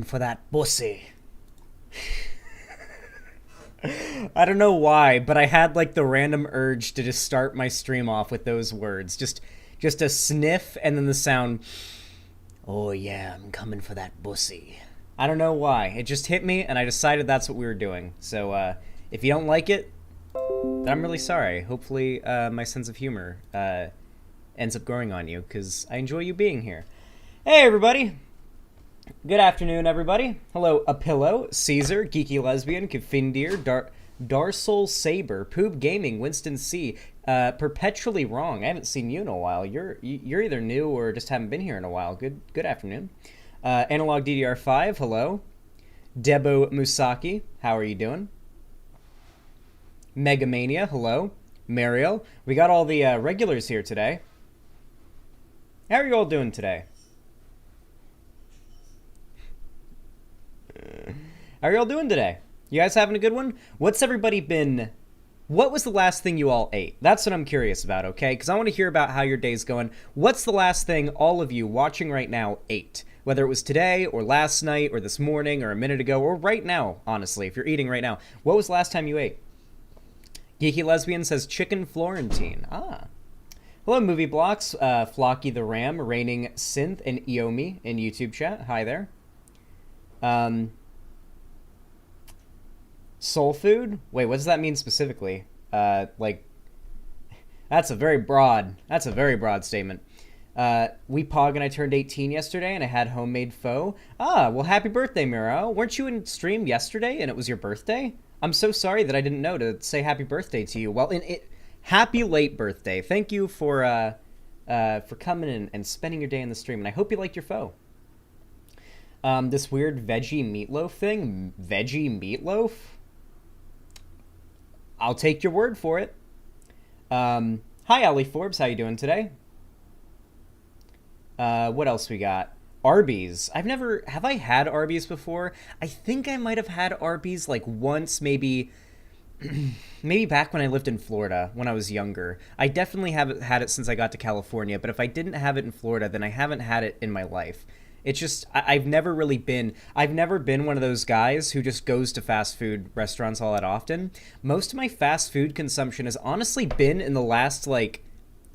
for that pussy. I don't know why, but I had like the random urge to just start my stream off with those words. Just a sniff and then the sound, oh yeah, I'm coming for that pussy. I don't know why. It just hit me and I decided that's what we were doing. So if you don't like it, then I'm really sorry. Hopefully my sense of humor ends up growing on you because I enjoy you being here. Hey everybody! Good afternoon, everybody. Hello, Apillo, Caesar, Geeky Lesbian, Kafindir, Darsol Saber, Poop Gaming, Winston C, Perpetually Wrong. I haven't seen you in a while. You're either new or just haven't been here in a while. Good afternoon. Analog DDR5, hello. Debo Musaki, how are you doing? Megamania, hello. Mario, we got all the regulars here today. How are you all doing today? How are y'all doing today? You guys having a good one? What was the last thing you all ate? That's what I'm curious about, okay? Because I want to hear about how your day's going. What's the last thing all of you watching right now ate? Whether it was today, or last night, or this morning, or a minute ago, or right now, honestly, if you're eating right now. What was the last time you ate? Geeky Lesbian says chicken Florentine. Ah. Hello, Movie Blocks, Flocky the Ram, Reigning Synth, and Iomi in YouTube chat. Hi there. Soul food? Wait, what does that mean specifically? Like, that's a very broad statement. We Pog and I turned 18 yesterday and I had homemade pho. Ah, well, happy birthday, Miro. Weren't you in stream yesterday and it was your birthday? I'm so sorry that I didn't know to say happy birthday to you. Well, happy late birthday. Thank you for coming in and spending your day in the stream, and I hope you liked your pho. This weird veggie meatloaf thing? Veggie meatloaf? I'll take your word for it. Hi, Ollie Forbes. How you doing today? What else we got? Arby's. Have I had Arby's before? I think I might have had Arby's like once, maybe back when I lived in Florida when I was younger. I definitely haven't had it since I got to California, but if I didn't have it in Florida, then I haven't had it in my life. It's just, I've never been one of those guys who just goes to fast food restaurants all that often. Most of my fast food consumption has honestly been in the last, like,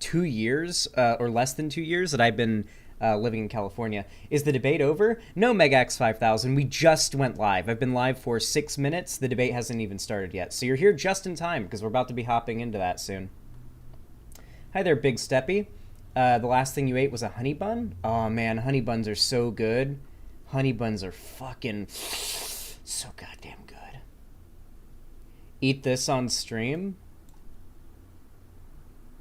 2 years, or less than 2 years that I've been living in California. Is the debate over? No, Megax 5000. We just went live. I've been live for 6 minutes. The debate hasn't even started yet. So you're here just in time, because we're about to be hopping into that soon. Hi there, Big Steppy. The last thing you ate was a honey bun? Oh man, honey buns are so good. Honey buns are fucking so goddamn good. Eat this on stream?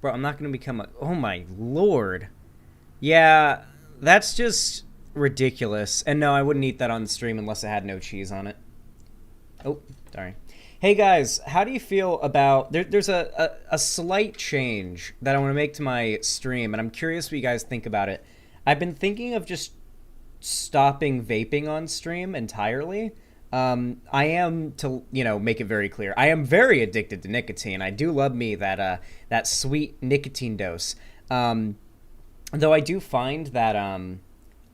Bro, I'm not gonna become a... Oh my lord. Yeah, that's just ridiculous. And no, I wouldn't eat that on stream unless it had no cheese on it. Oh, sorry. Hey guys, how do you feel about... There's a slight change that I want to make to my stream, and I'm curious what you guys think about it. I've been thinking of just stopping vaping on stream entirely. I am, to make it very clear, I am very addicted to nicotine. I do love me that sweet nicotine dose. Though I do find that...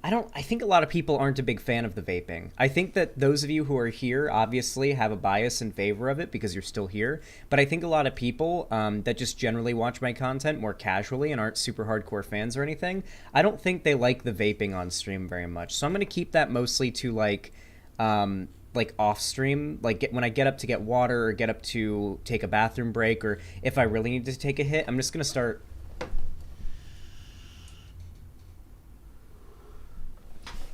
I think a lot of people aren't a big fan of the vaping. I think that those of you who are here obviously have a bias in favor of it because you're still here. But I think a lot of people that just generally watch my content more casually and aren't super hardcore fans or anything, I don't think they like the vaping on stream very much. So I'm going to keep that mostly to like off stream, like when I get up to get water or get up to take a bathroom break, or if I really need to take a hit, I'm just going to start...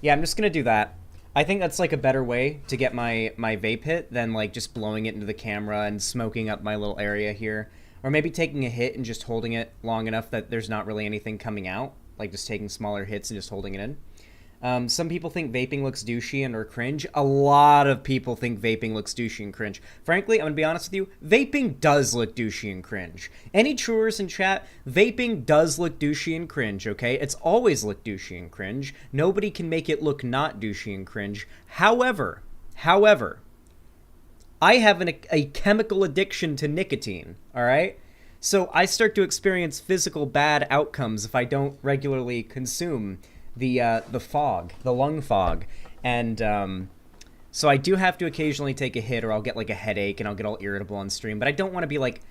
Yeah, I'm just going to do that. I think that's like a better way to get my vape hit than like just blowing it into the camera and smoking up my little area here. Or maybe taking a hit and just holding it long enough that there's not really anything coming out. Like just taking smaller hits and just holding it in. Some people think vaping looks douchey and or cringe. A lot of people think vaping looks douchey and cringe. Frankly, I'm going to be honest with you, vaping does look douchey and cringe. Any truers in chat, vaping does look douchey and cringe, okay? It's always looked douchey and cringe. Nobody can make it look not douchey and cringe. However, I have a chemical addiction to nicotine, all right? So I start to experience physical bad outcomes if I don't regularly consume the fog, the lung fog. And so I do have to occasionally take a hit, or I'll get like a headache and I'll get all irritable on stream. But I don't want to be like,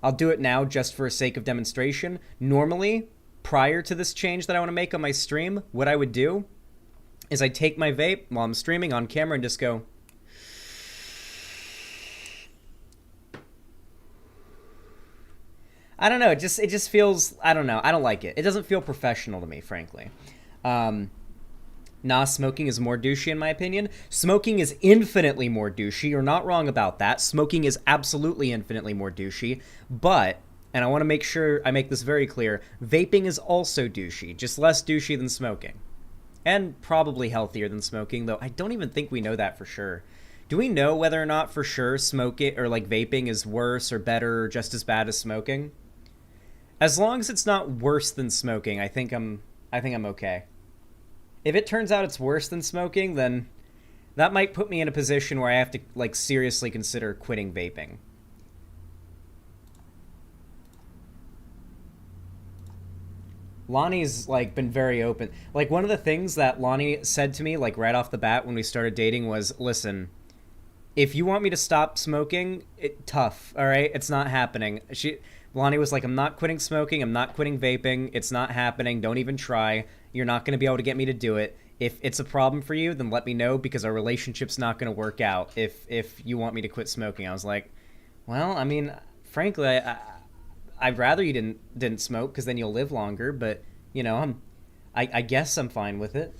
I'll do it now just for sake of demonstration. Normally, prior to this change that I want to make on my stream, what I would do is I'd take my vape while I'm streaming on camera and just go. I don't know. It just feels, I don't know. I don't like it. It doesn't feel professional to me, frankly. Nah, smoking is more douchey in my opinion. Smoking is infinitely more douchey. You're not wrong about that. Smoking is absolutely infinitely more douchey. But, and I want to make sure I make this very clear, vaping is also douchey. Just less douchey than smoking. And probably healthier than smoking, though I don't even think we know that for sure. Do we know whether or not for sure smoking or like vaping is worse or better or just as bad as smoking? As long as it's not worse than smoking, I think I'm okay. If it turns out it's worse than smoking, then that might put me in a position where I have to like seriously consider quitting vaping. Lonnie's like been very open. Like one of the things that Lonnie said to me like right off the bat when we started dating was, listen, if you want me to stop smoking, tough, all right? It's not happening. Lonnie was like, I'm not quitting smoking. I'm not quitting vaping. It's not happening. Don't even try. You're not going to be able to get me to do it. If it's a problem for you, then let me know because our relationship's not going to work out if you want me to quit smoking. I was like, well, I mean, frankly, I'd rather you didn't smoke because then you'll live longer. But, you know, I guess I'm fine with it.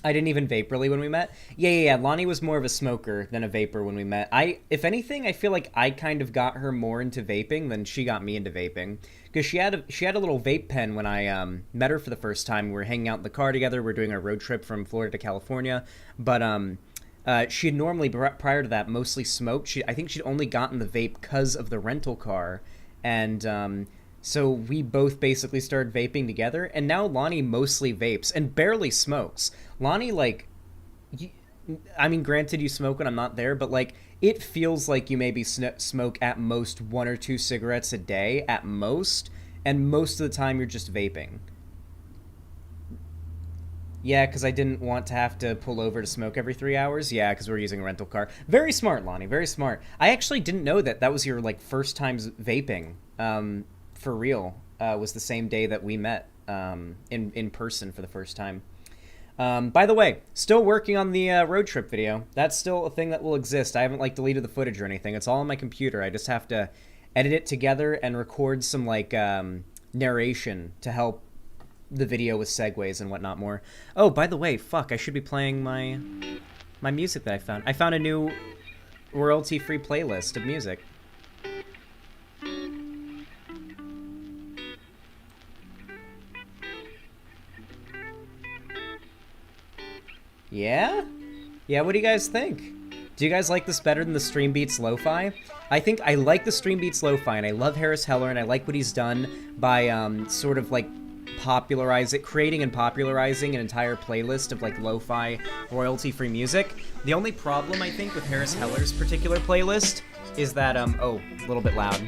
I didn't even vape really when we met. Yeah. Lonnie was more of a smoker than a vapor when we met. If anything, I feel like I kind of got her more into vaping than she got me into vaping. Because she had a little vape pen when I met her for the first time. We were hanging out in the car together. We were doing our road trip from Florida to California. But she had normally, prior to that, mostly smoked. I think she'd only gotten the vape because of the rental car. And so we both basically started vaping together, and now Lonnie mostly vapes and barely smokes. Lonnie, like, I mean, granted you smoke when I'm not there, but, like, it feels like you maybe smoke at most 1 or 2 cigarettes a day, at most, and most of the time you're just vaping. Yeah, because I didn't want to have to pull over to smoke every 3 hours. Yeah, because we're using a rental car. Very smart, Lonnie, very smart. I actually didn't know that was your, like, first times vaping. For real, was the same day that we met in person for the first time. By the way, still working on the road trip video. That's still a thing that will exist. I haven't like deleted the footage or anything. It's all on my computer. I just have to edit it together and record some like narration to help the video with segues and whatnot more. Oh, by the way, fuck, I should be playing my music that I found. I found a new royalty-free playlist of music. Yeah? Yeah, what do you guys think? Do you guys like this better than the Stream Beats Lo-Fi? I think I like the Stream Beats Lo-Fi, and I love Harris Heller, and I like what he's done by sort of like creating and popularizing an entire playlist of like lo-fi royalty-free music. The only problem I think with Harris Heller's particular playlist is that oh, a little bit loud.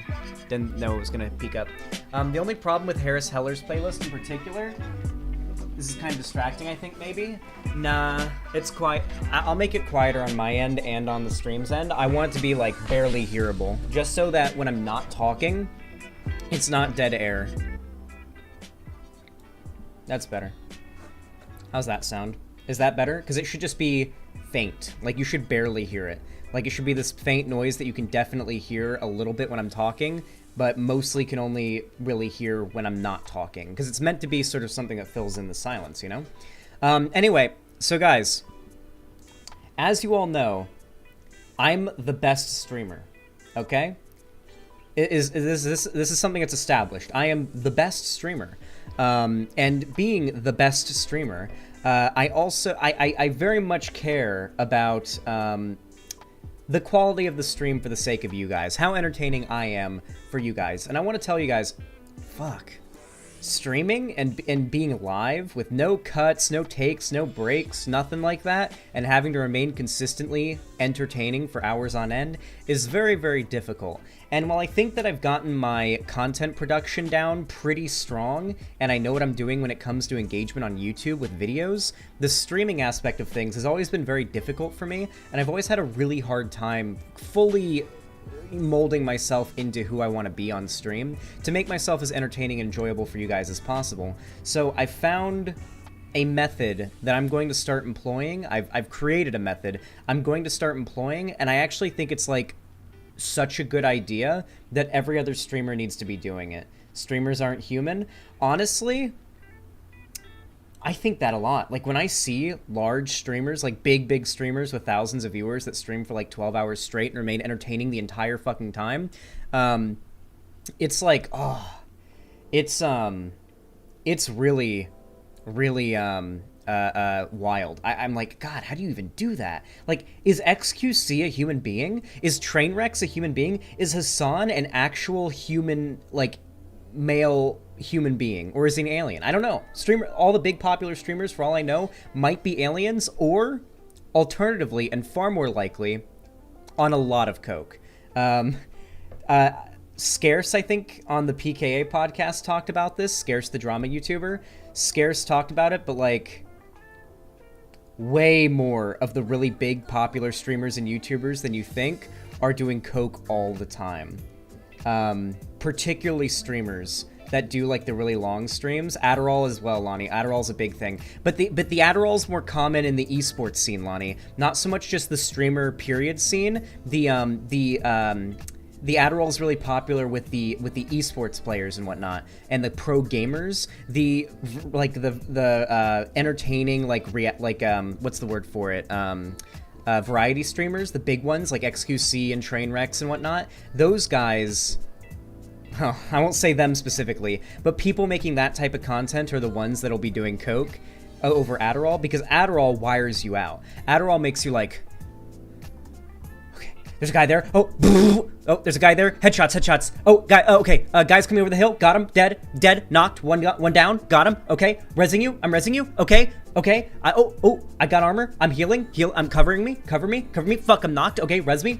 Didn't know it was gonna peak up. The only problem with Harris Heller's playlist in particular, this is kind of distracting, I think, maybe. Nah, it's quiet. I'll make it quieter on my end and on the stream's end. I want it to be, like, barely hearable, just so that when I'm not talking, it's not dead air. That's better. How's that sound? Is that better? Because it should just be faint. Like, you should barely hear it. Like, it should be this faint noise that you can definitely hear a little bit when I'm talking, but mostly can only really hear when I'm not talking, because it's meant to be sort of something that fills in the silence, you know? Anyway, so guys, as you all know, I'm the best streamer, okay? This is something that's established. I am the best streamer. And being the best streamer, I very much care about the quality of the stream for the sake of you guys, how entertaining I am for you guys. And I want to tell you guys, fuck. streaming and being live with no cuts, no takes, no breaks, nothing like that, and having to remain consistently entertaining for hours on end is very, very difficult. And while I think that I've gotten my content production down pretty strong, and I know what I'm doing when it comes to engagement on YouTube with videos, the streaming aspect of things has always been very difficult for me, and I've always had a really hard time fully molding myself into who I want to be on stream to make myself as entertaining and enjoyable for you guys as possible. So I found a method that I'm going to start employing. I've created a method I'm going to start employing, and I actually think it's like such a good idea that every other streamer needs to be doing it. Streamers aren't human. Honestly, I think that a lot. Like, when I see large streamers, like big streamers with thousands of viewers that stream for like 12 hours straight and remain entertaining the entire fucking time, it's like, oh, it's really, really, wild. I'm like, God, how do you even do that? Like, is XQC a human being? Is Trainwreck's a human being? Is Hassan an actual human, like, male human being, or is he an alien? I don't know. All the big popular streamers, for all I know, might be aliens, or alternatively, and far more likely, on a lot of coke. Scarce, I think, on the PKA podcast talked about this. Scarce, the drama YouTuber. Scarce talked about it, but like, way more of the really big popular streamers and YouTubers than you think are doing coke all the time. Particularly streamers that do like the really long streams. Adderall as well, Lonnie. Adderall's a big thing. But the Adderall's more common in the esports scene, Lonnie. Not so much just the streamer period scene. The Adderall's really popular with the esports players and whatnot, and the pro gamers. The entertaining what's the word for it? Variety streamers, the big ones like XQC and Trainwrecks and whatnot. Those guys. Oh, I won't say them specifically, but people making that type of content are the ones that'll be doing coke over Adderall, because Adderall wires you out. Adderall makes you like, okay, there's a guy there. Oh, there's a guy there. Headshots. Oh, guy. Oh, okay. Guy's coming over the hill. Got him. Dead. Knocked. One down. Got him. Okay. Rezzing you. I'm rezzing you. Okay. I got armor. I'm healing. I'm covering me. Cover me. Fuck, I'm knocked. Okay. Res me.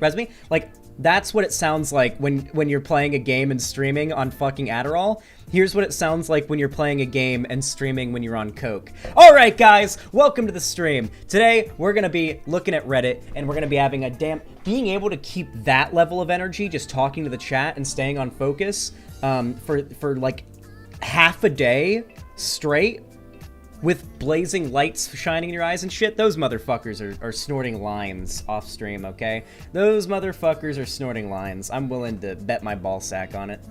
Like, that's what it sounds like when you're playing a game and streaming on fucking Adderall. Here's what it sounds like when you're playing a game and streaming when you're on coke. All right, guys, welcome to the stream. Today, we're going to be looking at Reddit, and we're going to be having being able to keep that level of energy, just talking to the chat and staying on focus for like half a day straight, with blazing lights shining in your eyes and shit. Those motherfuckers are snorting lines off stream, okay? Those motherfuckers are snorting lines. I'm willing to bet my ball sack on it.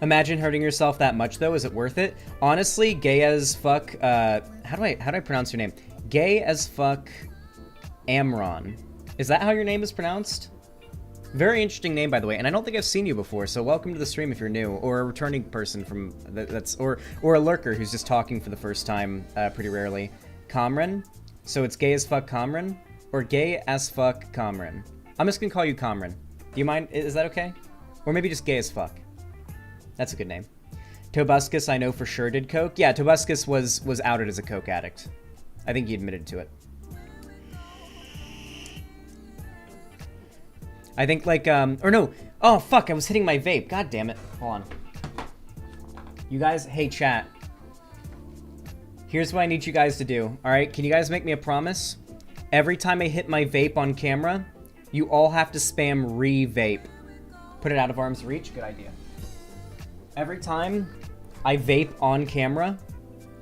Imagine hurting yourself that much, though. Is it worth it? Honestly, gay as fuck, how do I pronounce your name? Gay as fuck Amron. Is that how your name is pronounced? Very interesting name, by the way, and I don't think I've seen you before, so welcome to the stream if you're new, or a returning person from or a lurker who's just talking for the first time, pretty rarely. Comran? So it's gay as fuck Comran? Or gay as fuck Comran? I'm just gonna call you Comran. Do you mind? Is that okay? Or maybe just gay as fuck. That's a good name. Tobuscus, I know for sure did coke. Yeah, Tobuscus was outed as a coke addict. I think he admitted to it. I think like, or no. Oh, fuck, I was hitting my vape. God damn it. Hold on. You guys, hey, chat. Here's what I need you guys to do, all right? Can you guys make me a promise? Every time I hit my vape on camera, you all have to spam re-vape. Put it out of arm's reach. Good idea. Every time I vape on camera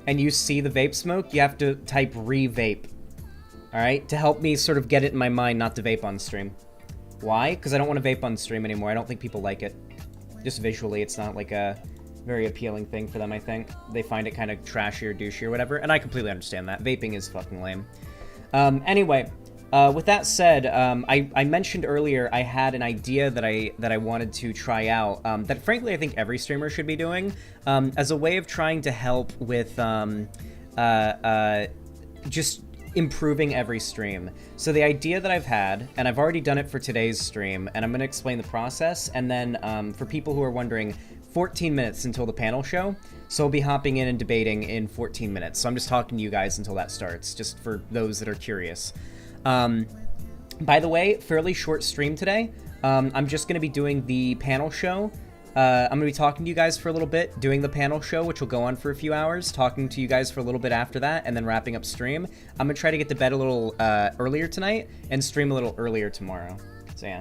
and you see the vape smoke, you have to type re-vape, all right? To help me sort of get it in my mind not to vape on stream. Why? Because I don't want to vape on stream anymore. I don't think people like it. Just visually, it's not like a very appealing thing for them, I think. They find it kind of trashy or douchey or whatever, and I completely understand that. Vaping is fucking lame. Anyway, with that said, I mentioned earlier I had an idea that I wanted to try out, that frankly I think every streamer should be doing, as a way of trying to help with just improving every stream. So the idea that I've had, and I've already done it for today's stream, and I'm going to explain the process, and then for people who are wondering, 14 minutes until the panel show, so I'll be hopping in and debating in 14 minutes. So I'm just talking to you guys until that starts, just for those that are curious. By the way, fairly short stream today. I'm just going to be doing the panel show. I'm going to be talking to you guys for a little bit, doing the panel show, which will go on for a few hours, talking to you guys for a little bit after that, and then wrapping up stream. I'm going to try to get to bed a little earlier tonight and stream a little earlier tomorrow. So yeah.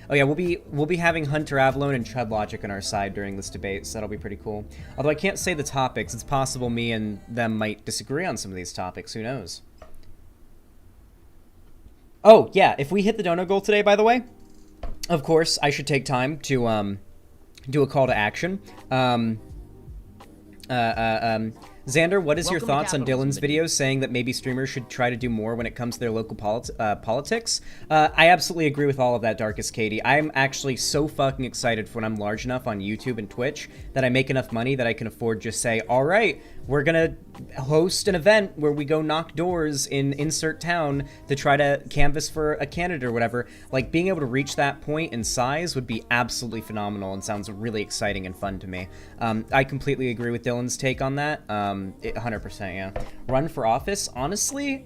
Oh yeah, we'll be having Hunter Avallone and Chud Logic on our side during this debate, so that'll be pretty cool. Although I can't say the topics, it's possible me and them might disagree on some of these topics, who knows? Oh, yeah, if we hit the donut goal today, by the way, of course, I should take time to do a call to action. Xander, what is your thoughts on Dylan's videos saying that maybe streamers should try to do more when it comes to their local politics? I absolutely agree with all of that, Darkest Katie. I'm actually so fucking excited for when I'm large enough on YouTube and Twitch that I make enough money that I can afford just say, all right, we're gonna host an event where we go knock doors in insert town to try to canvass for a candidate or whatever. Like, being able to reach that point in size would be absolutely phenomenal and sounds really exciting and fun to me. I completely agree with Dylan's take on that. 100%, yeah. Run for office? Honestly,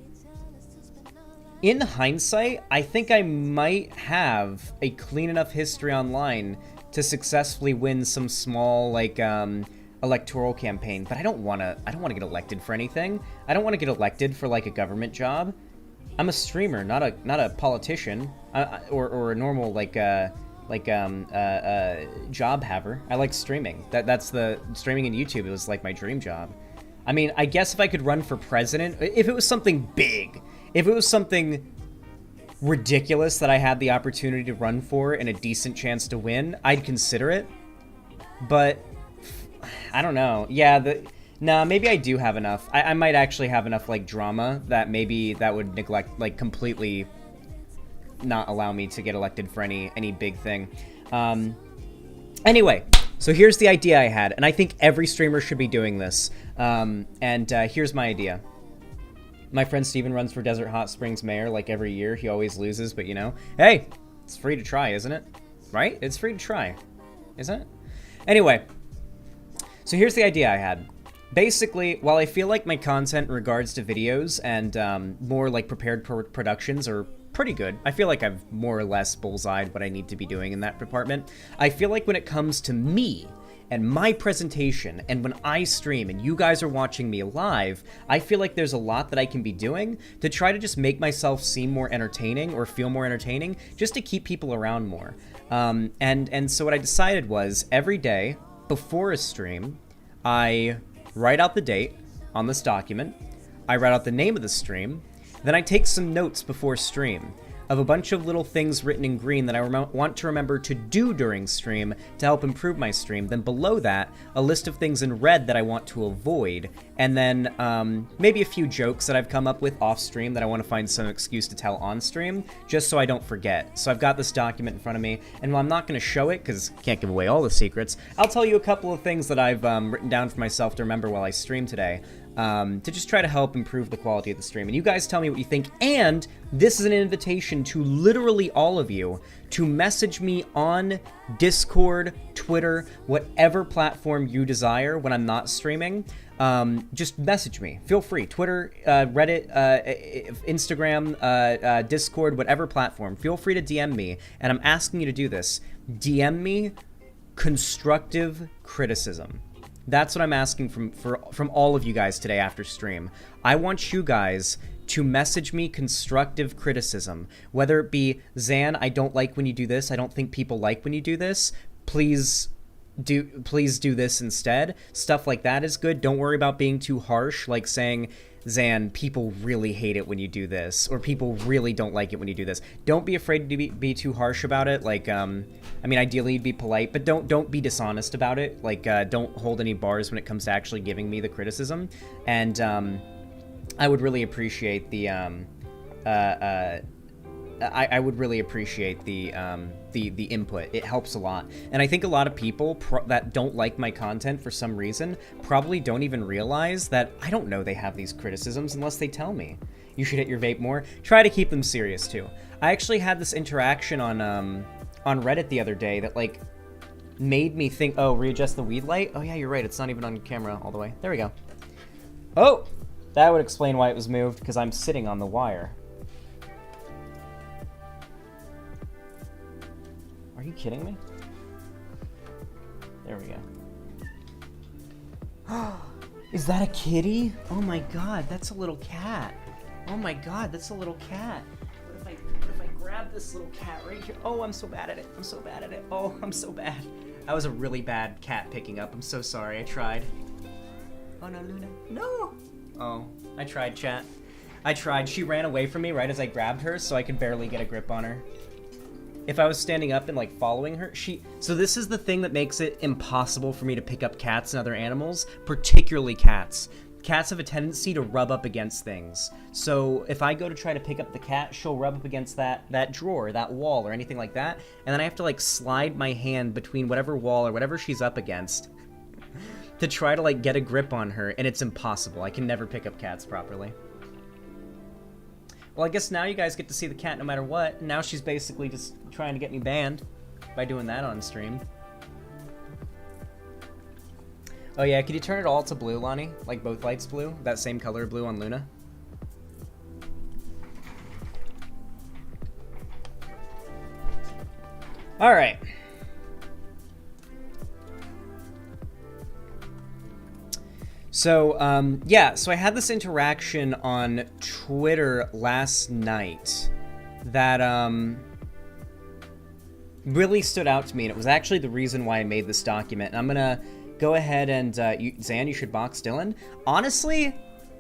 in hindsight, I think I might have a clean enough history online to successfully win some small, like, electoral campaign, but I don't want to get elected for anything. I don't want to get elected for like a government job. I'm a streamer, not a politician, or a normal job haver. I like streaming. That's the streaming in YouTube. It was like my dream job. I mean, I guess if I could run for president, if it was something big, if it was something ridiculous that I had the opportunity to run for and a decent chance to win, I'd consider it. But I don't know. Yeah, maybe I do have enough. I might actually have enough, like, drama that maybe that would neglect, like, completely not allow me to get elected for any big thing. Anyway, so here's the idea I had, and I think every streamer should be doing this. Here's my idea. My friend Steven runs for Desert Hot Springs mayor, like, every year. He always loses, but, you know. Hey, it's free to try, isn't it? Right? It's free to try, isn't it? Anyway. So here's the idea I had. Basically, while I feel like my content in regards to videos and more like prepared productions are pretty good, I feel like I've more or less bullseyed what I need to be doing in that department. I feel like when it comes to me and my presentation and when I stream and you guys are watching me live, I feel like there's a lot that I can be doing to try to just make myself seem more entertaining or feel more entertaining just to keep people around more. And so what I decided was every day, before a stream, I write out the date on this document, I write out the name of the stream, then I take some notes before stream of a bunch of little things written in green that I want to remember to do during stream to help improve my stream. Then below that, a list of things in red that I want to avoid, and then maybe a few jokes that I've come up with off stream that I want to find some excuse to tell on stream, just so I don't forget. So I've got this document in front of me, and while I'm not going to show it, because can't give away all the secrets, I'll tell you a couple of things that I've written down for myself to remember while I stream today. To just try to help improve the quality of the stream. And you guys tell me what you think, and this is an invitation to literally all of you to message me on Discord, Twitter, whatever platform you desire when I'm not streaming. Just message me. Feel free. Twitter, Reddit, Instagram, Discord, whatever platform. Feel free to DM me, and I'm asking you to do this. DM me constructive criticism. That's what I'm asking from all of you guys today after stream. I want you guys to message me constructive criticism, whether it be, Zan, I don't like when you do this, I don't think people like when you do this, please do this instead. Stuff like that is good. Don't worry about being too harsh, like saying, Zan, people really hate it when you do this, or people really don't like it when you do this. Don't be afraid to be too harsh about it. Like, I mean, ideally you'd be polite, but don't be dishonest about it. Like, don't hold any bars when it comes to actually giving me the criticism. And I would really appreciate the I would really appreciate the input. It helps a lot. And I think a lot of people that don't like my content for some reason probably don't even realize that I don't know they have these criticisms unless they tell me. You should hit your vape more. Try to keep them serious too. I actually had this interaction on Reddit the other day that like made me think, oh, readjust the weed light? Oh yeah, you're right. It's not even on camera all the way. There we go. Oh, that would explain why it was moved, because I'm sitting on the wire. Are you kidding me? There we go. Is that a kitty? Oh my god, that's a little cat. Oh my god, that's a little cat. What if I grab this little cat right here? Oh, I'm so bad at it. I'm so bad at it. Oh, I'm so bad. That was a really bad cat picking up. I'm so sorry. I tried. Oh no, Luna. No! Oh, I tried, chat. I tried. She ran away from me right as I grabbed her, so I could barely get a grip on her. If I was standing up and, like, following her, So this is the thing that makes it impossible for me to pick up cats and other animals, particularly cats. Cats have a tendency to rub up against things. So if I go to try to pick up the cat, she'll rub up against that drawer, that wall, or anything like that, and then I have to, like, slide my hand between whatever wall or whatever she's up against to try to, like, get a grip on her, and it's impossible. I can never pick up cats properly. Well, I guess now you guys get to see the cat no matter what. Now she's basically just trying to get me banned by doing that on stream. Oh yeah, could you turn it all to blue, Lonnie? Like both lights blue? That same color blue on Luna? Alright. So, yeah, so I had this interaction on Twitter last night that, really stood out to me, and it was actually the reason why I made this document. And I'm gonna go ahead and, Zan, you should box Dylan. Honestly,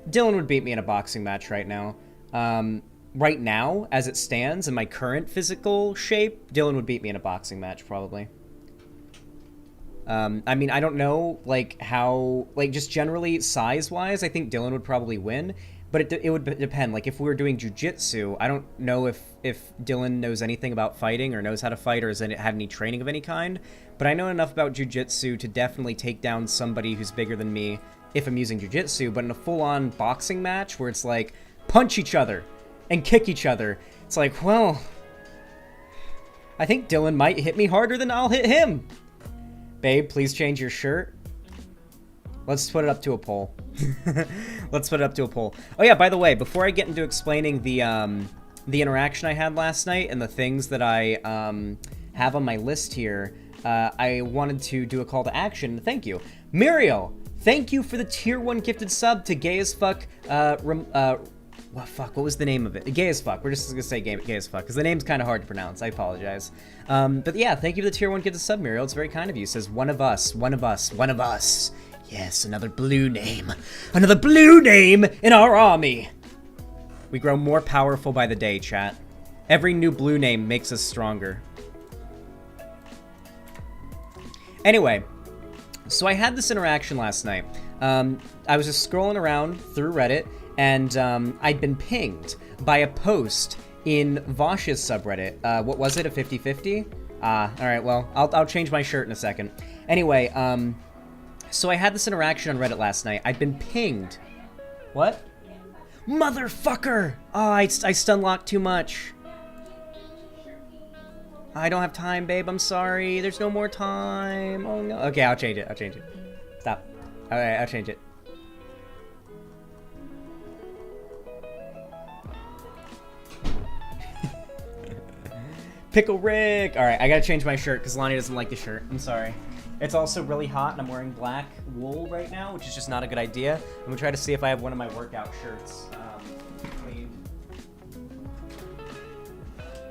Dylan would beat me in a boxing match right now. Right now, as it stands, in my current physical shape, Dylan would beat me in a boxing match, probably. I mean, I don't know, like, how, like, just generally, size-wise, I think Dylan would probably win, but it would depend. Like, if we were doing jiu-jitsu, I don't know if Dylan knows anything about fighting, or knows how to fight, or has had any training of any kind, but I know enough about jiu-jitsu to definitely take down somebody who's bigger than me if I'm using jiu-jitsu, but in a full-on boxing match, where it's like, punch each other, and kick each other, it's like, well, I think Dylan might hit me harder than I'll hit him. Babe, please change your shirt. Let's put it up to a poll. Let's put it up to a poll. Oh yeah, by the way, before I get into explaining the interaction I had last night and the things that I have on my list here, I wanted to do a call to action. Thank you. Muriel, thank you for the tier 1 gifted sub to Gay as Fuck, what was the name of it? Gay as Fuck. We're just gonna say gay as Fuck, because the name's kind of hard to pronounce. I apologize. But yeah, thank you for the tier 1 gifted sub, Muriel. It's very kind of you. It says, one of us, one of us, one of us. Yes, another blue name. Another blue name in our army. We grow more powerful by the day, chat. Every new blue name makes us stronger. Anyway, so I had this interaction last night. I was just scrolling around through Reddit, and I'd been pinged by a post in Vosh's subreddit. What was it, a 50-50? Alright, well, I'll change my shirt in a second. Anyway, so I had this interaction on Reddit last night. I'd been pinged. What? Motherfucker! Oh, I stun locked too much. I don't have time, babe. I'm sorry. There's no more time. Oh, no. Okay, I'll change it. I'll change it. Stop. Alright, I'll change it. Pickle Rick! Alright, I gotta change my shirt because Lonnie doesn't like the shirt. I'm sorry. It's also really hot and I'm wearing black wool right now, which is just not a good idea. I'm gonna try to see if I have one of my workout shirts cleaned.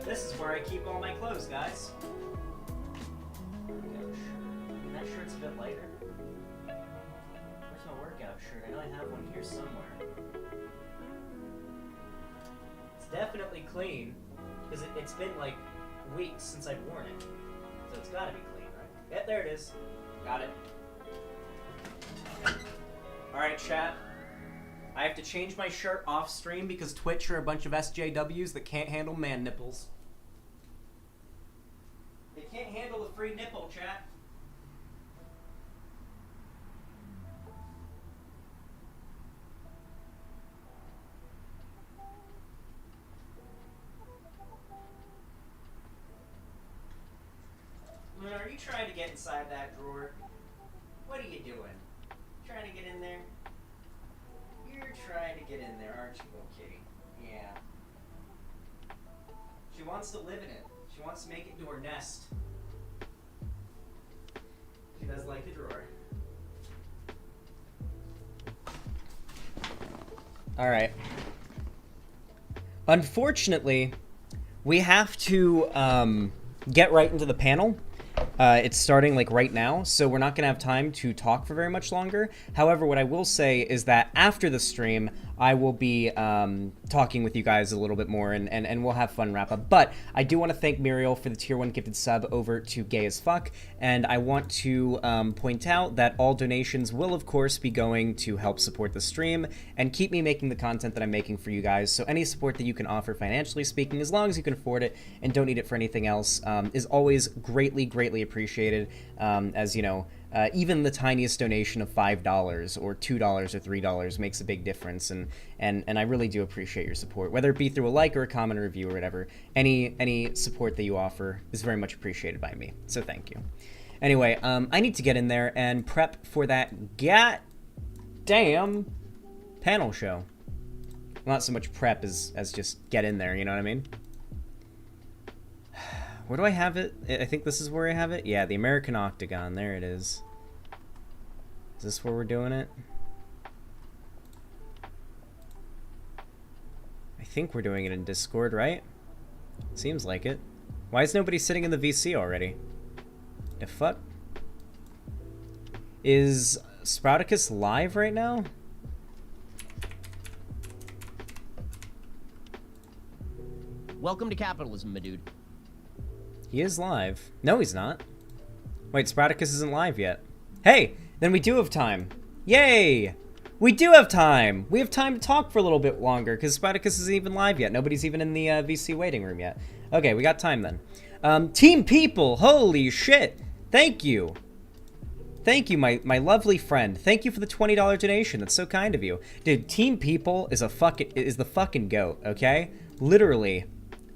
This is where I keep all my clothes, guys. That shirt's a bit lighter. Where's my workout shirt? I know I have one here somewhere. It's definitely clean, because it's been like weeks since I've worn it. So it's gotta be clean, right? Yep, there it is. Got it. Alright, chat. I have to change my shirt off stream because Twitch are a bunch of SJWs that can't handle man nipples. They can't handle the free nipple, chat. Are you trying to get inside that drawer? What are you doing? Trying to get in there? You're trying to get in there, aren't you, little kitty? Yeah. She wants to live in it. She wants to make it into her nest. She does like the drawer. Alright. Unfortunately, we have to get right into the panel. It's starting like right now, so we're not going to have time to talk for very much longer. However, what I will say is that after the stream, I will be talking with you guys a little bit more, and we'll have fun wrap up. But I do want to thank Muriel for the tier 1 gifted sub over to Gay as Fuck, and I want to point out that all donations will, of course, be going to help support the stream and keep me making the content that I'm making for you guys. So any support that you can offer, financially speaking, as long as you can afford it and don't need it for anything else, is always greatly appreciated. As you know, even the tiniest donation of $5 or $2 or $3 makes a big difference, and I really do appreciate your support, whether it be through a like or a comment or review or whatever. Any support that you offer is very much appreciated by me, so thank you. Anyway, I need to get in there and prep for that goddamn panel show. Not so much prep as just get in there, you know what I mean? Where do I have it? I think this is where I have it. Yeah, the American Octagon. There it is. Is this where we're doing it? I think we're doing it in Discord, right? Seems like it. Why is nobody sitting in the VC already? The fuck? Is Sprouticus live right now? Welcome to capitalism, my dude. He is live. No, he's not. Wait, Sprouticus isn't live yet. Hey, then we do have time. Yay! We do have time! We have time to talk for a little bit longer, because Sprouticus isn't even live yet. Nobody's even in the VC waiting room yet. Okay, we got time then. Team People! Holy shit! Thank you! Thank you, my lovely friend. Thank you for the $20 donation. That's so kind of you. Dude, Team People is the fucking GOAT, okay? Literally.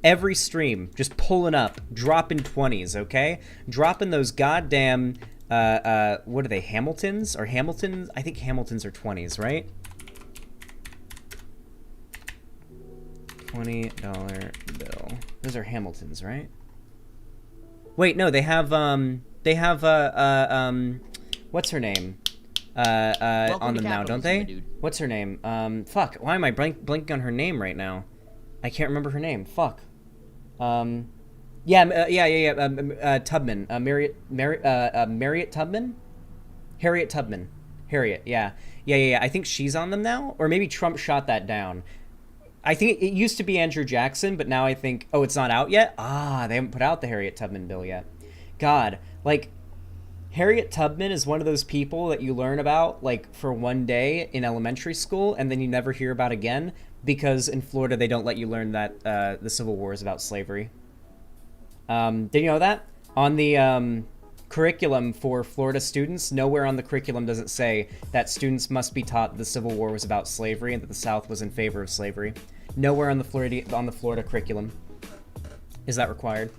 Every stream, just pulling up, dropping 20s, okay? Dropping those goddamn, what are they, Hamiltons? Or Hamiltons? I think Hamiltons are 20s, right? $20 bill. Those are Hamiltons, right? Wait, no, they have, what's her name? On them now, don't they? What's her name? Fuck, why am I blanking on her name right now? I can't remember her name. Fuck. Tubman. Marriott Tubman? Harriet Tubman. Harriet, yeah. Yeah. I think she's on them now? Or maybe Trump shot that down. I think it used to be Andrew Jackson, but now I think... Oh, it's not out yet? Ah, they haven't put out the Harriet Tubman bill yet. God, like... Harriet Tubman is one of those people that you learn about, like, for one day in elementary school, and then you never hear about again, because in Florida they don't let you learn that the Civil War is about slavery. Did you know that? On the curriculum for Florida students, nowhere on the curriculum does it say that students must be taught the Civil War was about slavery and that the South was in favor of slavery. Nowhere on the Florida curriculum is that required.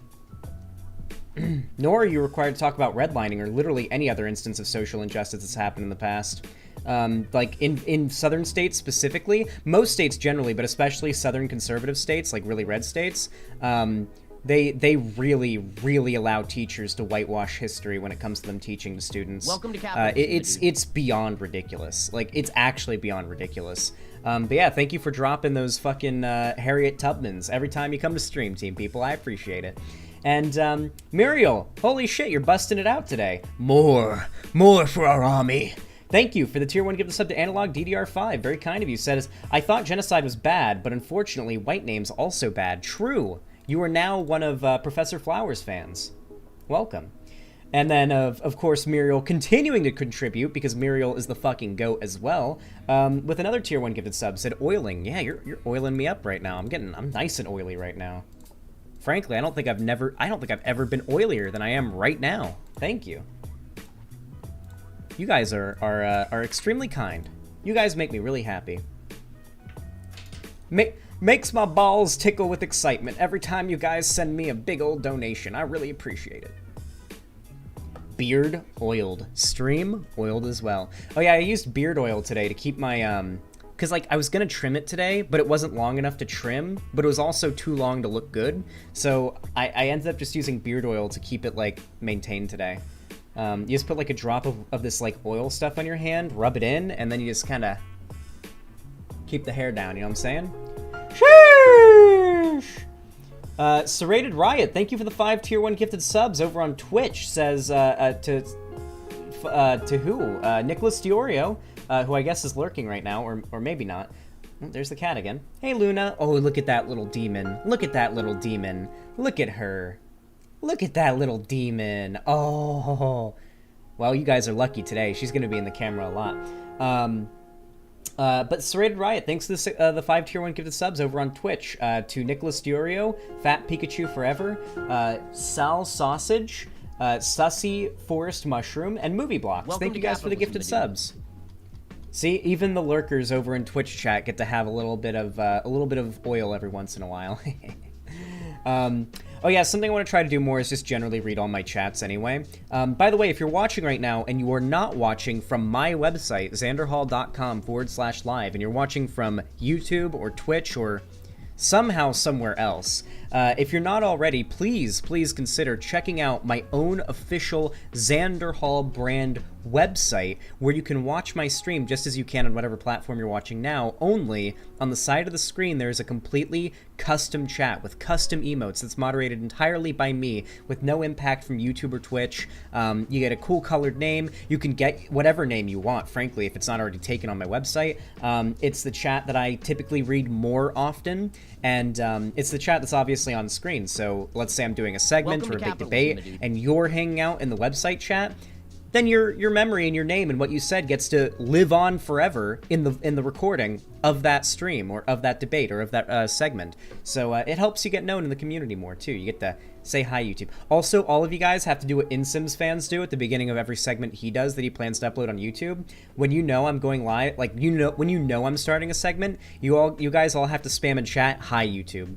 Nor are you required to talk about redlining or literally any other instance of social injustice that's happened in the past. Like in southern states specifically, most states generally, but especially southern conservative states, like really red states, they really allow teachers to whitewash history when it comes to them teaching to students. Welcome to capitalism. It's beyond ridiculous. Like, it's actually beyond ridiculous. But yeah, thank you for dropping those fucking Harriet Tubmans every time you come to stream, Team People. I appreciate it. And Muriel, holy shit, you're busting it out today. More for our army. Thank you for the tier 1 gift sub to Analog DDR5. Very kind of you. Says, I thought genocide was bad, but unfortunately, white name's also bad. True. You are now one of Professor Flowers' fans. Welcome. And then, of course, Muriel continuing to contribute, because Muriel is the fucking goat as well, with another tier 1 gifted sub, said oiling. Yeah, you're oiling me up right now. I'm nice and oily right now. Frankly, I don't think I've ever been oilier than I am right now. Thank you. You guys are extremely kind. You guys make me really happy. Makes my balls tickle with excitement every time you guys send me a big old donation. I really appreciate it. Beard oiled. Stream oiled as well. Oh yeah, I used beard oil today to keep my, because like I was going to trim it today, but it wasn't long enough to trim, but it was also too long to look good. So I ended up just using beard oil to keep it like maintained today. You just put like a drop of this like oil stuff on your hand, rub it in, and then you just kind of keep the hair down, you know what I'm saying? Sheesh! Serrated Riot, thank you for the 5 tier 1 gifted subs over on Twitch, says to who? Nicholas Diorio, who I guess is lurking right now, or maybe not. Oh, there's the cat again. Hey Luna. Oh, look at that little demon. Look at that little demon. Look at her. Look at that little demon. Oh. Well, you guys are lucky today. She's going to be in the camera a lot. But Serrated Riot, thanks to the 5 tier 1 gifted subs over on Twitch, to Nicholas Diorio, Fat Pikachu Forever, Sal Sausage, Sussy Forest Mushroom, and Movie Blocks. Thank you guys for the gifted subs. See, even the lurkers over in Twitch chat get to have a little bit of oil every once in a while. Oh yeah, something I want to try to do more is just generally read all my chats anyway. By the way, if you're watching right now and you are not watching from my website, xanderhal.com/live, and you're watching from YouTube or Twitch or somehow somewhere else, if you're not already, please consider checking out my own official Xanderhal brand website, where you can watch my stream just as you can on whatever platform you're watching now. Only on the side of the screen there's a completely custom chat with custom emotes that's moderated entirely by me, with no impact from YouTube or Twitch. You get a cool colored name. You can get whatever name you want, frankly, if it's not already taken on my website. It's the chat that I typically read more often, and it's the chat that's obviously on screen. So let's say I'm doing a segment or a big debate and you're hanging out in the website chat, then your memory and your name and what you said gets to live on forever in the recording of that stream or of that debate or of that segment. So it helps you get known in the community more too. You get to say hi, YouTube. Also, all of you guys have to do what InSims fans do at the beginning of every segment he does that he plans to upload on YouTube. When you know I'm going live, like when you know I'm starting a segment, you guys all have to spam in chat, hi YouTube.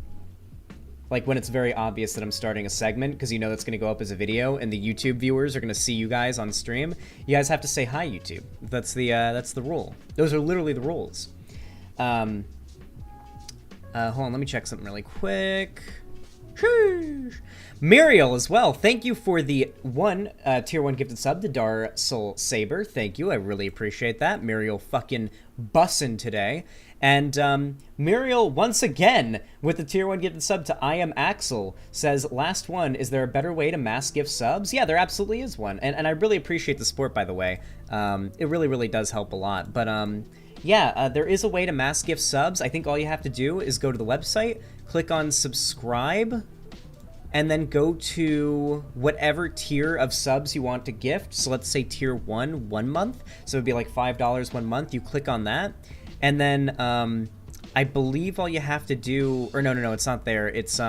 Like when it's very obvious that I'm starting a segment, because you know that's going to go up as a video and the YouTube viewers are going to see you guys on stream, you guys have to say hi YouTube. That's the rule. Those are literally the rules. Hold on, let me check something really quick. Muriel as well, thank you for the tier 1 gifted sub to Dar Soul Saber. Thank you, I really appreciate that. Muriel fucking bussin' today. And Muriel, once again, with the tier 1 gifted sub to I Am Axel, says, last one, is there a better way to mass gift subs? Yeah, there absolutely is one. And I really appreciate the support, by the way. It really does help a lot. But yeah, there is a way to mass gift subs. I think all you have to do is go to the website, click on subscribe, and then go to whatever tier of subs you want to gift. So let's say tier 1 month. So it'd be like $5 1 month. You click on that. And then I believe all you have to do, or no, it's not there. It's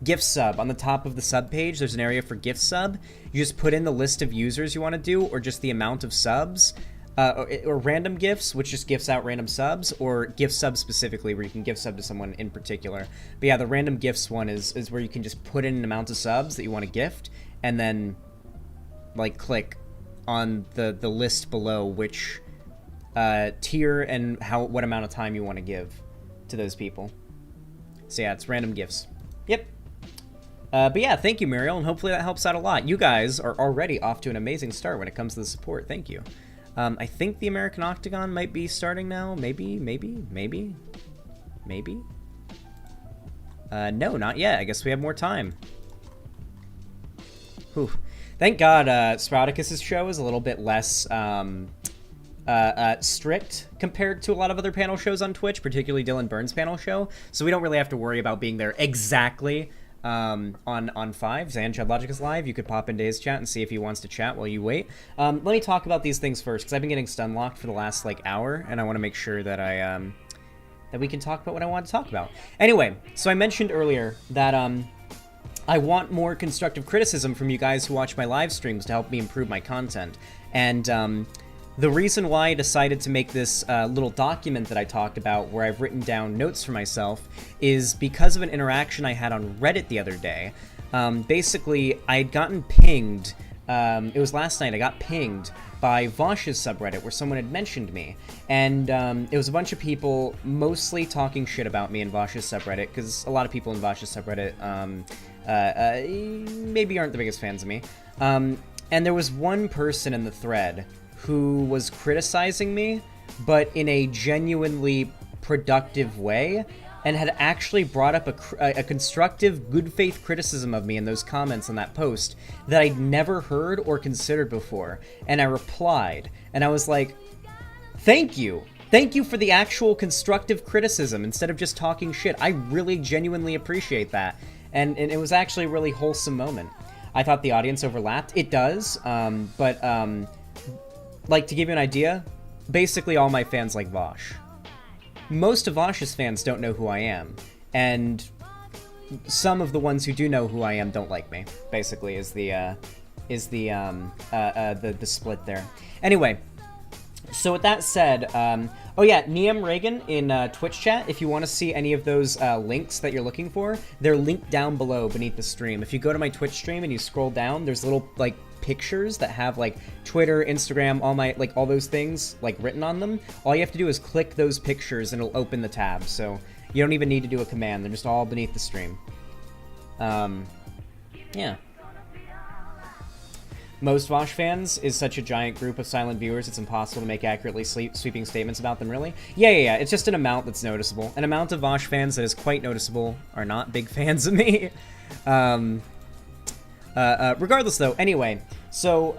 gift sub. On the top of the sub page, there's an area for gift sub. You just put in the list of users you want to do, or just the amount of subs, or random gifts, which just gifts out random subs, or gift sub specifically, where you can gift sub to someone in particular. But yeah, the random gifts one is where you can just put in an amount of subs that you want to gift, and then like click on the list below which tier and what amount of time you want to give to those people. So yeah, it's random gifts. Yep. But yeah, thank you, Muriel, and hopefully that helps out a lot. You guys are already off to an amazing start when it comes to the support. Thank you. I think the American Octagon might be starting now. Maybe. No, not yet. I guess we have more time. Whew. Thank God Sprouticus's show is a little bit less strict compared to a lot of other panel shows on Twitch, particularly Dylan Burns' panel show, so we don't really have to worry about being there exactly on 5. Chud Logic is live. You could pop into his chat and see if he wants to chat while you wait. Let me talk about these things first, because I've been getting stun locked for the last, like, hour, and I want to make sure that that we can talk about what I want to talk about. Anyway, so I mentioned earlier that, I want more constructive criticism from you guys who watch my live streams to help me improve my content. And, the reason why I decided to make this little document that I talked about, where I've written down notes for myself, is because of an interaction I had on Reddit the other day. Basically, I had gotten pinged, it was last night, I got pinged by Vosh's subreddit, where someone had mentioned me. And it was a bunch of people mostly talking shit about me in Vosh's subreddit, because a lot of people in Vosh's subreddit maybe aren't the biggest fans of me. And there was one person in the thread who was criticizing me, but in a genuinely productive way, and had actually brought up a constructive, good faith criticism of me in those comments on that post that I'd never heard or considered before. And I replied, and I was like, thank you. Thank you for the actual constructive criticism instead of just talking shit. I really genuinely appreciate that. And it was actually a really wholesome moment. I thought the audience overlapped. It does, like, to give you an idea, basically all my fans like Vosh. Most of Vosh's fans don't know who I am, and some of the ones who do know who I am don't like me, basically, is the split there. Anyway, so with that said, oh yeah, Niam Reagan in Twitch chat, if you want to see any of those links that you're looking for, they're linked down below beneath the stream. If you go to my Twitch stream and you scroll down, there's little, like, pictures that have, like, Twitter, Instagram, all those things, like, written on them. All you have to do is click those pictures and it'll open the tab, so you don't even need to do a command. They're just all beneath the stream. Yeah. Most Vosh fans is such a giant group of silent viewers, it's impossible to make accurately sweeping statements about them, really? Yeah, it's just an amount that's noticeable. An amount of Vosh fans that is quite noticeable are not big fans of me. Regardless, though, anyway, so,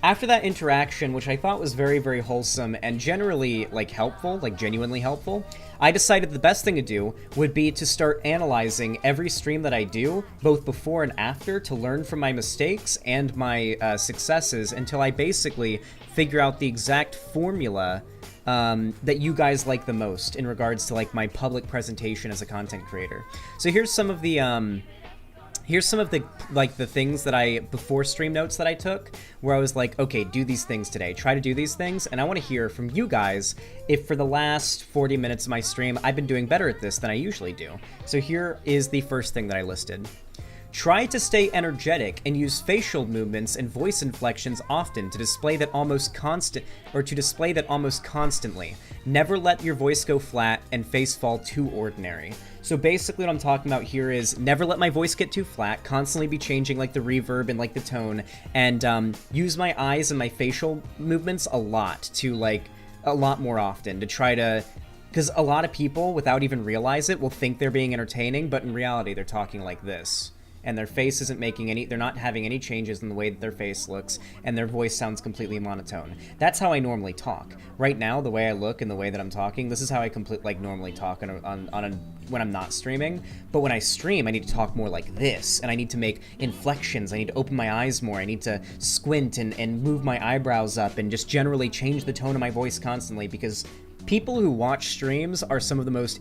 after that interaction, which I thought was very, very wholesome and generally, like, helpful, like, genuinely helpful, I decided the best thing to do would be to start analyzing every stream that I do, both before and after, to learn from my mistakes and my successes until I basically figure out the exact formula that you guys like the most in regards to, like, my public presentation as a content creator. So here's some of the, like, the things that before stream notes that I took, where I was like, okay, do these things today. Try to do these things, and I want to hear from you guys if for the last 40 minutes of my stream, I've been doing better at this than I usually do. So here is the first thing that I listed. Try to stay energetic and use facial movements and voice inflections often to display that almost constantly. Never let your voice go flat and face fall too ordinary. So basically what I'm talking about here is never let my voice get too flat, constantly be changing, like, the reverb and, like, the tone, and use my eyes and my facial movements a lot more often to try to, because a lot of people, without even realize it, will think they're being entertaining, but in reality they're talking like this. And their face isn't they're not having any changes in the way that their face looks, and their voice sounds completely monotone. That's how I normally talk. Right now, the way I look and the way that I'm talking, this is how I normally talk when I'm not streaming. But when I stream, I need to talk more like this, and I need to make inflections, I need to open my eyes more, I need to squint and move my eyebrows up, and just generally change the tone of my voice constantly, because people who watch streams are some of the most,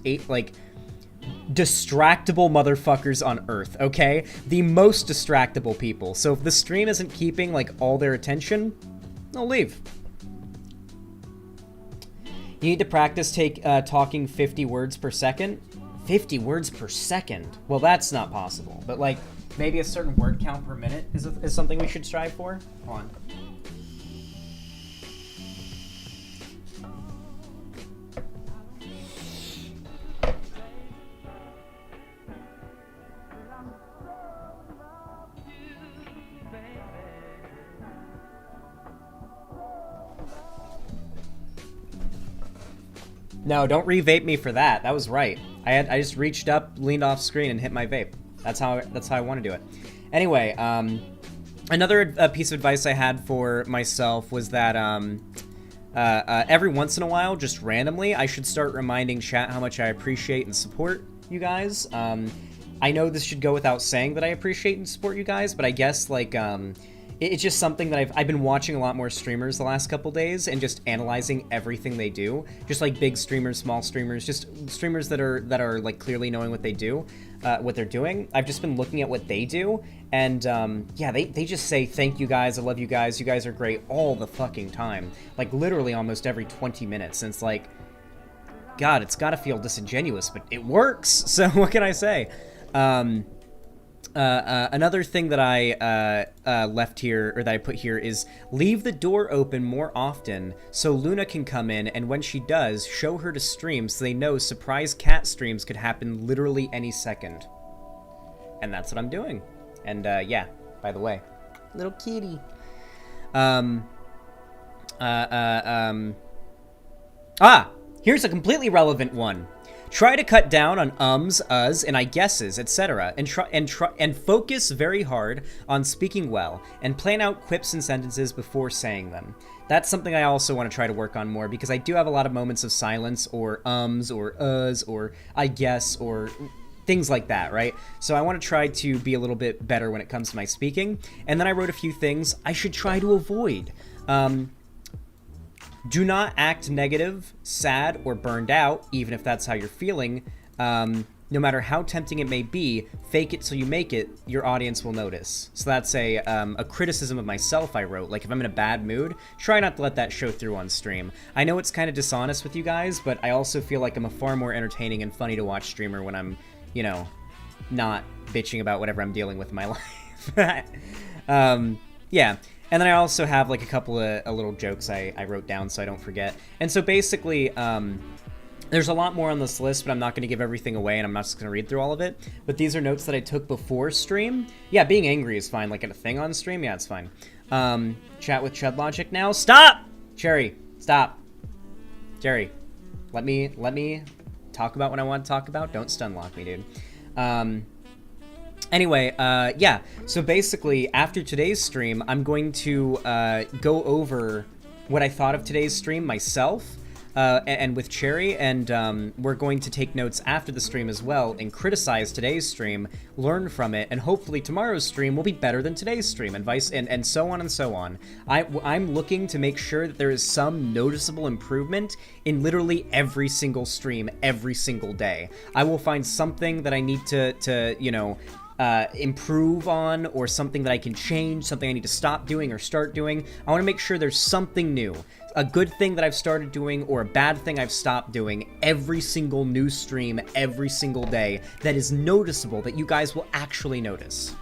distractible motherfuckers on earth, okay? The most distractible people. So if the stream isn't keeping, like, all their attention, they'll leave. You need to practice talking 50 words per second. 50 words per second? Well, that's not possible. But, like, maybe a certain word count per minute is something we should strive for. Hold on. No, don't re-vape me for that. That was right. I just reached up, leaned off screen, and hit my vape. That's how I want to do it. Anyway, another piece of advice I had for myself was that every once in a while, just randomly, I should start reminding chat how much I appreciate and support you guys. I know this should go without saying that I appreciate and support you guys, but I guess, like, it's just something that I've been watching a lot more streamers the last couple days and just analyzing everything they do. Just like big streamers, small streamers, just streamers that are like clearly knowing what they do, what they're doing. I've just been looking at what they do, and yeah, they just say thank you guys, I love you guys are great all the fucking time. Like literally almost every 20 minutes. And it's like, God, it's gotta feel disingenuous, but it works. So what can I say? Another thing that I left here, or that I put here, is leave the door open more often so Luna can come in, and when she does, show her to stream so they know surprise cat streams could happen literally any second. And that's what I'm doing. And yeah, by the way, little kitty. Here's a completely relevant one. Try to cut down on ums, uhs, and I guesses, etc., and focus very hard on speaking well, and plan out quips and sentences before saying them. That's something I also want to try to work on more, because I do have a lot of moments of silence, or ums, or uhs, or I guess, or things like that, right? So I want to try to be a little bit better when it comes to my speaking. And then I wrote a few things I should try to avoid. Do not act negative, sad, or burned out, even if that's how you're feeling. No matter how tempting it may be, fake it till you make it, your audience will notice. So that's a criticism of myself I wrote. Like, if I'm in a bad mood, try not to let that show through on stream. I know it's kind of dishonest with you guys, but I also feel like I'm a far more entertaining and funny to watch streamer when I'm, you know, not bitching about whatever I'm dealing with in my life. Yeah. And then I also have like a couple of little jokes I wrote down so I don't forget. And so basically, there's a lot more on this list, but I'm not going to give everything away, and I'm not just going to read through all of it. But these are notes that I took before stream. Yeah, being angry is fine. Like a thing on stream, yeah, it's fine. Chat with Chud Logic now. Stop! Cherry, stop. Jerry, let me talk about what I want to talk about. Don't stun lock me, dude. Anyway, yeah, so basically, after today's stream, I'm going to go over what I thought of today's stream myself, and with Cherry, and we're going to take notes after the stream as well, and criticize today's stream, learn from it, and hopefully tomorrow's stream will be better than today's stream, and so on and so on. I'm looking to make sure that there is some noticeable improvement in literally every single stream, every single day. I will find something that I need to you know, improve on, or something that I can change, something I need to stop doing or start doing. I want to make sure there's something new, a good thing that I've started doing or a bad thing I've stopped doing every single new stream, every single day, that is noticeable, that you guys will actually notice.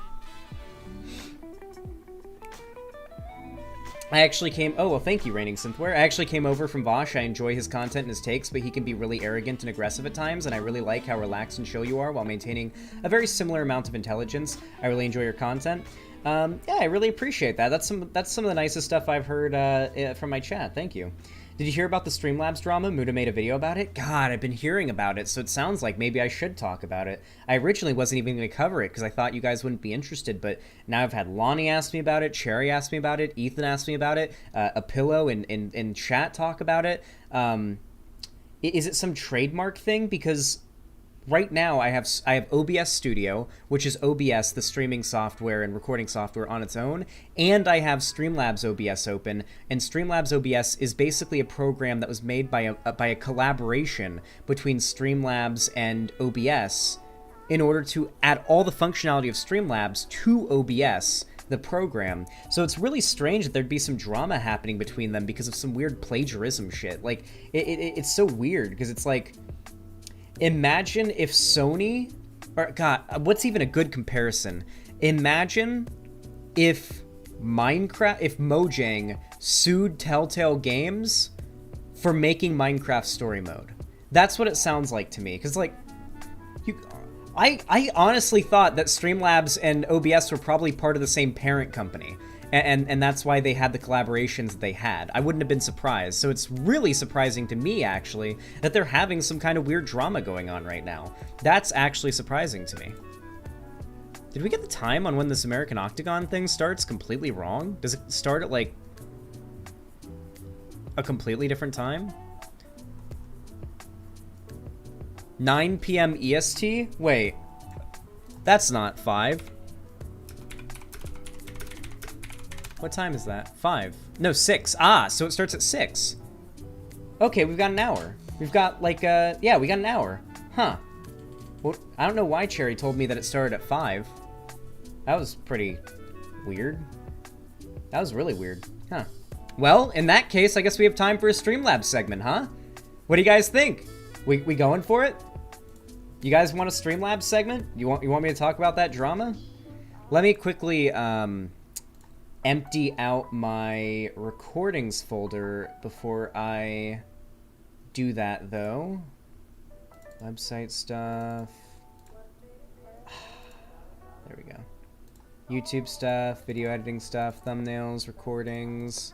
I actually came... Oh, well, thank you, Reigning Synthware. I actually came over from Vosh. I enjoy his content and his takes, but he can be really arrogant and aggressive at times, and I really like how relaxed and chill you are while maintaining a very similar amount of intelligence. I really enjoy your content. Yeah, I really appreciate that. That's some of the nicest stuff I've heard from my chat. Thank you. Did you hear about the Streamlabs drama? Muda made a video about it? God, I've been hearing about it, so it sounds like maybe I should talk about it. I originally wasn't even going to cover it because I thought you guys wouldn't be interested, but now I've had Lonnie ask me about it, Cherry asked me about it, Ethan asked me about it, a pillow in chat talk about it. Is it some trademark thing? Because right now I have OBS Studio, which is OBS, the streaming software and recording software on its own, and I have Streamlabs OBS open, and Streamlabs OBS is basically a program that was made by a collaboration between Streamlabs and OBS in order to add all the functionality of Streamlabs to OBS, the program. So it's really strange that there'd be some drama happening between them because of some weird plagiarism shit. Like, it's so weird, because it's like, imagine if Sony, or God, what's even a good comparison? Imagine if Mojang sued Telltale Games for making Minecraft story mode. That's what it sounds like to me, because like, I honestly thought that Streamlabs and OBS were probably part of the same parent company. And that's why they had the collaborations that they had. I wouldn't have been surprised. So it's really surprising to me, actually, that they're having some kind of weird drama going on right now. That's actually surprising to me. Did we get the time on when this American Octagon thing starts completely wrong? Does it start at, like, a completely different time? 9 p.m. EST? Wait. That's not 5. What time is that? 5. No, 6. Ah, so it starts at 6. Okay, we've got an hour. We've got like, yeah, we got an hour. Huh. Well, I don't know why Cherry told me that it started at 5. That was pretty weird. That was really weird. Huh. Well, in that case, I guess we have time for a Streamlabs segment, huh? What do you guys think? We going for it? You guys want a Streamlabs segment? You want me to talk about that drama? Let me quickly empty out my recordings folder before I do that, though. Website stuff. There we go. YouTube stuff, video editing stuff, thumbnails, recordings.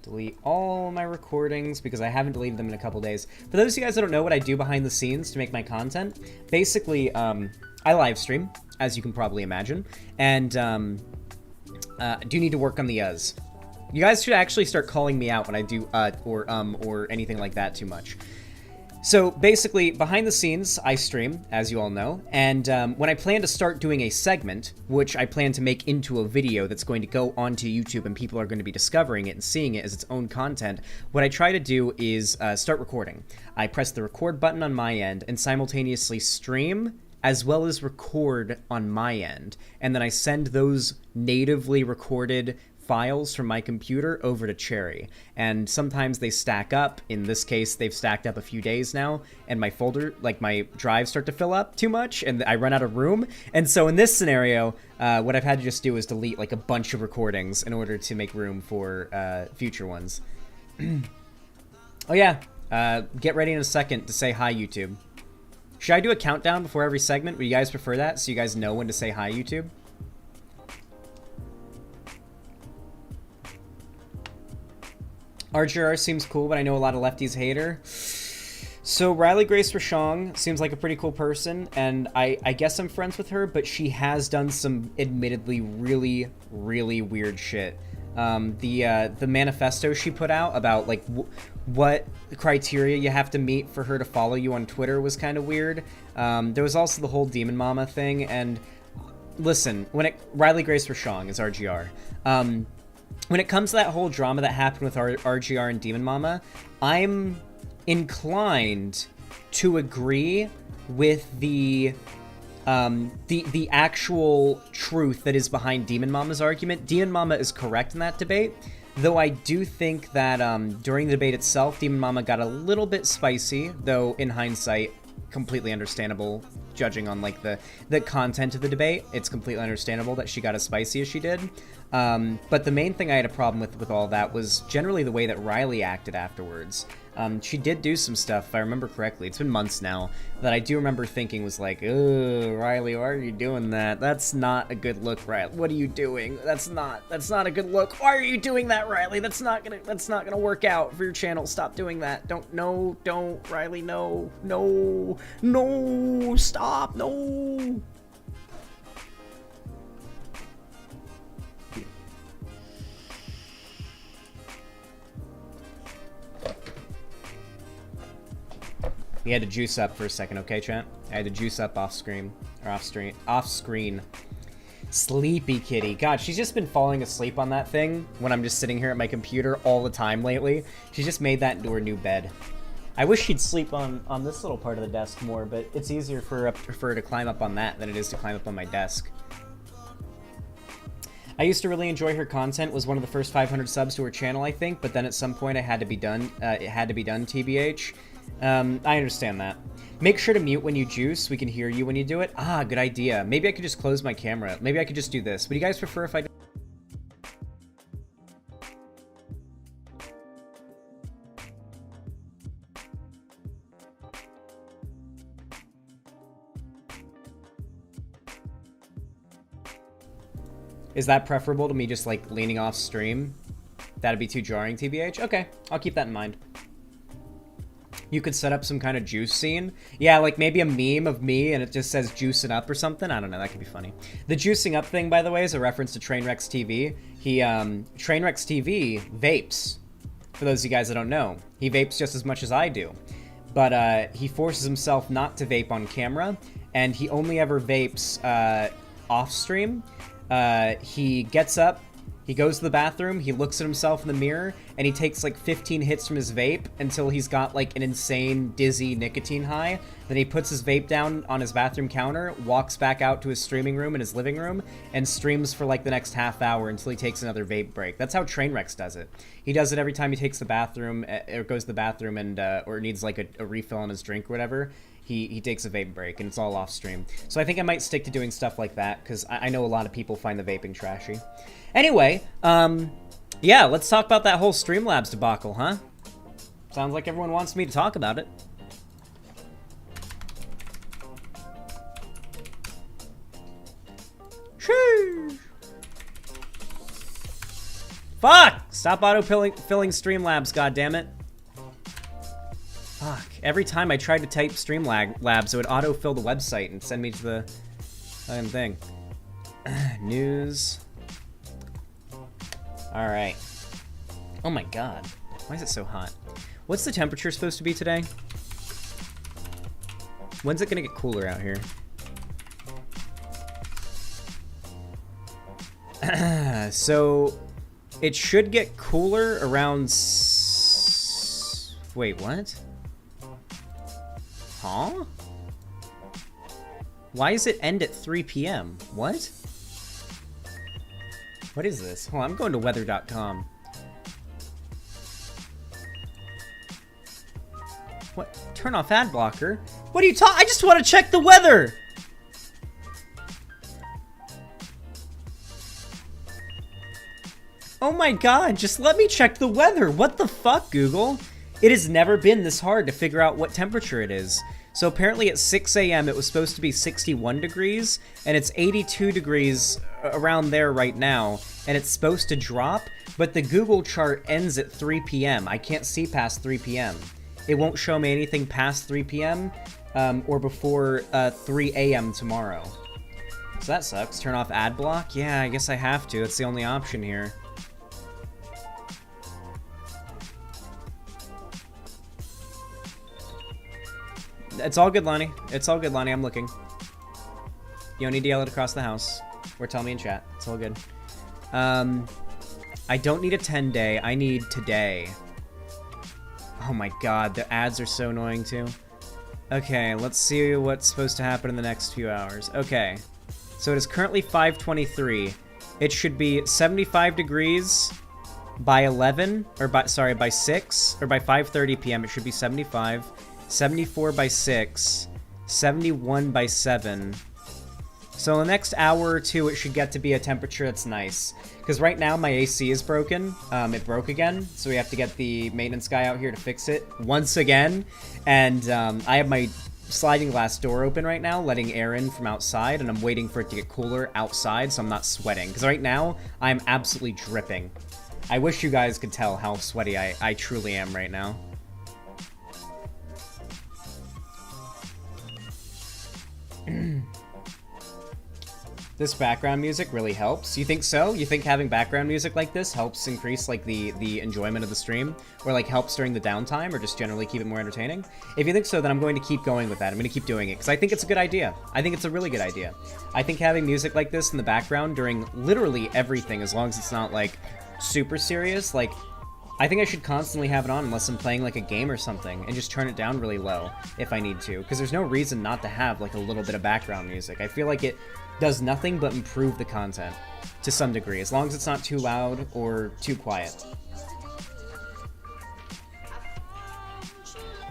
Delete all my recordings because I haven't deleted them in a couple days. For those of you guys that don't know what I do behind the scenes to make my content, basically, I live stream, as you can probably imagine, and do need to work on the uhs. You guys should actually start calling me out when I do or anything like that too much. So basically, behind the scenes, I stream, as you all know, and when I plan to start doing a segment, which I plan to make into a video that's going to go onto YouTube and people are going to be discovering it and seeing it as its own content, what I try to do is start recording. I press the record button on my end and simultaneously stream as well as record on my end, and then I send those natively recorded files from my computer over to Cherry, and sometimes they stack up. In this case, they've stacked up a few days now, and my folder, like my drives, start to fill up too much, and I run out of room. And so in this scenario, what I've had to just do is delete like a bunch of recordings in order to make room for future ones. Oh yeah, get ready in a second to say hi, YouTube. Should I do a countdown before every segment? Would you guys prefer that, so you guys know when to say hi, YouTube? RGR seems cool, but I know a lot of lefties hate her. So Riley Grace Rochong seems like a pretty cool person, and I guess I'm friends with her, but she has done some admittedly really, really weird shit. The manifesto she put out about like what criteria you have to meet for her to follow you on Twitter was kind of weird. There was also the whole Demon Mama thing, and listen, Riley Grace Rochong is RGR. When it comes to that whole drama that happened with RGR and Demon Mama, I'm inclined to agree with the actual truth that is behind Demon Mama's argument. Demon Mama is correct in that debate, though I do think that during the debate itself, Demon Mama got a little bit spicy, though in hindsight, completely understandable. Judging on like the content of the debate, it's completely understandable that she got as spicy as she did. But the main thing I had a problem with all that was generally the way that Riley acted afterwards. She did do some stuff, if I remember correctly. It's been months now, that I do remember thinking was like, "Ugh, Riley, why are you doing that? That's not a good look, Riley. What are you doing? That's not a good look. Why are you doing that, Riley? That's not gonna work out for your channel. Stop doing that. Don't, Riley, no, stop, no." You had to juice up for a second, okay, chat? I had to juice up off screen. Sleepy kitty. God, she's just been falling asleep on that thing when I'm just sitting here at my computer all the time lately. She's just made that into her new bed. I wish she'd sleep on this little part of the desk more, but it's easier for her to climb up on that than it is to climb up on my desk. I used to really enjoy her content, was one of the first 500 subs to her channel, I think, but then at some point it had to be done, TBH. I understand that. Make sure to mute when you juice. We can hear you when you do it. Ah, good idea. Maybe I could just close my camera. Maybe I could just do this. Would you guys prefer if I... Is that preferable to me just like leaning off stream? That'd be too jarring, TBH? Okay, I'll keep that in mind. You could set up some kind of juice scene. Yeah, like maybe a meme of me and it just says juicing up or something. I don't know, that could be funny. The juicing up thing, by the way, is a reference to Trainwreck's TV. Trainwreck's TV vapes. For those of you guys that don't know, he vapes just as much as I do. but he forces himself not to vape on camera, and he only ever vapes off stream. He gets up, he goes to the bathroom, he looks at himself in the mirror, and he takes like 15 hits from his vape until he's got like an insane, dizzy nicotine high. Then he puts his vape down on his bathroom counter, walks back out to his streaming room in his living room, and streams for like the next half hour until he takes another vape break. That's how Trainwreck does it. He does it every time he takes the bathroom, or goes to the bathroom and, or needs like a refill on his drink or whatever. He takes a vape break, and it's all off stream. So I think I might stick to doing stuff like that, because I know a lot of people find the vaping trashy. Anyway, yeah, let's talk about that whole Streamlabs debacle, huh? Sounds like everyone wants me to talk about it. Sheesh. Fuck! Stop auto-filling Streamlabs, goddammit. Fuck. Every time I tried to type Streamlabs, it would autofill the website and send me to the fucking thing. News. Alright. Oh my god. Why is it so hot? What's the temperature supposed to be today? When's it gonna get cooler out here? So, it should get cooler around... Wait, what? Huh? Why does it end at 3 p.m.? What? What is this? Hold on, I'm going to weather.com. What? Turn off ad blocker? What are you talking? I just want to check the weather! Oh my god, just let me check the weather. What the fuck, Google? It has never been this hard to figure out what temperature it is. So apparently at 6 a.m. it was supposed to be 61 degrees, and it's 82 degrees around there right now, and it's supposed to drop, but the Google chart ends at 3 p.m. I can't see past 3 p.m. It won't show me anything past 3 p.m. Or before 3 a.m. tomorrow. So that sucks. Turn off ad block? Yeah, I guess I have to. It's the only option here. It's all good, Lonnie. It's all good, Lonnie. I'm looking. You don't need to yell it across the house. Or tell me in chat. It's all good. I don't need a 10-day. I need today. Oh my god, the ads are so annoying too. Okay, let's see what's supposed to happen in the next few hours. Okay, so it is currently 5:23. It should be 75 degrees by 11, or by 6, or by 5:30 p.m. It should be 75. 74 by 6, 71 by 7. So in the next hour or two, it should get to be a temperature that's nice. Because right now, my AC is broken. It broke again, so we have to get the maintenance guy out here to fix it once again. And I have my sliding glass door open right now, letting air in from outside, and I'm waiting for it to get cooler outside so I'm not sweating. Because right now, I'm absolutely dripping. I wish you guys could tell how sweaty I truly am right now. This background music really helps. You think so? You think having background music like this helps increase like the enjoyment of the stream, or like helps during the downtime, or just generally keep it more entertaining? If you think so, then I'm going to keep going with that. I'm going to keep doing it because I think it's a good idea. I think it's a really good idea. I think having music like this in the background during literally everything, as long as it's not like super serious, like I think I should constantly have it on unless I'm playing like a game or something, and just turn it down really low if I need to, because there's no reason not to have like a little bit of background music. I feel like it does nothing but improve the content to some degree, as long as it's not too loud or too quiet.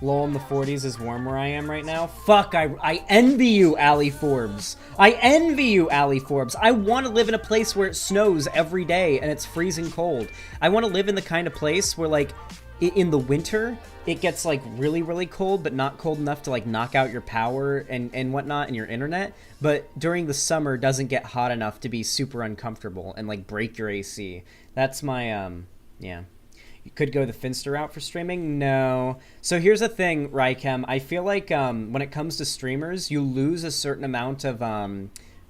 Lol, in the 40s is warm where I am right now. Fuck, I envy you, Allie Forbes. I envy you, Allie Forbes. I want to live in a place where it snows every day and it's freezing cold. I want to live in the kind of place where, like, in the winter, it gets, like, really, really cold, but not cold enough to, like, knock out your power and whatnot and your internet. But during the summer, doesn't get hot enough to be super uncomfortable and, like, break your AC. That's my, yeah. You could go the Finster route for streaming? No. So here's the thing, Rychem. I feel like when it comes to streamers, you lose a certain amount of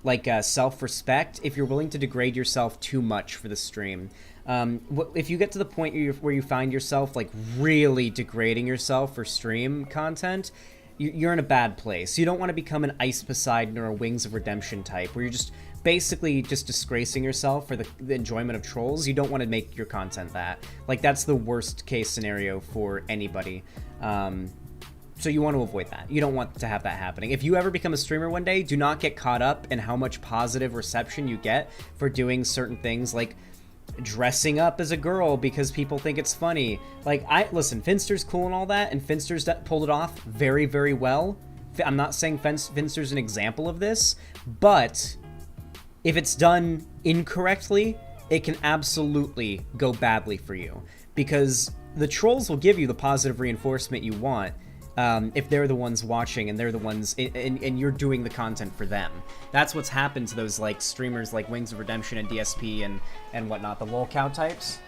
like self-respect if you're willing to degrade yourself too much for the stream. If you get to the point where you find yourself like really degrading yourself for stream content, you're in a bad place. You don't want to become an Ice Poseidon or a Wings of Redemption type, where you're just basically just disgracing yourself for the enjoyment of trolls. You don't want to make your content that. Like, that's the worst case scenario for anybody. So you want to avoid that. You don't want to have that happening. If you ever become a streamer one day, do not get caught up in how much positive reception you get for doing certain things, like dressing up as a girl because people think it's funny. Like, listen, Finster's cool and all that, and Finster's pulled it off very, very well. I'm not saying Finster's an example of this, but if it's done incorrectly, it can absolutely go badly for you, because the trolls will give you the positive reinforcement you want. If they're the ones watching and they're the ones, and you're doing the content for them. That's what's happened to those like streamers like Wings of Redemption and DSP and whatnot, the lolcow types.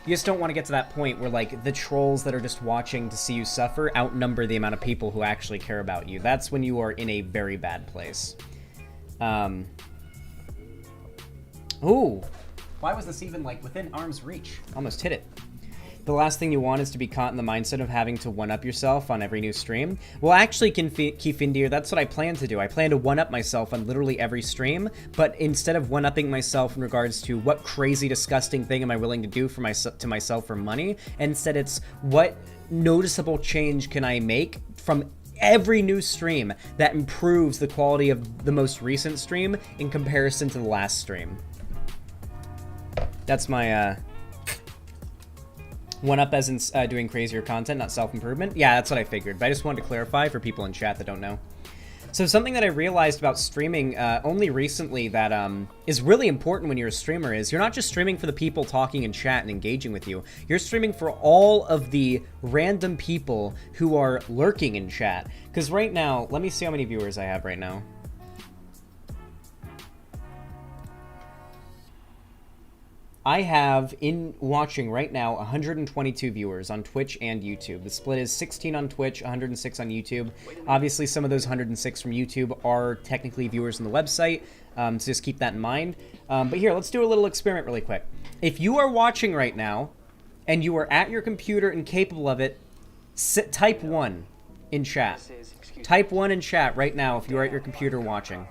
You just don't want to get to that point where like the trolls that are just watching to see you suffer outnumber the amount of people who actually care about you. That's when you are in a very bad place. Ooh, why was this even like within arm's reach? Almost hit it. The last thing you want is to be caught in the mindset of having to one-up yourself on every new stream. Well, actually, Keyfindier, that's what I plan to do. I plan to one-up myself on literally every stream, but instead of one-upping myself in regards to what crazy, disgusting thing am I willing to do for myself for money, instead it's what noticeable change can I make from every new stream that improves the quality of the most recent stream in comparison to the last stream. That's my, one up as in doing crazier content, not self-improvement. Yeah, that's what I figured, but I just wanted to clarify for people in chat that don't know. So something that I realized about streaming only recently that is really important when you're a streamer is you're not just streaming for the people talking in chat and engaging with you. You're streaming for all of the random people who are lurking in chat. Because right now, let me see how many viewers I have right now. I have, in watching right now, 122 viewers on Twitch and YouTube. The split is 16 on Twitch, 106 on YouTube. Obviously, some of those 106 from YouTube are technically viewers on the website, so just keep that in mind. But here, let's do a little experiment really quick. If you are watching right now, and you are at your computer and capable of it, type 1 in chat. Type 1 in chat right now if you are at your computer watching.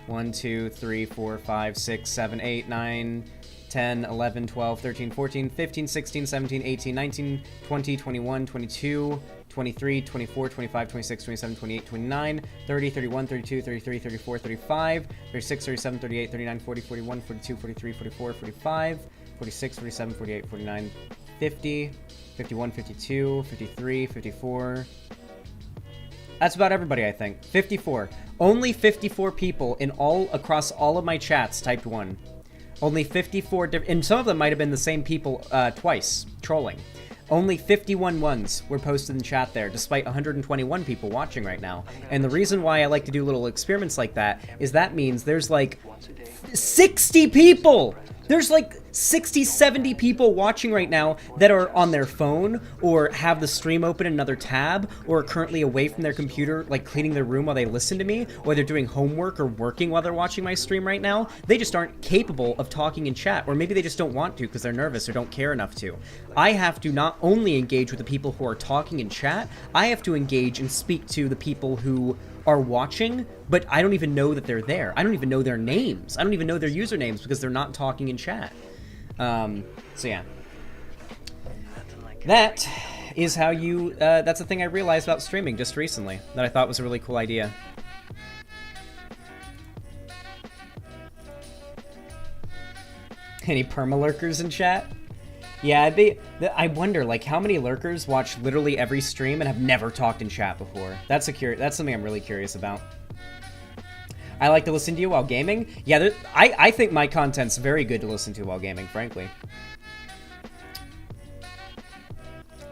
1, 2, 3, 4, 5, 6, 7, 8, 9... 10, 11, 12, 13, 14, 15, 16, 17, 18, 19, 20, 21, 22, 23, 24, 25, 26, 27, 28, 29, 30, 31, 32, 33, 34, 35, 36, 37, 38, 39, 40, 41, 42, 43, 44, 45, 46, 47, 48, 49, 50, 51, 52, 53, 54. That's about everybody, I think. 54. Only 54 people in across all of my chats typed 1. Only 54 and some of them might have been the same people twice, trolling. Only 51 ones were posted in chat there, despite 121 people watching right now. And the reason why I like to do little experiments like that is that means there's like 60 people! There's like 60, 70 people watching right now that are on their phone or have the stream open in another tab or are currently away from their computer, like cleaning their room while they listen to me, or they're doing homework or working while they're watching my stream right now. They just aren't capable of talking in chat, or maybe they just don't want to because they're nervous or don't care enough to. I have to not only engage with the people who are talking in chat, I have to engage and speak to the people who are watching, but I don't even know that they're there. I don't even know their names. I don't even know their usernames because they're not talking in chat. So yeah. That is how you, that's the thing I realized about streaming just recently that I thought was a really cool idea. Any perma-lurkers in chat? Yeah, I wonder, like, how many lurkers watch literally every stream and have never talked in chat before? That's something I'm really curious about. I like to listen to you while gaming. Yeah, I think my content's very good to listen to while gaming, frankly.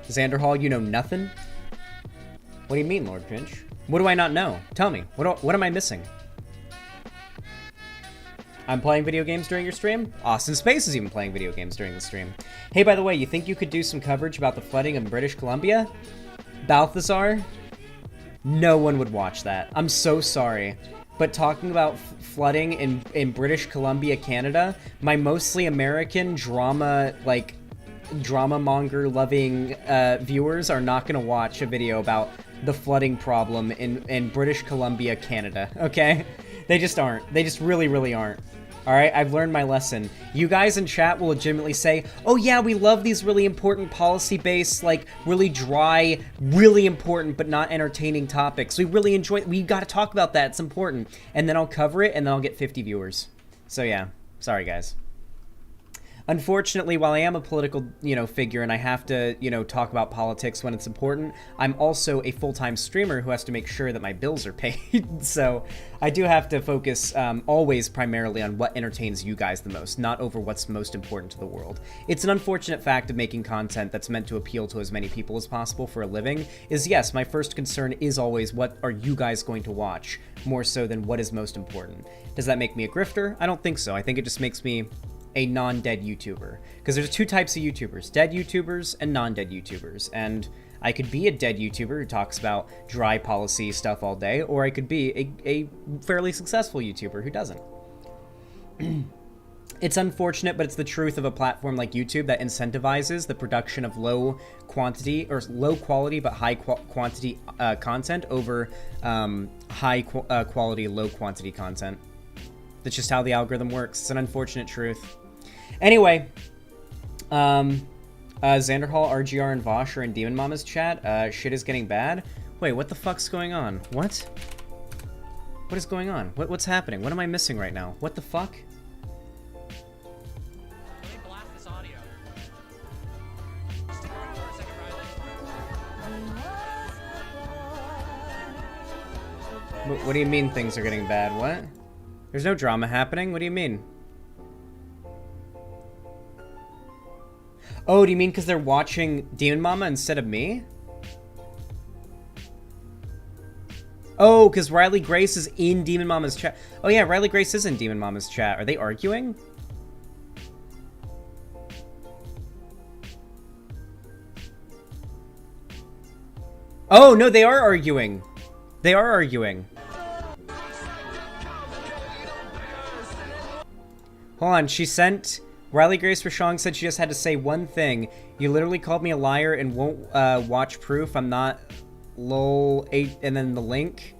Xanderhal, you know nothing? What do you mean, Lord Pinch? What do I not know? Tell me. What am I missing? I'm playing video games during your stream? Austin Space is even playing video games during the stream. Hey, by the way, you think you could do some coverage about the flooding in British Columbia? Balthazar? No one would watch that. I'm so sorry. but talking about flooding in British Columbia, Canada, my mostly American drama, like, drama monger loving viewers are not going to watch a video about the flooding problem in British Columbia, Canada, okay? They just aren't. They just really, really aren't. Alright, I've learned my lesson. You guys in chat will legitimately say, oh yeah, we love these really important policy-based, like, really dry, really important but not entertaining topics. We really enjoy it. We gotta talk about that. It's important. And then I'll cover it, and then I'll get 50 viewers. So yeah, sorry guys. Unfortunately, while I am a political, figure and I have to, talk about politics when it's important, I'm also a full-time streamer who has to make sure that my bills are paid. So I do have to focus always primarily on what entertains you guys the most, not over what's most important to the world. It's an unfortunate fact of making content that's meant to appeal to as many people as possible for a living, is yes, my first concern is always what are you guys going to watch, more so than what is most important. Does that make me a grifter? I don't think so. I think it just makes me a non-dead YouTuber, because there's two types of YouTubers, dead YouTubers and non-dead YouTubers, and I could be a dead YouTuber who talks about dry policy stuff all day, or I could be a fairly successful YouTuber who doesn't. It's unfortunate, but it's the truth of a platform like YouTube that incentivizes the production of low quality but high quantity content over high quality, low quantity content. That's just how the algorithm works. It's an unfortunate truth. Anyway, Xanderhal, RGR, and Vosh are in Demon Mama's chat. Shit is getting bad. Wait, what the fuck's going on? What? What is going on? What's happening? What am I missing right now? What the fuck? Let me blast this audio. What do you mean things are getting bad? What? There's no drama happening? What do you mean? Oh, do you mean because they're watching Demon Mama instead of me? Oh, because Riley Grace is in Demon Mama's chat. Oh yeah, Riley Grace is in Demon Mama's chat. Are they arguing? Oh, no, they are arguing. They are arguing. Hold on, she sent... Riley Grace Rashong said she just had to say one thing. You literally called me a liar and won't watch proof. I'm not lol 8 and then the link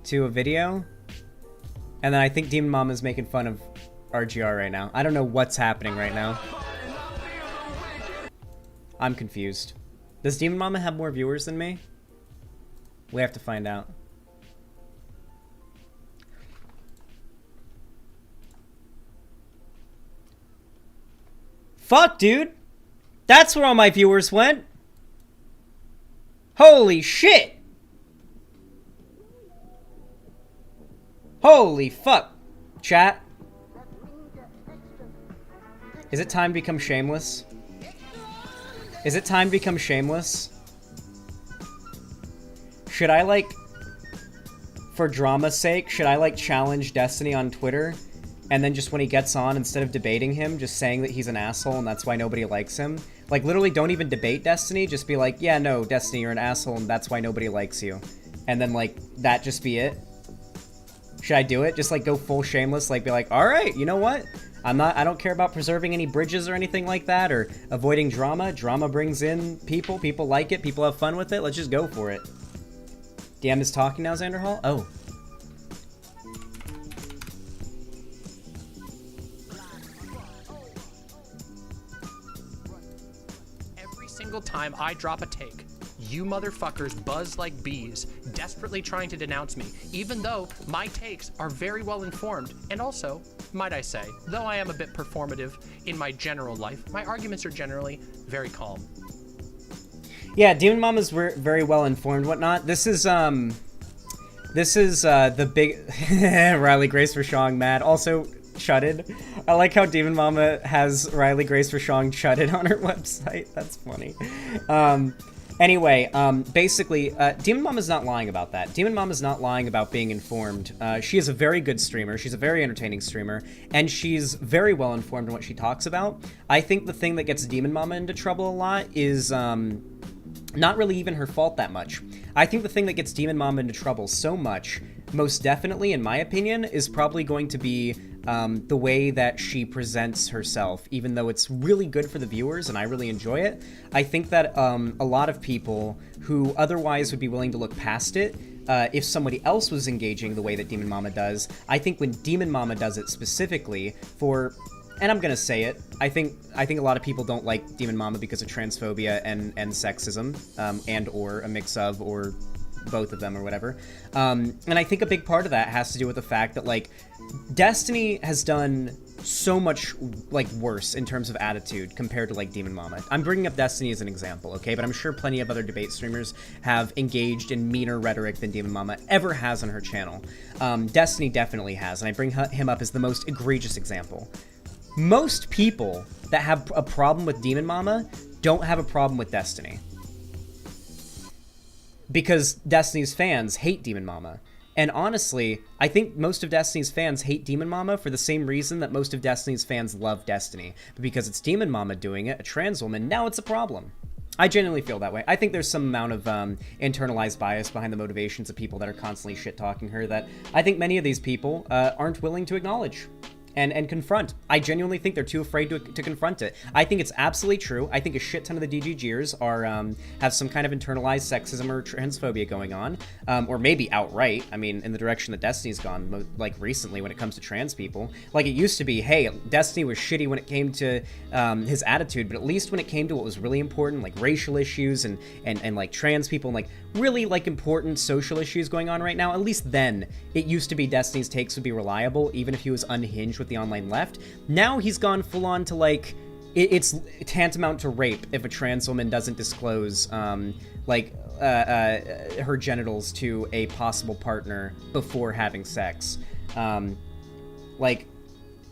to a video. And then I think Demon Mama's making fun of RGR right now. I don't know what's happening right now. I'm confused. Does Demon Mama have more viewers than me? We have to find out. Fuck, dude! That's where all my viewers went! Holy shit! Holy fuck! Chat. Is it time to become shameless? Is it time to become shameless? Should I, like, for drama's sake, should I, like, challenge Destiny on Twitter? And then just when he gets on, instead of debating him, just saying that he's an asshole and that's why nobody likes him. Like, literally don't even debate Destiny. Just be like, yeah, no, Destiny, you're an asshole and that's why nobody likes you. And then, like, that just be it. Should I do it? Just, like, go full shameless, like, be like, alright, you know what? I don't care about preserving any bridges or anything like that, or avoiding drama. Drama brings in people. People like it. People have fun with it. Let's just go for it. DM is talking now, Xanderhal? Oh. Single time I drop a take, you motherfuckers buzz like bees, desperately trying to denounce me, even though my takes are very well informed, and also, might I say, though I am a bit performative in my general life, my arguments are generally very calm. Yeah, Demon Mama's very well informed, whatnot. This is the big Riley Grace Rashong mad. Also, Chud. I like how Demon Mama has Riley Grace Rashong chudded on her website. That's funny. Anyway, basically, Demon Mama's not lying about that. Demon Mama's not lying about being informed. She is a very good streamer. She's a very entertaining streamer, and she's very well informed in what she talks about. I think the thing that gets Demon Mama into trouble a lot is not really even her fault that much. I think the thing that gets Demon Mama into trouble so much most definitely, in my opinion, is probably going to be the way that she presents herself. Even though it's really good for the viewers and I really enjoy it, I think that a lot of people who otherwise would be willing to look past it, if somebody else was engaging the way that Demon Mama does, I think when Demon Mama does it specifically for... And I'm gonna say it. I think a lot of people don't like Demon Mama because of transphobia and sexism, and or a mix of, or both of them or whatever. And I think a big part of that has to do with the fact that, like, Destiny has done so much, like, worse in terms of attitude compared to, like, Demon Mama. I'm bringing up Destiny as an example, okay? But I'm sure plenty of other debate streamers have engaged in meaner rhetoric than Demon Mama ever has on her channel. Destiny definitely has, and I bring him up as the most egregious example. Most people that have a problem with Demon Mama don't have a problem with Destiny. Because Destiny's fans hate Demon Mama. And honestly, I think most of Destiny's fans hate Demon Mama for the same reason that most of Destiny's fans love Destiny. But because it's Demon Mama doing it, a trans woman, now it's a problem. I genuinely feel that way. I think there's some amount of internalized bias behind the motivations of people that are constantly shit-talking her that I think many of these people aren't willing to acknowledge. And confront. I genuinely think they're too afraid to confront it. I think it's absolutely true. I think a shit ton of the DGGers are have some kind of internalized sexism or transphobia going on, or maybe outright. I mean, in the direction that Destiny's gone, like recently when it comes to trans people. Like it used to be, hey, Destiny was shitty when it came to his attitude, but at least when it came to what was really important, like racial issues and like trans people and like really like important social issues going on right now, at least then it used to be Destiny's takes would be reliable, even if he was unhinged with the online left. Now he's gone full on to like it's tantamount to rape if a trans woman doesn't disclose her genitals to a possible partner before having sex. Like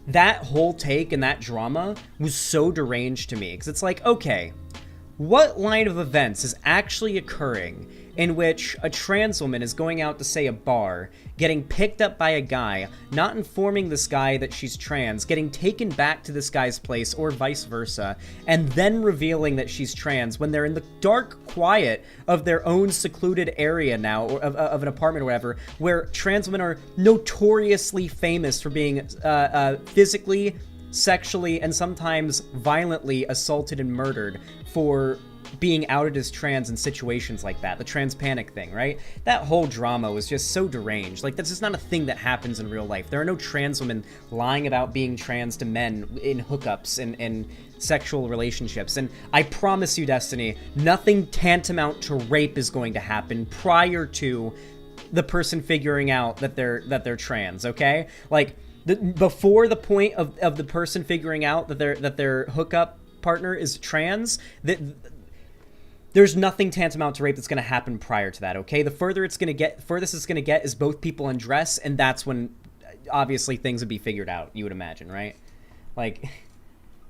that whole take and that drama was so deranged to me because it's like, okay, what line of events is actually occurring in which a trans woman is going out to, say, a bar, getting picked up by a guy, not informing this guy that she's trans, getting taken back to this guy's place, or vice versa, and then revealing that she's trans when they're in the dark quiet of their own secluded area now, or of an apartment or whatever, where trans women are notoriously famous for being physically, sexually, and sometimes violently assaulted and murdered for being outed as trans in situations like that. The trans panic thing, right? That whole drama was just so deranged. Like, that's just not a thing that happens in real life. There are no trans women lying about being trans to men in hookups and sexual relationships. And I promise you, Destiny, nothing tantamount to rape is going to happen prior to the person figuring out that they're trans, okay? Like, before the point of the person figuring out that their hookup partner is trans, there's nothing tantamount to rape that's going to happen prior to that, okay? The furthest it's going to get is both people undress, and that's when, obviously, things would be figured out, you would imagine, right? Like,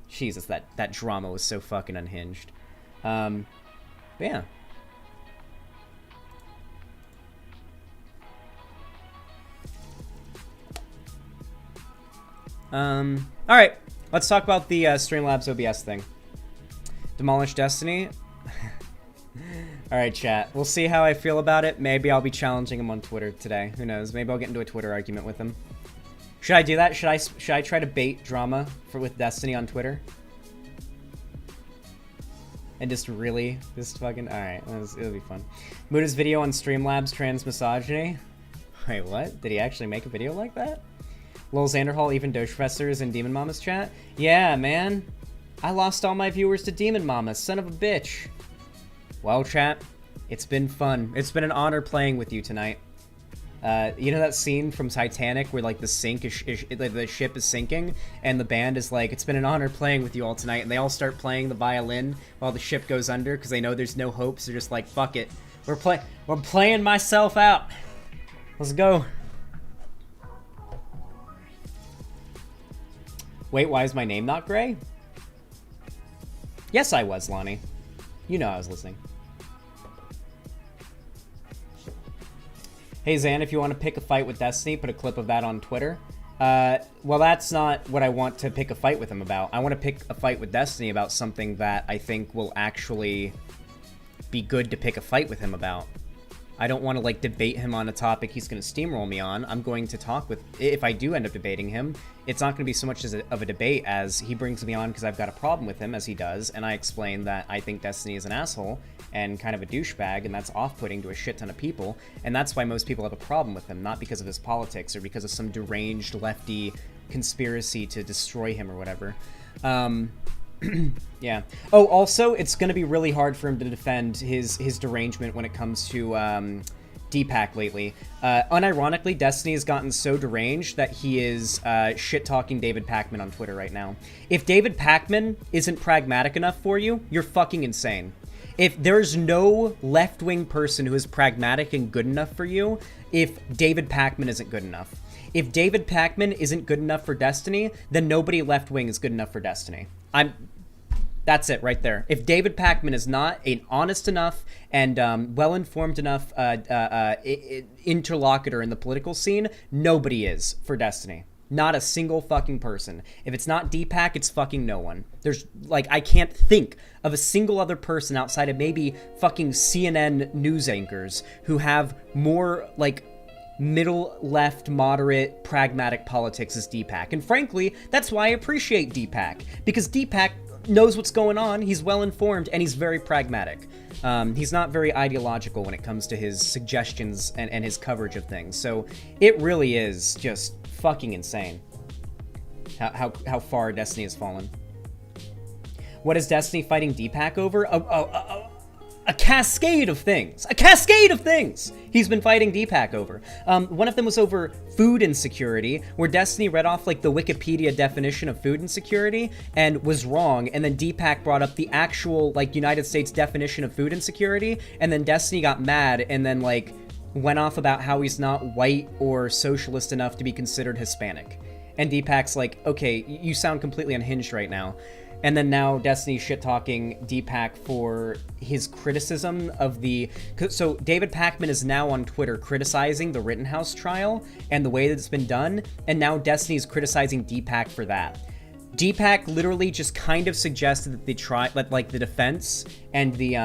Jesus, that drama was so fucking unhinged. Yeah. Alright, let's talk about the Streamlabs OBS thing. Demolish Destiny. Alright, chat. We'll see how I feel about it. Maybe I'll be challenging him on Twitter today. Who knows? Maybe I'll get into a Twitter argument with him. Should I do that? Should I try to bait drama with Destiny on Twitter? And just fucking... Alright, it'll be fun. Muda's video on Streamlabs trans misogyny. Wait, what? Did he actually make a video like that? Lil Xanderhal, even Doge Professors in Demon Mama's chat? Yeah, man. I lost all my viewers to Demon Mama, son of a bitch. Well, chat, it's been fun. It's been an honor playing with you tonight. You know that scene from Titanic where, like, the ship is sinking, and the band is like, it's been an honor playing with you all tonight, and they all start playing the violin while the ship goes under because they know there's no hope, so they're just like, fuck it. We're playing myself out. Let's go. Wait, why is my name not gray? Yes, I was, Lonnie. You know I was listening. Hey, Zan, if you want to pick a fight with Destiny, put a clip of that on Twitter. Well, that's not what I want to pick a fight with him about. I want to pick a fight with Destiny about something that I think will actually be good to pick a fight with him about. I don't want to, like, debate him on a topic he's going to steamroll me on. I'm going to talk with... If I do end up debating him, it's not going to be so much of a debate as he brings me on because I've got a problem with him, as he does, and I explain that I think Destiny is an asshole and kind of a douchebag, and that's off-putting to a shit ton of people, and that's why most people have a problem with him, not because of his politics or because of some deranged lefty conspiracy to destroy him or whatever. Yeah. Oh, also, it's going to be really hard for him to defend his derangement when it comes to Deepak lately. Unironically, Destiny has gotten so deranged that he is shit-talking David Pakman on Twitter right now. If David Pakman isn't pragmatic enough for you, you're fucking insane. If there's no left-wing person who is pragmatic and good enough for you, if David Pakman isn't good enough. If David Pakman isn't good enough for Destiny, then nobody left-wing is good enough for Destiny. That's it right there. If David Pakman is not an honest enough and well-informed enough interlocutor in the political scene, nobody is for Destiny. Not a single fucking person. If it's not Deepak, it's fucking no one. There's, like, I can't think of a single other person outside of maybe fucking CNN news anchors who have more, like, middle, left, moderate, pragmatic politics as Deepak. And frankly, that's why I appreciate Deepak. Because Deepak knows what's going on, he's well-informed, and he's very pragmatic. He's not very ideological when it comes to his suggestions and his coverage of things. So it really is just fucking insane how far Destiny has fallen. What is Destiny fighting Deepak over? A cascade of things. A cascade of things he's been fighting Deepak over. One of them was over food insecurity, where Destiny read off, like, the Wikipedia definition of food insecurity and was wrong, and then Deepak brought up the actual, like, United States definition of food insecurity, and then Destiny got mad and then, like, went off about how he's not white or socialist enough to be considered Hispanic. And Deepak's like, okay, you sound completely unhinged right now. And then now Destiny's shit-talking Deepak for his criticism of the... So David Pakman is now on Twitter criticizing the Rittenhouse trial and the way that it's been done, and now Destiny's criticizing Deepak for that. Deepak literally just kind of suggested that the defense and the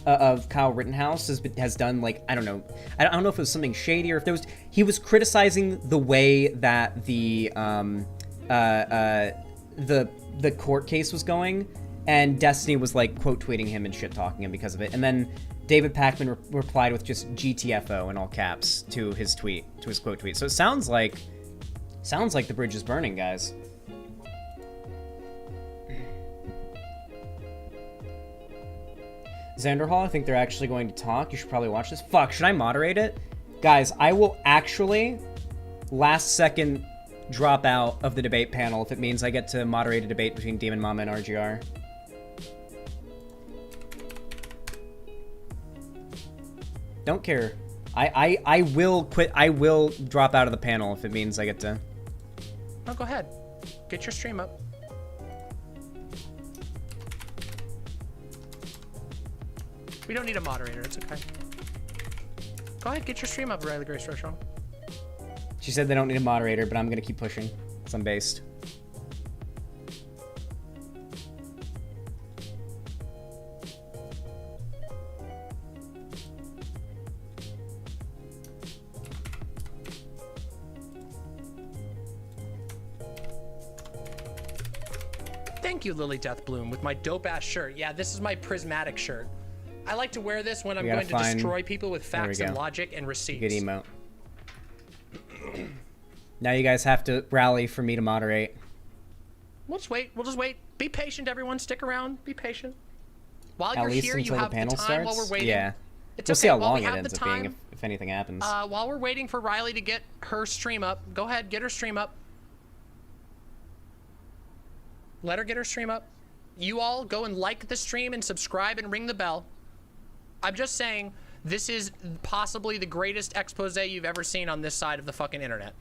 of Kyle Rittenhouse has done, like, I don't know if it was something shady or if there was... He was criticizing the way that the court case was going, and Destiny was, like, quote tweeting him and shit talking him because of it. And then David Pakman replied with just GTFO in all caps to his quote tweet. So it sounds like the bridge is burning, guys. Xanderhal, I think they're actually going to talk. You should probably watch this. Fuck, should I moderate it? Guys, I will actually last second drop out of the debate panel if it means I get to moderate a debate between Demon Mama and RGR. Don't care. I will quit. I will drop out of the panel if it means I get to... No, go ahead. Get your stream up. We don't need a moderator. It's okay. Go ahead, get your stream up, Riley Grace Roshan. She said they don't need a moderator, but I'm going to keep pushing. Because I'm based. Thank you, Lily Deathbloom, with my dope-ass shirt. Yeah, this is my prismatic shirt. I like to wear this when I'm going to destroy people with facts and logic and receipts. Good emote. Now you guys have to rally for me to moderate. We'll just wait. We'll just wait. Be patient, everyone. Stick around. Be patient. While you're here, you have the time while we're waiting. Yeah. It's we'll okay. see how While long we it have ends the up being time, if anything happens. while we're waiting for Riley to get her stream up, go ahead, get her stream up. Let her get her stream up. You all go and like the stream and subscribe and ring the bell. I'm just saying, this is possibly the greatest expose you've ever seen on this side of the fucking internet.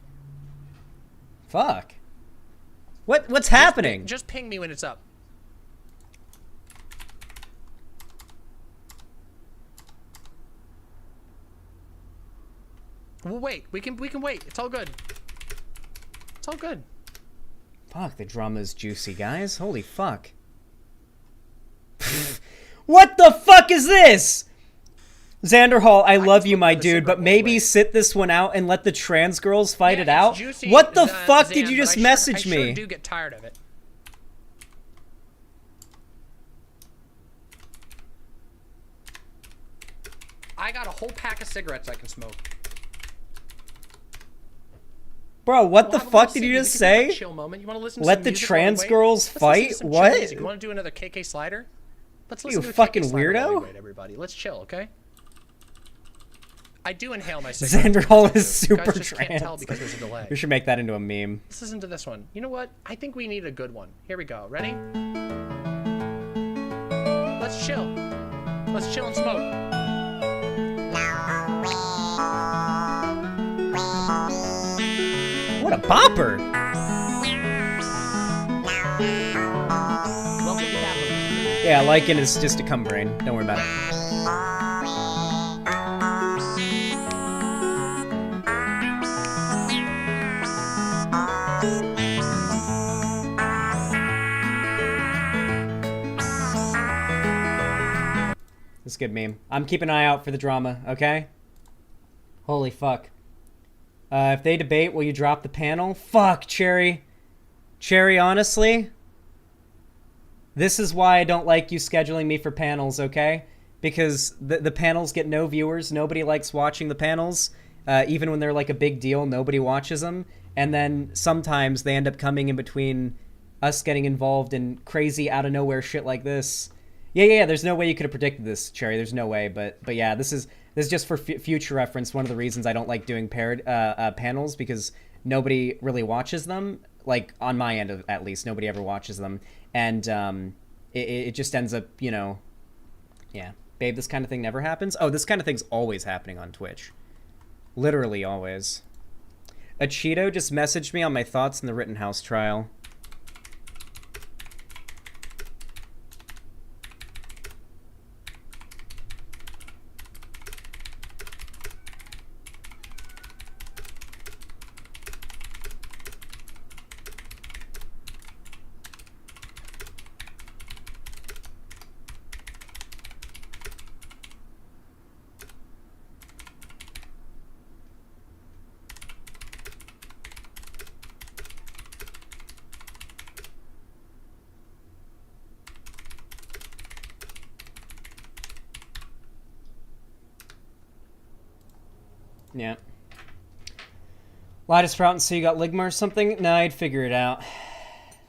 Fuck. What's happening? Just ping me when it's up. We'll wait. We can wait. It's all good. It's all good. Fuck, the drama's juicy, guys. Holy fuck. What the fuck is this? Xanderhal, I love you, look my for the dude, cigarette but bowl maybe away. sit this one out and let the trans girls fight it it's out. juicy, What the fuck Zan, did you but just I message sure me? do get tired of it. I got a whole pack of cigarettes I can smoke. Bro, what the We'll have a fuck little did you CD. just We can have a say? chill moment. You want to listen to Let some the music while we trans wait? girls Let's listen to fight? some chill What? music. You want to do another KK slider? Let's listen You to a fucking KK slider while we weirdo? wait, everybody. Let's chill, okay? I do inhale my cigarettes. Xanderhal is You guys super just can't tell trans. because there's a delay. We should make that into a meme. Let's listen to this one. You know what? I think we need a good one. Here we go. Ready? Let's chill. Let's chill and smoke. What a bopper! Welcome to Capitalism. Yeah, liking is just a cum brain. Don't worry about it. This is a good meme. I'm keeping an eye out for the drama, okay? Holy fuck. If they debate, will you drop the panel? Fuck, Cherry. Cherry, honestly, this is why I don't like you scheduling me for panels, okay? Because the panels get no viewers. Nobody likes watching the panels. Even when they're like a big deal, nobody watches them. And then sometimes they end up coming in between us getting involved in crazy out of nowhere shit like this. Yeah, there's no way you could have predicted this, Cherry. There's no way. But yeah, this is just for future reference. One of the reasons I don't like doing paired panels, because nobody really watches them. Like, on my end, at least, nobody ever watches them. And it just ends up, you know, yeah. Babe, this kind of thing never happens? Oh, this kind of thing's always happening on Twitch. Literally always. A Cheeto just messaged me on my thoughts in the Rittenhouse trial. Yeah. Light a sprout and see you got Ligma or something? No, I'd figure it out.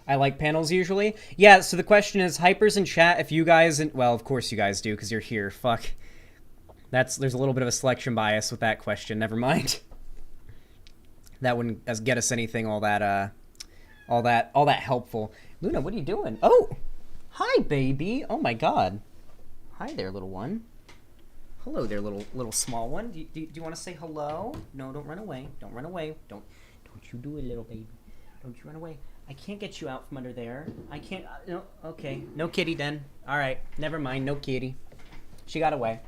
I like panels usually. Yeah, so the question is, Hypers in chat, if you guys... Well, of course you guys do, because you're here. Fuck. There's a little bit of a selection bias with that question. Never mind. That wouldn't get us anything all that helpful. Luna, what are you doing? Oh! Hi, baby! Oh my god. Hi there, little one. Hello there, little small one. Do you want to say hello? No, don't run away. Don't run away. Don't you do it, little baby. Don't you run away. I can't get you out from under there. I can't. No, okay. No kitty then. All right. Never mind. No kitty. She got away.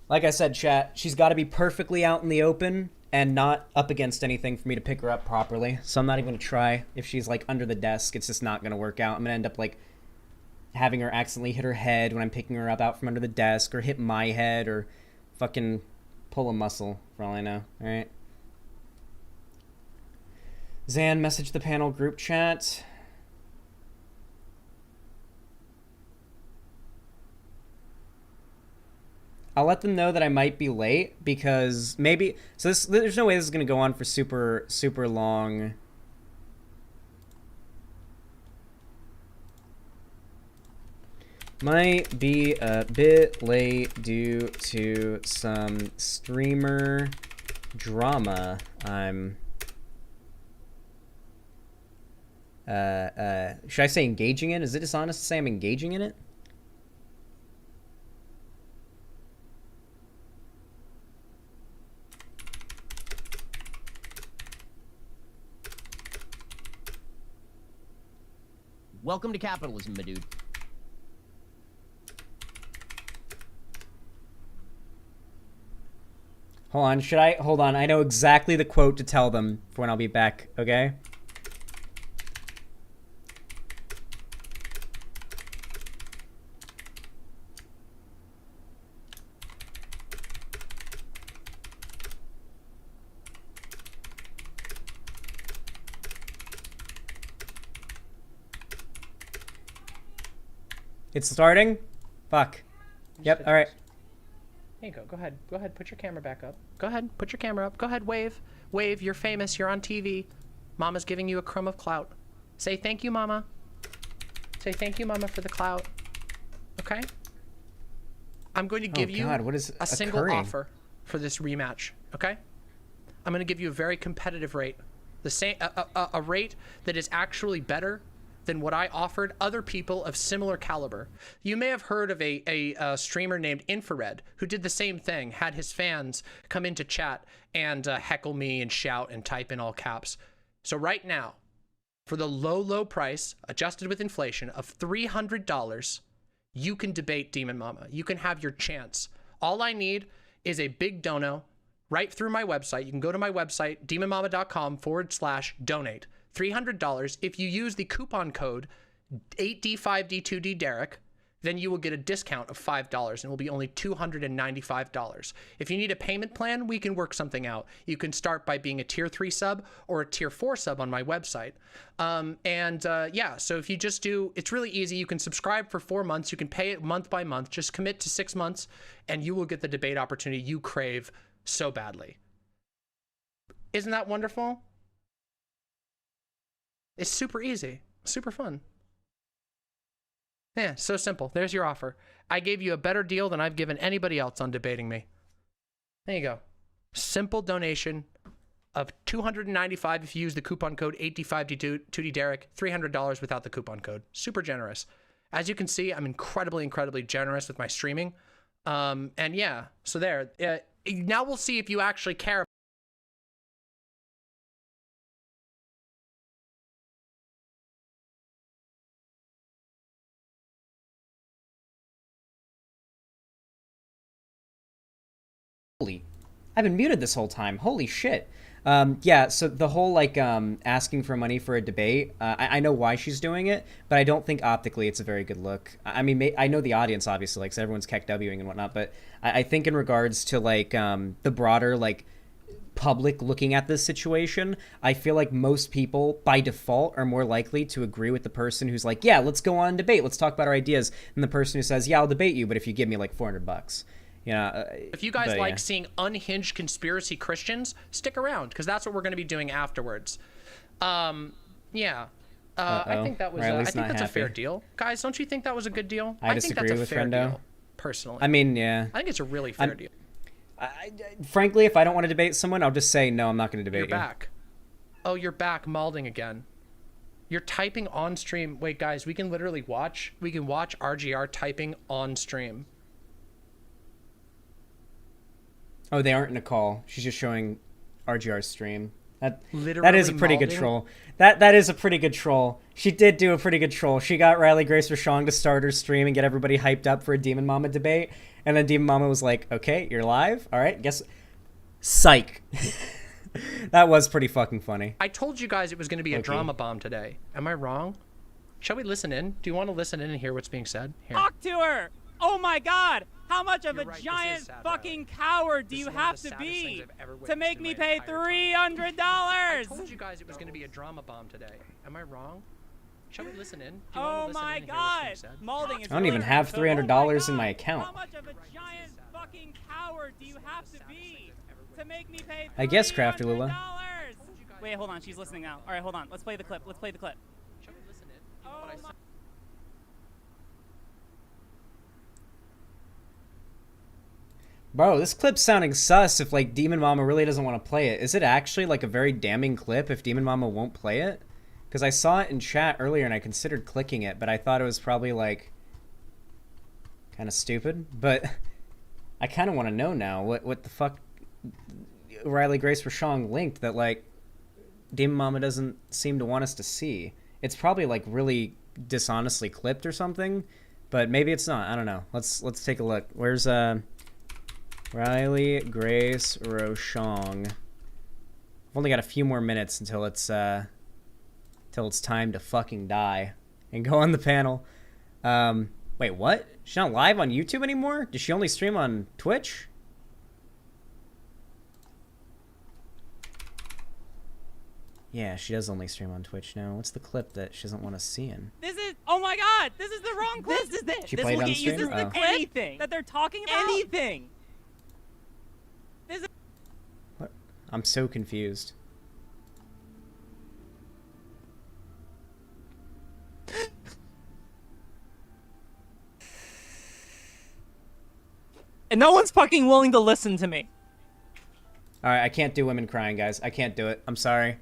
Like I said, chat, she's got to be perfectly out in the open and not up against anything for me to pick her up properly. So I'm not even going to try. If she's like under the desk, it's just not going to work out. I'm going to end up like having her accidentally hit her head when I'm picking her up out from under the desk, or hit my head, or fucking pull a muscle, for all I know. All right. Zan, message the panel group chat. I'll let them know that I might be late, because maybe... So there's no way this is going to go on for super long. Might be a bit late due to some streamer drama. I'm... should I say engaging in? Is it dishonest to say I'm engaging in it? Welcome to capitalism, my dude. Hold on, I know exactly the quote to tell them for when I'll be back, okay? It's starting? Fuck. Yep, alright. There you go. Go ahead. Go ahead. Put your camera back up. Go ahead. Put your camera up. Go ahead. Wave. Wave. You're famous. You're on TV. Mama's giving you a crumb of clout. Say thank you, Mama. Say thank you, Mama, for the clout. Okay? I'm going to give you God, what is a single occurring? offer for this rematch. Okay? I'm going to give you a very competitive rate. The same a rate that is actually better than what I offered other people of similar caliber. You may have heard of a streamer named Infrared who did the same thing, had his fans come into chat and heckle me and shout and type in all caps. So right now, for the low, low price, adjusted with inflation, of $300, you can debate Demon Mama. You can have your chance. All I need is a big dono right through my website. You can go to my website, demonmama.com/donate. $300. If you use the coupon code 8D5D2D Derek, then you will get a discount of $5 and it will be only $295. If you need a payment plan, we can work something out. You can start by being a tier 3 sub or a tier 4 sub on my website. Yeah, so if you just do, it's really easy. You can subscribe for 4 months. You can pay it month by month. Just commit to 6 months and you will get the debate opportunity you crave so badly. Isn't that wonderful? It's super easy, super fun. Yeah, so simple. There's your offer. I gave you a better deal than I've given anybody else on debating me. There you go. Simple donation of $295 if you use the coupon code 8D5D2D Derek, $300 without the coupon code. Super generous. As you can see, I'm incredibly, incredibly generous with my streaming. And yeah, so there. Now we'll see if you actually care. Holy, I've been muted this whole time. Holy shit. Yeah, so the whole, like, asking for money for a debate, I know why she's doing it, but I don't think optically it's a very good look. I mean, I know the audience, obviously, like, 'cause everyone's KEKWing and whatnot, but I think in regards to, like, the broader, like, public looking at this situation, I feel like most people, by default, are more likely to agree with the person who's like, yeah, let's go on and debate, let's talk about our ideas, than the person who says, yeah, I'll debate you, but if you give me, like, $400. Yeah. If you guys like seeing unhinged conspiracy Christians, stick around because that's what we're going to be doing afterwards. Yeah. I think that was. I think that's a fair deal, guys. Don't you think that was a good deal? I think disagree that's a with fair Friendo. deal, personally. I mean, yeah. I think it's a really fair deal. Frankly, if I don't want to debate someone, I'll just say no. I'm not going to debate you. You're back. Oh, you're back, malding again. You're typing on stream. Wait, guys, we can literally watch. We can watch RGR typing on stream. Oh, they aren't in a call. She's just showing RGR's stream. That Literally is a pretty good malding? troll. That is a pretty good troll. She did do a pretty good troll. She got Riley Grace Rochong to start her stream and get everybody hyped up for a Demon Mama debate. And then Demon Mama was like, okay, you're live? All right, guess. Psych. That was pretty fucking funny. I told you guys it was going to be a drama bomb today. Am I wrong? Shall we listen in? Do you want to listen in and hear what's being said? Here. Talk to her! Oh my god! How much of You're a right, this giant is sad, fucking Riley. coward do This you is one of have the to saddest things be I've ever to witnessed make in me my pay entire $300? I told you guys it was going to be a drama bomb today. Am I wrong? Shall we listen in? Do you Oh want to listen my in and hear god! what's being said? Malding is I don't even really have so- $300 in oh my God, account. How much of a giant fucking coward do you have to be to make me pay $300? I guess, Crafty Lula. Wait, hold on. She's listening now. All right, hold on. Let's play the clip. Let's play the clip. Shall we listen in? Oh What I my- said? Bro, this clip's sounding sus if, like, Demon Mama really doesn't want to play it. Is it actually, like, a very damning clip if Demon Mama won't play it? Because I saw it in chat earlier and I considered clicking it, but I thought it was probably, like, kind of stupid. But I kind of want to know now what the fuck Riley Grace Rochong linked that, like, Demon Mama doesn't seem to want us to see. It's probably, like, really dishonestly clipped or something, but maybe it's not. I don't know. Let's take a look. Where's Riley Grace Rochong? I've only got a few more minutes until it's time to fucking die and go on the panel. Wait, what? She's not live on YouTube anymore? Does she only stream on Twitch? Yeah, she does only stream on Twitch now. What's the clip that she doesn't want us seeing? This is, oh my god, this is the wrong clip. This is it. She This played will on get you stream? through Oh. anything. That they're talking about. Anything. What? I'm so confused. And no one's fucking willing to listen to me. All right, I can't do women crying, guys. I can't do it. I'm sorry.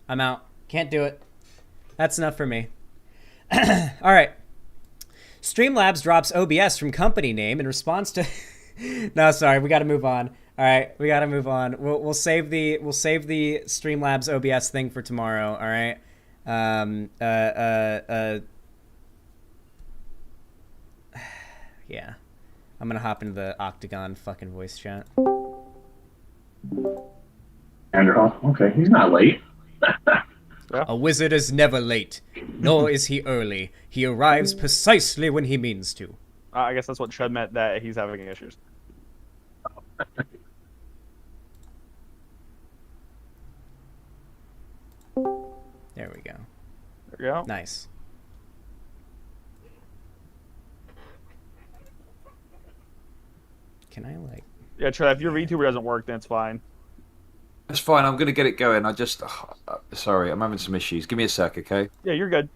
I'm out. Can't do it. That's enough for me. All right. Streamlabs drops OBS from company name in response to. No, sorry. We got to move on. All right, we got to move on. We'll save the Streamlabs OBS thing for tomorrow. All right. Yeah. I'm gonna hop into the Octagon fucking voice chat. Xanderhal. Okay, he's not late. A wizard is never late, nor is he early. He arrives precisely when he means to. I guess that's what Chud meant, that he's having issues. There we go. There we go. Nice. Can I, like... Yeah, Chud, if your VTuber doesn't work, then it's fine. That's fine. I'm gonna get it going. I just, sorry, I'm having some issues. Give me a sec, okay? Yeah, you're good.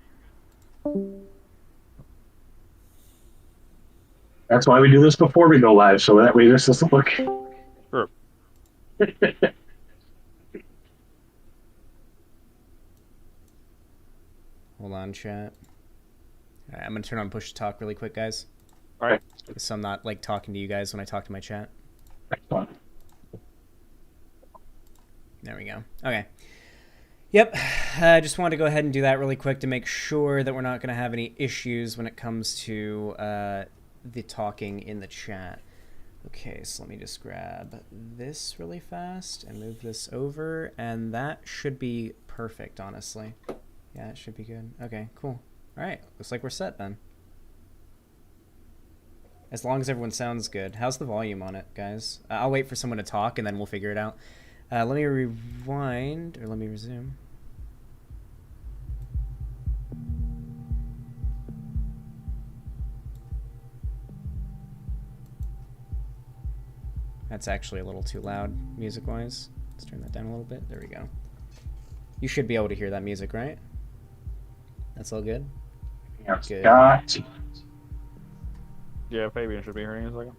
That's why we do this before we go live, so that way this doesn't look. Sure. Hold on, chat. All right, I'm gonna turn on push to talk really quick, guys. All right. So I'm not, like, talking to you guys when I talk to my chat. Excellent. There we go. Okay. Yep. I just wanted to go ahead and do that really quick to make sure that we're not going to have any issues when it comes to the talking in the chat. Okay, so let me just grab this really fast and move this over, and that should be perfect, honestly. Yeah, it should be good. Okay, cool. All right. Looks like we're set then. As long as everyone sounds good. How's the volume on it, guys? I'll wait for someone to talk, and then we'll figure it out. Let me rewind, or let me resume. That's actually a little too loud, music-wise. Let's turn that down a little bit. There we go. You should be able to hear that music, right? That's all good? Yeah, Good. Scott. Yeah, Fabian should be here in a second.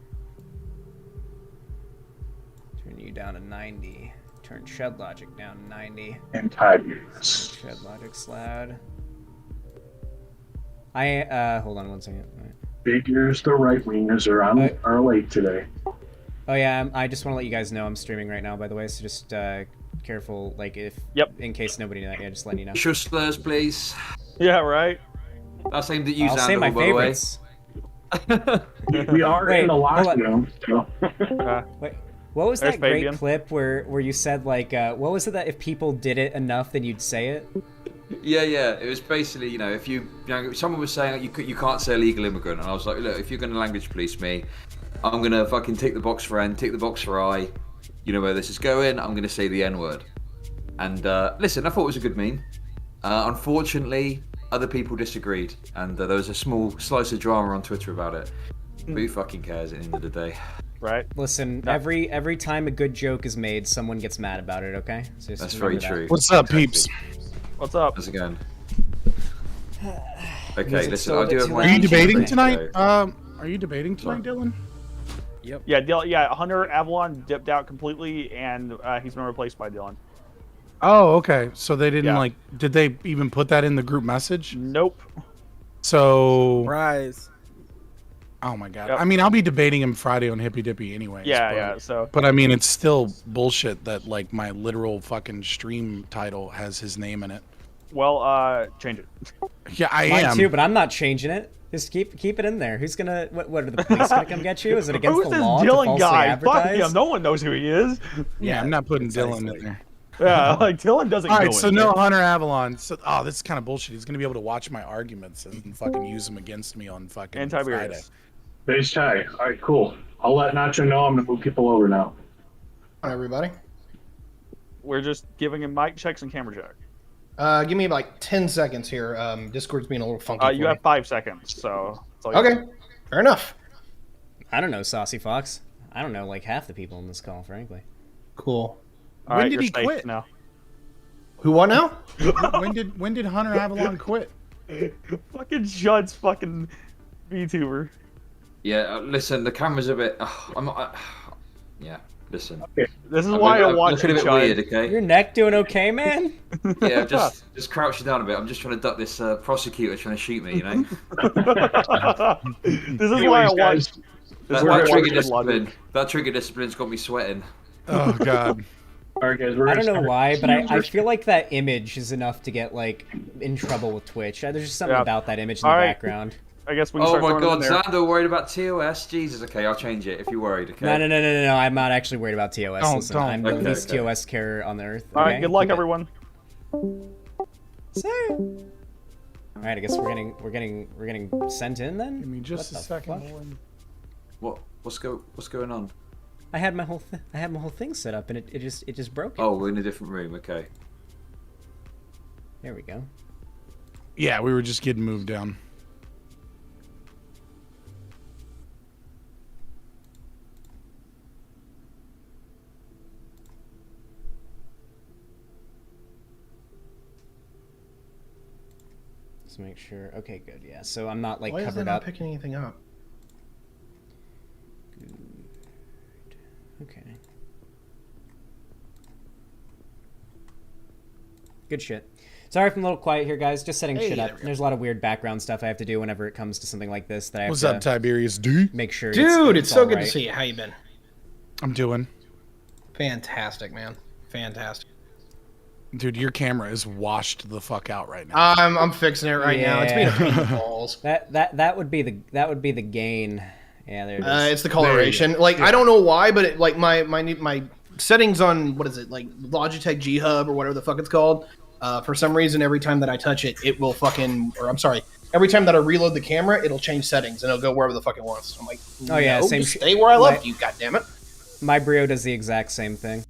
Turn you down to 90. Turn Chud Logic down to 90. And Tiberius. Chud Logic's loud. Hold on one second. All right. Figures the right wingers are late today. Oh yeah, I just want to let you guys know I'm streaming right now, by the way, so just careful, like, if in case nobody knew that, yeah, just letting you know. Sure slurs, please. Yeah, right. That's aimed at you, I'll Xanderhal, say my by the way. favorites. We are Wait, in the hold locker on. room. So. Wait, what was There's that great Fabian. clip where you said, like, what was it that if people did it enough, then you'd say it? Yeah. It was basically, if someone was saying you can't say illegal immigrant, and I was like, look, if you're going to language police me, I'm going to fucking tick the box for N, tick the box for I. You know where this is going. I'm going to say the N word. And listen, I thought it was a good meme. Unfortunately, other people disagreed, and there was a small slice of drama on Twitter about it. But who fucking cares at the end of the day? Right. Listen, every time a good joke is made, someone gets mad about it, okay? So just That's very remember that. true. What's up, peeps? What's up? How's it going? Okay, Music's listen, still a I bit do have too my... Are you loud. debating Okay. tonight? So- Are you debating tonight, Dylan? Yeah, yeah. Hunter Avallone dipped out completely, and he's been replaced by Dylan. Oh, okay. So they didn't Yeah. did they even put that in the group message? Nope. So, Surprise. oh my god. Yep. I mean, I'll be debating him Friday on Hippy Dippy anyways. Yeah, but, yeah. So But I mean, it's still bullshit that my literal fucking stream title has his name in it. well, change it. Yeah, I Mine am. too, but I'm not changing it. Just keep it in there. Who's gonna? What are the police gonna come get you? Is it against Who's the this law to Dylan falsely guy? Fuck advertise? him. No one knows who he is. Yeah, I'm not putting Dylan precisely. in there. Yeah, like Dylan doesn't. All go right, so in no there. Hunter Avalon. So, this is kind of bullshit. He's gonna be able to watch my arguments and fucking use them against me on fucking And Friday. Tiberius. Base tie. All right, cool. I'll let Nacho know. I'm gonna move people over now. Hi, everybody. We're just giving him mic checks and camera check. Give me like 10 seconds here. Discord's being a little funky. You have 5 seconds, so. Okay, fair enough. I don't know, Saucy Fox. I don't know like half the people in this call, frankly. Cool. When did he quit? Now. Who won now? when did Hunter Avallone quit? Fucking Chud's fucking VTuber. Yeah, listen, the camera's a bit. Yeah, listen. This is why I watch looking a bit weird, okay? Your neck doing okay, man? Yeah, just crouching down a bit. I'm just trying to duck this prosecutor trying to shoot me, you know? This is why I watch. That trigger discipline's got me sweating. Oh, God. Alright, guys, I don't know why, but I feel like that image is enough to get, like, in trouble with Twitch. There's just something about that image in the background. I guess we oh my god, Xander worried about TOS? Jesus, okay, I'll change it if you're worried, okay? No, I'm not actually worried about TOS. I'm the least TOS carer on the earth. Alright, good luck, everyone. Alright, I guess we're getting sent in then? Give me just a second. What's going on? I had my whole thing set up and it just broke. Oh, we're in a different room, okay. There we go. Yeah, we were just getting moved down. Let's make sure. Okay, good. Yeah, so I'm not like Why covered is it not up. picking anything up? Good. Okay. Good shit. Sorry if I'm a little quiet here, guys. Just setting shit up. There's a lot of weird background stuff I have to do whenever it comes to something like this. That I have What's to up, Tiberius D? Make sure. Dude, it's so good to see you. How you been? I'm doing fantastic, man. Fantastic. Dude, your camera is washed the fuck out right now. I'm fixing it right now. It's being a pain in the balls. That would be the gain. Yeah, there it is. It's the coloration. Like I don't know why, but it, like my settings on what is it like Logitech G Hub or whatever the fuck it's called. For some reason, every time that I touch it, it will fucking. Or I'm sorry. Every time that I reload the camera, it'll change settings and it'll go wherever the fuck it wants. I'm like, oh yeah, no, same. Stay where I left you, goddammit. My Brio does the exact same thing.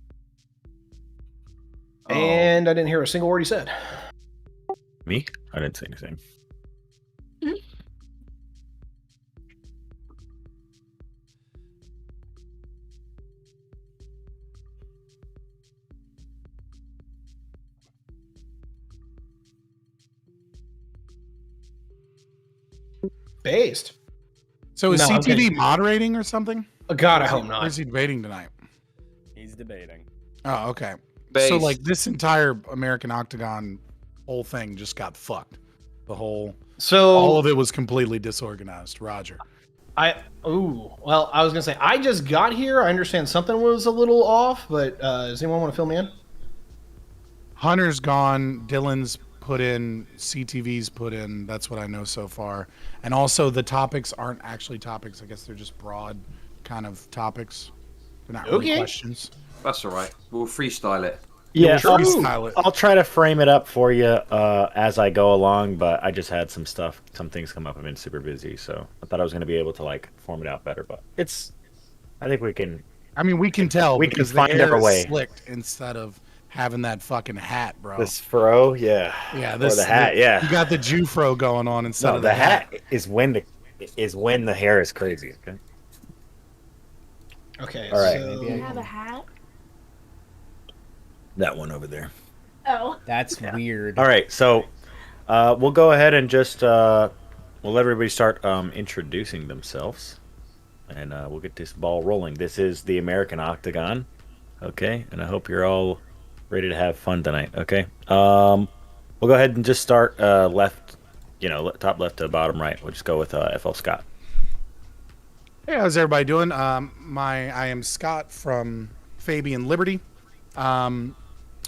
And I didn't hear a single word he said. Me? I didn't say anything. Based. So is No, CTV moderating or something? God, I hope not. Or is he debating tonight? He's debating. Oh, okay. Based. So like this entire American Octagon whole thing just got fucked. The whole all of it was completely disorganized. Roger. Well, I was gonna say I just got here. I understand something was a little off, but does anyone want to fill me in? Hunter's gone. Dylan's put in. CTV's put in. That's what I know so far. And also the topics aren't actually topics. I guess they're just broad kind of topics. They're not really questions. That's all right. We'll freestyle it. Yeah, freestyle it. I'll try to frame it up for you as I go along, but I just had some things come up. I've been super busy, so I thought I was going to be able to like form it out better, but I think we can. I mean, we can tell we because can find the hair our way. is slicked instead of having that fucking hat, bro. This fro, yeah. Yeah, or the hat, yeah. You got the Jew fro going on instead of the hat. Is when the hair is crazy. Okay. Okay. All right. So... Do you have a hat? That one over there. Oh. That's weird. All right, so we'll go ahead and just we'll let everybody start introducing themselves, and we'll get this ball rolling. This is the American Octagon, okay? And I hope you're all ready to have fun tonight, okay? We'll go ahead and just start left, top left to bottom right. We'll just go with FL Scott. Hey, how's everybody doing? I am Scott from Fabian Liberty.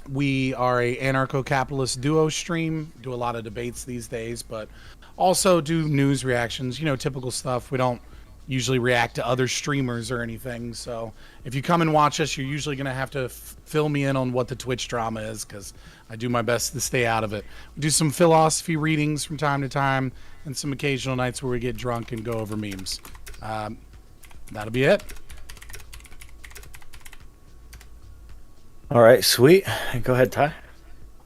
We are a anarcho-capitalist duo stream, do a lot of debates these days, but also do news reactions, typical stuff. We don't usually react to other streamers or anything, so if you come and watch us, you're usually going to have to fill me in on what the Twitch drama is, because I do my best to stay out of it. We do some philosophy readings from time to time, and some occasional nights where we get drunk and go over memes. That'll be it. All right, sweet. Go ahead, Ty.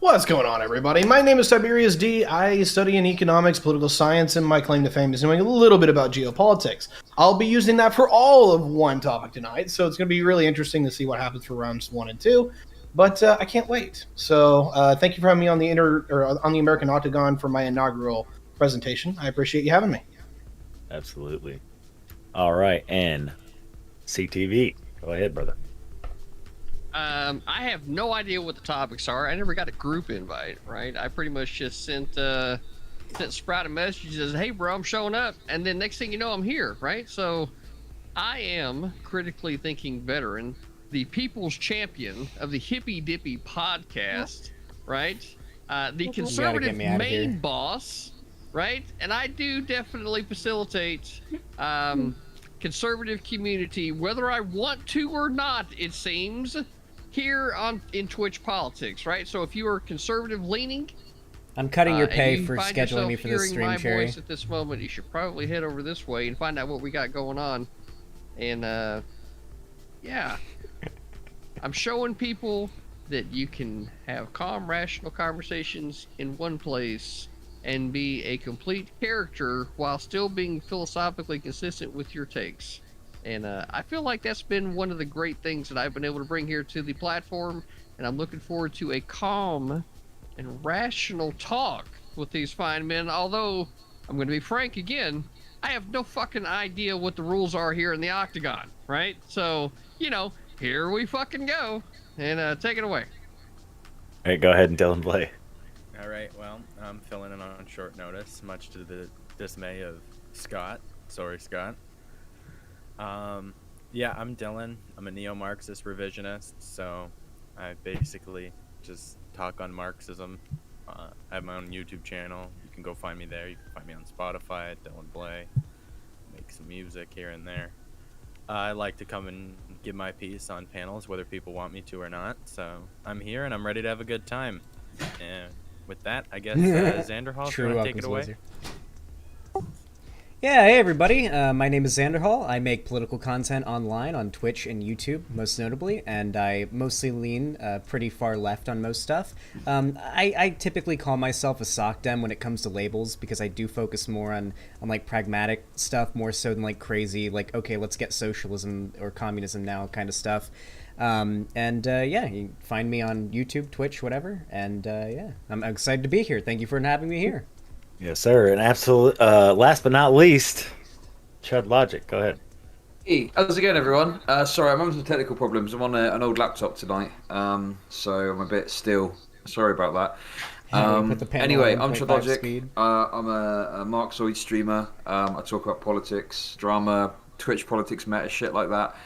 What's going on, everybody? My name is Tiberius D. I study in economics, political science, and my claim to fame is knowing a little bit about geopolitics. I'll be using that for all of one topic tonight, so it's going to be really interesting to see what happens for rounds 1 and 2. But I can't wait. So thank you for having me on the on the American Octagon for my inaugural presentation. I appreciate you having me. Absolutely. All right, and CTV. Go ahead, brother. I have no idea what the topics are. I never got a group invite, right? I pretty much just sent Sprout a message that says, hey, bro, I'm showing up. And then next thing you know, I'm here, right? So I am critically thinking veteran, the people's champion of the Hippy Dippy podcast, right? The conservative main boss, right? And I do definitely facilitate conservative community, whether I want to or not, it seems, here in Twitch politics, right? So if you are conservative leaning, I'm cutting your pay you for find scheduling me for this yourself hearing stream, my Cherry. voice at this moment, you should probably head over this way and find out what we got going on. And yeah, I'm showing people that you can have calm, rational conversations in one place and be a complete character while still being philosophically consistent with your takes. And I feel like that's been one of the great things that I've been able to bring here to the platform, and I'm looking forward to a calm and rational talk with these fine men, although I'm going to be frank again, I have no fucking idea what the rules are here in the Octagon, right? So, you know, here we fucking go, and take it away. All right, go ahead and Dylan play. All right, well, I'm filling in on short notice, much to the dismay of Scott. Sorry, Scott. Yeah, I'm Dylan. I'm a neo-Marxist revisionist, so I basically just talk on Marxism. I have my own YouTube channel. You can go find me there. You can find me on Spotify at Dylan Blay. Make some music here and there. I like to come and give my piece on panels, whether people want me to or not. So I'm here and I'm ready to have a good time. And with that, I guess Xanderhal, you want to take it away? Yeah, hey everybody, my name is Xanderhal. I make political content online on Twitch and YouTube, most notably, and I mostly lean pretty far left on most stuff. I typically call myself a sock dem when it comes to labels, because I do focus more on like pragmatic stuff, more so than like crazy, like, okay, let's get socialism or communism now kind of stuff. Yeah, you can find me on YouTube, Twitch, whatever, and yeah, I'm excited to be here. Thank you for having me here. Yes, sir. And absolute, last but not least, Chud Logic. Go ahead. Hey, how's it going, everyone? Sorry, I'm having some technical problems. I'm on an old laptop tonight, so I'm a bit still. Sorry about that. Anyway, I'm Chud Logic. I'm a Marxoid streamer. I talk about politics, drama, Twitch politics, meta, shit like that.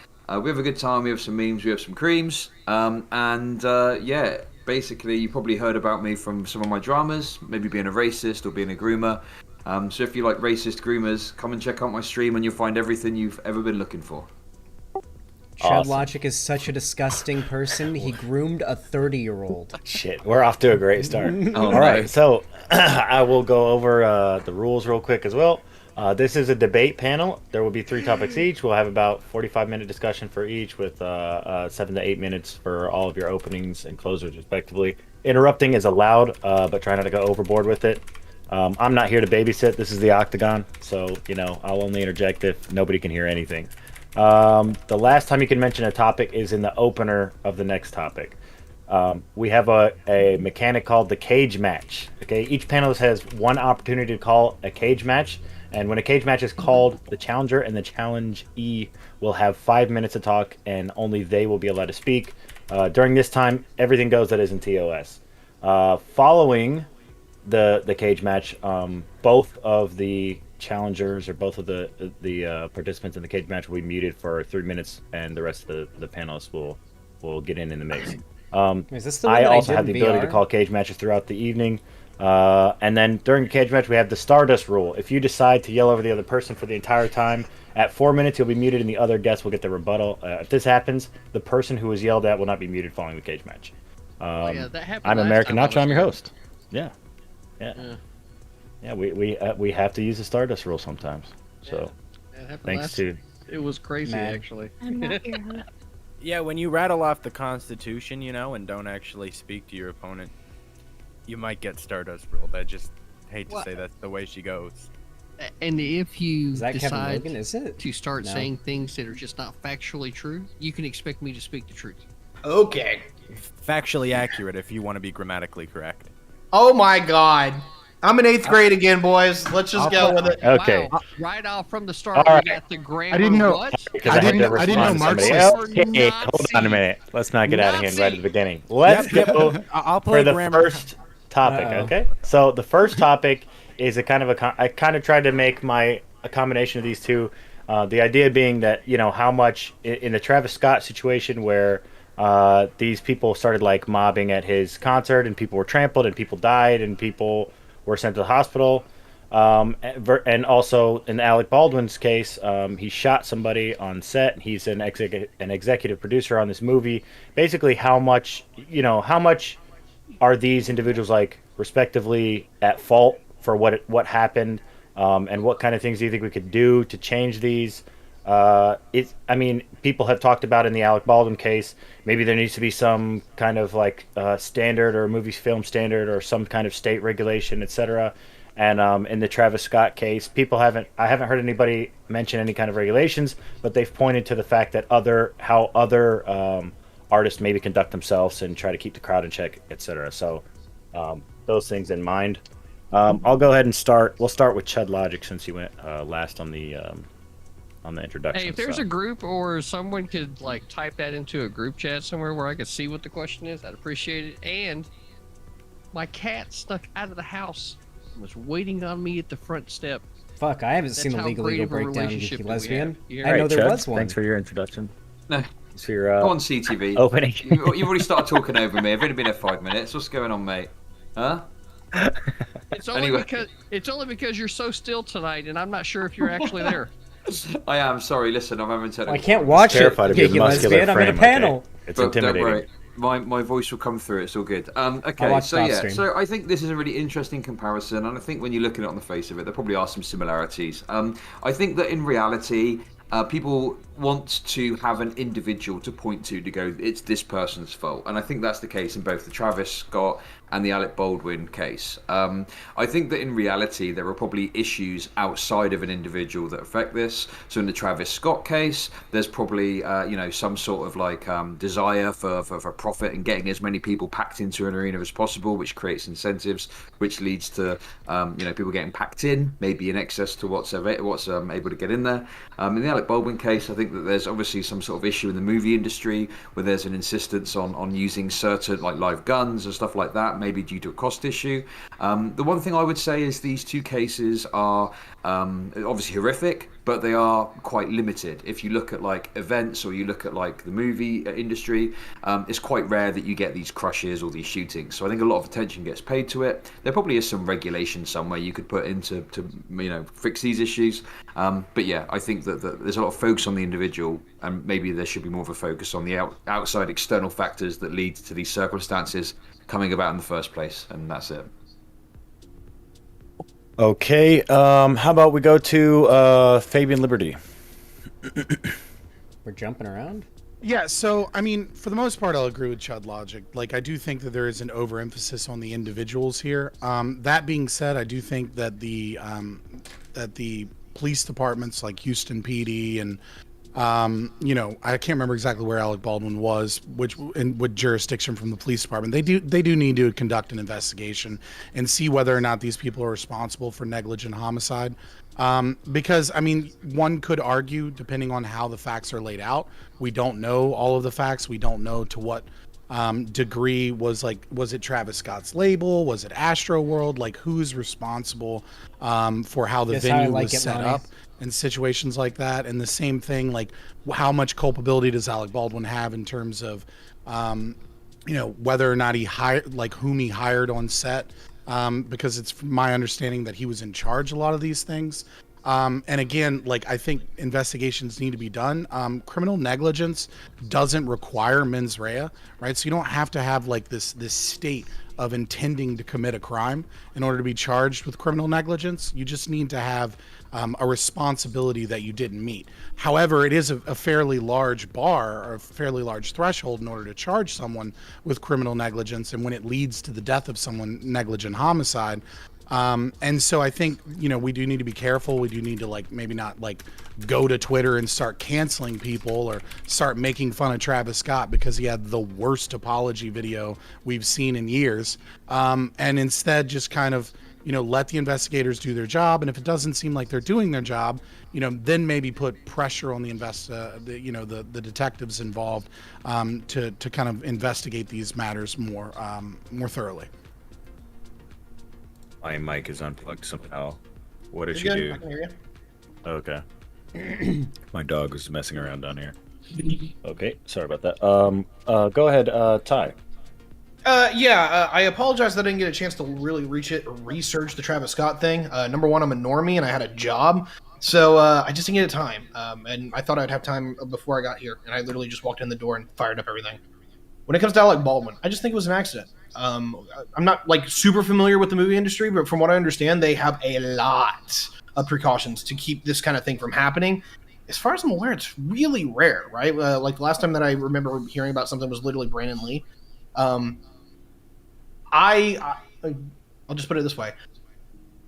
We have a good time. We have some memes. We have some creams. Yeah. Basically, you probably heard about me from some of my dramas, maybe being a racist or being a groomer. So if you like racist groomers, come and check out my stream and you'll find everything you've ever been looking for. Chud Logic is such a disgusting person. He groomed a 30-year-old. Shit, we're off to a great start. All right, so I will go over the rules real quick as well. This is a debate panel. There will be 3 topics each. We'll have about 45-minute discussion for each, with 7 to 8 minutes for all of your openings and closers, respectively. Interrupting is allowed, but try not to go overboard with it. I'm not here to babysit. This is the Octagon, so I'll only interject if nobody can hear anything. The last time you can mention a topic is in the opener of the next topic. We have a mechanic called the cage match. Okay, each panelist has one opportunity to call a cage match. And when a cage match is called, the challenger and the challengee will have 5 minutes to talk, and only they will be allowed to speak. During this time, everything goes that isn't TOS. Following the cage match, both of the challengers or both of the participants in the cage match will be muted for 3 minutes, and the rest of the panelists will get in the mix. Is this the one I that also did have the in ability VR? to call cage matches throughout the evening. And then during the cage match, we have the Stardust rule. If you decide to yell over the other person for the entire time, at 4 minutes, you'll be muted and the other guest will get the rebuttal. If this happens, the person who was yelled at will not be muted following the cage match. Yeah, that happened I'm last American time I Nacho. I'm was your here. host. Yeah. We have to use the Stardust rule sometimes. So, That happened thanks last- to It was crazy, Man. actually. Yeah, when you rattle off the Constitution, and don't actually speak to your opponent you might get Stardust ruled. I just hate to What? say that's the way she goes. And if you Is that Kevin decide Logan? Is it? to start No. saying things that are just not factually true, you can expect me to speak the truth. Okay. Factually accurate if you want to be grammatically correct. Oh my God. I'm in 8th grade again, boys. Let's just go with it. Okay. Wow. Right off from the start, All right. we got the grammar. I didn't know- What? Because I didn't had know- to I didn't know respond to Marxist- somebody else. Hey, hold on a minute. Let's not get out of hand right at the beginning. Let's go I'll for play the grammar. first topic. Uh-oh. Okay. So the first topic is I kind of tried to make a combination of these two. The idea being that how much in the Travis Scott situation where these people started like mobbing at his concert and people were trampled and people died and people were sent to the hospital. And also in Alec Baldwin's case, he shot somebody on set. He's an executive producer on this movie. Basically, how much are these individuals like respectively at fault for what happened, and what kind of things do you think we could do to change these? People have talked about in the Alec Baldwin case, maybe there needs to be some kind of like standard or movie film standard or some kind of state regulation, etc. And in the Travis Scott case, I haven't heard anybody mention any kind of regulations, but they've pointed to the fact that other artists maybe conduct themselves and try to keep the crowd in check, etc. So those things in mind. I'll go ahead and start. We'll start with Chud Logic since he went last on the introduction. Hey, if there's a group or someone could like type that into a group chat somewhere where I could see what the question is, I'd appreciate it. And my cat snuck out of the house and was waiting on me at the front step. Fuck, I haven't That's seen the how Legal great Eagle of a breakdown. relationship Geeky that we lesbian. have. Yeah. I know Alright, there Chud, was one. Thanks for your introduction. No. Thanks for your Go on, CTV. opening. You've already started talking over me. I've only been here 5 minutes. What's going on, mate? Huh? It's only Anyway. because you're so still tonight, and I'm not sure if you're actually there. I am. Sorry, listen, I'm having technical I can't problems. watch it. Terrified of your Geeky muscular lesbian. I'm in a frame, panel. okay? It's But don't intimidating. worry, my voice will come through. It's all good. I'll Okay, watch so the yeah, stream. so I think this is a really interesting comparison, and I think when you look at it on the face of it, there probably are some similarities. I think that in reality, people want to have an individual to point to go, it's this person's fault, and I think that's the case in both the Travis Scott and the Alec Baldwin case. I think that in reality there are probably issues outside of an individual that affect this. So in the Travis Scott case, there's probably some sort of like desire for profit and getting as many people packed into an arena as possible, which creates incentives, which leads to people getting packed in, maybe in excess to what's able to get in there. In the Alec Baldwin case, I think that there's obviously some sort of issue in the movie industry where there's an insistence on using certain like live guns and stuff like that, maybe due to a cost issue. The one thing I would say is these two cases are obviously horrific, but they are quite limited. If you look at like events or you look at like the movie industry, it's quite rare that you get these crushes or these shootings. So I think a lot of attention gets paid to it. There probably is some regulation somewhere you could put in to fix these issues. But yeah, I think that there's a lot of focus on the individual, and maybe there should be more of a focus on the outside external factors that lead to these circumstances coming about in the first place, and that's it. Okay, how about we go to Fabian Liberty? We're jumping around. Yeah, so I mean, for the most part, I'll agree with Chud Logic. Like, I do think that there is an overemphasis on the individuals here. That being said, I do think that the police departments like Houston PD and I can't remember exactly where Alec Baldwin was, what jurisdiction from the police department. They do need to conduct an investigation and see whether or not these people are responsible for negligent homicide. Because I mean, one could argue, depending on how the facts are laid out, we don't know all of the facts. We don't know to what degree was it Travis Scott's label? Was it Astro World? Like, who's responsible for how the venue was set up? In situations like that. And the same thing, like, how much culpability does Alec Baldwin have in terms of whether or not he hired, like, whom he hired on set, because it's my understanding that he was in charge of a lot of these things. And again, like I think investigations need to be done. Criminal negligence doesn't require mens rea, right? So you don't have to have like this state of intending to commit a crime in order to be charged with criminal negligence. You just need to have a responsibility that you didn't meet. However, it is a fairly large bar or a fairly large threshold in order to charge someone with criminal negligence, and when it leads to the death of someone, negligent homicide. And so I think, you know, we do need to be careful. We do need to like maybe not like go to Twitter and start canceling people or start making fun of Travis Scott because he had the worst apology video we've seen in years. And instead just kind of, you know, let the investigators do their job. And if it doesn't seem like they're doing their job, you know, then maybe put pressure on the the detectives involved to kind of investigate these matters more thoroughly. My mic is unplugged somehow. What did she You're do? good. I can hear you. Okay. My dog was messing around down here. Okay, sorry about that. Go ahead, Ty. I apologize that I didn't get a chance to really research the Travis Scott thing. Number one, I'm a normie and I had a job, so I just didn't get time. And I thought I'd have time before I got here, and I literally just walked in the door and fired up everything. When it comes to Alec Baldwin, I just think it was an accident. I'm not like super familiar with the movie industry, but from what I understand, they have a lot of precautions to keep this kind of thing from happening. As far as I'm aware, it's really rare, right? Like the last time that I remember hearing about something was literally Brandon Lee. I'll just put it this way.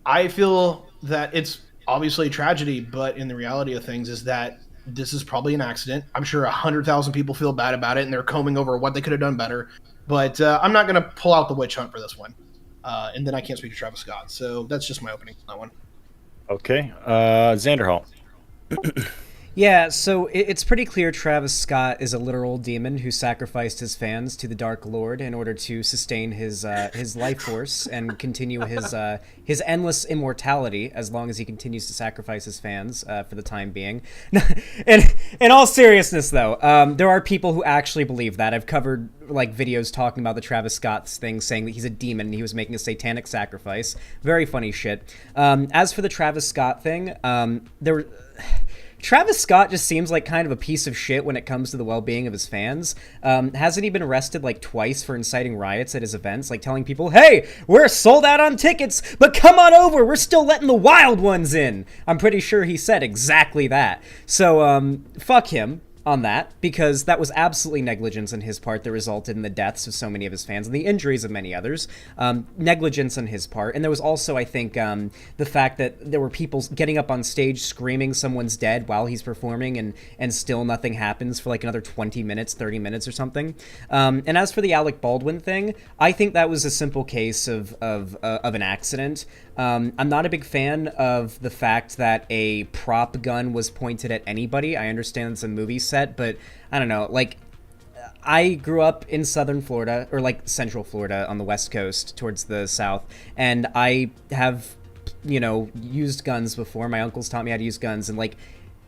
I feel that it's obviously a tragedy, but in the reality of things is that this is probably an accident. I'm sure 100,000 people feel bad about it, and they're combing over what they could have done better. But I'm not going to pull out the witch hunt for this one. And then I can't speak to Travis Scott. So that's just my opening on that one. Okay. Xanderhal. Yeah, so it's pretty clear Travis Scott is a literal demon who sacrificed his fans to the Dark Lord in order to sustain his life force and continue his endless immortality as long as he continues to sacrifice his fans for the time being. In all seriousness, though, there are people who actually believe that. I've covered like videos talking about the Travis Scott thing, saying that he's a demon and he was making a satanic sacrifice. Very funny shit. As for the Travis Scott thing, Travis Scott just seems like kind of a piece of shit when it comes to the well-being of his fans. Hasn't he been arrested like twice for inciting riots at his events, like telling people, hey, we're sold out on tickets, but come on over, we're still letting the wild ones in? I'm pretty sure he said exactly that. So, fuck him on that, because that was absolutely negligence on his part that resulted in the deaths of so many of his fans and the injuries of many others. Negligence on his part. And there was also, I think, the fact that there were people getting up on stage screaming someone's dead while he's performing, and still nothing happens for like another 20 minutes, 30 minutes or something. And as for the Alec Baldwin thing, I think that was a simple case of an accident. I'm not a big fan of the fact that a prop gun was pointed at anybody. I understand it's a movie set, but I don't know. Like, I grew up in southern Florida, or like central Florida on the west coast towards the south, and I have, you know, used guns before. My uncles taught me how to use guns, and like,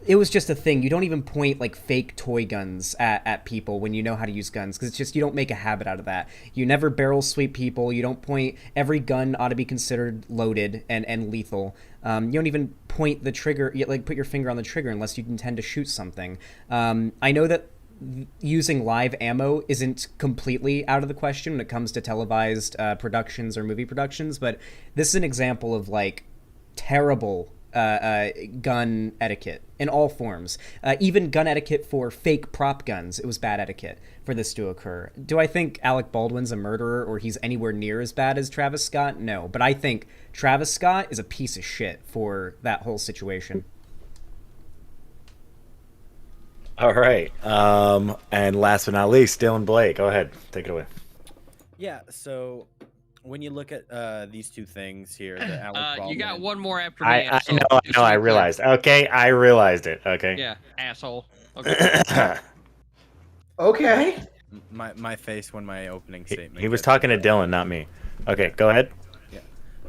it was just a thing. You don't even point like fake toy guns at people when you know how to use guns, because it's just, you don't make a habit out of that. You never barrel sweep people. You don't point. Every gun ought to be considered loaded and lethal. You don't even point the trigger, like put your finger on the trigger unless you intend to shoot something. I know that using live ammo isn't completely out of the question when it comes to televised productions or movie productions, but this is an example of like terrible gun etiquette in all forms. Even gun etiquette for fake prop guns, it was bad etiquette for this to occur. Do I think Alec Baldwin's a murderer or he's anywhere near as bad as Travis Scott? No, but I think Travis Scott is a piece of shit for that whole situation. All right. And last but not least, Dylan Blake. Go ahead. Take it away. Yeah, so when you look at these two things here, the Alec Baldwin, you got one more after me. I know, I realized. Okay, I realized it. Okay. Yeah, asshole. Okay. Okay. My face when my opening statement. He was talking to Dylan, not me. Okay, go ahead. Yeah.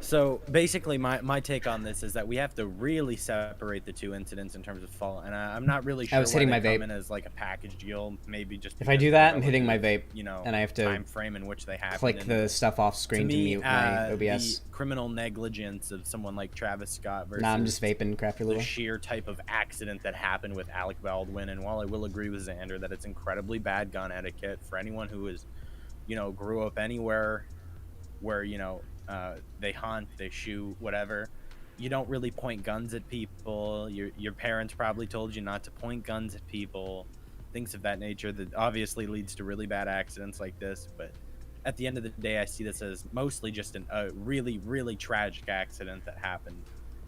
So basically, my take on this is that we have to really separate the two incidents in terms of fault, and I'm not really sure. I was hitting why my they vape. come in as like a package deal, maybe just. If I because do of that, the I'm hitting my relative, vape, you know, and I have to time frame in which they happen. click the stuff off screen to mute my OBS. The criminal negligence of someone like Travis Scott versus. Nah, I'm just vaping, Crafty the Little. sheer type of accident that happened with Alec Baldwin, and while I will agree with Xander that it's incredibly bad gun etiquette for anyone who is, you know, grew up anywhere where, you know, they hunt, they shoot, whatever. You don't really point guns at people. Your parents probably told you not to point guns at people, things of that nature. That obviously leads to really bad accidents like this. But at the end of the day, I see this as mostly just a really, really tragic accident that happened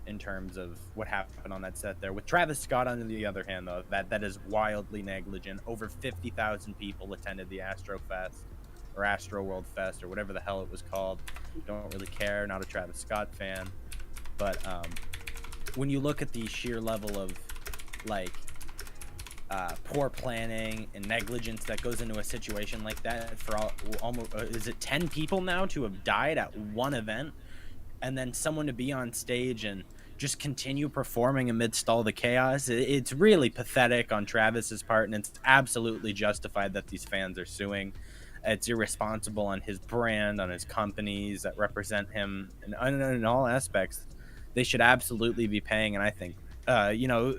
in terms of what happened on that set there. With Travis Scott, on the other hand, though, that is wildly negligent. Over 50,000 people attended the Astro Fest or Astro World Fest or whatever the hell it was called. Don't really care. Not a Travis Scott fan. But when you look at the sheer level of like poor planning and negligence that goes into a situation like that, for almost is it 10 people now to have died at one event, and then someone to be on stage and just continue performing amidst all the chaos, it's really pathetic on Travis's part, and it's absolutely justified that these fans are suing. It's irresponsible on his brand, on his companies that represent him, and in all aspects. They should absolutely be paying, and I think, you know,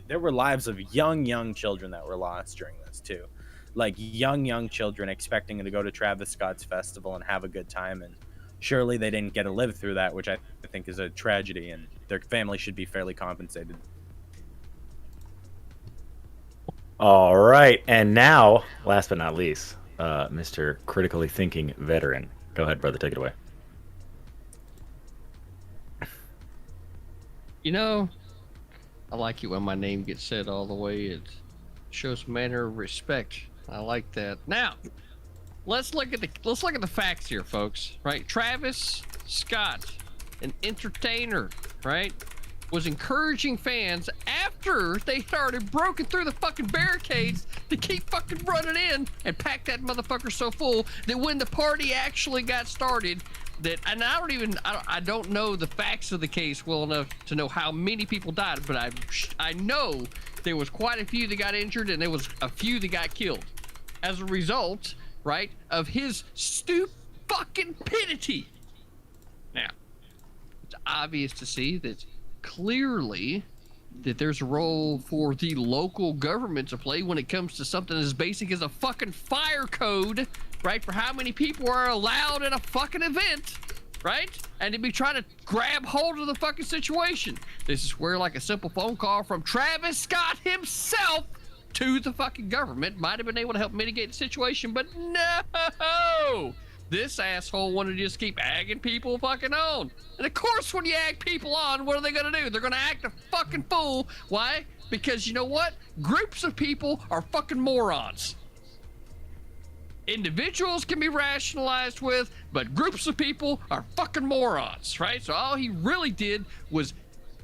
there were lives of young children that were lost during this too, like young children expecting to go to Travis Scott's festival and have a good time, and surely they didn't get to live through that, which I think is a tragedy, and their family should be fairly compensated. All right, and now, last but not least, Mr. Critically Thinking Veteran. Go ahead, brother, take it away. You know, I like it when my name gets said all the way. It shows manner of respect. I like that. Now, let's look at the facts here, folks. Right? Travis Scott, an entertainer, right, was encouraging fans after they started broken through the fucking barricades to keep fucking running in and pack that motherfucker so full that when the party actually got started, that, and I don't know the facts of the case well enough to know how many people died, but I know there was quite a few that got injured and there was a few that got killed as a result, right, of his stupidity. Now, it's obvious to see that clearly that there's a role for the local government to play when it comes to something as basic as a fucking fire code, right, for how many people are allowed in a fucking event, right, and to be trying to grab hold of the fucking situation. This is where, like, a simple phone call from Travis Scott himself to the fucking government might have been able to help mitigate the situation, but no! This asshole wanted to just keep agging people fucking on. And of course, when you egg people on, what are they gonna do? They're gonna act a fucking fool. Why? Because you know what? Groups of people are fucking morons. Individuals can be rationalized with, but groups of people are fucking morons, right? So all he really did was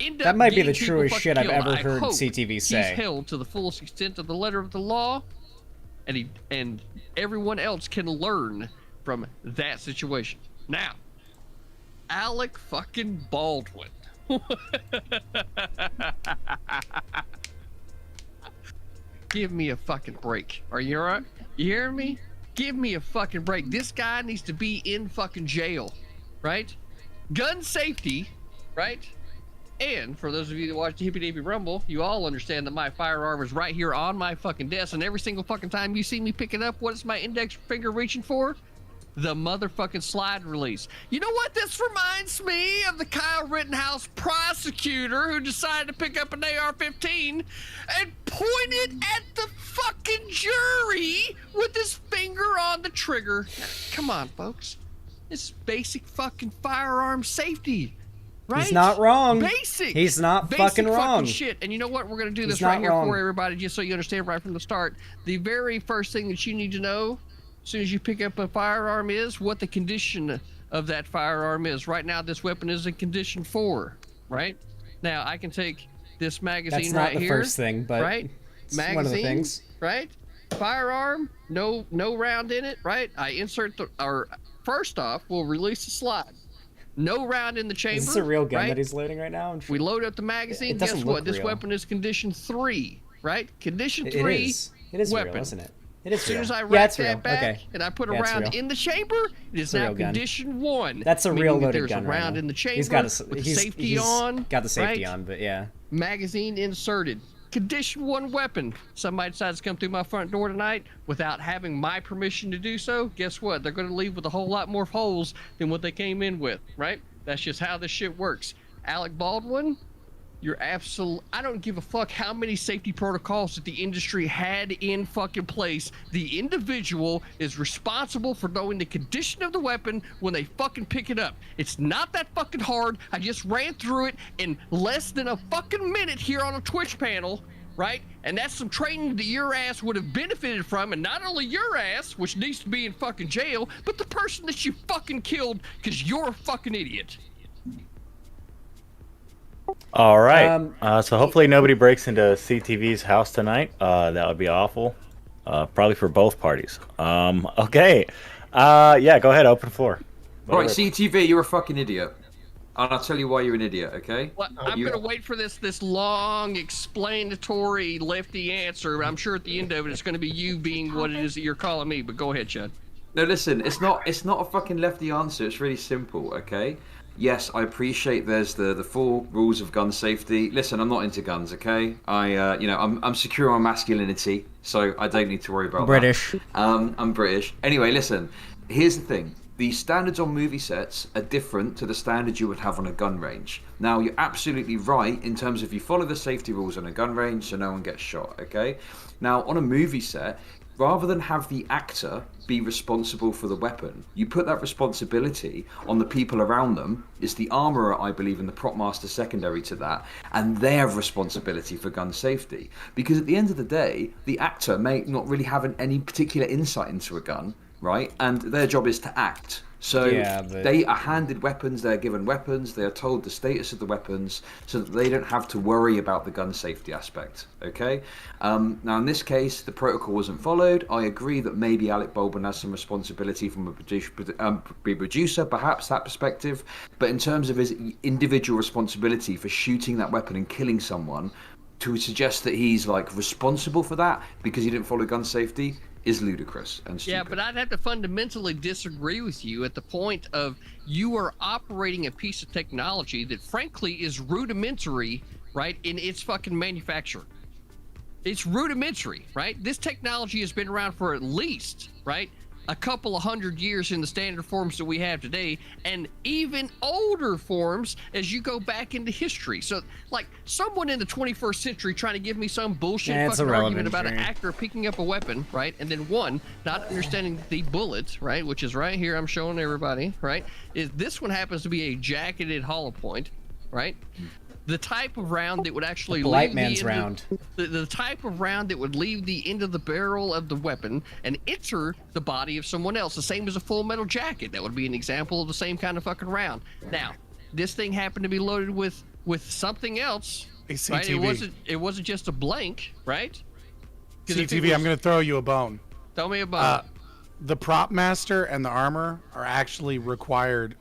end up that might be getting the people truest fucking shit I've killed. ever I heard hope CTV say. He's held to the fullest extent of the letter of the law, and everyone else can learn from that situation. Now, Alec fucking Baldwin. Give me a fucking break. Are you alright? You hear me? Give me a fucking break. This guy needs to be in fucking jail, right? Gun safety, right? And for those of you that watch the Hippy Dippy Rumble, you all understand that my firearm is right here on my fucking desk, and every single fucking time you see me pick it up, what is my index finger reaching for? The motherfucking slide release. You know what this reminds me of? The Kyle Rittenhouse prosecutor who decided to pick up an AR-15 and point it at the fucking jury with his finger on the trigger. Come on, folks. This is basic fucking firearm safety, right? He's not wrong. Basic. He's not basic fucking wrong. Shit. And you know what? We're gonna do He's this right not here wrong. for everybody, just so you understand right from the start. The very first thing that you need to know as soon as you pick up a firearm is what the condition of that firearm is. Right now, this weapon is in condition 4, right? Now, I can take this magazine That's not right the here. first thing, but right? it's Magazine, one of the things. Right? Firearm, no round in it, right? I insert the, or first off, we'll release the slide. No round in the chamber. Is this a real gun right? that he's loading right now? We load up the magazine. It doesn't Guess look what? This real. weapon is condition 3, right? Condition 3 It is weapon. real, isn't it? It is As soon real. as I Yeah, rack it's real. that back Okay. and I put a Yeah, it's round real. in the chamber, it is It's a now real gun. condition 1. That's a meaning real that loaded there's gun a right round now. in the chamber He's got with he's, safety he's on. got the safety right? on, but yeah. Magazine inserted. Condition 1 weapon. Somebody decides to come through my front door tonight without having my permission to do so. Guess what? They're going to leave with a whole lot more holes than what they came in with, right? That's just how this shit works. Alec Baldwin, you're absolute. I don't give a fuck how many safety protocols that the industry had in fucking place. The individual is responsible for knowing the condition of the weapon when they fucking pick it up. It's not that fucking hard. I just ran through it in less than a fucking minute here on a Twitch panel, right? And that's some training that your ass would have benefited from, and not only your ass, which needs to be in fucking jail, but the person that you fucking killed because you're a fucking idiot. All right. So hopefully nobody breaks into CTV's house tonight. That would be awful. Probably for both parties. Okay. Yeah, go ahead. Open floor. Right, CTV, you're a fucking idiot. And I'll tell you why you're an idiot, okay? Well, I'm gonna wait for this long explanatory lefty answer, but I'm sure at the end of it, it's gonna be you being what it is that you're calling me. But go ahead, Chud. No, listen, it's not a fucking lefty answer. It's really simple, okay? Yes, I appreciate there's the 4 rules of gun safety. Listen, I'm not into guns, okay? I'm secure on masculinity, so I don't need to worry about British. that. I'm British. Anyway, listen, here's the thing. The standards on movie sets are different to the standards you would have on a gun range. Now, you're absolutely right in terms of you follow the safety rules on a gun range so no one gets shot, okay? Now, on a movie set, rather than have the actor be responsible for the weapon, you put that responsibility on the people around them. It's the armourer, I believe, and the prop master secondary to that, and they have responsibility for gun safety. Because at the end of the day, the actor may not really have any particular insight into a gun, right? And their job is to act. So they are handed weapons, they're given weapons, they are told the status of the weapons so that they don't have to worry about the gun safety aspect, okay? Now in this case, the protocol wasn't followed. I agree that maybe Alec Baldwin has some responsibility from a producer, perhaps that perspective, but in terms of his individual responsibility for shooting that weapon and killing someone, to suggest that he's like responsible for that because he didn't follow gun safety is ludicrous and stupid. Yeah, but I'd have to fundamentally disagree with you at the point of you are operating a piece of technology that frankly is rudimentary, right, in its fucking manufacture. It's rudimentary, right? This technology has been around for at least, right, a couple of 100 years in the standard forms that we have today, and even older forms as you go back into history. So, like, someone in the 21st century trying to give me some bullshit fucking argument about an actor picking up a weapon, right? And then one, not understanding the bullet, right, which is right here, I'm showing everybody, right, is this one happens to be a jacketed hollow point, right? The type of round that would actually Light man's round. The type of round that would leave the end of the barrel of the weapon and enter the body of someone else, the same as a full metal jacket. That would be an example of the same kind of fucking round. Now, this thing happened to be loaded with something else, right? It wasn't just a blank, right? CTV, I'm going to throw you a bone. Tell me about it. The prop master and the armor are actually required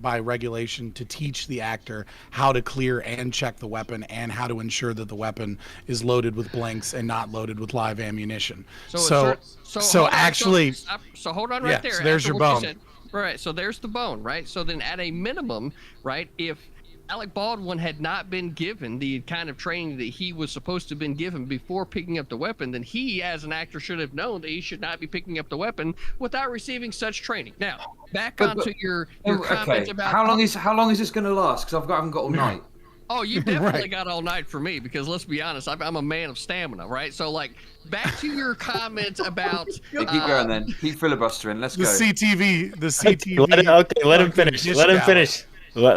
by regulation to teach the actor how to clear and check the weapon and how to ensure that the weapon is loaded with blanks and not loaded with live ammunition. So actually, hold on right there. So there's your bone. Right. So there's the bone, right? So then at a minimum, right, if Alec Baldwin had not been given the kind of training that he was supposed to have been given before picking up the weapon, then he, as an actor, should have known that he should not be picking up the weapon without receiving such training. Now, back onto your comments about how long is this going to last? Because I haven't got all night. Oh, you definitely got all night for me because let's be honest, I'm a man of stamina, right? So, like, back to your comments about. Keep going then. Keep filibustering. Let's go. The CTV. Let him finish. Let him finish. Go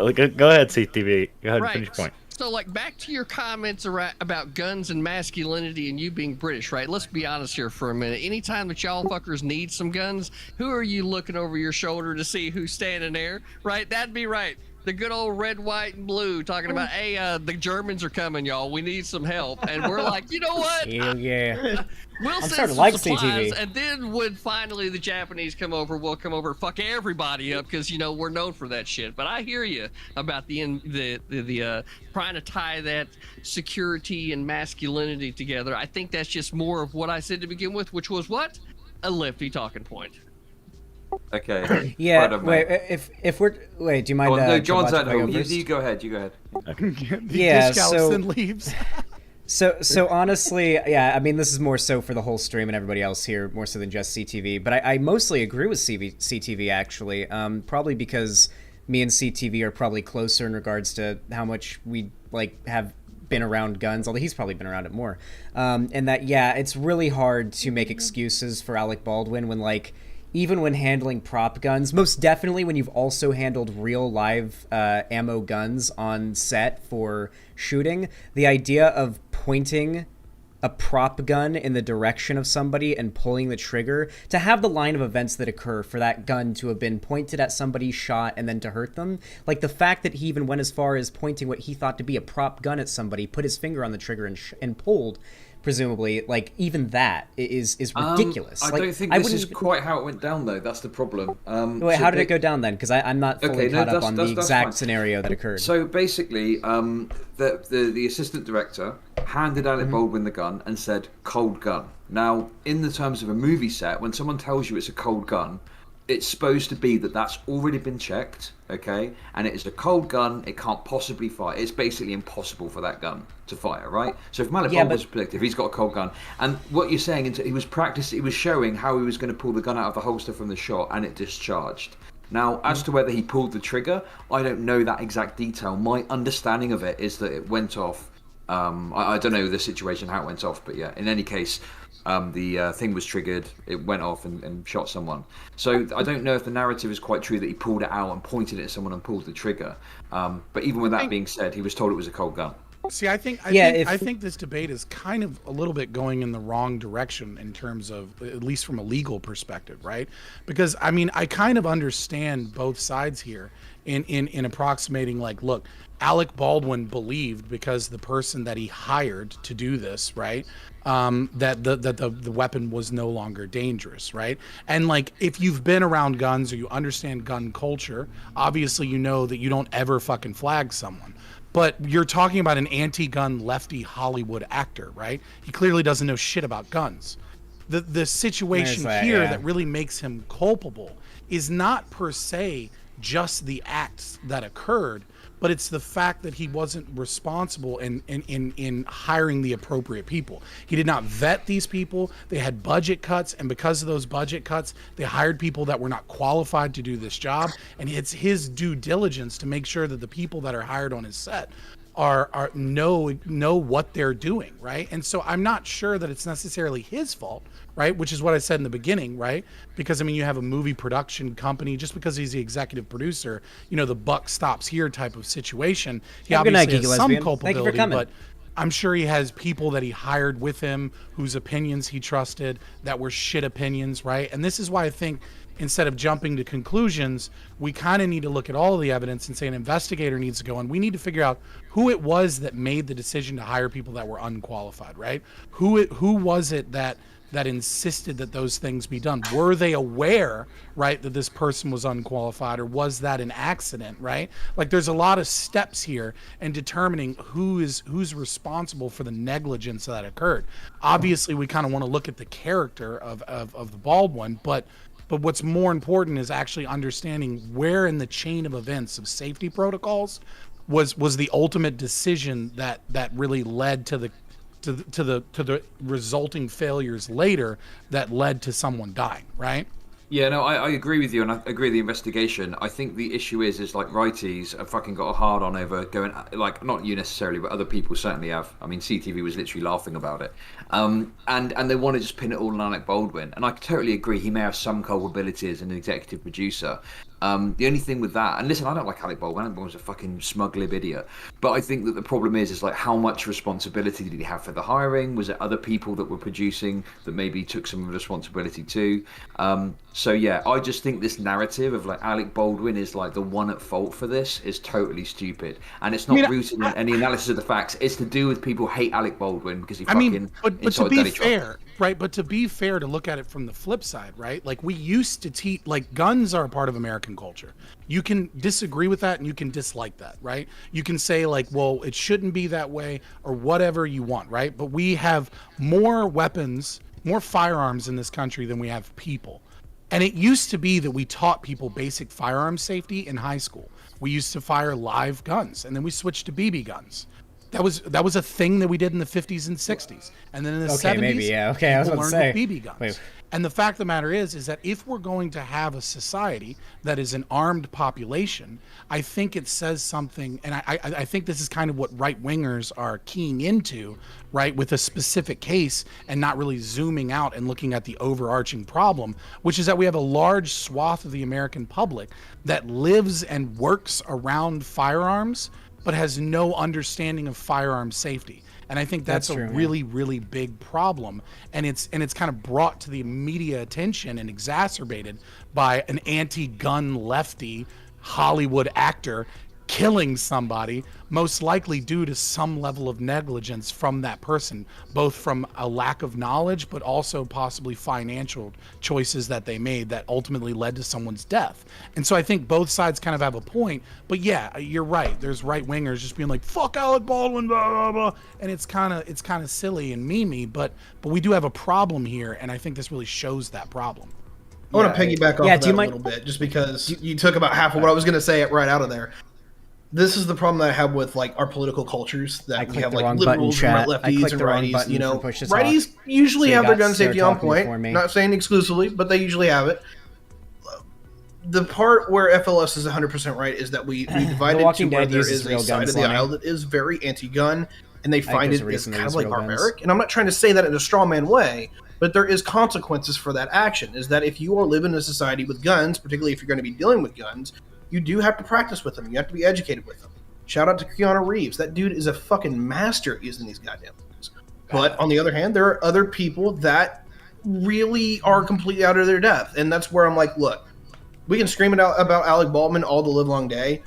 ahead, CTV. Go ahead and finish your point. So, like, back to your comments about guns and masculinity and you being British, right? Let's be honest here for a minute. Anytime that y'all fuckers need some guns, who are you looking over your shoulder to see who's standing there, right? That'd be right. the good old red, white, and blue, talking about, hey, the Germans are coming, y'all. We need some help. And we're like, you know what? Hell yeah. We'll I'm send starting to some like supplies, CTV. and then when finally the Japanese come over, we'll come over, fuck everybody up, because we're known for that shit. But I hear you about the trying to tie that security and masculinity together. I think that's just more of what I said to begin with, which was what? A lefty talking point. Okay. Yeah. Pardon me. Wait. If we're do you mind? No, go on, Chud, if I go Xanderhal. first? You go ahead. You go ahead. The Yeah, disc so- and leaves. So honestly, yeah, I mean, this is more so for the whole stream and everybody else here, more so than just CTV. But I mostly agree with CTV, actually, probably because me and CTV are probably closer in regards to how much we, have been around guns, although he's probably been around it more. And that, yeah, it's really hard to make excuses for Alec Baldwin when, even when handling prop guns, most definitely when you've also handled real live ammo guns on set for shooting, the idea of pointing a prop gun in the direction of somebody and pulling the trigger, to have the line of events that occur for that gun to have been pointed at somebody, shot, and then to hurt them, the fact that he even went as far as pointing what he thought to be a prop gun at somebody, put his finger on the trigger and pulled, presumably, even that is ridiculous. I don't think this is quite how it went down, though. That's the problem. Wait, how did it go down then? Because I'm not fully caught up on the exact scenario that occurred. So basically, the assistant director handed Alec Baldwin the gun and said, "Cold gun." Now, in the terms of a movie set, when someone tells you it's a cold gun, it's supposed to be that that's already been checked, okay? And it is a cold gun, it can't possibly fire. It's basically impossible for that gun to fire, right? So if Alec Baldwin was predictive, he's got a cold gun. And what you're saying, he was showing how he was going to pull the gun out of the holster from the shot, and it discharged. Now, as to whether he pulled the trigger, I don't know that exact detail. My understanding of it is that it went off. I don't know the situation, how it went off, but yeah, in any case, the thing was triggered, it went off and shot someone. So I don't know if the narrative is quite true that he pulled it out and pointed it at someone and pulled the trigger. But even with that being said, he was told it was a cold gun. See, I think this debate is kind of a little bit going in the wrong direction in terms of, at least from a legal perspective, right? Because I mean, I kind of understand both sides here in approximating, look, Alec Baldwin believed, because the person that he hired to do this, right, that the weapon was no longer dangerous, right? And if you've been around guns or you understand gun culture, obviously you know that you don't ever fucking flag someone. But you're talking about an anti-gun lefty Hollywood actor, right? He clearly doesn't know shit about guns. The situation here that really makes him culpable is not per se just the acts that occurred, but it's the fact that he wasn't responsible in hiring the appropriate people. He did not vet these people. They had budget cuts, and because of those budget cuts, they hired people that were not qualified to do this job. And it's his due diligence to make sure that the people that are hired on his set know what they're doing, right? And so I'm not sure that it's necessarily his fault, right? Which is what I said in the beginning, right? Because I mean, you have a movie production company, just because he's the executive producer, the buck stops here type of situation. He obviously has some culpability, but I'm sure he has people that he hired with him whose opinions he trusted that were shit opinions, right? And this is why I think, instead of jumping to conclusions, we kind of need to look at all of the evidence and say an investigator needs to go in. We need to figure out who it was that made the decision to hire people that were unqualified, right? Who was it that insisted that those things be done? Were they aware, right, that this person was unqualified, or was that an accident, right? There's a lot of steps here in determining who's responsible for the negligence that occurred. Obviously, we kind of want to look at the character of the Baldwin, but what's more important is actually understanding where in the chain of events of safety protocols was the ultimate decision that really led to the resulting failures later that led to someone dying, right? Yeah, no, I agree with you, and I agree with the investigation. I think the issue is righties have fucking got a hard on over going, not you necessarily, but other people certainly have. I mean, CTV was literally laughing about it. And they want to just pin it all on Alec Baldwin. And I totally agree, he may have some culpability as an executive producer. The only thing with that, and listen, I don't like Alec Baldwin. Alec Baldwin's a fucking smug lib idiot. But I think that the problem is like how much responsibility did he have for the hiring? Was it other people that were producing that maybe took some responsibility too? So yeah, I just think this narrative of like Alec Baldwin is like the one at fault for this is totally stupid, and it's not rooted in any analysis of the facts. It's to do with people hate Alec Baldwin because he fucking. But to be fair, right? But to be fair, to look at it from the flip side, right? Like we used to teach, like guns are a part of American culture. You can disagree with that and you can dislike that, right? You can say like, well, it shouldn't be that way or whatever you want, right? But we have more weapons, more firearms in this country than we have people. And it used to be that we taught people basic firearm safety in high school. We used to fire live guns, and then we switched to BB guns. That was a thing that we did in the 50s and 60s. And then in the 70s, maybe, yeah. Okay, I was people about to learned say. with BB guns. Wait. And the fact of the matter is that if we're going to have a society that is an armed population, I think it says something, and I think this is kind of what right-wingers are keying into, right, with a specific case and not really zooming out and looking at the overarching problem, which is that we have a large swath of the American public that lives and works around firearms but has no understanding of firearm safety. And I think that's true, a really, really big problem. And it's kind of brought to the media attention and exacerbated by an anti-gun lefty Hollywood actor killing somebody, most likely due to some level of negligence from that person, both from a lack of knowledge, but also possibly financial choices that they made that ultimately led to someone's death. And so I think both sides kind of have a point, but yeah, you're right. There's right wingers just being like, fuck Alec Baldwin, blah, blah, blah. And it's kind of silly and memey, but we do have a problem here. And I think this really shows that problem. I want to piggyback off of that a little bit, just because you took about half of what I was going to say right out of there. This is the problem that I have with like our political cultures, that we have like liberals and lefties and righties. You know, righties usually have their gun safety on point. Not saying exclusively, but they usually have it. The part where FLS is 100% right is that we divided to where there is a side of the aisle that is very anti-gun, and they find it is kind of like barbaric. And I'm not trying to say that in a straw man way, but there is consequences for that action. Is that if you are living in a society with guns, particularly if you're going to be dealing with guns, you do have to practice with them. You have to be educated with them. Shout out to Keanu Reeves. That dude is a fucking master at using these goddamn things. But on the other hand, there are other people that really are completely out of their depth. And that's where I'm like, look, we can scream it out about Alec Baldwin all the live long day.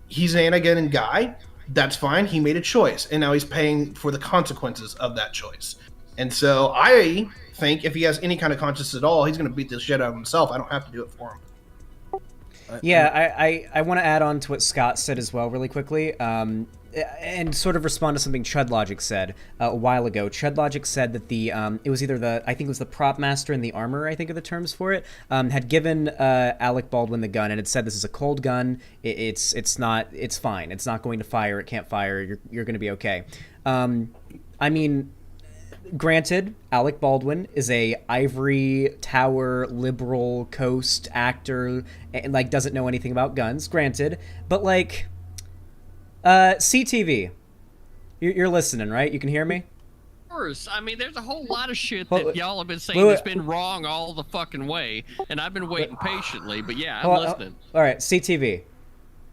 He's an anti-gun guy. That's fine. He made a choice. And now he's paying for the consequences of that choice. And so I think if he has any kind of conscience at all, he's going to beat the shit out of himself. I don't have to do it for him. Yeah, I want to add on to what Scott said as well really quickly, and sort of respond to something Chud Logic said a while ago. Chud Logic said that it was either I think it was the prop master and the armorer, I think are the terms for it, had given Alec Baldwin the gun and had said this is a cold gun, it's fine, it's not going to fire, it can't fire, you're going to be okay. I mean, granted, Alec Baldwin is a ivory tower liberal coast actor and like doesn't know anything about guns, granted, but like CTV, you're listening, right? You can hear me? Of course. I mean, there's a whole lot of shit that y'all have been saying that's been wrong all the fucking way, and I've been waiting patiently, but yeah, I'm listening. All right, CTV.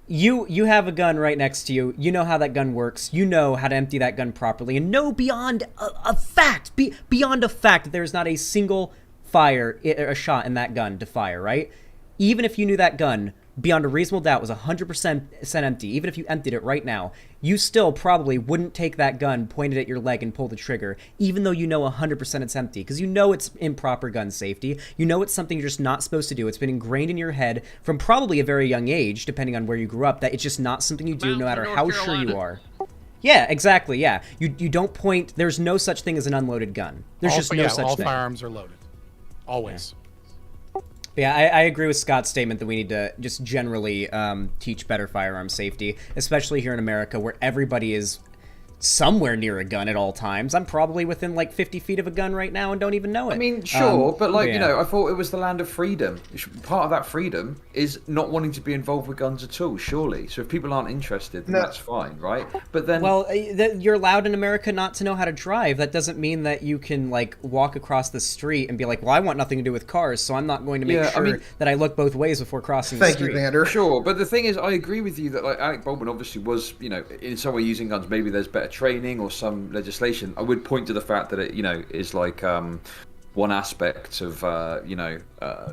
You have a gun right next to you. You know how that gun works. You know how to empty that gun properly, and know beyond a fact that there is not a single a shot in that gun to fire, right? Even if you knew that gun beyond a reasonable doubt was 100% empty, even if you emptied it right now, you still probably wouldn't take that gun pointed at your leg and pull the trigger, even though you know 100% it's empty, because you know it's improper gun safety. You know it's something you're just not supposed to do. It's been ingrained in your head from probably a very young age, depending on where you grew up, that it's just not something you do no matter how sure you are. Yeah, exactly, yeah. You don't point, there's no such thing as an unloaded gun. There's just no such thing. All firearms are loaded. Always. Yeah, I agree with Scott's statement that we need to just generally teach better firearm safety, especially here in America where everybody is somewhere near a gun at all times. I'm probably within like 50 feet of a gun right now and don't even know it. I mean, sure, but like, yeah. you know, I thought it was the land of freedom. Part of that freedom is not wanting to be involved with guns at all, surely. So if people aren't interested, then that's fine, right? But then... Well, you're allowed in America not to know how to drive. That doesn't mean that you can, like, walk across the street and be like, well, I want nothing to do with cars, so I'm not going to make sure that I look both ways before crossing the street. Thank you, Xander. Sure, but the thing is, I agree with you that, like, Alec Baldwin obviously was, you know, in some way using guns. Maybe there's better training or some legislation. I would point to the fact that it, you know, is like one aspect of, you know,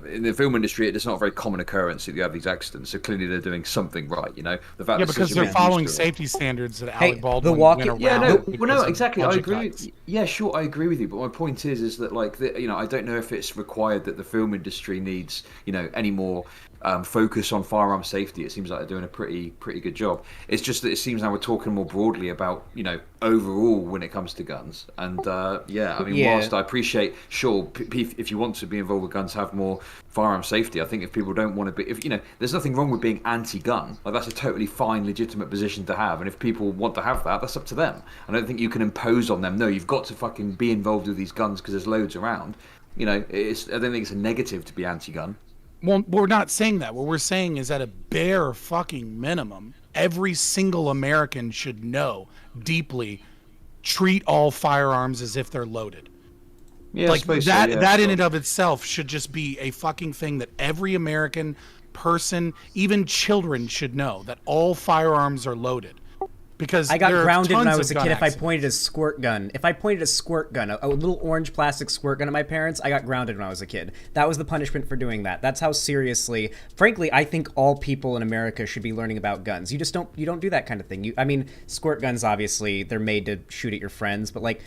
in the film industry, it's not a very common occurrence that you have these accidents. So clearly they're doing something right, you know. The fact because they're following safety standards that Alec Baldwin went around. Yeah, no, exactly. I agree. Yeah, sure, I agree with you. But my point is that like, you know, I don't know if it's required that the film industry needs, you know, any more focus on firearm safety. It seems like they're doing a pretty good job. It's just that it seems now we're talking more broadly about, you know, overall when it comes to guns. And yeah, I mean, whilst I appreciate, sure, if you want to be involved with guns, have more firearm safety. I think if people don't want to be, if you know, there's nothing wrong with being anti-gun. Like, that's a totally fine, legitimate position to have. And if people want to have that, that's up to them. I don't think you can impose on them. No, you've got to fucking be involved with these guns because there's loads around. You know, I don't think it's a negative to be anti-gun. Well, we're not saying that. What we're saying is at a bare fucking minimum, every single American should know deeply, treat all firearms as if they're loaded. Yeah, like that in and of itself should just be a fucking thing that every American person, even children, should know, that all firearms are loaded. Because I got grounded when I was a kid if I pointed a squirt gun. If I pointed a squirt gun, a little orange plastic squirt gun at my parents, I got grounded when I was a kid. That was the punishment for doing that. That's how seriously, frankly, I think all people in America should be learning about guns. You don't do that kind of thing. I mean, squirt guns, obviously, they're made to shoot at your friends, but like,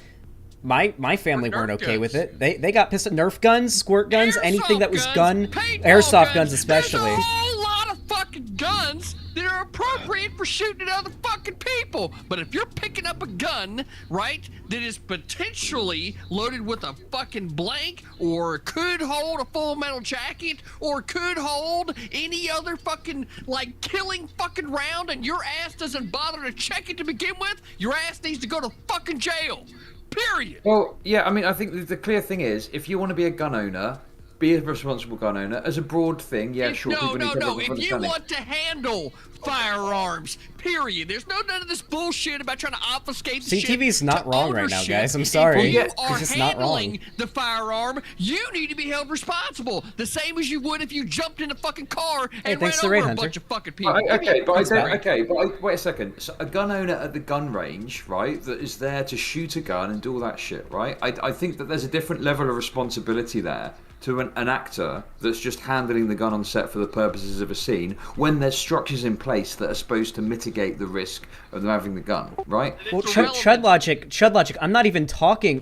my family weren't okay with it. They got pissed at Nerf guns, squirt guns, anything that was gun, airsoft guns especially. There's a whole lot of fucking guns that are appropriate for shooting at other fucking people. But if you're picking up a gun, right, that is potentially loaded with a fucking blank, or could hold a full metal jacket, or could hold any other fucking, like, killing fucking round, and your ass doesn't bother to check it to begin with, your ass needs to go to fucking jail. Period. Well, yeah, I mean, I think the clear thing is, if you want to be a gun owner, be a responsible gun owner. As a broad thing, yeah, sure. No. If you want to handle firearms, period. There's none of this bullshit about trying to obfuscate the shit. CTV's not wrong right now, guys. I'm sorry. If you are handling the firearm, you need to be held responsible. The same as you would if you jumped in a fucking car and ran over a bunch of fucking people. But wait a second. So a gun owner at the gun range, right, that is there to shoot a gun and do all that shit, right? I think that there's a different level of responsibility there to an actor that's just handling the gun on set for the purposes of a scene, when there's structures in place that are supposed to mitigate the risk of them having the gun, right? Well, Chud logic.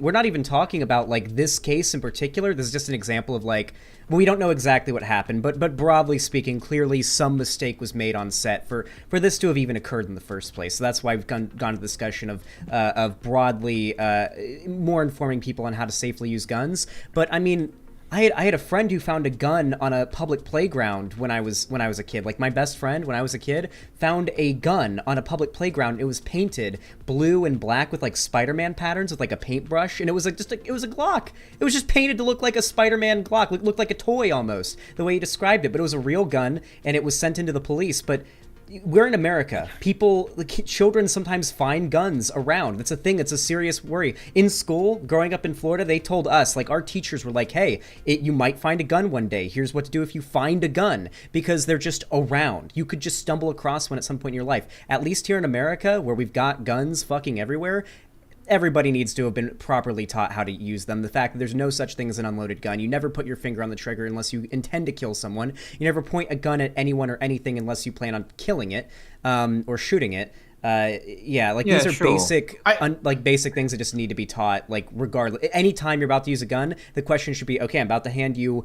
We're not even talking about like this case in particular. This is just an example of like, well, we don't know exactly what happened, but broadly speaking, clearly some mistake was made on set for this to have even occurred in the first place. So that's why we've gone to the discussion of broadly more informing people on how to safely use guns. But I mean, I had a friend who found a gun on a public playground when I was a kid. Like, my best friend when I was a kid found a gun on a public playground. It was painted blue and black with like Spider-Man patterns with like a paintbrush, and it was like it was a Glock. It was just painted to look like a Spider-Man Glock. It looked like a toy almost, the way he described it. But it was a real gun, and it was sent into the police. But we're in America. Children sometimes find guns around. That's a thing. It's a serious worry. In school, growing up in Florida, they told us, like, our teachers were like, hey, you might find a gun one day. Here's what to do if you find a gun, because they're just around. You could just stumble across one at some point in your life. At least here in America, where we've got guns fucking everywhere, everybody needs to have been properly taught how to use them. The fact that there's no such thing as an unloaded gun. You never put your finger on the trigger unless you intend to kill someone. You never point a gun at anyone or anything unless you plan on killing it or shooting it. These are basic, basic things that just need to be taught. Like, regardless, anytime you're about to use a gun, the question should be, okay, I'm about to hand you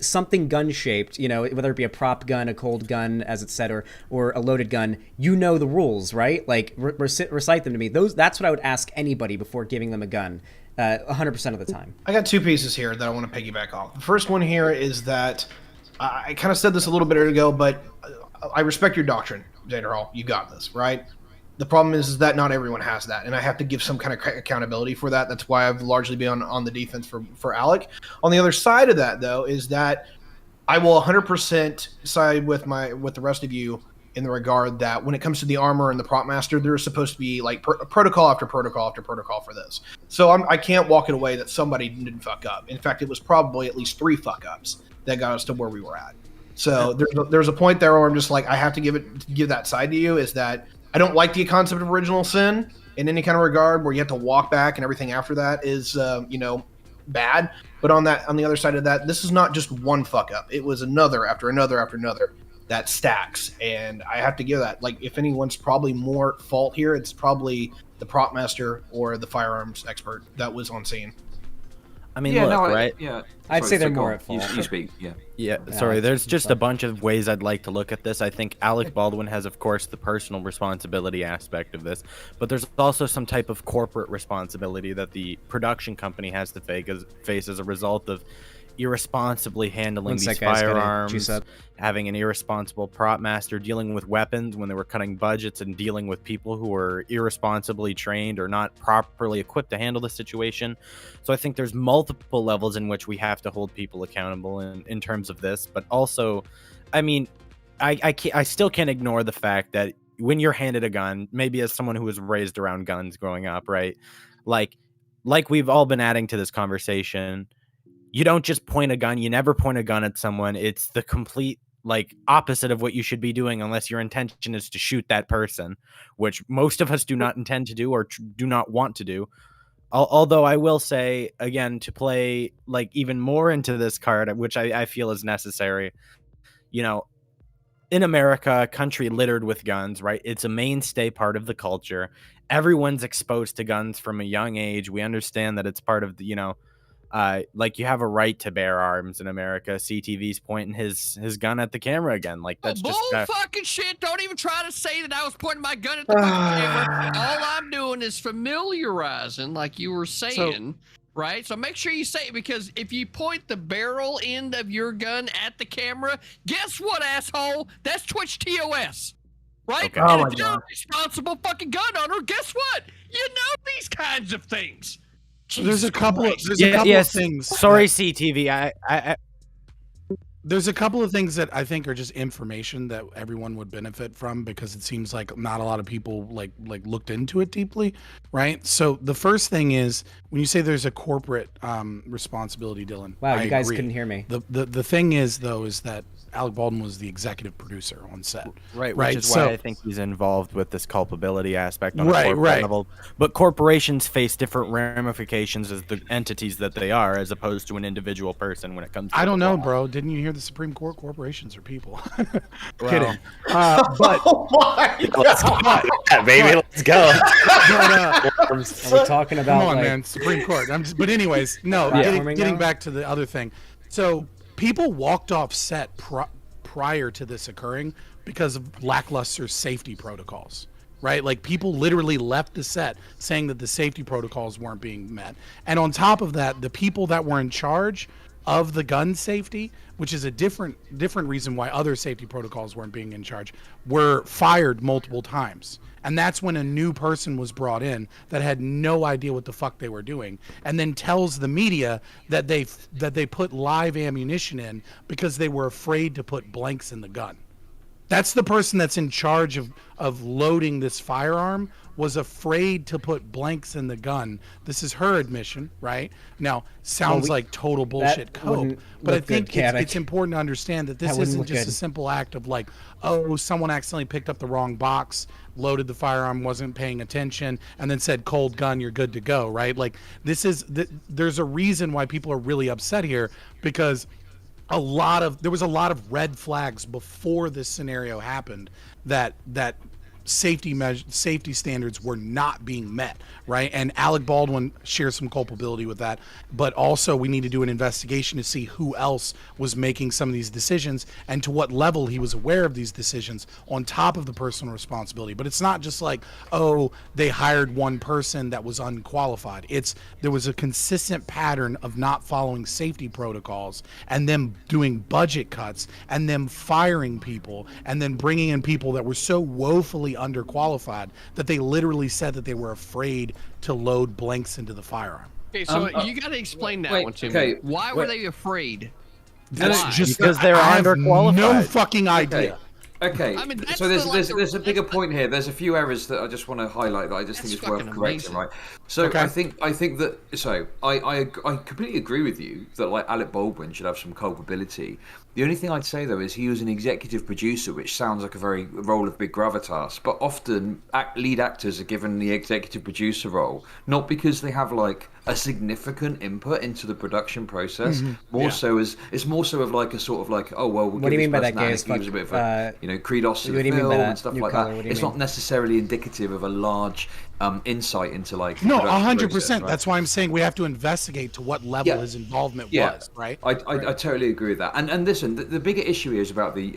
something gun shaped, you know, whether it be a prop gun, a cold gun, as it's said, or a loaded gun. You know the rules, right? Like, recite them to me. That's what I would ask anybody before giving them a gun. 100% of the time. I got two pieces here that I want to piggyback off. The first one here is that I kind of said this a little bit ago, but I respect your doctrine, Xanderhal. You got this, right? The problem is that not everyone has that, and I have to give some kind of accountability for that. That's why I've largely been on the defense for Alec. On the other side of that, though, is that I will 100% side with the rest of you in the regard that when it comes to the armor and the prop master, there's supposed to be like protocol after protocol after protocol for this. So I can't walk it away that somebody didn't fuck up. In fact, it was probably at least 3 fuck ups that got us to where we were at. So there's a point there where I'm just like, I have to give that side to you, is that I don't like the concept of original sin in any kind of regard where you have to walk back and everything after that is bad. But on the other side of that, this is not just one fuck up. It was another after another after another that stacks, and I have to give that. Like, if anyone's probably more fault here, it's probably the prop master or the firearms expert that was on scene. I mean, look, right? I'd say they're more at fault. You speak, Yeah, sorry, there's just a bunch of ways I'd like to look at this. I think Alec Baldwin has, of course, the personal responsibility aspect of this, but there's also some type of corporate responsibility that the production company has to face as a result of irresponsibly handling these firearms, having an irresponsible prop master, dealing with weapons when they were cutting budgets, and dealing with people who were irresponsibly trained or not properly equipped to handle the situation. So I think there's multiple levels in which we have to hold people accountable in terms of this. But also, I mean, I still can't ignore the fact that when you're handed a gun, maybe as someone who was raised around guns growing up, right? Like we've all been adding to this conversation, you don't just point a gun. You never point a gun at someone. It's the complete opposite of what you should be doing, unless your intention is to shoot that person, which most of us do not intend to do or do not want to do. Although I will say, again, to play even more into this card, which I feel is necessary, in America, a country littered with guns, right? It's a mainstay part of the culture. Everyone's exposed to guns from a young age. We understand that it's part of the, you have a right to bear arms in America. CTV's pointing his gun at the camera again. That's bull just fucking shit. Don't even try to say that I was pointing my gun at the camera. All I'm doing is familiarizing, like you were saying, right? So make sure you say it, because if you point the barrel end of your gun at the camera, guess what, asshole? That's Twitch TOS. Right? Okay. And if you're a responsible fucking gun owner, guess what? You know these kinds of things. There's a couple of things. Sorry, CTV. There's a couple of things that I think are just information that everyone would benefit from, because it seems like not a lot of people looked into it deeply, right? So the first thing is, when you say there's a corporate responsibility, Dylan. Wow, you guys agree. couldn't hear me. The thing is, though, is that Alec Baldwin was the executive producer on set. Right, which is why I think he's involved with this culpability aspect on a corporate level. But corporations face different ramifications as the entities that they are, as opposed to an individual person when it comes to I don't know, bro. Didn't you hear the Supreme Court? Corporations are people. Well, kidding. But oh my God. Yeah, baby, let's go. Are we talking about? Come on, man, Supreme Court. But anyways, no. Getting back to the other thing. So people walked off set prior to this occurring because of lackluster safety protocols, right? People literally left the set saying that the safety protocols weren't being met. And on top of that, the people that were in charge of the gun safety, which is a different reason why other safety protocols weren't being in charge, were fired multiple times. And that's when a new person was brought in that had no idea what the fuck they were doing, and then tells the media that they put live ammunition in because they were afraid to put blanks in the gun. That's the person that's in charge of loading this firearm, was afraid to put blanks in the gun. This is her admission, right? Now, sounds like total bullshit cope, but I think it's important to understand that this isn't just a simple act of someone accidentally picked up the wrong box, loaded the firearm, wasn't paying attention, and then said, cold gun, you're good to go, right? There's a reason why people are really upset here, because there was a lot of red flags before this scenario happened that safety standards were not being met, right? And Alec Baldwin shares some culpability with that, but also we need to do an investigation to see who else was making some of these decisions and to what level he was aware of these decisions on top of the personal responsibility. But it's not just they hired one person that was unqualified. There was a consistent pattern of not following safety protocols, and them doing budget cuts, and them firing people, and then bringing in people that were so woefully underqualified that they literally said that they were afraid to load blanks into the firearm. Okay, so you got to explain that one to me. Why were they afraid? That's Why? just because they're I have underqualified. no fucking idea. Okay, I mean, that's so there's the a bigger point here. There's a few errors that I just want to highlight that I just think is worth correcting, right? So I think that I completely agree with you that like Alec Baldwin should have some culpability. The only thing I'd say though is he was an executive producer, which sounds like a very role of big gravitas. But often lead actors are given the executive producer role not because they have like a significant input into the production process. More so as it's more so of like a sort of like, oh well, we'll What do you mean by that, guy? Gives? Gives a bit of a kudos to what the do you mean film by that? and stuff New like color, that. what do you It's mean? not necessarily indicative of a large insight into like No, production 100%. process, right? That's why I'm saying we have to investigate to what level his involvement was, right? I totally agree with that. And listen, the bigger issue is about the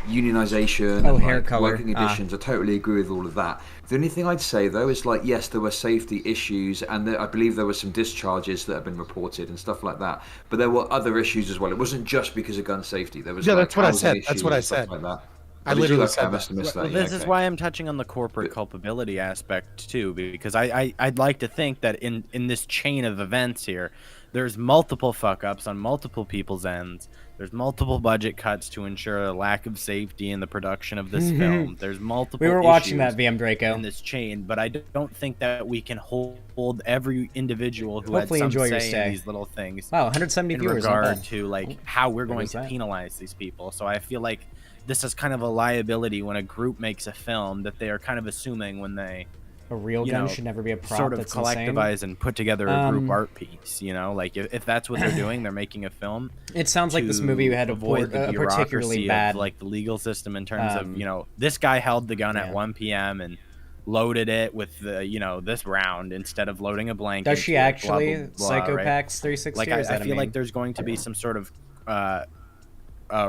unionization and hair like, color. working conditions. I totally agree with all of that. The only thing I'd say though is like, yes, there were safety issues, and I believe there were some discharges that have been reported and stuff like that. But there were other issues as well. It wasn't just because of gun safety. There was that's what I said. issues That's what I and stuff said. Like that. I literally said I must have missed that. This is why I'm touching on the corporate culpability aspect too, because I'd like to think that in this chain of events here, there's multiple fuck ups on multiple people's ends. There's multiple budget cuts to ensure a lack of safety in the production of this film. There's multiple. We were watching issues that VM Draco in this chain, but I don't think that we can hold every individual who Hopefully had some enjoy your say stay. in these little things. Wow, 170 in viewers, not regard bad. to like how we're going was to that? penalize these people. So I feel like this is kind of a liability when a group makes a film that they are kind of assuming when they A real gun should never be a prop. sort of That's collectivize insane. and put together a group art piece. Like if that's what they're doing, they're making a film. It sounds like this movie had avoid the a particularly bureaucracy bad, of like the legal system in terms of this guy held the gun at 1 p.m. and loaded it with the this round instead of loading a blank. Does she into it, actually blah, blah, blah, right? Psychopax 360? Like or is I that a feel like meme? there's going to be some sort of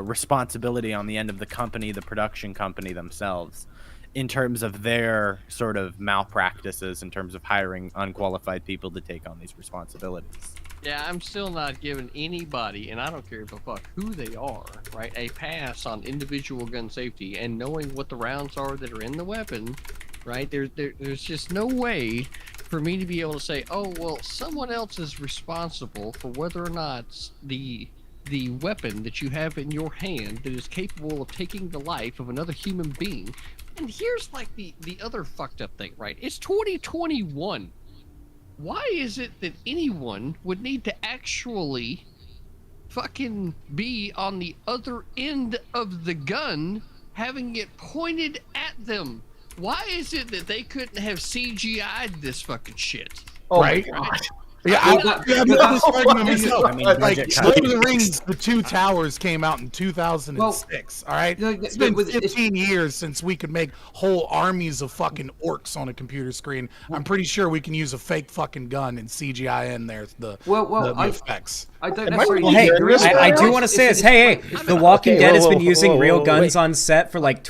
responsibility on the end of the company, the production company themselves, in terms of their sort of malpractices in terms of hiring unqualified people to take on these responsibilities. Yeah, I'm still not giving anybody, and I don't care a fuck who they are, right, a pass on individual gun safety and knowing what the rounds are that are in the weapon, right? There's just no way for me to be able to say, oh, well, someone else is responsible for whether or not the weapon that you have in your hand that is capable of taking the life of another human being. And here's like the other fucked up thing, right? It's 2021. Why is it that anyone would need to actually fucking be on the other end of the gun having it pointed at them? Why is it that they couldn't have CGI'd this fucking shit? Oh Right? my god. Yeah, Well, I'm that- not that's- arguing myself. I mean, Like, budget Lord of cuts. the Rings, The Two Towers came out in 2006, all right? No, It's been but it's- 15 years since we could make whole armies of fucking orcs on a computer screen. I'm pretty sure we can use a fake fucking gun and CGI in there the effects. I don't Am I necessarily. really Hey, hearing this I right do now? want to say this. Hey, The Walking Okay, Dead has whoa, been whoa, using whoa, real whoa, guns wait. on set for like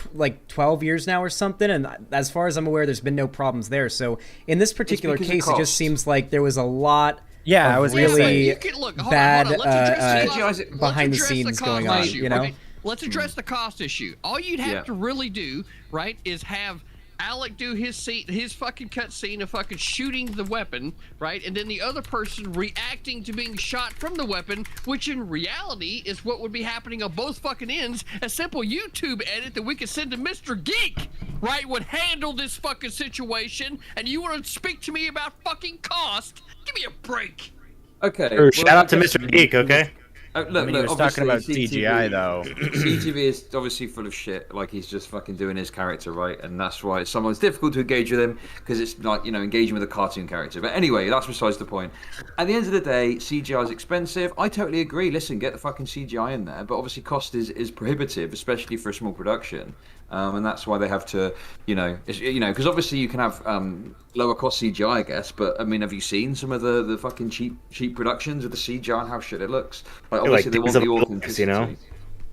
12 years now or something, and as far as I'm aware, there's been no problems there. So in this particular because of case, it just cost. seems like there was a lot. Yeah, of I was gonna really say. You can, look, hold bad on, hold on. Let's address the cost- let's behind the address scenes cost going on. issue, You know. right? Let's address the cost issue. All you'd have to really do, right, is have Alec do his fucking cut scene of fucking shooting the weapon, right, and then the other person reacting to being shot from the weapon, which in reality is what would be happening on both fucking ends. A simple YouTube edit that we could send to Mr. Geek, right, would handle this fucking situation. And you want to speak to me about fucking cost? Give me a break. Okay. Shout out to Mr. Geek, okay? Look, he was talking about CGI though. CTV is obviously full of shit. Like he's just fucking doing his character, right? And that's why it's sometimes difficult to engage with him because it's like engaging with a cartoon character. But anyway, that's besides the point. At the end of the day, CGI is expensive. I totally agree. Listen, get the fucking CGI in there, but obviously cost is prohibitive, especially for a small production. And that's why they have to, because obviously you can have lower cost CGI, I guess. But I mean, have you seen some of the fucking cheap productions of the CGI and how shit it looks? Like obviously they want the authenticity.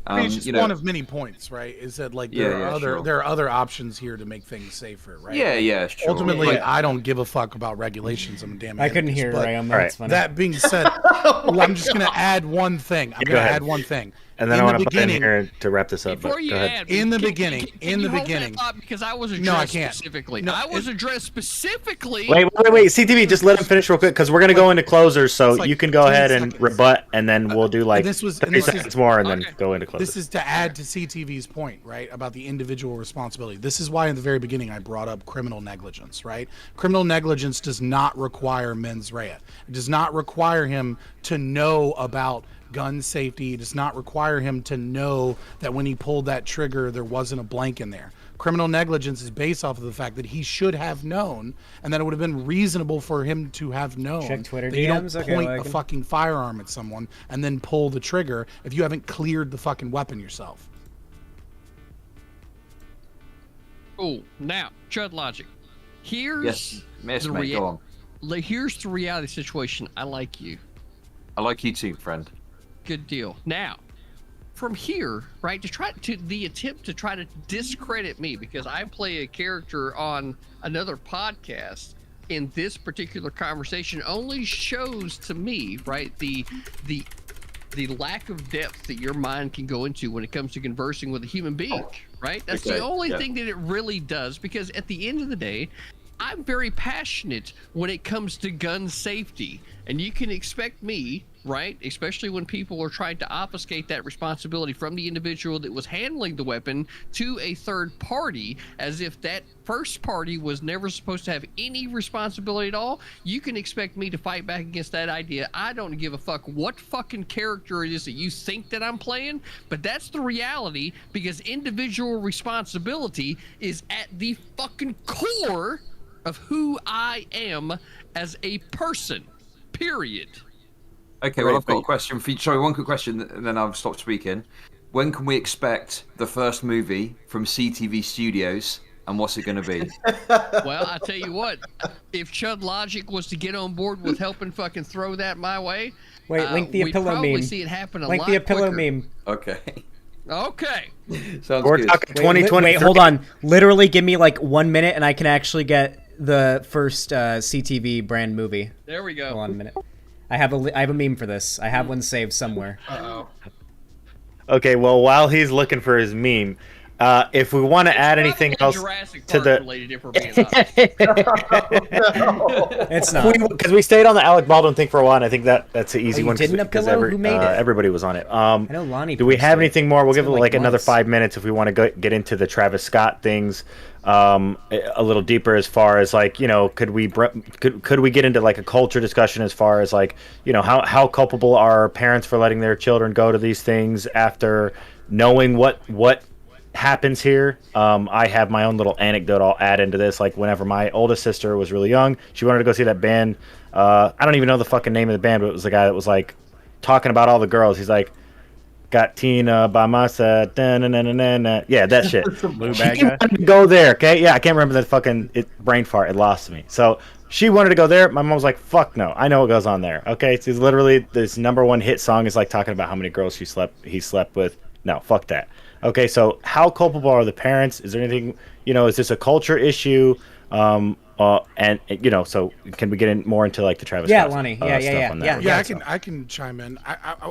I mean, it's just one of many points, right? Is that like there are other options here to make things safer, right? Yeah, sure. Ultimately, I don't give a fuck about regulations. I'm a damn. I couldn't anarchist, hear but Ram. That's funny. That being said, I'm just gonna add one thing. I'm gonna add one thing. And then In I the want to put in beginning- here to wrap this up. Before But you go ahead. add, In the can- beginning, can in you the hold that beginning. thought? Because I was addressed No, I can't. specifically. No, I was addressed specifically. Wait. CTV, just let him finish real quick because we're gonna go into closers. So It's like you can go 10 ahead and seconds. rebut, and then we'll do like this was- 30 seconds more, and then go into closers. This is to add to CTV's point, right, about the individual responsibility. This is why in the very beginning I brought up criminal negligence, right? Criminal negligence does not require mens rea. It does not require him to know about gun safety. It does not require him to know that when he pulled that trigger, there wasn't a blank in there. Criminal negligence is based off of the fact that he should have known, and that it would have been reasonable for him to have known Check Twitter that you don't DMs? Okay, point well, I a can- fucking firearm at someone and then pull the trigger if you haven't cleared the fucking weapon yourself. Cool. Now, Chud logic. Here's Yes, mate, go on. Here's the reality situation. I like you. I like you too, friend. Good deal. Now, from here, right, the attempt to try to discredit me because I play a character on another podcast in this particular conversation only shows to me, right, the lack of depth that your mind can go into when it comes to conversing with a human being, right? That's Okay, the only yeah. thing that it really does, because at the end of the day, I'm very passionate when it comes to gun safety, and you can expect me, right, especially when people are trying to obfuscate that responsibility from the individual that was handling the weapon to a third party, as if that first party was never supposed to have any responsibility at all. You can expect me to fight back against that idea. I don't give a fuck what fucking character it is that you think that I'm playing, but that's the reality, because individual responsibility is at the fucking core of who I am as a person, period. Okay, well, I've got a question for you. Sorry, one quick question, and then I'll stop speaking. When can we expect the first movie from CTV Studios, and what's it going to be? Well, I tell you what, if Chud Logic was to get on board with helping fucking throw that my way, Wait, link the we'd pillow probably meme. see it happen a Link lot the pillow quicker. meme. Okay. Okay. Sounds We're good. talking Wait, 2020. wait, hold on. Literally, give me like 1 minute, and I can actually get the first CTV brand movie. There we go. Hold on a minute. I have a meme for this. I have one saved somewhere. Uh-oh. Okay, well, while he's looking for his meme, if we want to add anything else Jurassic to Park the, related, if we're being honest. It's not. because we stayed on the Alec Baldwin thing for a while, and I think that's an easy you one. didn't a pillow? Who made it? Everybody was on it. I know Lonnie. Do we have anything more? We'll give it been, like like, another months. 5 minutes if we want to get into the Travis Scott things a little deeper, as far as like, you know, could we get into like a culture discussion as far as like, you know, how culpable are parents for letting their children go to these things after knowing what happens here. I have my own little anecdote I'll add into this. Like, whenever my oldest sister was really young, she wanted to go see that band. I don't even know the fucking name of the band, but it was the guy that was like talking about all the girls. He's like, got Tina by my side. Yeah, that shit. She wanted to go there, okay? Yeah, I can't remember the fucking brain fart. It lost me. So she wanted to go there. My mom was like, fuck no. I know what goes on there. Okay, so it's literally this #1 hit song is like talking about how many girls he slept with. No, fuck that. Okay, so how culpable are the parents? Is there anything, you know, is this a culture issue? And you know, so can we get in more into like the Travis Scott Lonnie. stuff on that? Yeah, I can chime in.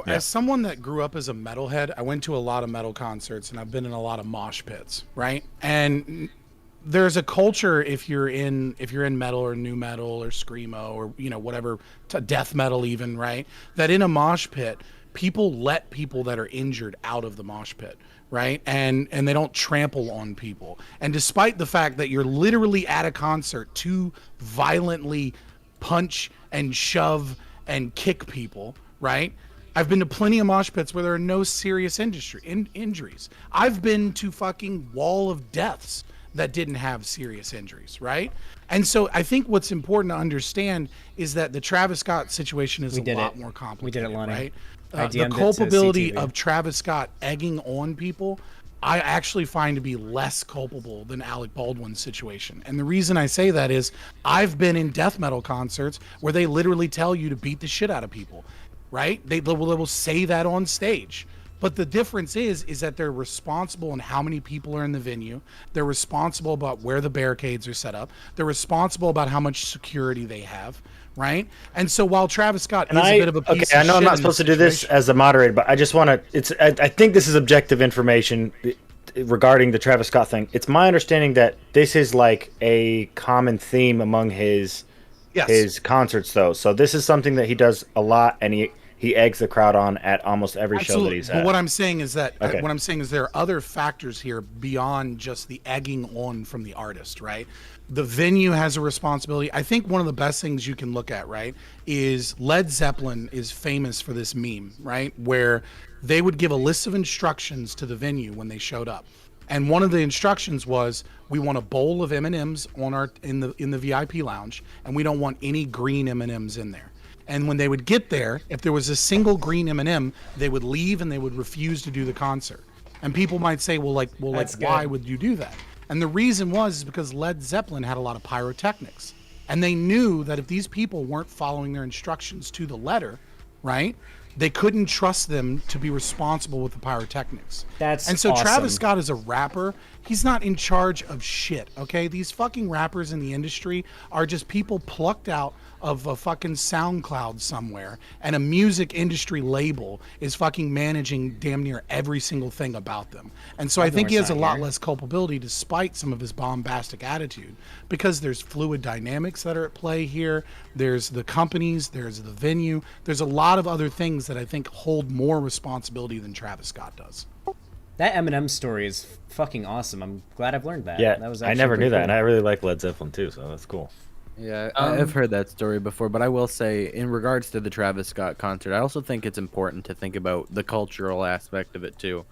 As someone that grew up as a metalhead, I went to a lot of metal concerts, and I've been in a lot of mosh pits, right? And there's a culture, if you're in metal or new metal or screamo or, you know, whatever, death metal even, right? That in a mosh pit, people let people that are injured out of the mosh pit, right? And they don't trample on people. And despite the fact that you're literally at a concert to violently punch and shove and kick people, right? I've been to plenty of mosh pits where there are no serious injuries. I've been to fucking wall of deaths that didn't have serious injuries, right? And so I think what's important to understand is that the Travis Scott situation is a lot more complicated. We did it, Lonnie. Right? I The DM'd it to culpability CTV. of Travis Scott egging on people, I actually find to be less culpable than Alec Baldwin's situation. And the reason I say that is I've been in death metal concerts where they literally tell you to beat the shit out of people, right? They will say that on stage. But the difference is that they're responsible in how many people are in the venue. They're responsible about where the barricades are set up. They're responsible about how much security they have, right? And so while Travis Scott is a bit of a piece okay, of I know I'm shit not in supposed to do this situation- as a moderator, but I just want to. I think this is objective information regarding the Travis Scott thing. It's my understanding that this is like a common theme among his concerts, though. So this is something that he does a lot, and he eggs the crowd on at almost every show that he's at. But what I'm saying is that Okay. what I'm saying is there are other factors here beyond just the egging on from the artist, right? The venue has a responsibility. I think one of the best things you can look at, right, is Led Zeppelin is famous for this meme, right, where they would give a list of instructions to the venue when they showed up. And one of the instructions was, we want a bowl of M&Ms on in the VIP lounge, and we don't want any green M&Ms in there. And when they would get there, if there was a single green M&M, they would leave and they would refuse to do the concert. And people might say, That's why good. would you do that? And the reason was because Led Zeppelin had a lot of pyrotechnics. And they knew that if these people weren't following their instructions to the letter, right, they couldn't trust them to be responsible with the pyrotechnics. That's so awesome. Travis Scott is a rapper. He's not in charge of shit, okay? These fucking rappers in the industry are just people plucked out of a fucking SoundCloud somewhere, and a music industry label is fucking managing damn near every single thing about them. And so I think he has a lot less culpability despite some of his bombastic attitude, because there's fluid dynamics that are at play here. There's the companies, there's the venue, there's a lot of other things that I think hold more responsibility than Travis Scott does. That Eminem story is fucking awesome. I'm glad I've learned that. Yeah, That was I actually never knew pretty that, cool. and I really like Led Zeppelin too, so that's cool. Yeah, I've heard that story before, but I will say, in regards to the Travis Scott concert, I also think it's important to think about the cultural aspect of it too.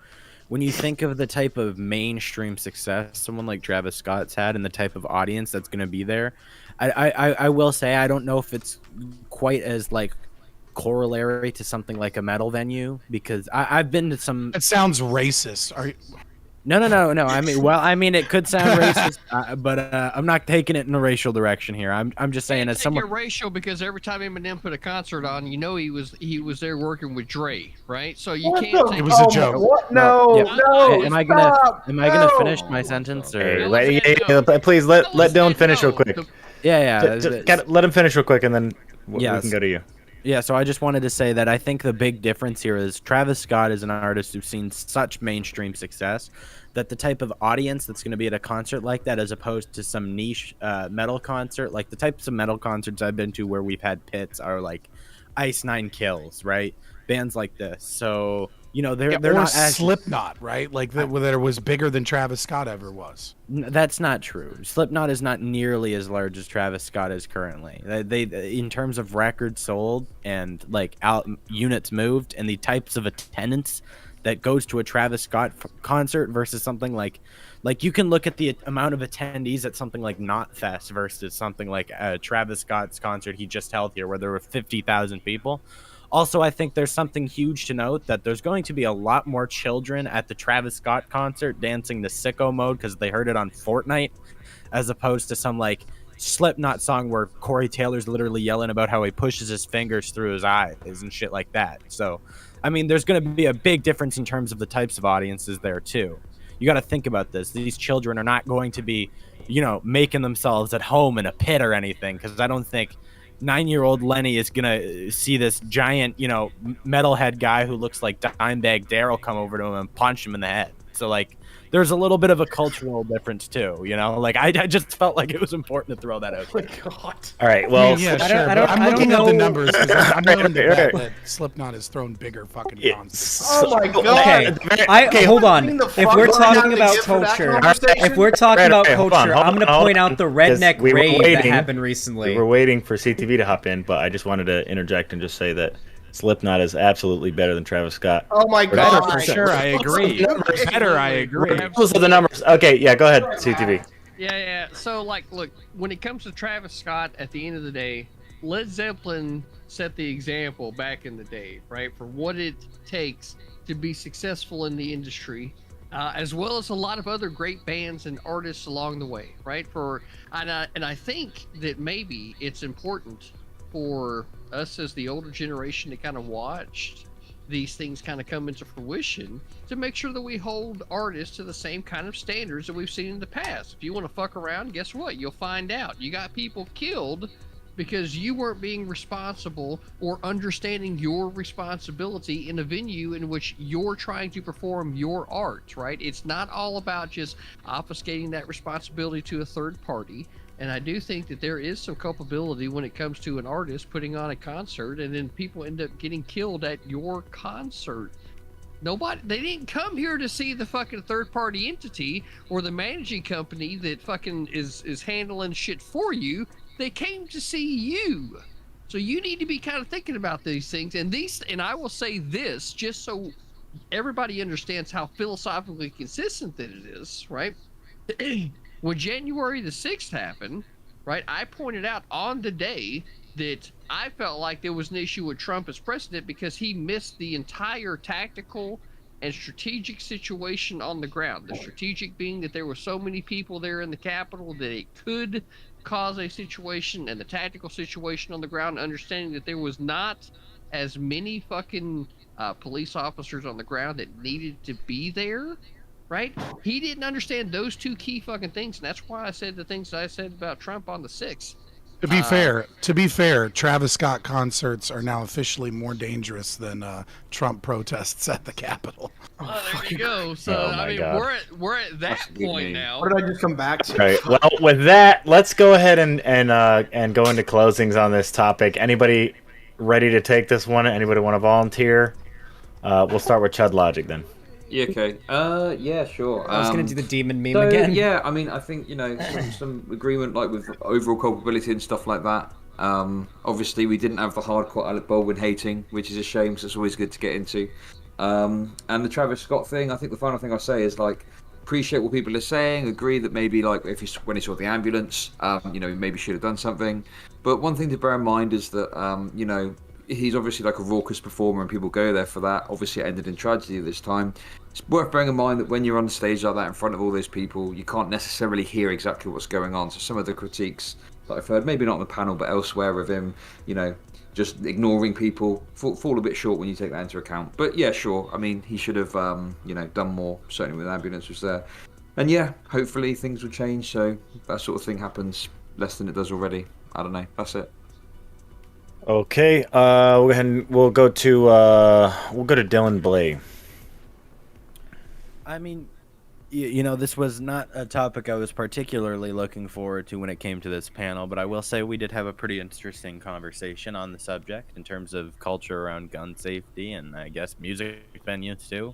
When you think of the type of mainstream success someone like Travis Scott's had and the type of audience that's going to be there, I will say I don't know if it's quite as like corollary to something like a metal venue, because I've been to some. It sounds racist. Are you? No. I mean, it could sound racist, but I'm not taking it in a racial direction here. I'm just saying, as someone. You're racial because every time Eminem put a concert on, you know he was there working with Dre, right? So you can't. It was a joke. What? No, Yeah. no. Am I stop, gonna finish my sentence, or? Hey, please let Dylan finish real quick. Yeah. Let him finish real quick, and then we Yes. can go to you. Yeah, so I just wanted to say that I think the big difference here is Travis Scott is an artist who's seen such mainstream success that the type of audience that's going to be at a concert like that, as opposed to some niche metal concert, like the types of metal concerts I've been to where we've had pits are like Ice Nine Kills, right? Bands like this. So, you know, they're or not as Slipknot, right? Like that was bigger than Travis Scott ever was. That's not true. Slipknot is not nearly as large as Travis Scott is currently. They in terms of records sold and like out units moved and the types of attendance that goes to a Travis Scott concert versus something like you can look at the amount of attendees at something like Knotfest versus something like Travis Scott's concert he just held here, where there were 50,000 people. Also, I think there's something huge to note, that there's going to be a lot more children at the Travis Scott concert dancing the sicko mode because they heard it on Fortnite, as opposed to some like Slipknot song where Corey Taylor's literally yelling about how he pushes his fingers through his eyes and shit like that. So, I mean, there's going to be a big difference in terms of the types of audiences there too. You got to think about this. These children are not going to be, you know, making themselves at home in a pit or anything, because I don't think 9-year-old Lenny is gonna see this giant, you know, metalhead guy who looks like Dimebag Darrell come over to him and punch him in the head. So like, there's a little bit of a cultural difference too, you know. Like I just felt like it was important to throw that out there. God. All right, well, Yeah, I sure. don't- but I'm looking at the numbers because I'm willing to bet okay. that Slipknot has thrown bigger fucking concerts. Oh my god. Okay, hold on. Getting the If fuck we're out talking of about here for that culture, conversation? if we're talking about hold on, culture, hold I'm going to on, point out the 'cause redneck we were raid that waiting- happened recently. We were waiting for CTV to hop in, but I just wanted to interject and just say that Slipknot is absolutely better than Travis Scott. Oh my god. For sure, I agree. Better, I agree. Those are the numbers. Okay, yeah, go ahead, CTV. Yeah. So, like, look, when it comes to Travis Scott, at the end of the day, Led Zeppelin set the example back in the day, right, for what it takes to be successful in the industry, as well as a lot of other great bands and artists along the way, right? And I think that maybe it's important for us as the older generation to kind of watch these things kind of come into fruition, to make sure that we hold artists to the same kind of standards that we've seen in the past. If you want to fuck around, guess what? You'll find out. You got people killed because you weren't being responsible or understanding your responsibility in a venue in which you're trying to perform your art, right? It's not all about just obfuscating that responsibility to a third party. And I do think that there is some culpability when it comes to an artist putting on a concert and then people end up getting killed at your concert. They didn't come here to see the fucking third party entity or the managing company that fucking is handling shit for you. They came to see you. So you need to be kind of thinking about these things. And I will say this just so everybody understands how philosophically consistent that it is, right? When January the 6th happened, right, I pointed out on the day that I felt like there was an issue with Trump as president because he missed the entire tactical and strategic situation on the ground. The strategic being that there were so many people there in the Capitol that it could cause a situation, and the tactical situation on the ground, understanding that there was not as many fucking police officers on the ground that needed to be there. Right? He didn't understand those two key fucking things, and that's why I said the things that I said about Trump on the 6th. To be fair, Travis Scott concerts are now officially more dangerous than Trump protests at the Capitol. There you go. So I mean, we're at that point now. What did I just come back to? All right. Well, with that, let's go ahead and go into closings on this topic. Anybody ready to take this one? Anybody want to volunteer? We'll start with Chud Logic then. Yeah, okay. Yeah, sure. I was going to do the demon meme again. Yeah, I mean, I think, some agreement, like, with overall culpability and stuff like that. Obviously, we didn't have the hardcore Alec Baldwin hating, which is a shame, so it's always good to get into. And the Travis Scott thing, I think the final thing I'll say is, like, appreciate what people are saying, agree that maybe, like, when he saw the ambulance, maybe should have done something. But one thing to bear in mind is that, he's obviously like a raucous performer and people go there for that. Obviously it ended in tragedy this time. It's worth bearing in mind that when you're on stage like that in front of all those people, you can't necessarily hear exactly what's going on. So some of the critiques that I've heard, maybe not on the panel but elsewhere of him, just ignoring people, fall a bit short when you take that into account. But yeah, sure, I mean, he should have done more, certainly when the ambulance was there. And yeah, hopefully things will change so that sort of thing happens less than it does already. I don't know, that's it. Okay, we'll go to Dylan Blay. I mean, this was not a topic I was particularly looking forward to when it came to this panel, but I will say we did have a pretty interesting conversation on the subject in terms of culture around gun safety and I guess music venues too.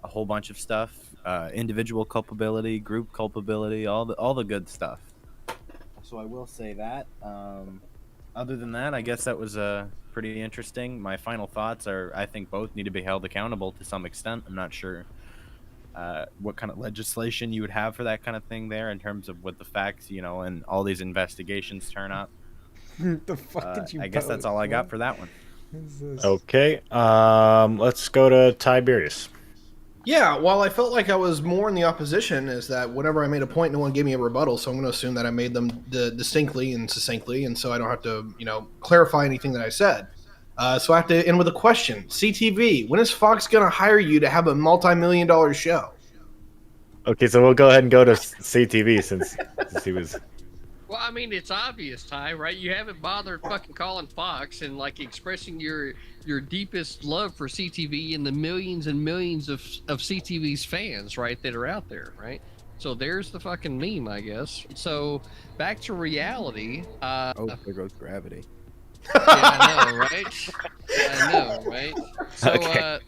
A whole bunch of stuff, individual culpability, group culpability, all the good stuff. So I will say that. Other than that, I guess that was pretty interesting. My final thoughts are I think both need to be held accountable to some extent. I'm not sure what kind of legislation you would have for that kind of thing there in terms of what the facts, and all these investigations turn up. The fuck did you I guess that's all I got for that one. Okay, let's go to Tiberius. Yeah, while I felt like I was more in the opposition, is that whenever I made a point, no one gave me a rebuttal, so I'm going to assume that I made them distinctly and succinctly, and so I don't have to, clarify anything that I said. So I have to end with a question. CTV, when is Fox going to hire you to have a multi-million-dollar show? Okay, so we'll go ahead and go to CTV since he was... Well, I mean, it's obvious, Ty, right? You haven't bothered fucking calling Fox and, like, expressing your deepest love for CTV and the millions and millions of CTV's fans, right, that are out there, right? So there's the fucking meme, I guess. So back to reality. There goes gravity. Yeah, I know, right? I know, right? So, Okay.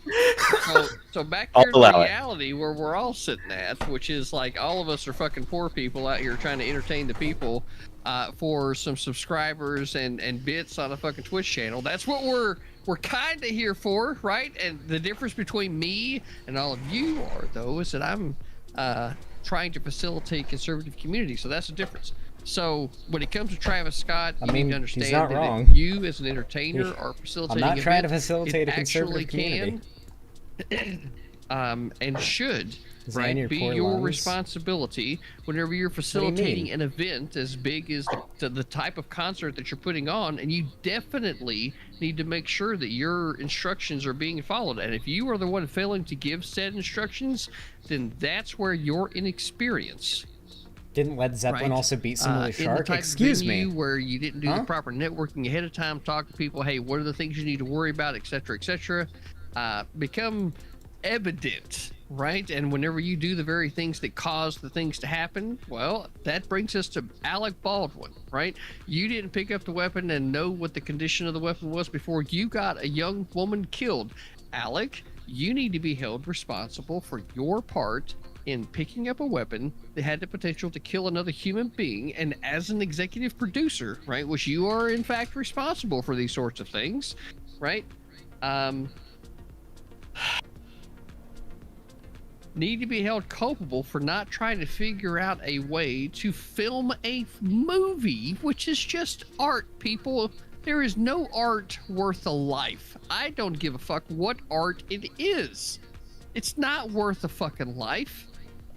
So back I'll here to allow it. reality where we're all sitting at, which is like all of us are fucking poor people out here trying to entertain the people for some subscribers and bits on a fucking Twitch channel. That's what we're kind of here for, right? And the difference between me and all of you is that I'm trying to facilitate conservative community. So that's the difference. So when it comes to Travis Scott, you need to understand he's not that wrong. if you as an entertainer are facilitating I'm not an trying to event, facilitate it a conservative actually community. and should Zan, your be poor your lungs. responsibility whenever you're mean? facilitating an event as big as the type of concert that you're putting on, and you definitely need to make sure that your instructions are being followed. And if you are the one failing to give said instructions, then that's where your inexperience. Didn't Led Zeppelin also beat Some of the in the Shark? type Excuse of venue me. where you didn't do Huh? the proper networking ahead of time, talk to people, hey, what are the things you need to worry about, etc., etc., become evident, right? And whenever you do the very things that cause the things to happen, well, that brings us to Alec Baldwin, right? You didn't pick up the weapon and know what the condition of the weapon was before you got a young woman killed. Alec, you need to be held responsible for your part in picking up a weapon that had the potential to kill another human being, and as an executive producer, right, which you are in fact responsible for these sorts of things, right? Need to be held culpable for not trying to figure out a way to film a movie, which is just art, people. There is no art worth a life. I don't give a fuck what art it is. It's not worth a fucking life.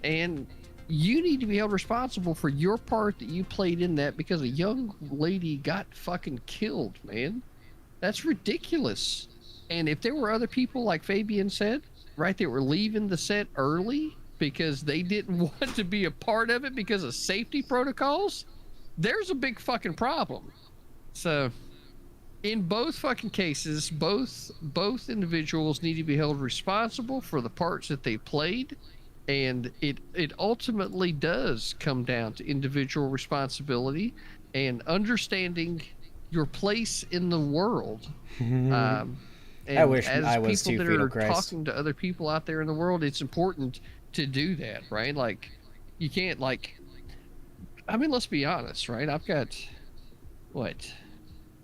And you need to be held responsible for your part that you played in that, because a young lady got fucking killed, man. That's ridiculous. And if there were other people, like Fabian said, right, that were leaving the set early because they didn't want to be a part of it because of safety protocols, there's a big fucking problem. So in both fucking cases, both individuals need to be held responsible for the parts that they played. And it ultimately does come down to individual responsibility and understanding your place in the world. And I wish as I was people too, that fetal are Christ. talking to other people out there in the world, it's important to do that, right? Like, you can't, like, I mean, let's be honest, right? I've got, what,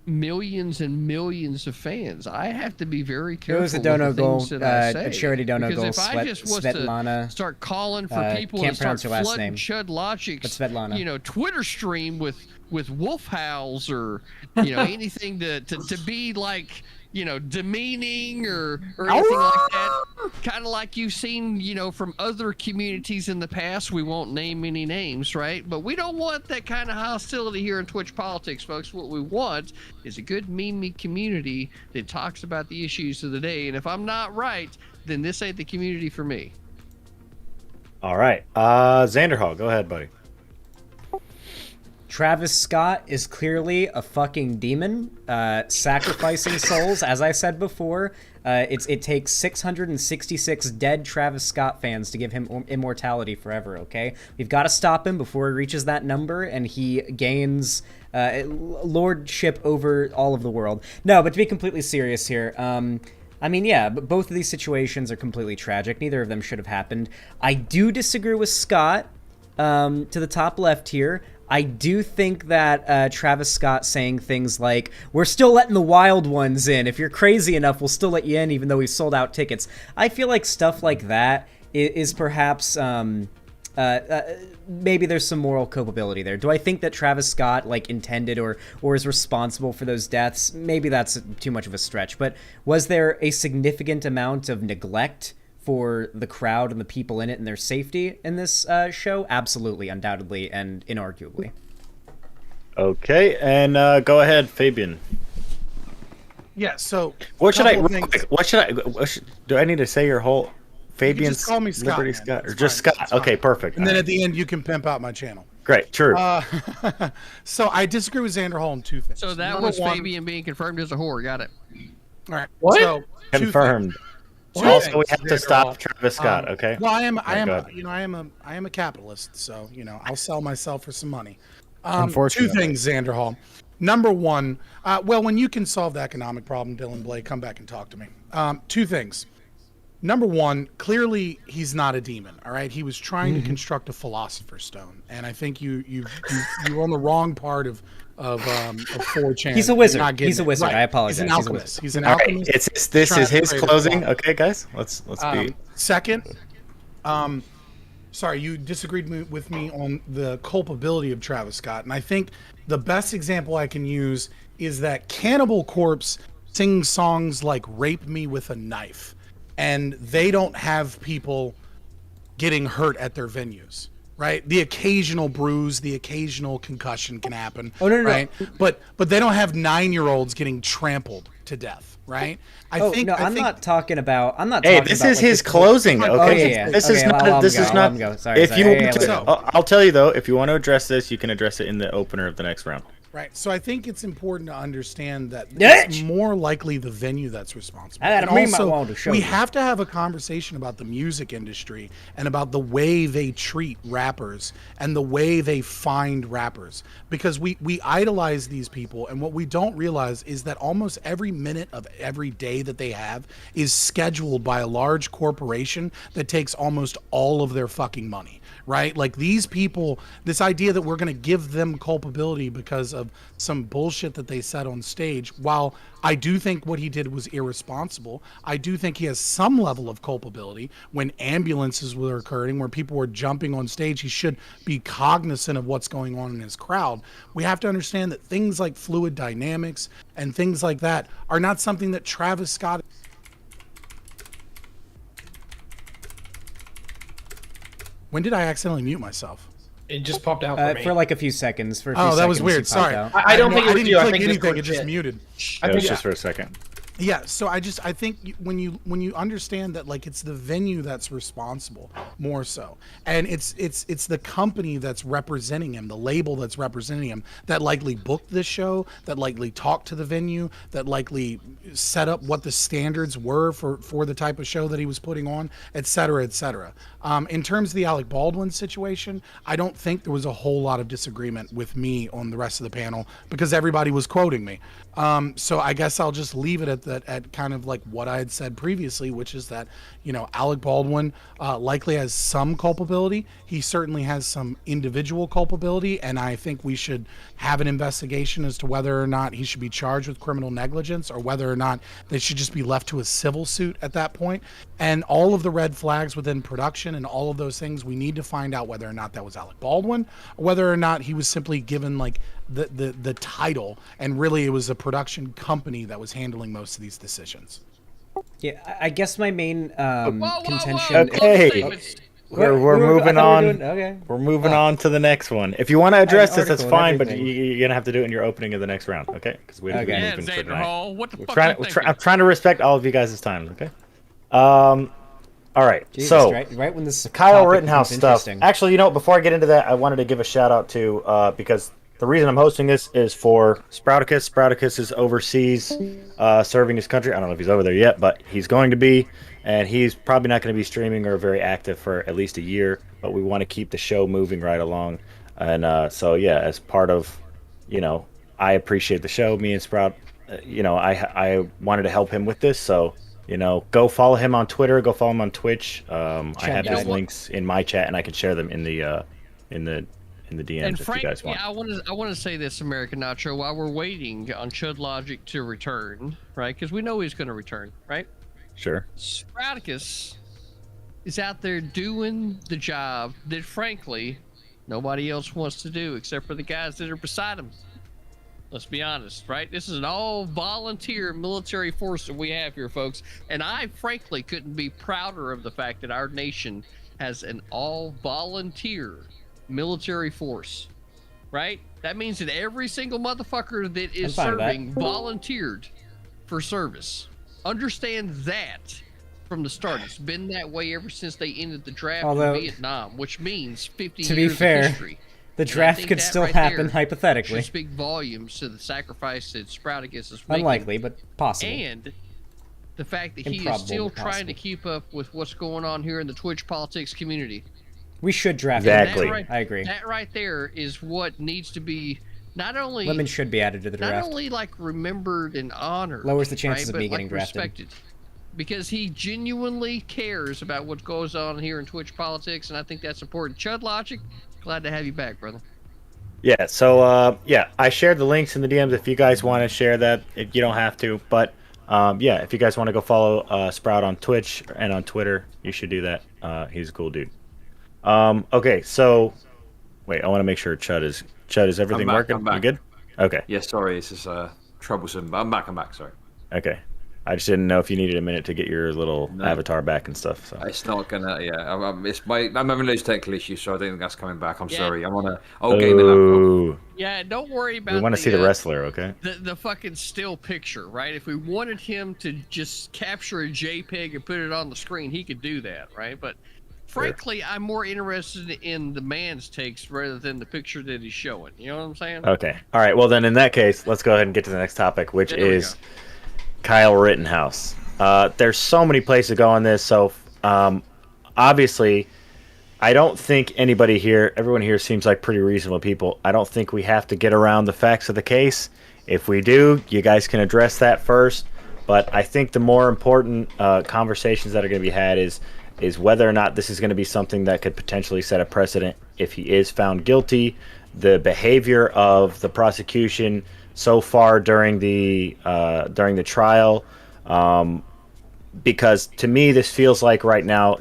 millions and millions of fans. I have to be very careful was a with dono the things goal, that I a say. charity dono Because goal, if I just was Svetlana, to start calling for people can't and start pronounce her last flooding name, Chud Logic's, but Svetlana. Twitter stream with wolf howls or, anything to be like, demeaning or anything like that, kind of like you've seen, from other communities in the past. We won't name any names, right? But we don't want that kind of hostility here in Twitch politics, folks. What we want is a good meme community that talks about the issues of the day. And if I'm not right, then this ain't the community for me. All right. Xanderhal, go ahead, buddy. Travis Scott is clearly a fucking demon, sacrificing souls. As I said before, it takes 666 dead Travis Scott fans to give him immortality forever, okay? We've got to stop him before he reaches that number and he gains lordship over all of the world. No, but to be completely serious here, I mean, yeah, but both of these situations are completely tragic. Neither of them should have happened. I do disagree with Scott, to the top left here. I do think that Travis Scott saying things like, we're still letting the wild ones in. If you're crazy enough, we'll still let you in even though we've sold out tickets. I feel like stuff like that is perhaps, maybe there's some moral culpability there. Do I think that Travis Scott, intended or is responsible for those deaths? Maybe that's too much of a stretch. But was there a significant amount of neglect for the crowd and the people in it and their safety in this show? Absolutely, undoubtedly, and inarguably. Okay, and go ahead, Fabian. Yeah, so What should do I need to say your whole Fabian? Just call me Scott, Liberty man. Scott, or It's just fine. Scott? It's fine. Okay, perfect. And then at the end, you can pimp out my channel. Great, true. So I disagree with Xanderhal on two things. So that Number was one- Fabian being confirmed as a whore. Got it. All right. What? So, two Confirmed. things. Also, we have to Xanderhal. stop Travis Scott. Okay. Well, I am, Alright, go I ahead. am a capitalist, so I'll sell myself for some money. Two Unfortunately. things, Xanderhal. Number one, well, when you can solve the economic problem, Dylan Blake, come back and talk to me. Two things. Number one, clearly he's not a demon. All right, he was trying to construct a philosopher's stone, and I think you're on the wrong part of 4chan. He's a You're wizard. not getting He's a it. wizard. Right. I apologize. He's an He's a alchemist. wizard. He's an All right, alchemist. this trying is to his create a closing. philosopher. Okay, guys, let's be. Second, sorry, you disagreed with me on the culpability of Travis Scott, and I think the best example I can use is that Cannibal Corpse sings songs like "Rape Me with a Knife," and they don't have people getting hurt at their venues, right? The occasional bruise, the occasional concussion can happen. Oh, no, right? But they don't have 9-year-olds getting trampled to death, right? I'm not talking about. Hey, this is his closing. Okay, Oh, yeah. This is Okay, not. well, This is I'll not. go. Sorry, If sorry. you Hey, want hey, to, let me I'll tell you though. If you want to address this, you can address it in the opener of the next round. Right. So I think it's important to understand that Bitch! it's more likely the venue that's responsible. I gotta And bring my also, wall to show we you. have to have a conversation about the music industry and about the way they treat rappers and the way they find rappers. Because we idolize these people, and what we don't realize is that almost every minute of every day that they have is scheduled by a large corporation that takes almost all of their fucking money. Right? Like these people, this idea that we're going to give them culpability because of some bullshit that they said on stage, while I do think what he did was irresponsible, I do think he has some level of culpability when ambulances were occurring, where people were jumping on stage. He should be cognizant of what's going on in his crowd. We have to understand that things like fluid dynamics and things like that are not something that Travis Scott... When did I accidentally mute myself? It just popped out for me. For like a few seconds. For a few Oh, that was seconds, weird. you popped Sorry. out. I don't think it was didn't you. I click think anything. It Discord just shit. muted. It was just for a second. Yeah, so I think when you understand that, like, it's the venue that's responsible more so, and it's the company that's representing him, the label that's representing him, that likely booked this show, that likely talked to the venue, that likely set up what the standards were for the type of show that he was putting on, et cetera, et cetera. In terms of the Alec Baldwin situation, I don't think there was a whole lot of disagreement with me on the rest of the panel because everybody was quoting me. So I guess I'll just leave it at kind of like what I had said previously, which is that, you know, Alec Baldwin likely has some culpability. He certainly has some individual culpability, and I think we should have an investigation as to whether or not he should be charged with criminal negligence or whether or not they should just be left to a civil suit at that point. And all of the red flags within production and all of those things, we need to find out whether or not that was Alec Baldwin or whether or not he was simply given like the title, and really it was a production company that was handling most of these decisions. Yeah, I guess my main contention. Okay. We're moving on. Okay. We're moving on to the next one. If you want to address this, that's article and fine, but everything. you're gonna have to do it in your opening of the next round, okay? Because we're moving Yeah, for Xanderhal, what the We're fuck trying, you thinking? I'm trying to respect all of you guys' time, okay? All right. Jesus, so right when this Kyle topic Rittenhouse becomes stuff. interesting. Actually, you know, before I get into that, I wanted to give a shout out to because the reason I'm hosting this is for Sprouticus. Sprouticus is overseas, serving his country. I don't know if he's over there yet, but he's going to be, and he's probably not going to be streaming or very active for at least a year. But we want to keep the show moving right along, and so yeah, as part of, you know, I appreciate the show. Me and Sprout, you know, I wanted to help him with this, so. You know, go follow him on Twitter. Go follow him on Twitch. I have his links in my chat, and I can share them in the DMs And if Frank, you guys want. yeah, I want to say this, American Nacho, while we're waiting on Chud Logic to return, right? Because we know he's going to return, right? Sure. Sprouticus is out there doing the job that, frankly, nobody else wants to do except for the guys that are beside him. Let's be honest, right? This is an all-volunteer military force that we have here, folks. And I, frankly, couldn't be prouder of the fact that our nation has an all-volunteer military force, right? That means that every single motherfucker that is serving volunteered for service. Understand that from the start. It's been that way ever since they ended the draft Although, in Vietnam, which means 50 to years be fair, of history. the And I draft think could that still right happen there hypothetically. should speak volumes to the sacrifice that Sprouticus is making. Unlikely, but possible. And the fact that he is Improbable, still but trying possible. to keep up with what's going on here in the Twitch politics community. We should draft Exactly. him. I agree. That right there is what needs to be not only Lemon should be added to the not draft. only like remembered and honored, Lowers the chances right, of me but, getting like, drafted. respected. Because he genuinely cares about what goes on here in Twitch politics, and I think that's important. Chud Logic, glad to have you back, brother. Yeah. So yeah, I shared the links in the DMs. If you guys want to share that, you don't have to. But yeah, if you guys want to go follow Sprout on Twitch and on Twitter, you should do that. He's a cool dude. Okay. So wait, I want to make sure Chud is everything I'm back, working? I'm back. You good? Okay. Yeah, sorry, it's just troublesome, but I'm back, sorry. Okay. I just didn't know if you needed a minute to get your little avatar back and stuff. So It's not gonna. Yeah, I'm having those technical issues, so I don't think that's coming back. I'm Yeah. sorry. I'm on a old gaming laptop. Ooh. Yeah, don't worry about. We want to see the wrestler, okay? The fucking still picture, right? If we wanted him to just capture a JPEG and put it on the screen, he could do that, right? But frankly, I'm more interested in the man's takes rather than the picture that he's showing. You know what I'm saying? Okay. All right. Well, then in that case, let's go ahead and get to the next topic, which is Kyle Rittenhouse. There's so many places to go on this. So obviously, I don't think everyone here seems like pretty reasonable people. I don't think we have to get around the facts of the case. If we do, you guys can address that first. But I think the more important conversations that are going to be had is whether or not this is going to be something that could potentially set a precedent if he is found guilty. The behavior of the prosecution so far during the trial, because to me this feels like right now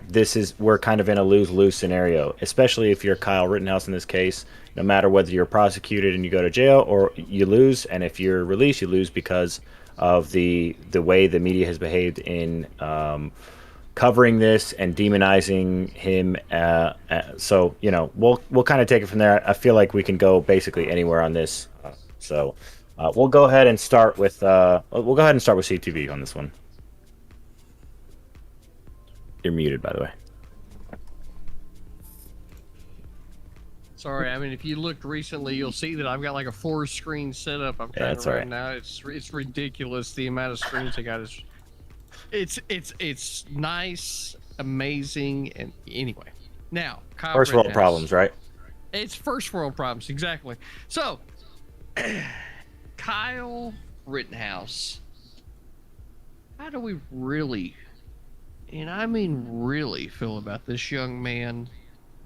we're kind of in a lose-lose scenario, especially if you're Kyle Rittenhouse in this case. No matter whether you're prosecuted and you go to jail or you lose, and if you're released, you lose because of the way the media has behaved in covering this and demonizing him. So we'll kind of take it from there. I feel like we can go basically anywhere on this. We'll go ahead and start with CTV on this one. You're muted, by the way. Sorry, I mean, if you looked recently, you'll see that I've got like a 4-screen setup. I'm trying to run now. It's ridiculous the amount of screens I got. It's nice, amazing, and anyway. Now, Kyle First world Rittenhouse. problems, right? It's first world problems, exactly. So, Kyle Rittenhouse. How do we really, and I mean really, feel about this young man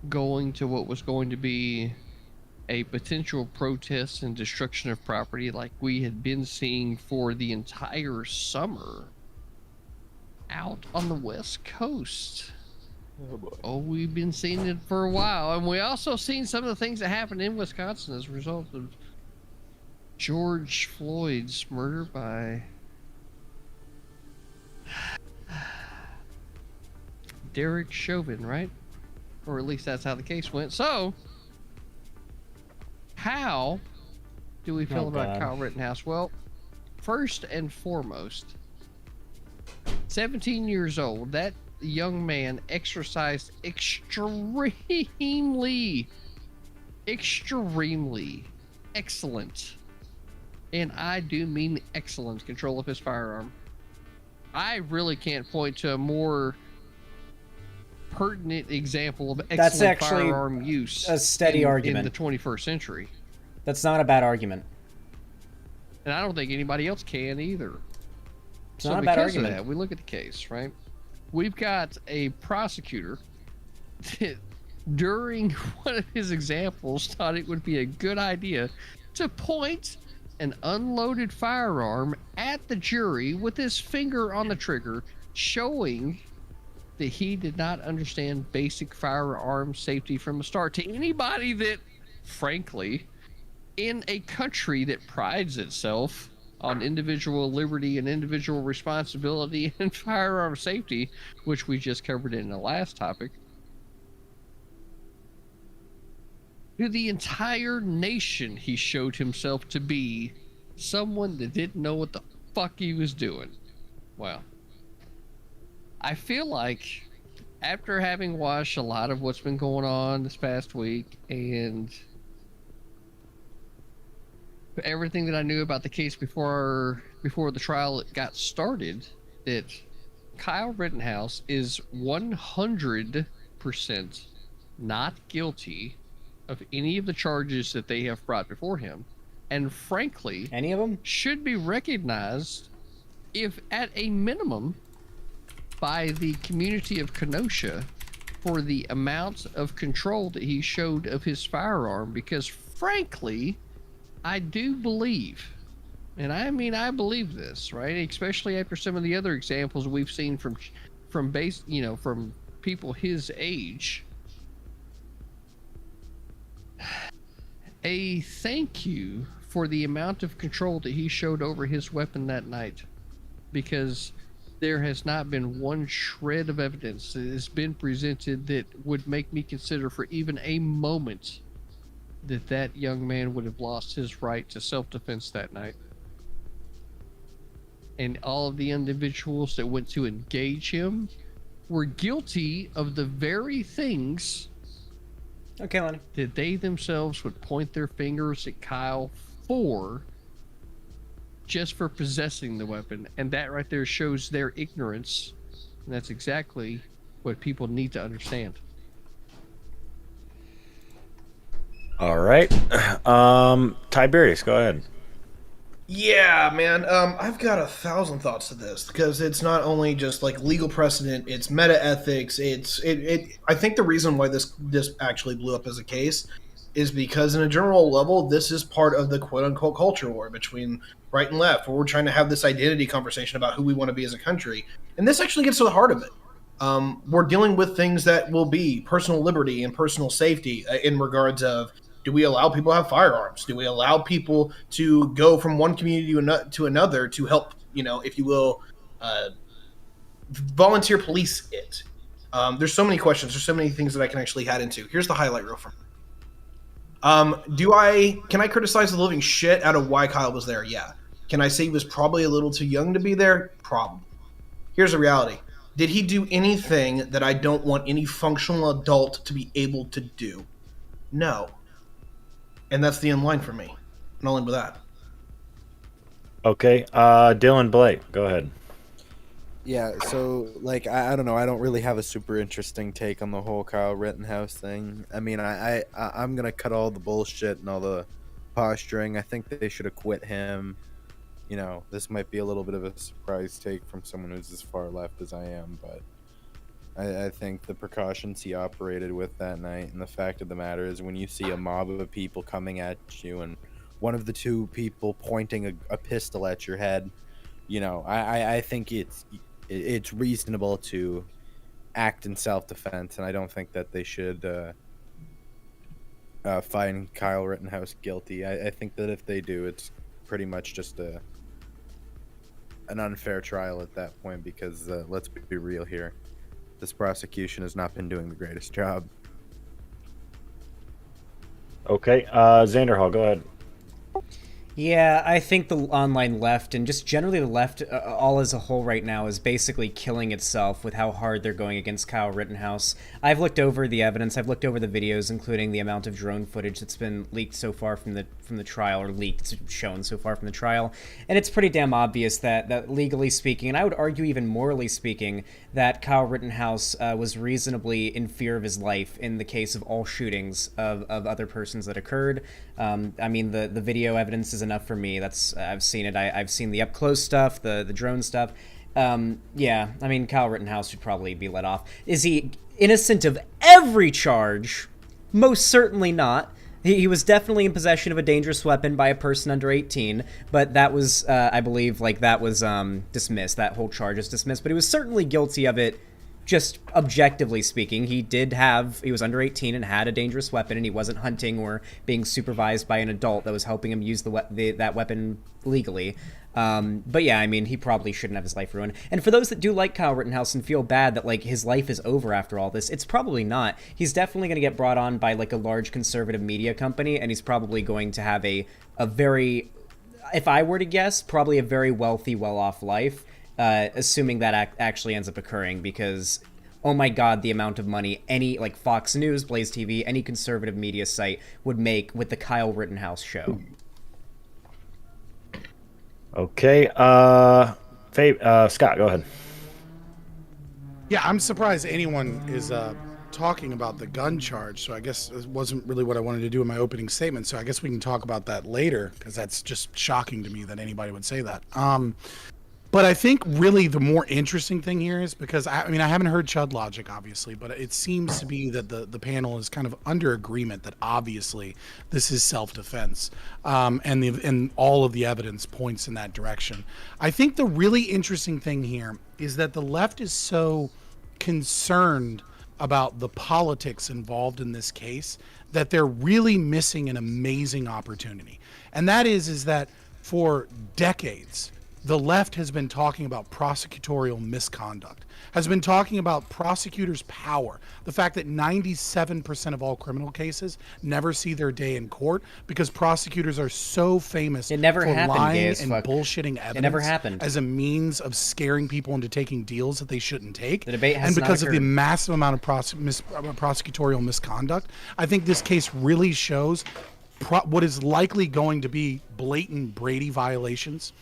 going to what was going to be a potential protest and destruction of property like we had been seeing for the entire summer out on the West Coast? Oh, we've been seeing it for a while, and we also seen some of the things that happened in Wisconsin as a result of George Floyd's murder by Derek Chauvin, right? Or at least that's how the case went. So, how do we feel about Kyle Rittenhouse? Well, first and foremost, 17 years old, that young man exercised extremely excellent, and I do mean excellent, control of his firearm. I really can't point to a more pertinent example of excellent firearm use a steady argument in the 21st century. That's not a bad argument. And I don't think anybody else can either. It's not a bad argument. Of that, we look at the case, right? We've got a prosecutor that during one of his examples thought it would be a good idea to point an unloaded firearm at the jury with his finger on the trigger, showing that he did not understand basic firearm safety from the start. To anybody that, frankly, in a country that prides itself on individual liberty and individual responsibility and firearm safety, which we just covered in the last topic, to the entire nation, he showed himself to be someone that didn't know what the fuck he was doing. Well, I feel like after having watched a lot of what's been going on this past week and everything that I knew about the case before the trial got started, that Kyle Rittenhouse is 100% not guilty of any of the charges that they have brought before him, and frankly, any of them should be recognized, if at a minimum, by the community of Kenosha for the amount of control that he showed of his firearm, because frankly, I do believe, and I mean I believe this, right? Especially after some of the other examples we've seen from people his age. A thank you for the amount of control that he showed over his weapon that night. because there has not been one shred of evidence that has been presented that would make me consider for even a moment that that young man would have lost his right to self-defense that night. And all of the individuals that went to engage him were guilty of the very things Lenny. that they themselves would point their fingers at Kyle for, just for possessing the weapon. And that right there shows their ignorance. And that's exactly what people need to understand. All right. Tiberius, go ahead. Yeah, man. I've got 1,000 thoughts to this because it's not only just like legal precedent; it's meta ethics. I think the reason why this actually blew up as a case is because, in a general level, this is part of the quote unquote culture war between right and left, where we're trying to have this identity conversation about who we want to be as a country, and this actually gets to the heart of it. We're dealing with things that will be personal liberty and personal safety in regards of. Do we allow people to have firearms? Do we allow people to go from one community to another to help, if you will, volunteer police it? There's so many questions. There's so many things that I can actually head into. Here's the highlight reel from can I criticize the living shit out of why Kyle was there? Yeah. Can I say he was probably a little too young to be there? Probably. Here's the reality. Did he do anything that I don't want any functional adult to be able to do? No. And that's the end line for me. And I'll end with that. Okay. Dylan Blake, go ahead. Yeah, so, like, I don't know. I don't really have a super interesting take on the whole Kyle Rittenhouse thing. I mean, I'm going to cut all the bullshit and all the posturing. I think they should acquit him. This might be a little bit of a surprise take from someone who's as far left as I am, but I think the precautions he operated with that night, and the fact of the matter is when you see a mob of people coming at you and one of the two people pointing a pistol at your head, I think it's reasonable to act in self-defense, and I don't think that they should find Kyle Rittenhouse guilty. I think that if they do, it's pretty much just an unfair trial at that point because let's be real here. This prosecution has not been doing the greatest job. Okay, Xanderhal, go ahead. Yeah, I think the online left and just generally the left all as a whole right now is basically killing itself with how hard they're going against Kyle Rittenhouse. I've looked over the evidence, I've looked over the videos, including the amount of drone footage that's been leaked so far from the trial, or leaked, shown so far from the trial, and it's pretty damn obvious that legally speaking, and I would argue even morally speaking, that Kyle Rittenhouse was reasonably in fear of his life in the case of all shootings of other persons that occurred. I mean, the video evidence is enough for me. I've seen it. I've seen the up close stuff, the drone stuff. Yeah, I mean, Kyle Rittenhouse should probably be let off. Is he innocent of every charge? Most certainly not. He was definitely in possession of a dangerous weapon by a person under 18, but that was, I believe, that was dismissed. That whole charge is dismissed, but he was certainly guilty of it. Just objectively speaking, he was under 18 and had a dangerous weapon, and he wasn't hunting or being supervised by an adult that was helping him use that weapon legally. But yeah, I mean, he probably shouldn't have his life ruined. And for those that do like Kyle Rittenhouse and feel bad that, his life is over after all this, it's probably not. He's definitely going to get brought on by, a large conservative media company, and he's probably going to have a very, if I were to guess, probably a very wealthy, well-off life. Assuming that actually ends up occurring, because, oh my god, the amount of money any, Fox News, Blaze TV, any conservative media site would make with the Kyle Rittenhouse show. Okay, Scott, go ahead. Yeah, I'm surprised anyone is talking about the gun charge, so I guess it wasn't really what I wanted to do in my opening statement, so I guess we can talk about that later, because that's just shocking to me that anybody would say that. But I think really the more interesting thing here is because, I haven't heard Chud logic, obviously, but it seems to be that the panel is kind of under agreement that obviously this is self-defense, and all of the evidence points in that direction. I think the really interesting thing here is that the left is so concerned about the politics involved in this case that they're really missing an amazing opportunity. And that is that for decades, the left has been talking about prosecutorial misconduct, has been talking about prosecutors' power, the fact that 97% of all criminal cases never see their day in court because prosecutors are so famous It never for happened, lying gay as and fuck. bullshitting evidence It never happened. as a means of scaring people into taking deals that they shouldn't take. The debate has and not because of the occurred. massive amount of prosecutorial misconduct, I think this case really shows what is likely going to be blatant Brady violations.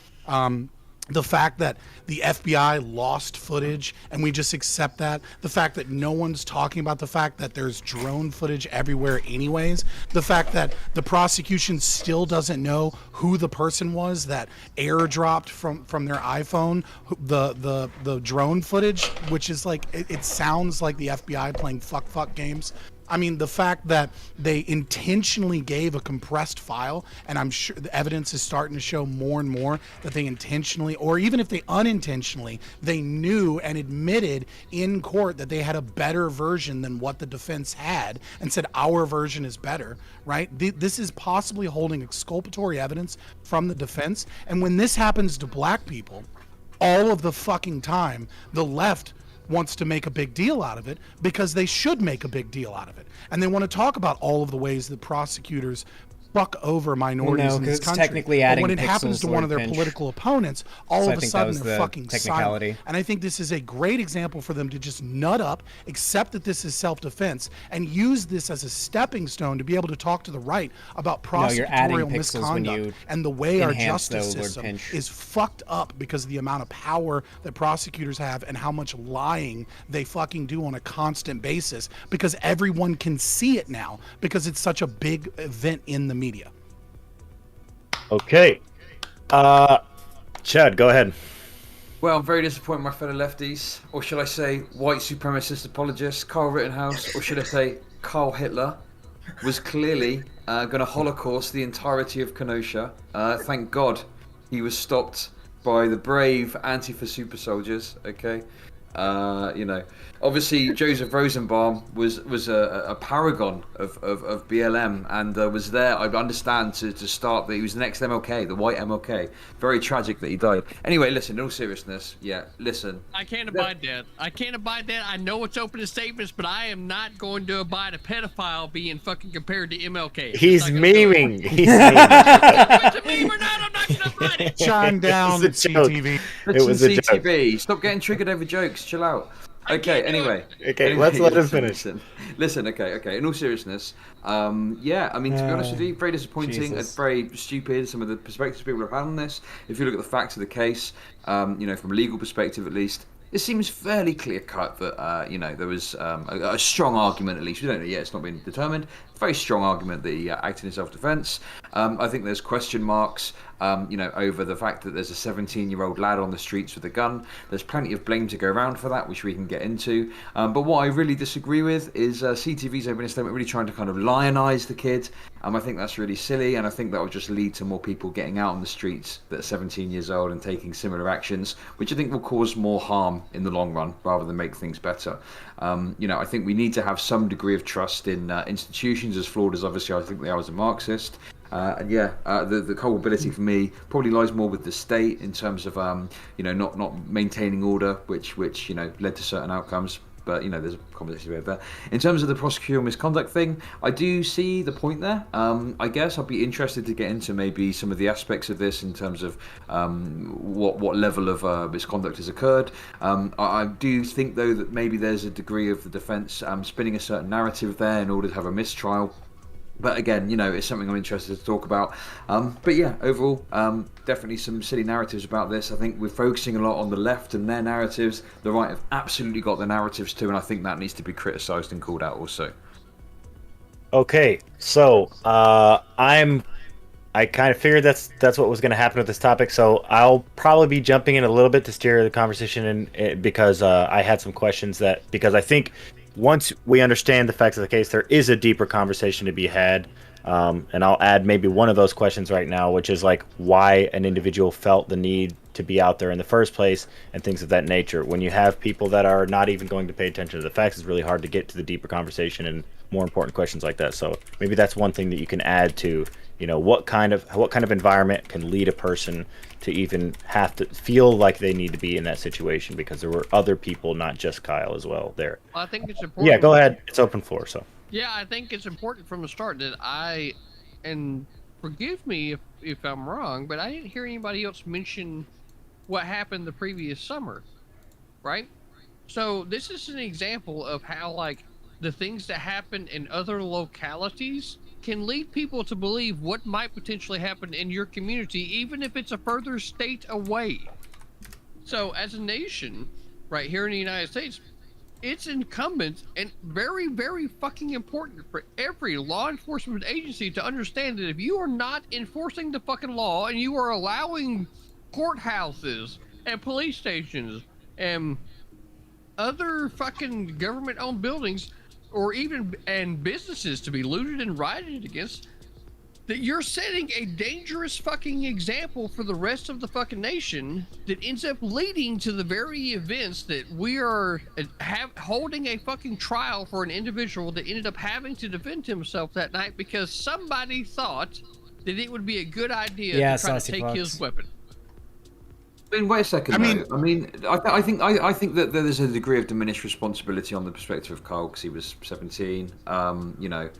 The fact that the FBI lost footage and we just accept that. The fact that no one's talking about the fact that there's drone footage everywhere anyways. The fact that the prosecution still doesn't know who the person was that airdropped from their iPhone the drone footage, which is like, it sounds like the FBI playing fuck games. I mean, the fact that they intentionally gave a compressed file, and I'm sure the evidence is starting to show more and more that they intentionally, or even if they unintentionally, they knew and admitted in court that they had a better version than what the defense had and said our version is better, right? This is possibly holding exculpatory evidence from the defense. And when this happens to black people, all of the fucking time, the left wants to make a big deal out of it because they should make a big deal out of it. And they want to talk about all of the ways that prosecutors fuck over minorities in this 'cause it's country. technically But adding when it happens pixels, to one of their Lord Finch. political opponents, all So I of a think that sudden was they're the fucking technicality. silent. And I think this is a great example for them to just nut up, accept that this is self-defense, and use this as a stepping stone to be able to talk to the right about No, you're adding prosecutorial pixels when you misconduct and the way our enhance, justice though, Lord system Finch. is fucked up because of the amount of power that prosecutors have and how much lying they fucking do on a constant basis because everyone can see it now because it's such a big event in the media. Okay. Chud, go ahead. Well, I'm very disappointed, my fellow lefties, or should I say, white supremacist apologist Carl Rittenhouse, or should I say, Carl Hitler, was clearly going to Holocaust the entirety of Kenosha. Thank God he was stopped by the brave Antifa super soldiers. Okay, you know, obviously Joseph Rosenbaum was a paragon of BLM and was there, I understand, to start that he was the next MLK, the white MLK. Very tragic that he died. Anyway, listen, in all seriousness, yeah, listen. I can't abide that. I can't abide that. I know it's open to statements, but I am not going to abide a pedophile being fucking compared to MLK. He's memeing. He's memeing. Chime down, It was a joke. CTV. It was a joke. CTV. Stop getting triggered over jokes. Chill out. Okay, anyway. Okay, let's let him finish. Listen, okay. In all seriousness, yeah, I mean, to be honest with you, very disappointing. Jesus. It's very stupid, some of the perspectives people have had on this. If you look at the facts of the case, you know, from a legal perspective at least, it seems fairly clear-cut that, you know, there was a strong argument, at least. We don't know yet, it's not been determined. Very strong argument that he acted in self-defense. I think there's question marks, you know, over the fact that there's a 17-year-old lad on the streets with a gun. There's plenty of blame to go around for that, which we can get into. But what I really disagree with is CTV's opening statement really trying to kind of lionize the kid. I think that's really silly, and I think that will just lead to more people getting out on the streets that are 17 years old and taking similar actions, which I think will cause more harm in the long run rather than make things better. You know, I think we need to have some degree of trust in institutions, as flawed as obviously I think they are as a Marxist. And yeah, the culpability for me probably lies more with the state in terms of you know, not maintaining order, which you know, led to certain outcomes. But you know, there's a conversation about that. In terms of the prosecutorial misconduct thing, I do see the point there. I guess I'd be interested to get into maybe some of the aspects of this in terms of what level of misconduct has occurred. I do think though that maybe there's a degree of the defence spinning a certain narrative there in order to have a mistrial. But again, you know, it's something I'm interested to talk about. But yeah, overall, definitely some silly narratives about this. I think we're focusing a lot on the left and their narratives. The right have absolutely got their narratives too, and I think that needs to be criticised and called out also. Okay, so I kind of figured that's what was going to happen with this topic. So I'll probably be jumping in a little bit to steer the conversation in, because I had some questions because I think once we understand the facts of the case, there is a deeper conversation to be had. And I'll add maybe one of those questions right now, which is like why an individual felt the need to be out there in the first place and things of that nature. When you have people that are not even going to pay attention to the facts, it's really hard to get to the deeper conversation and more important questions like that. So maybe that's one thing that you can add to You know, what kind of environment can lead a person to even have to feel like they need to be in that situation, because there were other people, not just Kyle, as well there. I think it's important. Yeah, go ahead. It's open floor. So. Yeah, I think it's important from the start that and forgive me if I'm wrong, but I didn't hear anybody else mention what happened the previous summer, right? So this is an example of how, like, the things that happen in other localities can lead people to believe what might potentially happen in your community, even if it's a further state away. So as a nation, right here in the United States, it's incumbent and very, very fucking important for every law enforcement agency to understand that if you are not enforcing the fucking law and you are allowing courthouses and police stations and other fucking government-owned buildings or even businesses to be looted and rioted against, that you're setting a dangerous fucking example for the rest of the fucking nation that ends up leading to the very events that we are holding a fucking trial for an individual that ended up having to defend himself that night because somebody thought that it would be a good idea to try to take his weapon. I mean, wait a second. I think that there's a degree of diminished responsibility on the perspective of Kyle because he was 17. You know,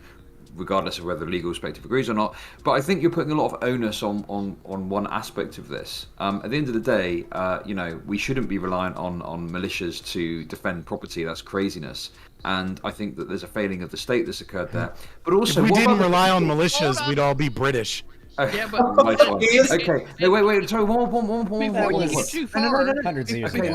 regardless of whether the legal perspective agrees or not. But I think you're putting a lot of onus on one aspect of this. At the end of the day, you know, we shouldn't be reliant on militias to defend property. That's craziness. And I think that there's a failing of the state that's occurred there. But also, if we didn't rely on militias, we'd all be British. Yeah, but okay. No, wait. Sorry, one. Before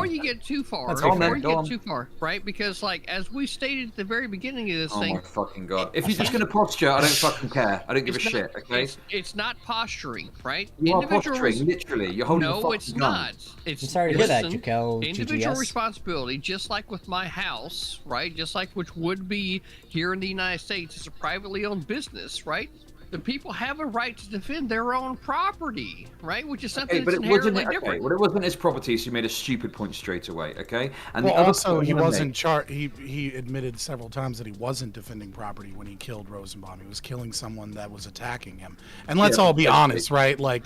you get too far, right? Because, like, as we stated at the very beginning of this thing. Oh my fucking god! If you're just gonna posture, I don't fucking care. I don't give a shit. Okay. It's not posturing, right? You are posturing, literally. You're holding the fucking No, it's not. I'm sorry to hear that, Jaquel. Individual responsibility, just like with my house, right? Just like which would be here in the United States, it's a privately owned business, right? The people have a right to defend their own property, right? Which is something that's inherently different. Okay, well, it wasn't his property, so you made a stupid point straight away, okay? And well, also, he wasn't he admitted several times that he wasn't defending property when he killed Rosenbaum. He was killing someone that was attacking him. And let's all be honest, right? Like,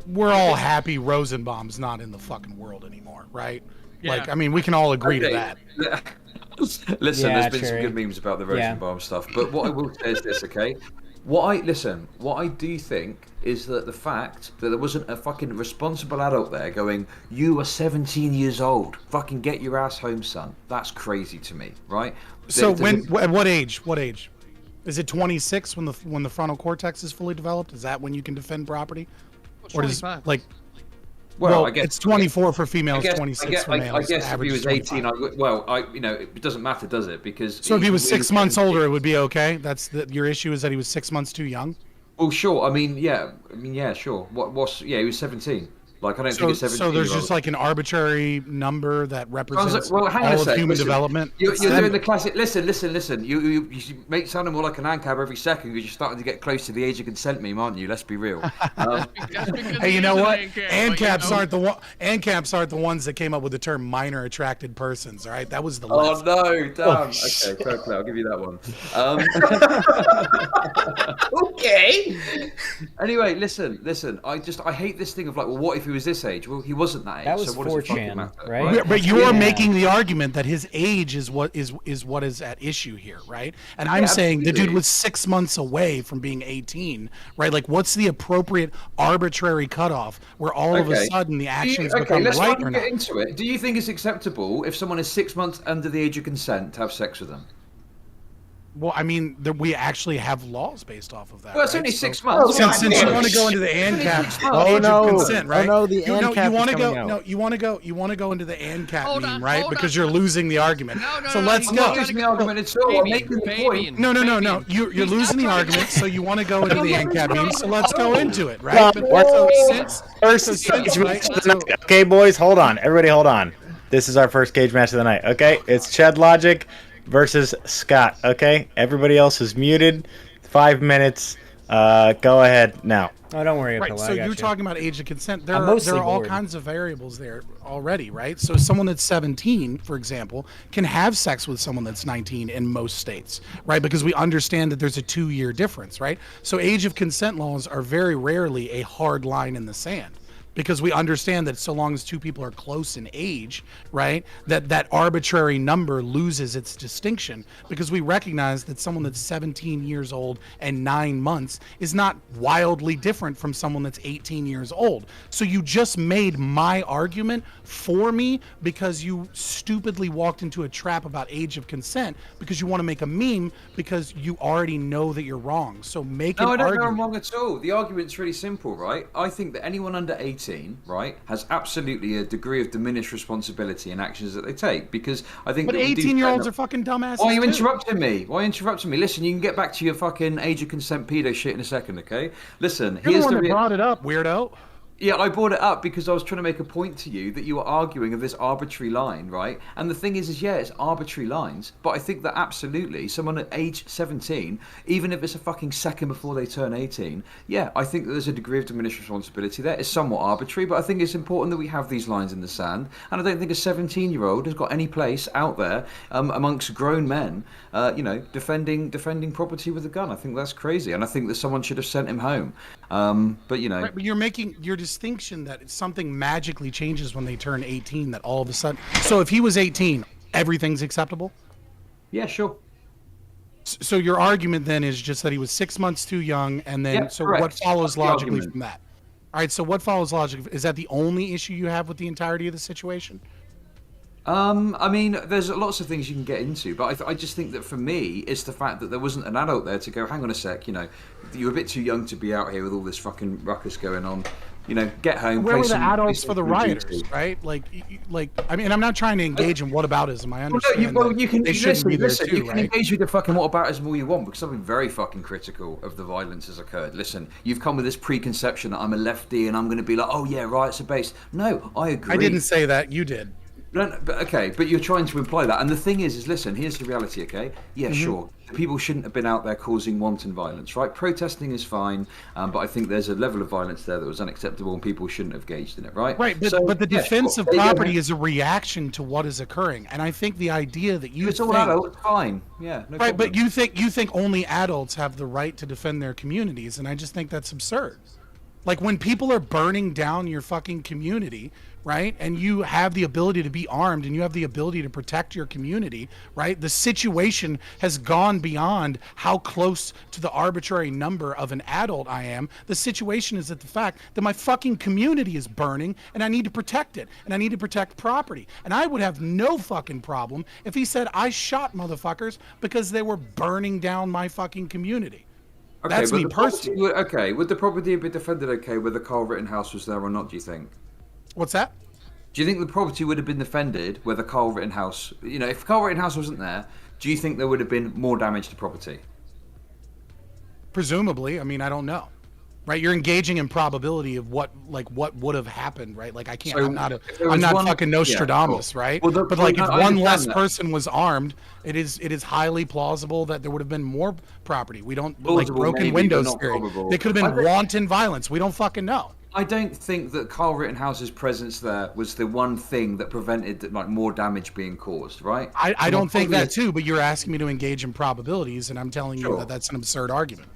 we're all happy Rosenbaum's not in the fucking world anymore, right? Yeah. Like, I mean, we can all agree to that. Listen, there's been some good memes about the Rosenbaum stuff, but what I will say is this, okay? What I do think is that the fact that there wasn't a fucking responsible adult there going, you are 17 years old, fucking get your ass home, son. That's crazy to me, right? So at what age? What age? Is it 26 when the frontal cortex is fully developed? Is that when you can defend property? Or does like? Well, I guess it's 24 for females, 26 for males. I guess if he was 18, you know, it doesn't matter, does it? Because so if he was 6 months older, it would be okay. Your issue is that he was 6 months too young. Well, sure. I mean, yeah, sure. He was 17. Like, I don't think it's 17. So there's just like an arbitrary number that represents all of human development. You're doing the classic. Listen. You make sounding more like an ANCAB every second because you're starting to get close to the age of consent meme, aren't you? Let's be real. Hey, you know what? ANCAPs aren't the ones that came up with the term minor attracted persons. All right, that was the left. Oh no, damn. Okay, fair play. I'll give you that one. Okay. Anyway, listen. I hate this thing of like, well, what if he was this age? Well, he wasn't that age. That was so what does it fucking 4chan, matter, right? But you are making the argument that his age is what is at issue here, right? And I'm saying the dude was 6 months away from being 18, right? Like, what's the appropriate arbitrary cutoff where all of a sudden the actions become right or not? Get into it. Do you think it's acceptable if someone is 6 months under the age of consent to have sex with them? Well, I mean, we actually have laws based off of that. Well, it's only 6 months. Since you want to go into the ANCAP age of consent, right? Oh no, the ANCAP you want to go. Out. No, you want to go into the ANCAP meme, right? Because you're losing the argument. So let's go. I'm not losing the argument at all. I'm making the point. No. You're losing the argument. So you want to go into the ANCAP meme. So let's go into it, right? Okay, boys, hold on. Everybody, hold on. This is our first cage match of the night. Okay, it's Chud Logic versus Scott. Okay, everybody else is muted. 5 minutes. Go ahead now. Oh, don't worry, Right, Apilla, so I got you're you. talking about age of consent. There I'm are mostly all bored. kinds of variables there already, right? So someone that's 17, for example, can have sex with someone that's 19 in most states, right? Because we understand that there's a 2-year difference, right? So age of consent laws are very rarely a hard line in the sand. Because we understand that so long as two people are close in age, right, that arbitrary number loses its distinction, because we recognize that someone that's 17 years old and 9 months is not wildly different from someone that's 18 years old. So you just made my argument for me because you stupidly walked into a trap about age of consent because you want to make a meme because you already know that you're wrong. So make No, I an don't know argument. I'm wrong at all. The argument's really simple, right? I think that anyone under 18, right, has absolutely a degree of diminished responsibility in actions that they take. Because I think. But that we do 18-year-olds fair are fucking dumbasses. Why are you too. interrupting me? Why are you interrupting me? Listen, you can get back to your fucking age of consent pedo shit in a second, okay? Listen, You're here's the one that rea- brought it up, weirdo. Yeah, I brought it up because I was trying to make a point to you that you were arguing of this arbitrary line, right? And the thing is yeah, it's arbitrary lines, but I think that absolutely someone at age 17, even if it's a fucking second before they turn 18, yeah, I think that there's a degree of diminished responsibility there. It's somewhat arbitrary, but I think it's important that we have these lines in the sand. And I don't think a 17-year-old has got any place out there amongst grown men, defending property with a gun. I think that's crazy, and I think that someone should have sent him home. But Right, but you're making your distinction that something magically changes when they turn 18, that all of a sudden. So if he was 18, everything's acceptable? Yeah, sure. So your argument then is just that he was 6 months too young, and then Yeah, so correct. what follows That's the logically argument. from that? All right, so what follows logically? Is that the only issue you have with the entirety of the situation? I mean, there's lots of things you can get into, but I just think that for me, it's the fact that there wasn't an adult there to go, hang on a sec, you're a bit too young to be out here with all this fucking ruckus going on. Get home. Where play were the some- adults play for the some rioters, duty. right? I mean, I'm not trying to engage in whataboutism. I Well, understand. no, you can they shouldn't be there listen, too, you can right? engage with the fucking whataboutism all you want, because I've been very fucking critical of the violence that's occurred. Listen, you've come with this preconception that I'm a lefty and I'm going to be like, oh yeah, riots are based. No, I agree. I didn't say that. You did. No, but you're trying to imply that. And the thing is listen, here's the reality, okay? Yeah, sure. The people shouldn't have been out there causing wanton violence, right? Protesting is fine, but I think there's a level of violence there that was unacceptable and people shouldn't have engaged in it, right? Right, but, So, but the yeah, defense sure. of There you go, property man. is a reaction to what is occurring, and I think the idea that you It's all think, adult, fine. Yeah, no right, problem. but you think only adults have the right to defend their communities, and I just think that's absurd. Like when people are burning down your fucking community, right? And you have the ability to be armed and you have the ability to protect your community, right? The situation has gone beyond how close to the arbitrary number of an adult I am. The situation is that the fact that my fucking community is burning and I need to protect it and I need to protect property. And I would have no fucking problem if he said I shot motherfuckers because they were burning down my fucking community. Okay, That's but me the property personally. would the property be defended okay whether Carl Rittenhouse was there or not, do you think? What's that? Do you think the property would have been defended whether Carl Rittenhouse, if Carl Rittenhouse wasn't there, do you think there would have been more damage to property? Presumably. I mean, I don't know. Right? You're engaging in probability of what would have happened, right? Like I can't. So, I'm not if there was one- fucking yeah, Nostradamus, cool. right? Well, but like, I if one understand less that. person was armed, it is highly plausible that there would have been more property. We don't Plausible, like broken maybe, but windows not theory. probable. They could have I been think- wanton violence. We don't fucking know. I don't think that Carl Rittenhouse's presence there was the one thing that prevented more damage being caused, right? I So don't think probably- that too. But you're asking me to engage in probabilities, and I'm telling you Sure. that that's an absurd argument.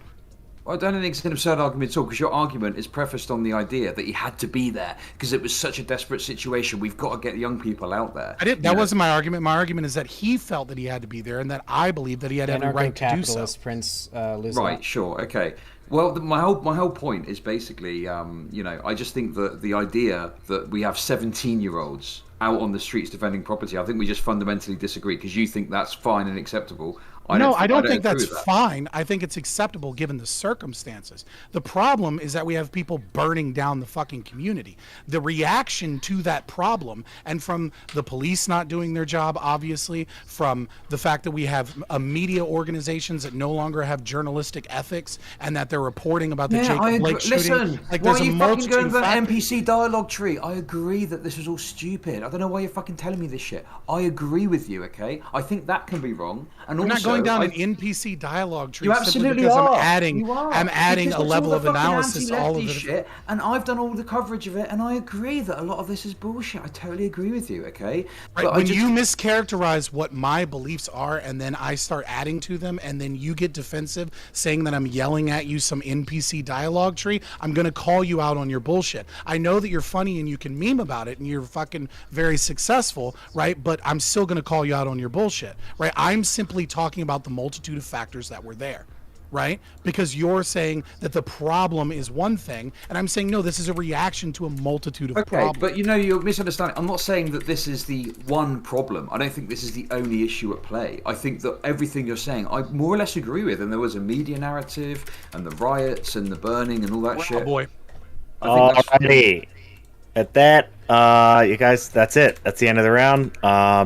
I don't think it's an absurd argument at all, because your argument is prefaced on the idea that he had to be there because it was such a desperate situation. We've got to get young people out there. That wasn't my argument. My argument is that he felt that he had to be there, and that I believe that he had every right to do so. Anarcho-capitalist Prince Lizard. Right, sure, okay. Well, my whole point is basically, I just think that the idea that we have 17-year-olds out on the streets defending property, I think we just fundamentally disagree, because you think that's fine and acceptable. I don't think agree that's with that. fine. I think it's acceptable given the circumstances. The problem is that we have people burning down the fucking community. The reaction to that problem, and from the police not doing their job, obviously, from the fact that we have media organizations that no longer have journalistic ethics and that they're reporting about the Jacob Blake shooting. Listen, Like, why there's are a you fucking multitude going of to the factors. NPC dialogue tree? I agree that this was all stupid. I don't know why you're fucking telling me this shit. I agree with you, okay? I think that can be wrong. And We're not also, going down an NPC dialogue tree You simply absolutely because are. I'm adding Because a it's level all of the fucking analysis to all of anti-lefty it. shit, and I've done all the coverage of it, and I agree that a lot of this is bullshit. I totally agree with you. Okay, Right, but when you mischaracterize what my beliefs are and then I start adding to them and then you get defensive saying that I'm yelling at you some NPC dialogue tree, I'm going to call you out on your bullshit. I know that you're funny and you can meme about it and you're fucking very successful, right? But I'm still going to call you out on your bullshit, right? I'm simply talking about the multitude of factors that were there. Right? Because you're saying that the problem is one thing, and I'm saying, no, this is a reaction to a multitude of problems. But you're misunderstanding. I'm not saying that this is the one problem. I don't think this is the only issue at play. I think that everything you're saying, I more or less agree with. And there was a media narrative, and the riots, and the burning, and all that shit. Oh boy. Alrighty. At that, you guys, that's it. That's the end of the round.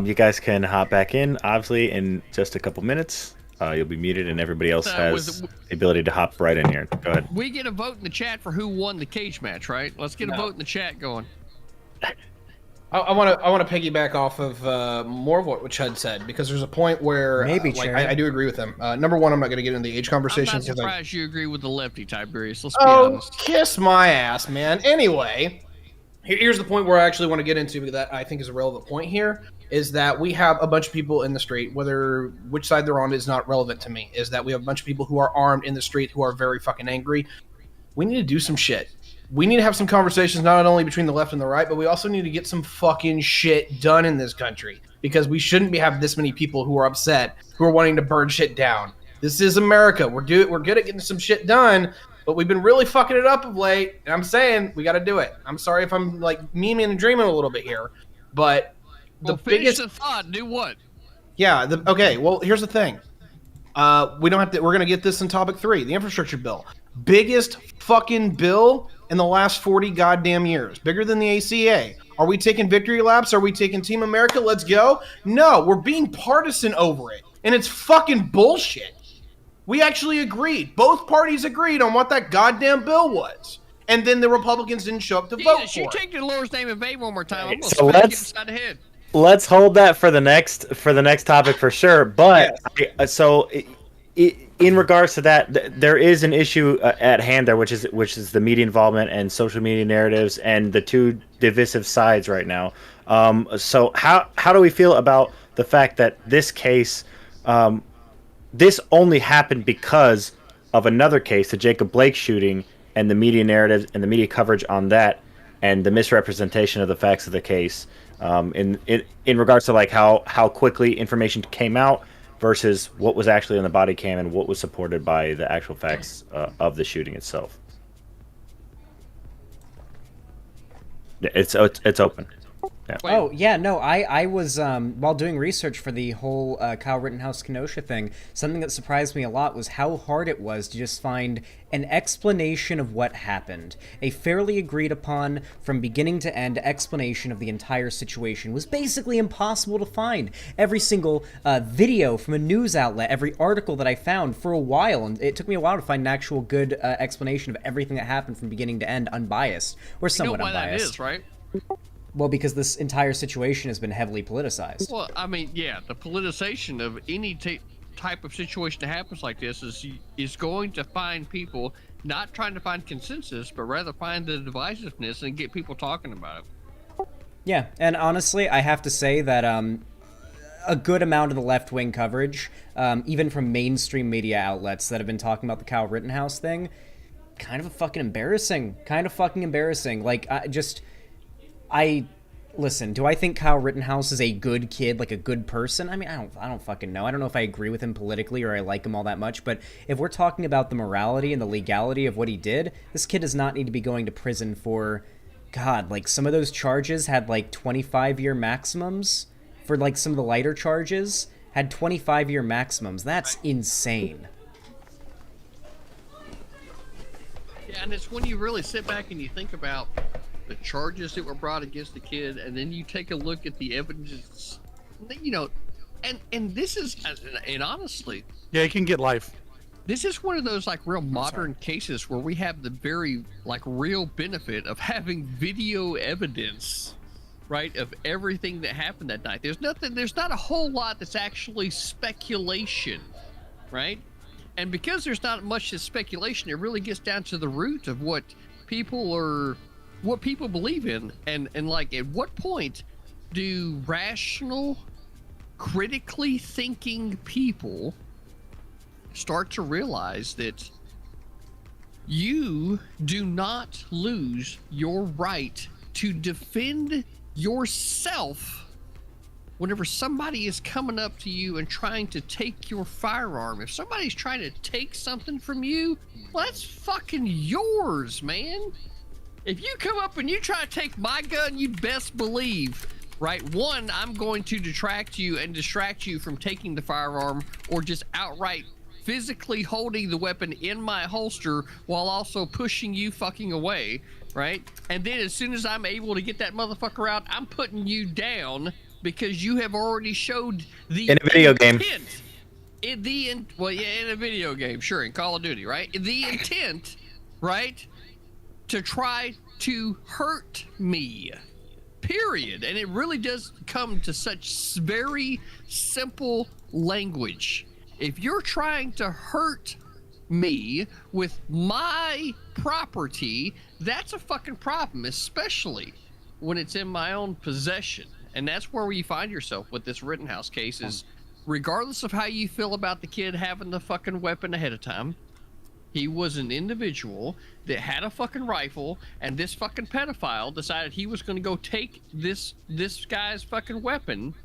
You guys can hop back in, obviously, in just a couple minutes. You'll be muted, and everybody else has the ability to hop right in here. Go ahead. We get a vote in the chat for who won the cage match, right? Let's get a vote in the chat going. I want to piggyback off of more of what Chud said, because there's a point where I do agree with him. Number one, I'm not going to get into the age conversation. I'm not surprised you agree with the lefty, Tiberius. Let's be honest. Kiss my ass, man. Anyway, here's the point where I actually want to get into that I think is a relevant point here. Is that we have a bunch of people in the street, which side they're on is not relevant to me, is that we have a bunch of people who are armed in the street who are very fucking angry. We need to do some shit. We need to have some conversations not only between the left and the right, but we also need to get some fucking shit done in this country, because we shouldn't have this many people who are upset, who are wanting to burn shit down. This is America. We're good at getting some shit done, but we've been really fucking it up of late, and I'm saying we got to do it. I'm sorry if I'm like memeing and dreaming a little bit here, but finish the thought. Do what? Yeah. Okay. Well, here's the thing. We don't have to. We're gonna get this in topic 3, the infrastructure bill. Biggest fucking bill in the last 40 goddamn years. Bigger than the ACA. Are we taking victory laps? Are we taking Team America? Let's go. No, we're being partisan over it, and it's fucking bullshit. We actually agreed. Both parties agreed on what that goddamn bill was. And then the Republicans didn't show up to vote for you it. take the Lord's name in vain one more time. I'm gonna So smack you upside the head. Let's hold that for the next topic for sure. But in regards to that, there is an issue at hand there, which is the media involvement and social media narratives and the two divisive sides right now. So how do we feel about the fact that this case, this only happened because of another case, the Jacob Blake shooting, and the media narrative and the media coverage on that, and the misrepresentation of the facts of the case? In regards to like how quickly information came out versus what was actually on the body cam and what was supported by the actual facts of the shooting itself. It's open. Yeah. Oh yeah, no, I was while doing research for the whole Kyle Rittenhouse Kenosha thing, something that surprised me a lot was how hard it was to just find an explanation of what happened. A fairly agreed upon, from beginning to end, explanation of the entire situation was basically impossible to find. Every single video from a news outlet, every article that I found for a while, and it took me a while to find an actual good explanation of everything that happened from beginning to end, unbiased, or somewhat unbiased. That is, right? Well, because this entire situation has been heavily politicized. Well, I mean, yeah, the politicization of any type of situation that happens like this is going to find people not trying to find consensus, but rather find the divisiveness and get people talking about it. Yeah, and honestly, I have to say that a good amount of the left-wing coverage, even from mainstream media outlets that have been talking about the Kyle Rittenhouse thing, kind of fucking embarrassing. Like, listen, do I think Kyle Rittenhouse is a good kid, like a good person? I mean, I don't fucking know. I don't know if I agree with him politically or I like him all that much, but if we're talking about the morality and the legality of what he did, this kid does not need to be going to prison for, God, like some of those charges had like 25-year maximums for like some of the lighter charges had 25-year maximums. That's insane. Yeah, and it's when you really sit back and you think about the charges that were brought against the kid, and then you take a look at the evidence, you know, and this is, and honestly, yeah, it can get life. This is one of those like real modern cases where we have the very like real benefit of having video evidence, right, of everything that happened that night. There's not a whole lot that's actually speculation right? And because there's not much speculation, it really gets down to the root of what people believe in, and like, at what point do rational, critically thinking people start to realize that you do not lose your right to defend yourself whenever somebody is coming up to you and trying to take your firearm? If somebody's trying to take something from you, well, that's fucking yours, man. If you come up and you try to take my gun, you'd best believe, right? One, I'm going to distract you from taking the firearm, or just outright physically holding the weapon in my holster while also pushing you fucking away, right? And then as soon as I'm able to get that motherfucker out, I'm putting you down because you have already showed the In a video game. In a video game, sure, in Call of Duty, right? The intent, right, to try to hurt me, period. And it really does come to such very simple language. If you're trying to hurt me with my property, that's a fucking problem, especially when it's in my own possession. And that's where you find yourself with this Rittenhouse case, is regardless of how you feel about the kid having the fucking weapon ahead of time, he was an individual that had a fucking rifle, and this fucking pedophile decided he was going to go take this guy's fucking weapon.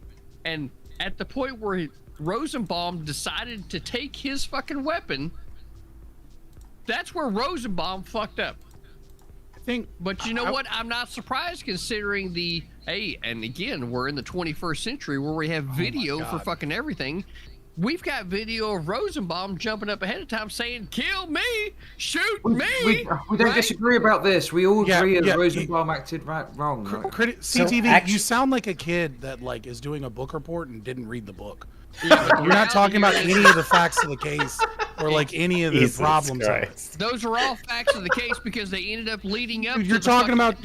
And at the point where Rosenbaum decided to take his fucking weapon, that's where Rosenbaum fucked up. But you know what? I'm not surprised, considering and again, we're in the 21st century where we have video for fucking everything. We've got video of Rosenbaum jumping up ahead of time saying, "Kill me, shoot me." We don't disagree about this. We all agree that Rosenbaum acted wrong. Right? CTV, you sound like a kid that like is doing a book report and didn't read the book. You're not talking about any of the facts of the case or like any of the problems. Those are all facts of the case because they ended up leading up. Dude, you're talking about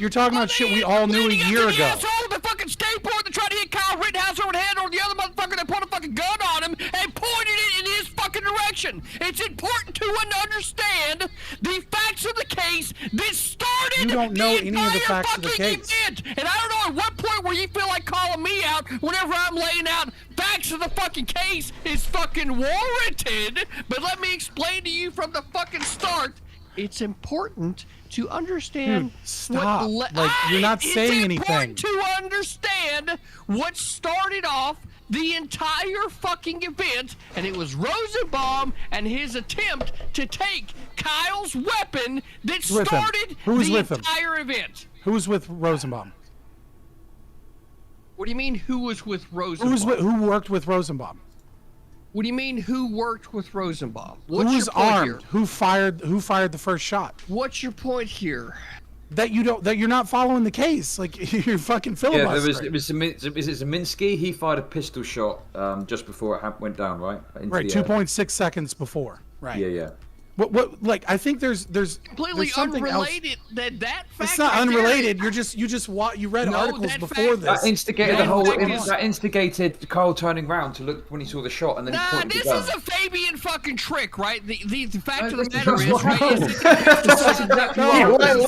shit we all knew a year ago. Asshole, the fucking skateboard that tried to hit Kyle Rittenhouse over the head, or the other motherfucker that put a fucking gun on him and pointed it in his fucking direction. It's important to understand the facts of the case that started. You don't know any of the facts of the case. Event. And I don't know at what point where you feel like calling me out whenever I'm laying out facts of the fucking case is fucking warranted. But let me explain to you from the fucking start. It's important to understand. Dude, stop. You're not saying anything. It's important to understand what started off the entire fucking event, and it was Rosenbaum and his attempt to take Kyle's weapon that started the entire event. Who was with Rosenbaum? What do you mean, who was with Rosenbaum? Who worked with Rosenbaum? What do you mean, who worked with Rosenbaum? Who was armed? Who fired the first shot? What's your point here? That you're not following the case. Like, you're fucking filibustering. Yeah, it was Zeminski. He fired a pistol shot just before it went down, right? Right, 2.6 seconds before. Right. Yeah. What? Like, I think there's completely unrelated. That fact. It's not unrelated. You read articles before this. That instigated That instigated Carl turning around to look when he saw the shot, and then he pointed this the gun. is a Fabian fucking trick, right? The fact of the matter is, it's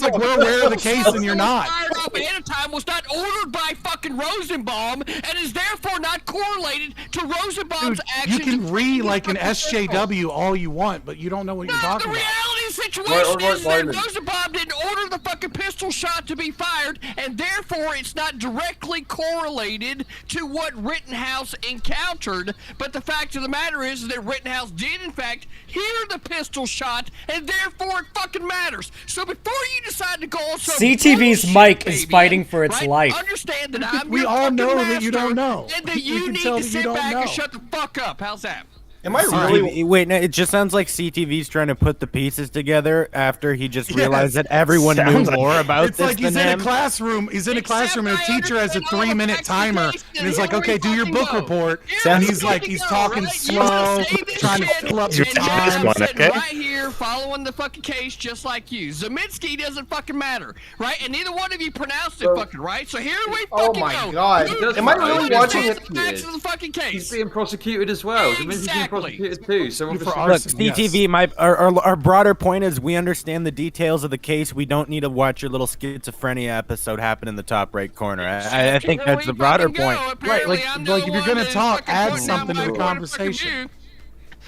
like we're aware of the case and you're not. Fired off ahead of time was not ordered by fucking Rosenbaum, and is therefore not correlated to Rosenbaum's actions. You can read like an SJW all you want, but you don't know what you're talking about. The reality situation is that Rosenbaum didn't order the fucking pistol shot to be fired, and therefore it's not directly correlated to what Rittenhouse encountered. But the fact of the matter is that Rittenhouse did in fact hear the pistol shot, and therefore it fucking matters. So before you decide to go on some CTV's mic is fighting for its life. Understand that I'm we all know that you don't know. And that you need to sit back and shut the fuck up. How's that? Am I really? Wait, no, it just sounds like CTV's trying to put the pieces together after he just realized that everyone knew more about it's this like he's than in him. a classroom. He's in a classroom, and a teacher has a 3-minute timer, and he's like, "Okay, do your book report." And he's like, he's talking slow, trying to fill up your time. Right here, following the fucking case, just like you. Zeminski doesn't fucking matter, right? And neither one of you pronounced it fucking right. So here we fucking go. Oh my god! Am I really watching it? Facts of the fucking case. He's being prosecuted as well. Exactly. prosecuted too. So For obviously, arson, Look, CTV, our broader point is we understand the details of the case. We don't need to watch your little schizophrenia episode happen in the top right corner. I think that's the broader point. Right, like if you're gonna talk, add something to the conversation.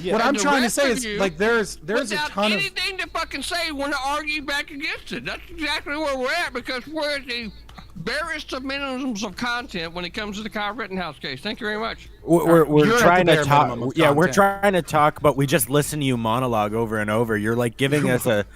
What I'm trying to say is, like, there's a ton of anything to fucking say when to argue back against it. That's exactly where we're at, because we're at the barest of minimums of content when it comes to the Kyle Rittenhouse case. Thank you very much. We're trying to talk. Yeah, we're trying to talk, but we just listen to you monologue over and over. You're like giving us a.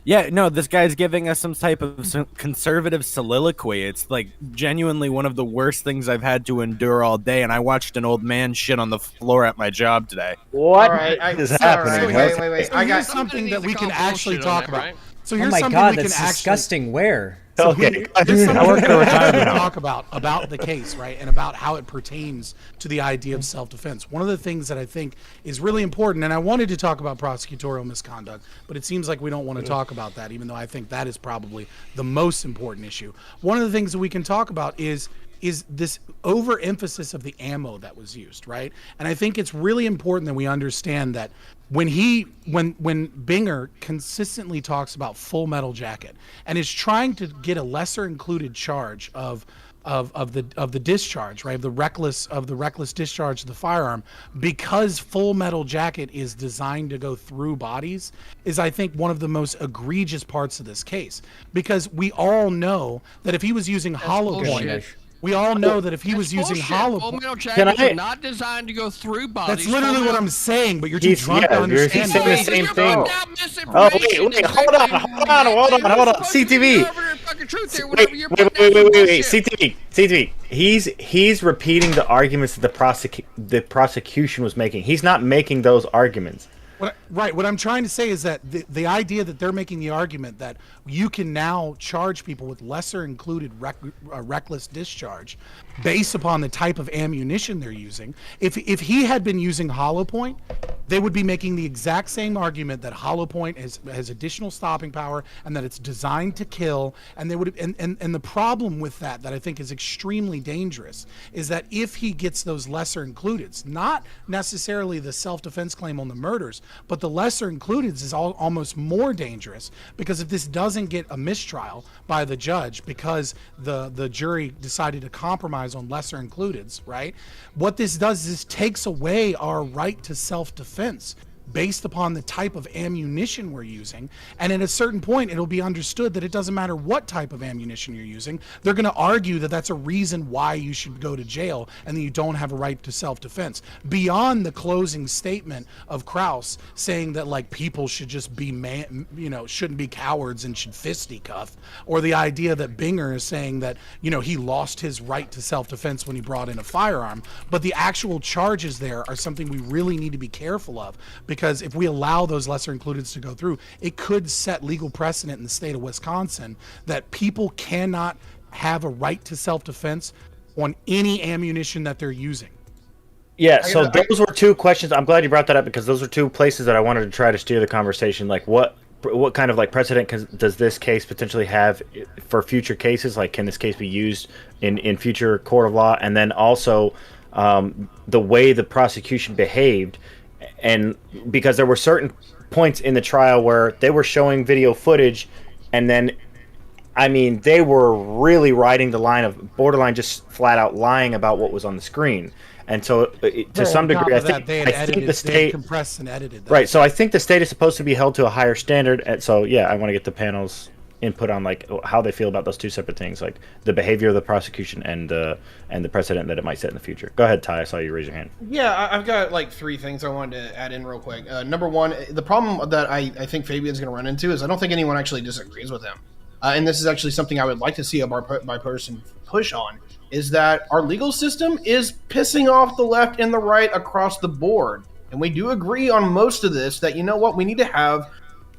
Yeah, no, this guy's giving us some type of conservative soliloquy. It's like genuinely one of the worst things I've had to endure all day, and I watched an old man shit on the floor at my job today. What is happening? Wait. I got something that we can actually talk about. So Oh here's my something god, we can that's actually disgusting. Where? So Okay. here's something we can actually talk about the case, right, and about how it pertains to the idea of self-defense. One of the things that I think is really important, and I wanted to talk about prosecutorial misconduct, but it seems like we don't want to talk about that, even though I think that is probably the most important issue. One of the things that we can talk about is this overemphasis of the ammo that was used, right? And I think it's really important that we understand that when Binger consistently talks about Full Metal Jacket and is trying to get a lesser included charge of the discharge, right, the reckless discharge of the firearm, because Full Metal Jacket is designed to go through bodies, is I think one of the most egregious parts of this case, because we all know that if he was using hollow point. We all know that if he was using hollow, Full Metal Jackets are not designed to go through bodies. That's literally what I'm saying, but you're too drunk to understand. He's saying the same thing. Oh wait, hold on, CTV. Wait, CTV. He's repeating the arguments that the prosecution was making. He's not making those arguments. What I'm trying to say is that the idea that they're making the argument that you can now charge people with lesser included reckless discharge based upon the type of ammunition they're using. If he had been using hollow point, they would be making the exact same argument that hollow point has additional stopping power and that it's designed to kill. And they would and the problem with that I think is extremely dangerous is that if he gets those lesser includeds, not necessarily the self-defense claim on the murders, but the lesser includeds is almost more dangerous, because if this doesn't get a mistrial by the judge because the jury decided to compromise on lesser includeds, right? What this does is takes away our right to self-defense based upon the type of ammunition we're using. And at a certain point, it'll be understood that it doesn't matter what type of ammunition you're using. They're going to argue that that's a reason why you should go to jail and that you don't have a right to self-defense. Beyond the closing statement of Krause saying that, like, people should just be, shouldn't be cowards and should fisticuff, or the idea that Binger is saying that, he lost his right to self-defense when he brought in a firearm. But the actual charges there are something we really need to be careful of, because if we allow those lesser includeds to go through, it could set legal precedent in the state of Wisconsin that people cannot have a right to self-defense on any ammunition that they're using. Yeah, so those were two questions. I'm glad you brought that up, because those are two places that I wanted to try to steer the conversation. Like, what kind of like precedent does this case potentially have for future cases? Like, can this case be used in future court of law? And then also the way the prosecution behaved. And because there were certain points in the trial where they were showing video footage, and then, they were really riding the line of borderline just flat out lying about what was on the screen. And so, to some degree, I think the state compressed and edited that. Right. So I think the state is supposed to be held to a higher standard. And so, yeah, I want to get the panel's input on like how they feel about those two separate things, like the behavior of the prosecution and the precedent that it might set in the future. Go ahead, Ty. I saw you raise your hand. Yeah, I've got like three things I wanted to add in real quick. Number one, the problem that I think Fabian's going to run into is I don't think anyone actually disagrees with him. And this is actually something I would like to see a bipartisan push on, is that our legal system is pissing off the left and the right across the board. And we do agree on most of this, that, we need to have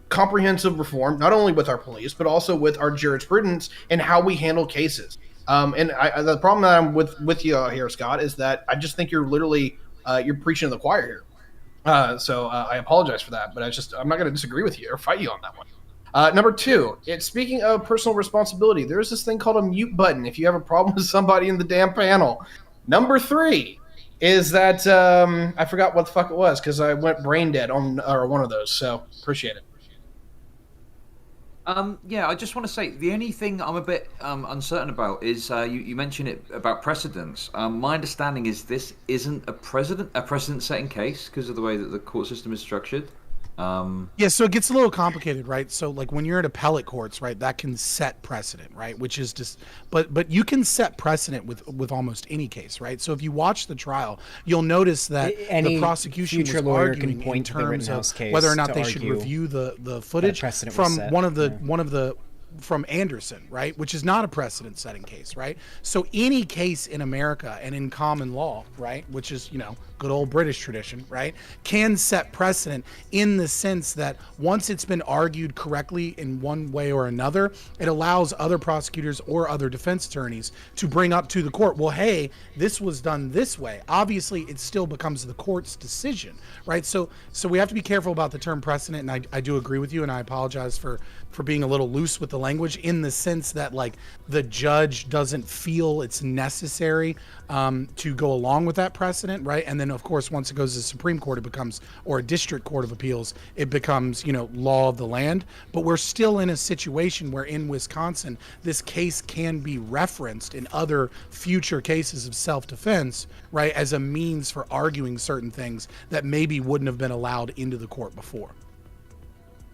comprehensive reform, not only with our police, but also with our jurisprudence and how we handle cases. The problem that I'm with you here, Scott, is that I just think you're literally you're preaching to the choir here. So I apologize for that, but I'm not going to disagree with you or fight you on that one. Number two, speaking of personal responsibility, there's this thing called a mute button if you have a problem with somebody in the damn panel. Number three, is that I forgot what the fuck it was because I went brain dead on one of those. So appreciate it. Yeah, I just want to say the only thing I'm a bit uncertain about is you mentioned it about precedents. My understanding is this isn't a precedent-setting case because of the way that the court system is structured. Yeah, so it gets a little complicated, right? So like when you're at appellate courts, right, that can set precedent, right? Which is just, but you can set precedent with almost any case, right? So if you watch the trial, you'll notice that Any the prosecution future was lawyer arguing can point in to the terms Rittenhouse of case whether or not to they should argue review the footage precedent was from set. one of the from Anderson, right, which is not a precedent-setting case, right? So any case in America and in common law, right, which is, you know, good old British tradition, right, can set precedent in the sense that once it's been argued correctly in one way or another, it allows other prosecutors or other defense attorneys to bring up to the court, well, hey, this was done this way. Obviously, it still becomes the court's decision, right? So we have to be careful about the term precedent, and I do agree with you, and I apologize for being a little loose with the language in the sense that, like, the judge doesn't feel it's necessary to go along with that precedent, right? And then, of course, once it goes to the Supreme Court, it becomes, or a district court of appeals, it becomes, you know, law of the land. But we're still in a situation where in Wisconsin, this case can be referenced in other future cases of self-defense, right, as a means for arguing certain things that maybe wouldn't have been allowed into the court before.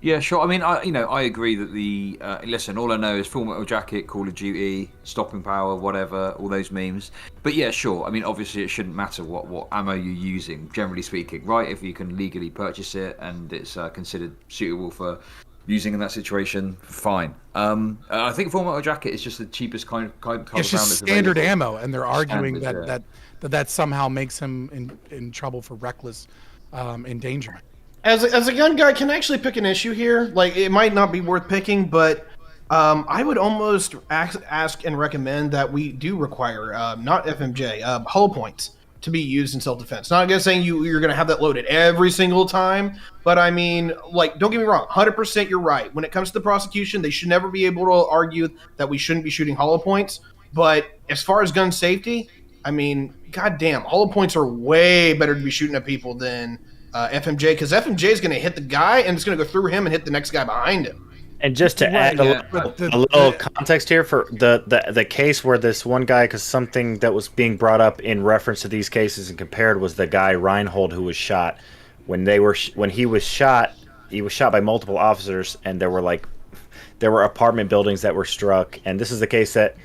Yeah, sure. I mean, I agree that the listen. All I know is Full Metal Jacket, Call of Duty, Stopping Power, whatever, all those memes. But yeah, sure. I mean, obviously, it shouldn't matter what ammo you're using, generally speaking, right? If you can legally purchase it and it's considered suitable for using in that situation, fine. I think Full Metal Jacket is just the cheapest kind of it's just round that's standard available. ammo, and they're arguing Standard, that somehow makes him in trouble for reckless endangerment. As a gun guy, can I actually pick an issue here? Like, it might not be worth picking, but I would almost ask and recommend that we do require, not FMJ, hollow points to be used in self-defense. Not gonna saying you're gonna have that loaded every single time, but I mean, like, don't get me wrong, 100% you're right. When it comes to the prosecution, they should never be able to argue that we shouldn't be shooting hollow points. But as far as gun safety, I mean, goddamn, hollow points are way better to be shooting at people than FMJ, because FMJ is going to hit the guy and it's going to go through him and hit the next guy behind him. And just to add a little context here for the case where this one guy, because something that was being brought up in reference to these cases and compared was the guy Reinhold who was shot. When he was shot by multiple officers, and there were apartment buildings that were struck. And this is the case that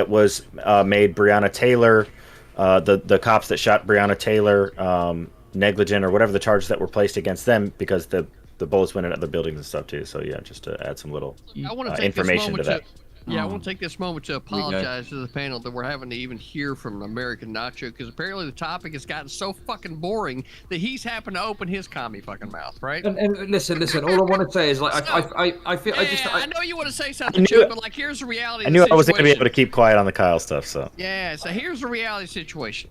was made Breonna Taylor, the cops that shot Breonna Taylor, negligent or whatever the charges that were placed against them, because the bullets went into other buildings and stuff too. So yeah, just to add some little information to that. I want to take this moment to apologize to the panel that we're having to even hear from American Nacho, because apparently the topic has gotten so fucking boring that he's happened to open his commie fucking mouth, right? And listen. All I want to say is, like, I feel I know you want to say something, Chud, but like, here's the reality. I knew I wasn't going to be able to keep quiet on the Kyle stuff, so. Yeah, so here's the reality situation.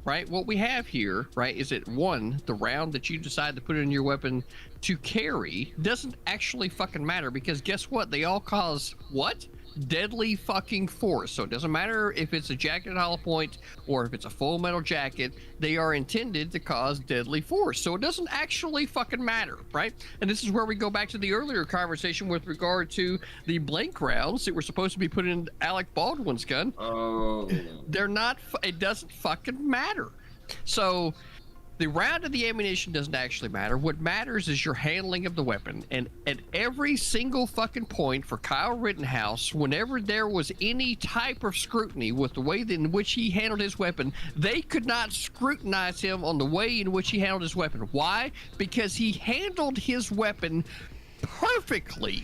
Right, what we have here, right, is that one, the round that you decide to put in your weapon to carry doesn't actually fucking matter, because guess what? They all cause what? Deadly fucking force. So it doesn't matter if it's a jacketed hollow point or if it's a full metal jacket, they are intended to cause deadly force. So it doesn't actually fucking matter, right? And this is where we go back to the earlier conversation with regard to the blank rounds that were supposed to be put in Alec Baldwin's gun. Oh. They're not, it doesn't fucking matter. So the round of the ammunition doesn't actually matter. What matters is your handling of the weapon. And at every single fucking point for Kyle Rittenhouse, whenever there was any type of scrutiny with the way in which he handled his weapon, they could not scrutinize him on the way in which he handled his weapon. Why? Because he handled his weapon perfectly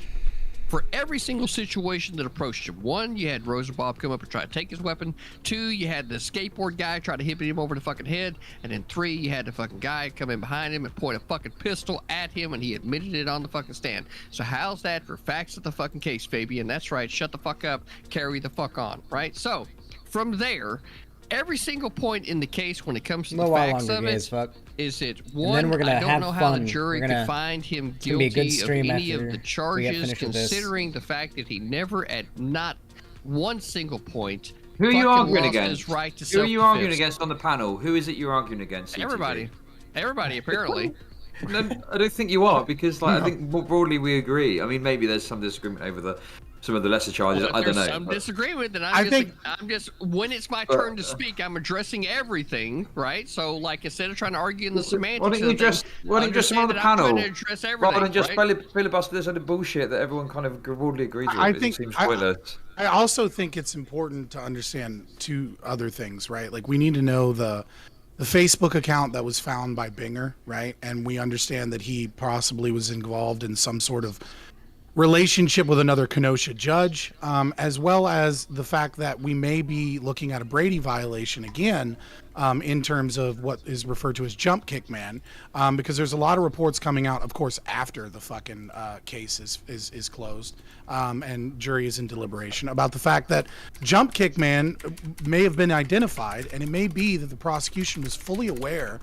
for every single situation that approached him. One, you had Rosenbaum come up and try to take his weapon. Two, you had the skateboard guy try to hit him over the fucking head. And then three, you had the fucking guy come in behind him and point a fucking pistol at him, and he admitted it on the fucking stand. So how's that for facts of the fucking case, Fabian? That's right, shut the fuck up, carry the fuck on, right? So, from there, every single point in the case when it comes to the facts of it is it one, I don't know how the jury could find him guilty of any of the charges, considering the fact that he never at not one single point Who are you fucking arguing lost against? his right to Who are you arguing self-defense. against on the panel? Who is it you're arguing against? CTV? Everybody, apparently. No, I don't think you are, because I think more broadly we agree. I mean, maybe there's some disagreement over some of the lesser charges. Well, if I don't know. there's some disagreement, then I think- I'm just when it's my turn to speak, I'm addressing everything, right? So, like, instead of trying to argue in the semantics, Why don't you just them on the panel? I'm trying to address everything, Rather than just right? filibuster this other bullshit that everyone kind of broadly agrees with. I It think seems pointless. I also think it's important to understand two other things, right? Like, we need to know the Facebook account that was found by Binger, right? And we understand that he possibly was involved in some sort of relationship with another Kenosha judge, as well as the fact that we may be looking at a Brady violation again, in terms of what is referred to as jump kick man, because there's a lot of reports coming out, of course, after the fucking case is closed, and jury is in deliberation, about the fact that jump kick man may have been identified, and it may be that the prosecution was fully aware.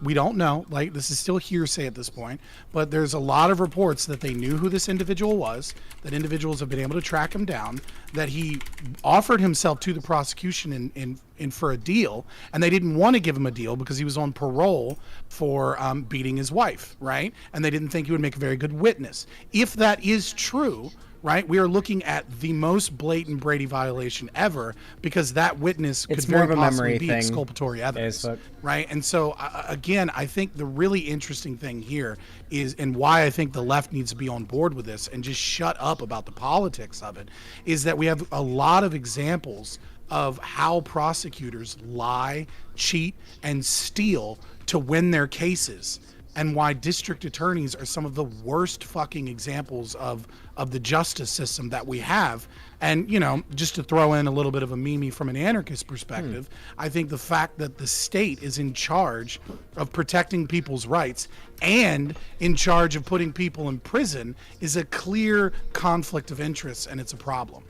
We don't know, like, this is still hearsay at this point, but there's a lot of reports that they knew who this individual was, that individuals have been able to track him down, that he offered himself to the prosecution in for a deal, and they didn't want to give him a deal because he was on parole for beating his wife, right? And they didn't think he would make a very good witness. If that is true, right, we are looking at the most blatant Brady violation ever, because that witness could more very of a possibly memory be thing. exculpatory evidence, right? And so, again, I think the really interesting thing here is, and why I think the left needs to be on board with this and just shut up about the politics of it, is that we have a lot of examples of how prosecutors lie, cheat, and steal to win their cases, and why district attorneys are some of the worst fucking examples of the justice system that we have. And, you know, just to throw in a little bit of a meme from an anarchist perspective, I think the fact that the state is in charge of protecting people's rights and in charge of putting people in prison is a clear conflict of interest, and it's a problem.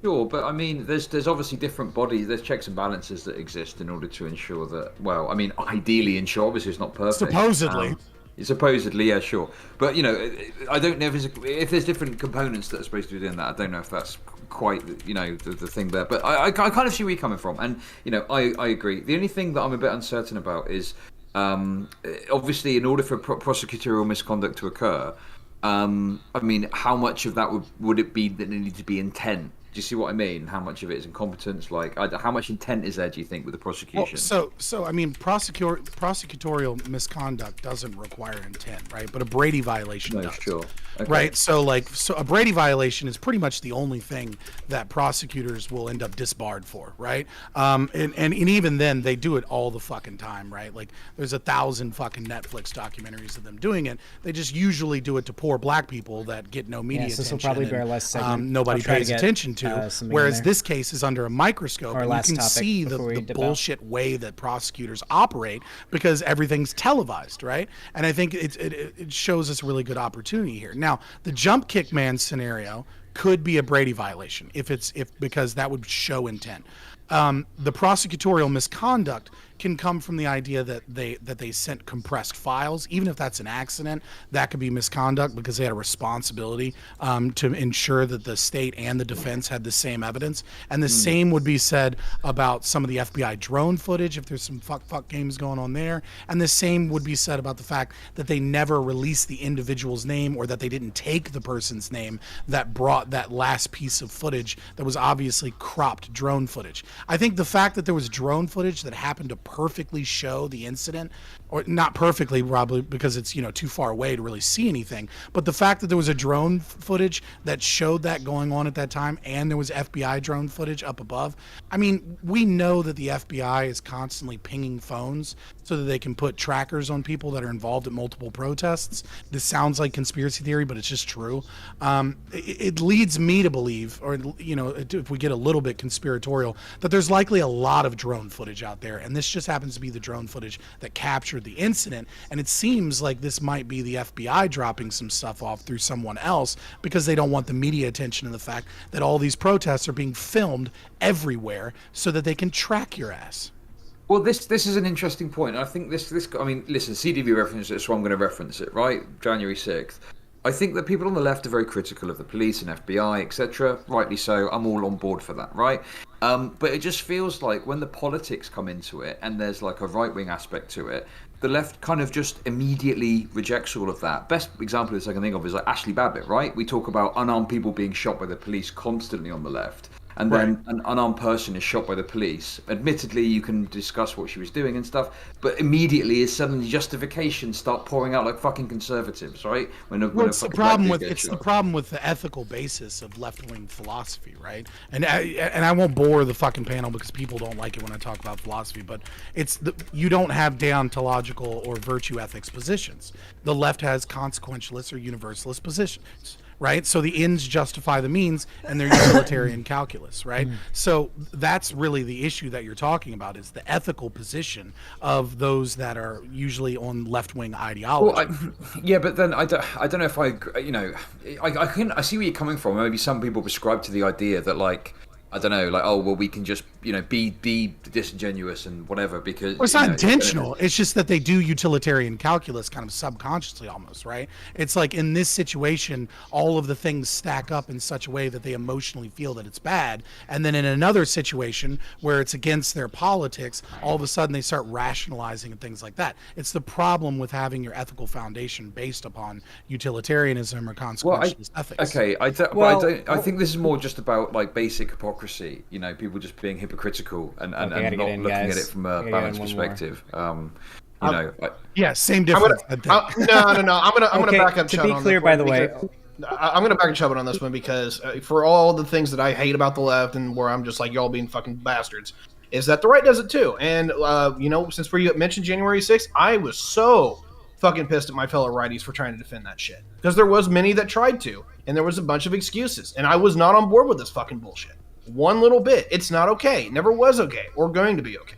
Sure, but I mean, there's obviously different bodies, there's checks and balances that exist in order to ensure that, well, I mean, ideally ensure, obviously it's not perfect. Supposedly. Supposedly, yeah, sure. But, you know, I don't know if there's different components that are supposed to be doing that. I don't know if that's quite, you know, the thing there. But I kind of see where you're coming from. And, you know, I agree. The only thing that I'm a bit uncertain about is, obviously, in order for prosecutorial misconduct to occur, I mean, how much of that would it be that it needed to be intent? Do you see what I mean? How much of it is incompetence? Like, how much intent is there, do you think, with the prosecution? Well, so I mean, prosecutorial misconduct doesn't require intent, right? But a Brady violation does. Sure. Okay. Right? So a Brady violation is pretty much the only thing that prosecutors will end up disbarred for, right? And even then, they do it all the fucking time, right? Like, there's 1,000 fucking Netflix documentaries of them doing it. They just usually do it to poor black people that get no media attention. This will probably be our last segment. Nobody pays attention to. Whereas there. this case is under a microscope, and you can see the bullshit way that prosecutors operate because everything's televised, right? And I think it shows us a really good opportunity here. Now, the jump kick man scenario could be a Brady violation because that would show intent. The prosecutorial misconduct can come from the idea that they sent compressed files. Even if that's an accident, that could be misconduct because they had a responsibility to ensure that the state and the defense had the same evidence. And the same would be said about some of the FBI drone footage if there's some fuck games going on there. And the same would be said about the fact that they never released the individual's name, or that they didn't take the person's name that brought that last piece of footage that was obviously cropped drone footage. I think the fact that there was drone footage that happened to perfectly show the incident, or not perfectly probably because it's, you know, too far away to really see anything, but the fact that there was a drone footage that showed that going on at that time, and there was FBI drone footage up above. I mean, we know that the FBI is constantly pinging phones so that they can put trackers on people that are involved in multiple protests. This sounds like conspiracy theory, but it's just true. It leads me to believe, or, you know, if we get a little bit conspiratorial, that there's likely a lot of drone footage out there, and this just happens to be the drone footage that captured the incident. And it seems like this might be the FBI dropping some stuff off through someone else because they don't want the media attention to the fact that all these protests are being filmed everywhere so that they can track your ass. Well, this is an interesting point. I think this I mean, listen, CDV referenced it, so I'm going to reference it, right? January 6th. I think that people on the left are very critical of the police and FBI, etc. Rightly so. I'm all on board for that, right? But it just feels like when the politics come into it and there's like a right-wing aspect to it, the left kind of just immediately rejects all of that. Best example I can think of is like Ashley Babbitt, right? We talk about unarmed people being shot by the police constantly on the left. And then an unarmed person is shot by the police. Admittedly, you can discuss what she was doing and stuff, but immediately is suddenly justifications start pouring out like fucking conservatives, right? It's the problem with the ethical basis of left-wing philosophy, right? And I won't bore the fucking panel because people don't like it when I talk about philosophy, but you don't have deontological or virtue ethics positions. The left has consequentialist or universalist positions. Right, so the ends justify the means, and they're utilitarian calculus, right? So that's really the issue that you're talking about, is the ethical position of those that are usually on left-wing ideology. Yeah, but then I don't know if I see where you're coming from. Maybe some people prescribe to the idea that like, I don't know, like, oh well, we can just be disingenuous and whatever because it's not intentional. It's just that they do utilitarian calculus kind of subconsciously almost, right? It's like in this situation, all of the things stack up in such a way that they emotionally feel that it's bad, and then in another situation where it's against their politics, all of a sudden they start rationalizing and things like that. It's the problem with having your ethical foundation based upon utilitarianism or consequentialist ethics. Okay, I think this is more just about like basic hypocrisy. People just being hypocritical and not looking at it from a balanced perspective. Same difference. No. I'm gonna back up. To Chud be on clear, this by one the way, I'm gonna back Chud on this one because for all the things that I hate about the left and where I'm just like y'all being fucking bastards, is that the right does it too. And since we mentioned January 6th, I was so fucking pissed at my fellow righties for trying to defend that shit because there was many that tried to, and there was a bunch of excuses, and I was not on board with this fucking bullshit. One little bit. It's not okay. It never was okay or going to be okay.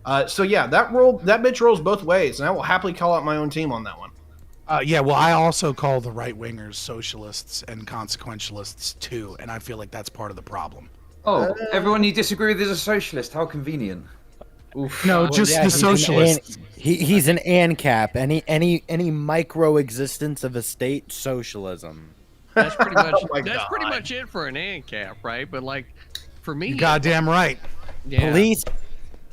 That bitch rolls both ways, and I will happily call out my own team on that one. Well, I also call the right-wingers socialists and consequentialists too, and I feel like that's part of the problem. Oh, everyone you disagree with is a socialist. How convenient. Oof. No, just the socialists. He's an ANCAP. Any micro existence of a state socialism. That's pretty much pretty much it for an ANCAP, right? But like for me, you're goddamn right. Yeah. Police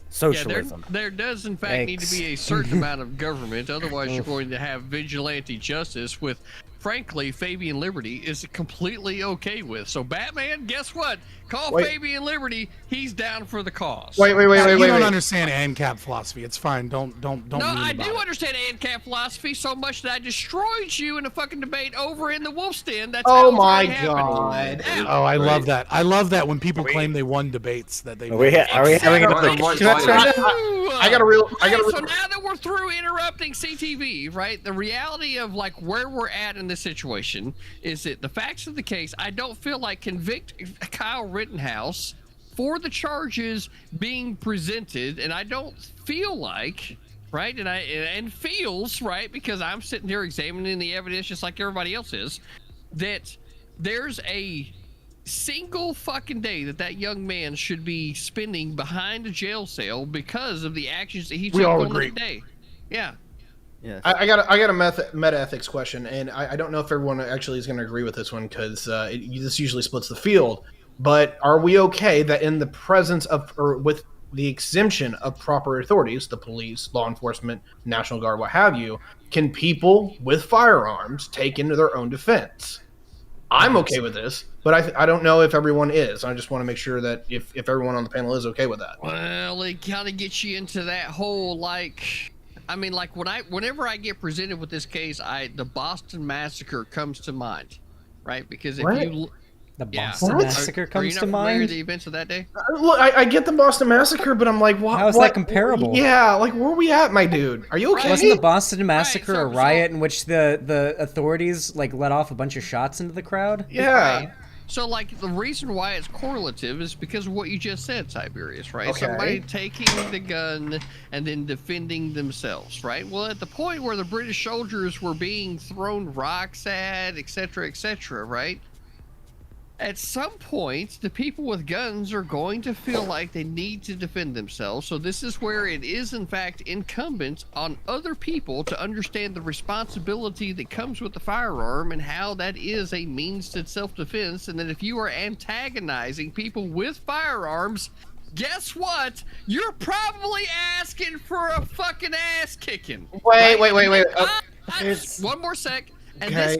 socialism. Yeah, there does in fact need to be a certain amount of government, otherwise you're going to have vigilante justice, with frankly Fabian Liberty is completely okay with. So Batman, guess what? Call Fabian Liberty. He's down for the cause. Wait. You don't understand ANCAP philosophy. It's fine. Don't. No, I do understand ANCAP philosophy so much that I destroyed you in a fucking debate over in the Wolf's Den. That's oh my god. Yeah. Oh, I love that. I love that when people claim they won debates that they. Are we having a debate? I got a real. So now that we're through interrupting CTV, right? The reality of like where we're at in this situation is that the facts of the case. I don't feel like convict Kyle Rittenhouse for the charges being presented, and I don't feel like, right, and feels, right, because I'm sitting here examining the evidence just like everybody else is, that there's a single fucking day that young man should be spending behind a jail cell because of the actions that he took on that day. Yeah. Yeah. I got a meta ethics question, and I don't know if everyone actually is going to agree with this one because this usually splits the field. But are we okay that in the presence of, or with the exemption of proper authorities, the police, law enforcement, National Guard, what have you, can people with firearms take into their own defense? I'm okay with this, but I don't know if everyone is. I just want to make sure that if everyone on the panel is okay with that. Well, it kind of gets you into that whole whenever I get presented with this case, the Boston Massacre comes to mind, right? Because if you the Boston Massacre comes to mind. Are the events of that day? Look, I get the Boston Massacre, but I'm like, what? How is that comparable? Yeah, like where are we at, my dude? Are you okay? Wasn't the Boston Massacre a riot in which the authorities like let off a bunch of shots into the crowd? Yeah. Right. So, like, the reason why it's correlative is because of what you just said, Tiberius, right? Okay. Somebody taking the gun and then defending themselves, right? Well, at the point where the British soldiers were being thrown rocks at, etc., right? At some point, the people with guns are going to feel like they need to defend themselves. So this is where it is, in fact, incumbent on other people to understand the responsibility that comes with the firearm and how that is a means to self-defense. And that if you are antagonizing people with firearms, guess what? You're probably asking for a fucking ass kicking. Wait. One more sec. And Okay.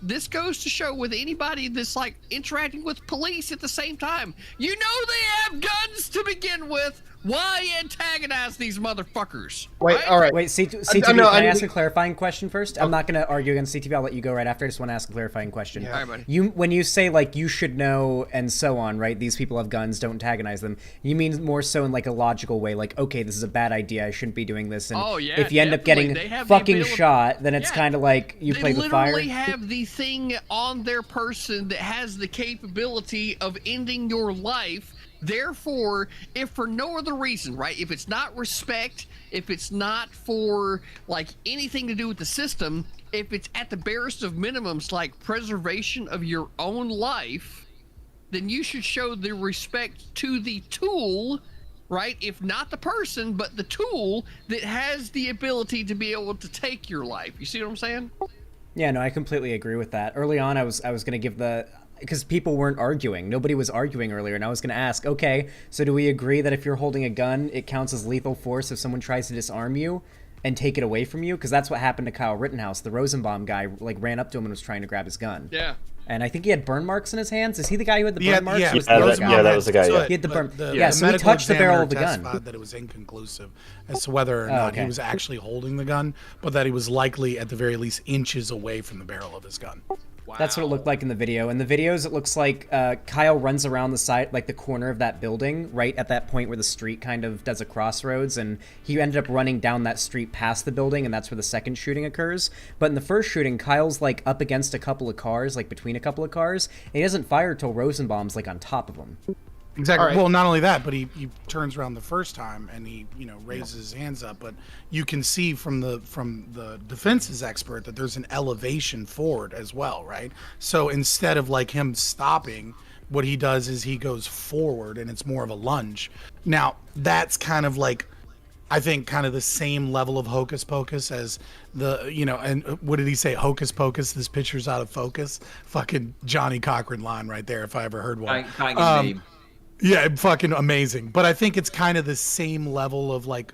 this goes to show with anybody that's like interacting with police at the same time. You know they have guns to begin with. Why antagonize these motherfuckers? Wait, all right. Wait, CTV, can I ask a clarifying question first? I'm not going to argue against CTV. I'll let you go right after. I just want to ask a clarifying question. Yeah. All right, buddy. When you say, like, you should know and so on, right? These people have guns, don't antagonize them. You mean more so in, like, a logical way, like, okay, this is a bad idea. I shouldn't be doing this. And if you end up getting fucking shot, then it's kind of like you played with fire. They literally have the thing on their person that has the capability of ending your life. Therefore, if for no other reason, right, if it's not respect, if it's not for, like, anything to do with the system, if it's at the barest of minimums, like preservation of your own life, then you should show the respect to the tool, right, if not the person, but the tool that has the ability to be able to take your life. You see what I'm saying? Yeah, no, I completely agree with that. Early on, I was going to give because people weren't arguing. Nobody was arguing earlier, and I was going to ask, okay, so do we agree that if you're holding a gun, it counts as lethal force if someone tries to disarm you and take it away from you? Because that's what happened to Kyle Rittenhouse. The Rosenbaum guy, like, ran up to him and was trying to grab his gun. Yeah. And I think he had burn marks in his hands. Is he the guy who had the burn marks? Yeah, that was the guy. He had the burn. The So he touched the barrel of the gun. Testified that it was inconclusive as to whether or not he was actually holding the gun, but that he was likely, at the very least, inches away from the barrel of his gun. Wow. That's what it looked like in the video. In the videos, it looks like Kyle runs around the side, like the corner of that building, right at that point where the street kind of does a crossroads, and he ended up running down that street past the building, and that's where the second shooting occurs. But in the first shooting, Kyle's like up against a couple of cars, like between a couple of cars, and he doesn't fire till Rosenbaum's like on top of him. Exactly. Right. Well, not only that, but he turns around the first time and he raises his hands up. But you can see from the defense's expert that there's an elevation forward as well, right? So instead of like him stopping, what he does is he goes forward and it's more of a lunge. Now that's kind of like, I think, kind of the same level of hocus pocus as and what did he say? Hocus pocus, this picture's out of focus. Fucking Johnny Cochran line right there, if I ever heard one. Banging meme. Yeah, fucking amazing. But I think it's kind of the same level of like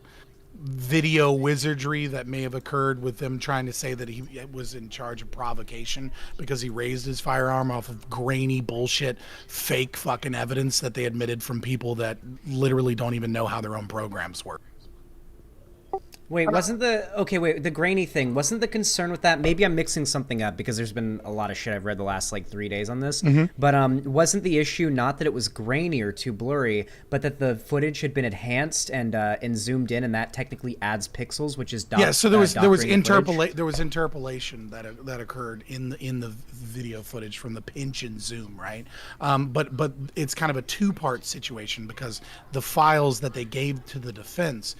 video wizardry that may have occurred with them trying to say that he was in charge of provocation because he raised his firearm off of grainy bullshit, fake fucking evidence that they admitted from people that literally don't even know how their own programs work. Wait, the grainy thing, wasn't the concern with that, maybe I'm mixing something up because there's been a lot of shit I've read the last like 3 days on this, but wasn't the issue not that it was grainy or too blurry, but that the footage had been enhanced and zoomed in, and that technically adds pixels, which is so there was footage? interpolation that occurred in the video footage from the pinch and zoom, right? But it's kind of a two-part situation because the files that they gave to the defense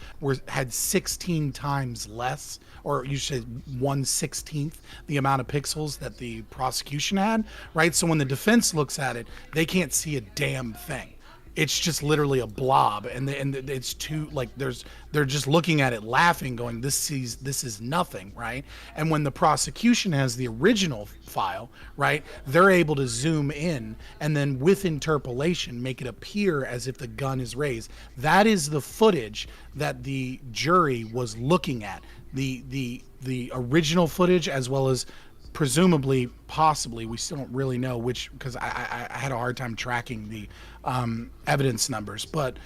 had 16 times less, or you should 1/16 the amount of pixels that the prosecution had, right? So when the defense looks at it, they can't see a damn thing. It's just literally a blob, and it's too like they're just looking at it laughing, going, this is nothing, right? And when the prosecution has the original file, right, they're able to zoom in and then with interpolation make it appear as if the gun is raised. That is the footage that the jury was looking at, the original footage, as well as presumably, possibly, we still don't really know which, because I had a hard time tracking the evidence numbers, but